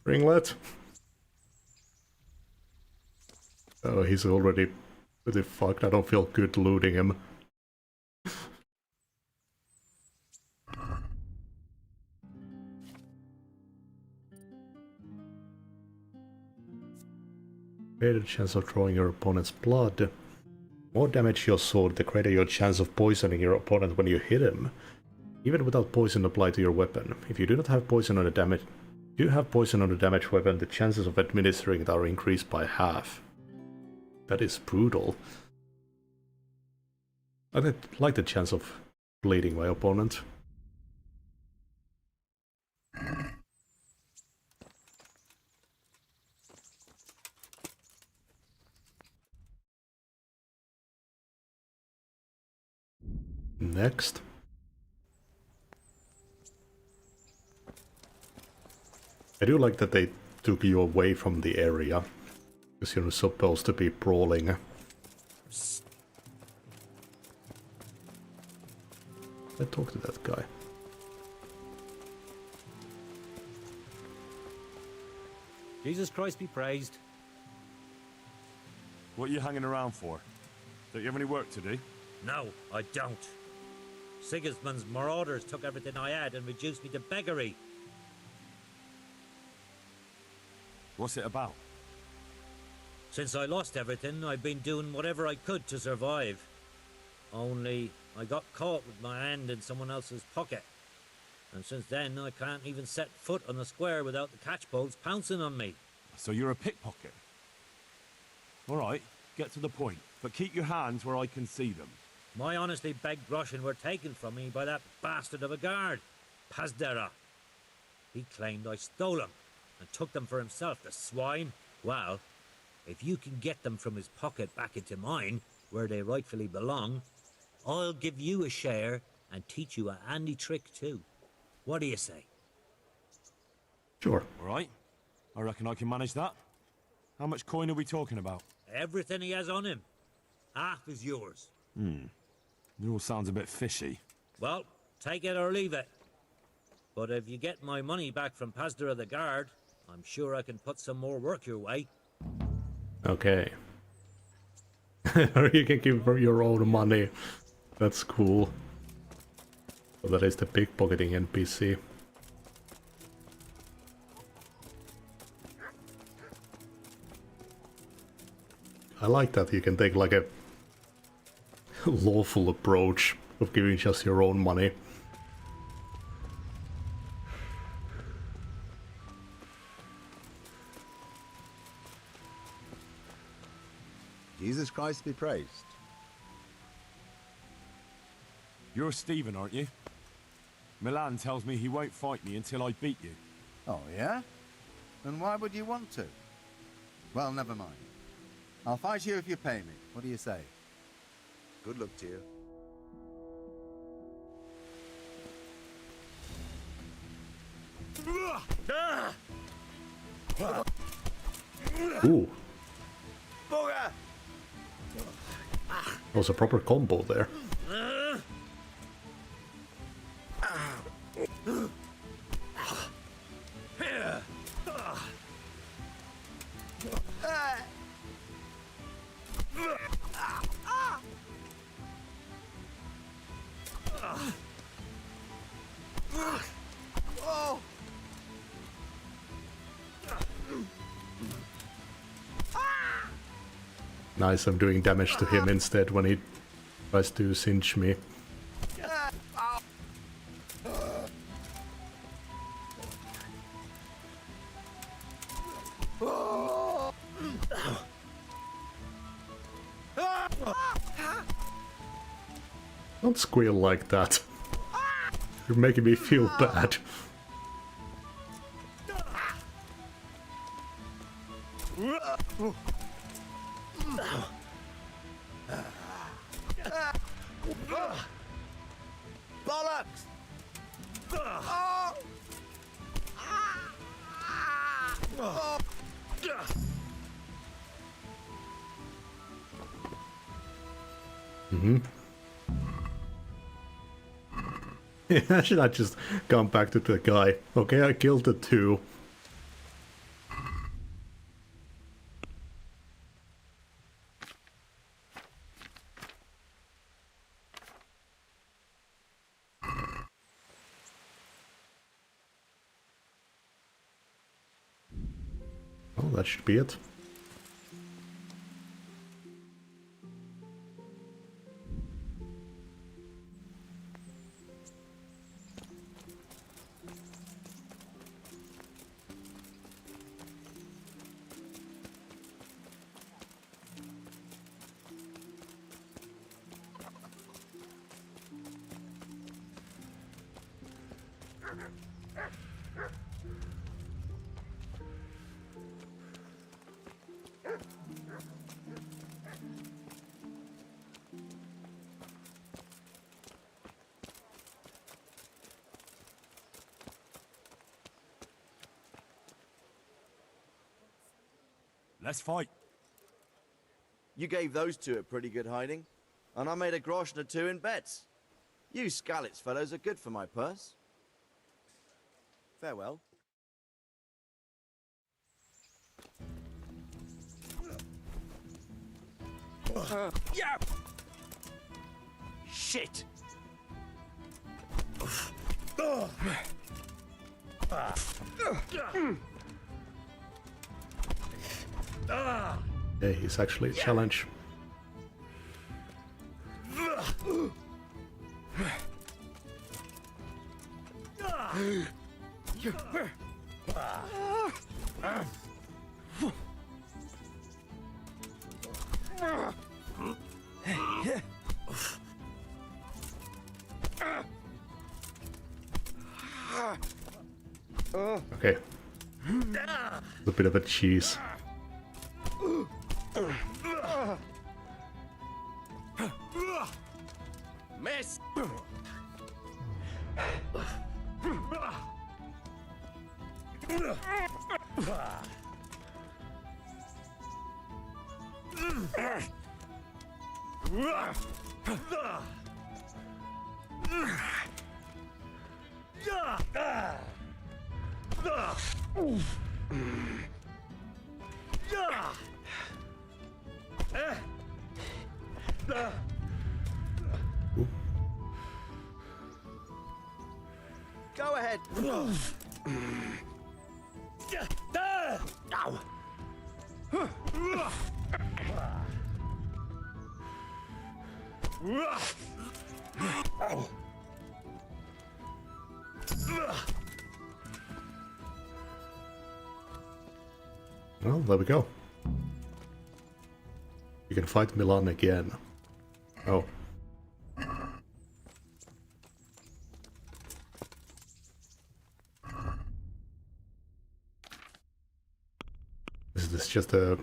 Ringlet. Oh, he's already pretty fucked. I don't feel good looting him. Greater chance of drawing your opponent's blood. The more damage your sword, the greater your chance of poisoning your opponent when you hit him, even without poison applied to your weapon. If you do not have poison on the damage, weapon, the chances of administering it are increased by half. That is brutal. I like the chance of bleeding my opponent. Next. I do like that they took you away from the area, because you're supposed to be brawling. Let's talk to that guy. Jesus Christ be praised. What are you hanging around for? Don't you have any work to do? No, I don't. Sigismund's marauders took everything I had and reduced me to beggary. What's it about? Since I lost everything, I've been doing whatever I could to survive. Only, I got caught with my hand in someone else's pocket. And since then, I can't even set foot on the square without the catchbolts pouncing on me. So you're a pickpocket? Alright, get to the point, but keep your hands where I can see them. My honestly begged groschen were taken from me by that bastard of a guard, Pazdera. He claimed I stole them and took them for himself, the swine. Well, if you can get them from his pocket back into mine, where they rightfully belong, I'll give you a share and teach you a handy trick too. What do you say? Sure. Alright, I reckon I can manage that. How much coin are we talking about? Everything he has on him. Half is yours. It all sounds a bit fishy. Well, take it or leave it. But if you get my money back from Pazdera the Guard, I'm sure I can put some more work your way. Okay. You can give your own money. That's cool. So that is the pickpocketing NPC. I like that you can take like a lawful approach of giving just your own money. Jesus Christ be praised. You're Stephen, aren't you? Milan tells me he won't fight me until I beat you. Oh, yeah? And why would you want to? Well, never mind. I'll fight you if you pay me. What do you say? Good luck to you. Ooh, Booger! that was a proper combo there. Oh! Nice, I'm doing damage to him instead when he tries to cinch me. Don't squeal like that. You're making me feel bad. Bollocks! Oh! Oh! Mm-hmm. Yeah, should I just come back to the guy? Okay, I killed the two. Oh, that should be it. Let's fight. You gave those two a pretty good hiding, and I made a groschen or two in bets. You Skalitz fellows are good for my purse. Farewell. Yeah! Shit! Yeah, he's actually a challenge. Okay. A bit of a cheese. Miss! Go ahead. Well, there we go. You can fight Milan again. Oh. Is this just a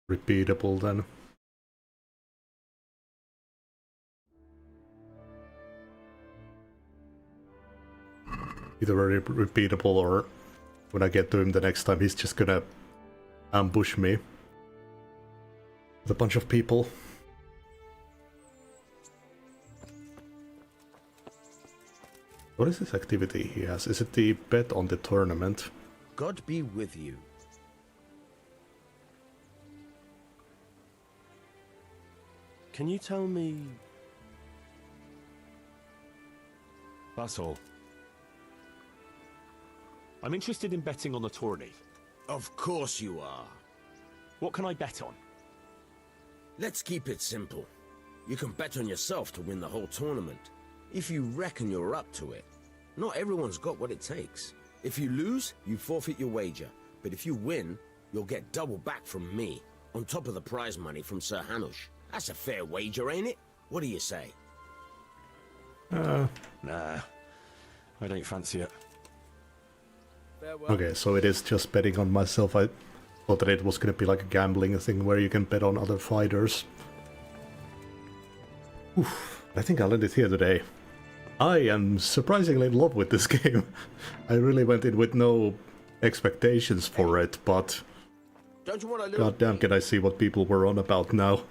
repeatable then? Either very repeatable, or when I get to him the next time he's just gonna ambush me with a bunch of people. What is this activity he has? Is it the bet on the tournament? God be with you. Can you tell me... That's all. I'm interested in betting on the tourney. Of course you are. What can I bet on? Let's keep it simple. You can bet on yourself to win the whole tournament, if you reckon you're up to it. Not everyone's got what it takes. If you lose, you forfeit your wager. But if you win, you'll get double back from me, on top of the prize money from Sir Hanush. That's a fair wager, ain't it? What do you say? Nah, I don't fancy it. Okay, so it is just betting on myself. I thought that it was gonna be like a gambling thing where you can bet on other fighters. Oof, I think I'll end it here today. I am surprisingly in love with this game. I really went in with no expectations for it, but Don't you want a little... goddamn can I see what people were on about now.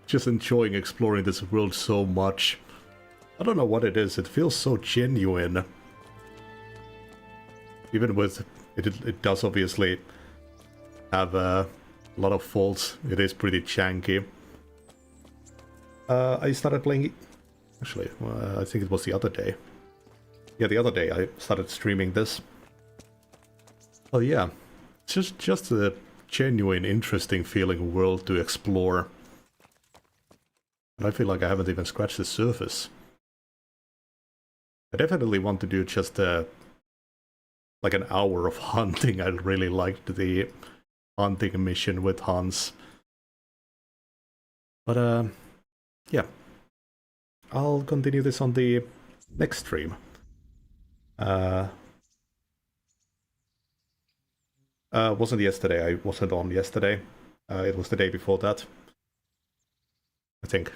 Just enjoying exploring this world so much. I don't know what it is, it feels so genuine. Even with... It does obviously have a lot of faults. It is pretty janky. I started playing... Actually, I think it was the other day. Yeah, the other day I started streaming this. Oh yeah, it's just a genuine, interesting feeling world to explore. And I feel like I haven't even scratched the surface. I definitely want to do just like an hour of hunting. I really liked the hunting mission with Hans. But yeah. I'll continue this on the next stream. Wasn't yesterday, I wasn't on yesterday. It was the day before that. I think.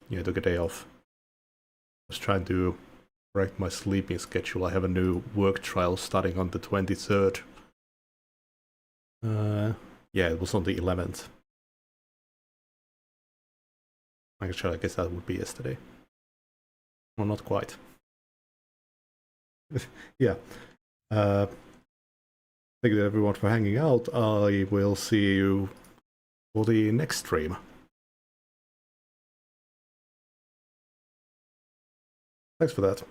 Yeah, I took a day off. I was trying to correct my sleeping schedule. I have a new work trial starting on the 23rd. Yeah, it was on the 11th. Actually, I guess that would be yesterday. Well, not quite. Yeah. Thank you everyone for hanging out. I will see you for the next stream. Thanks for that.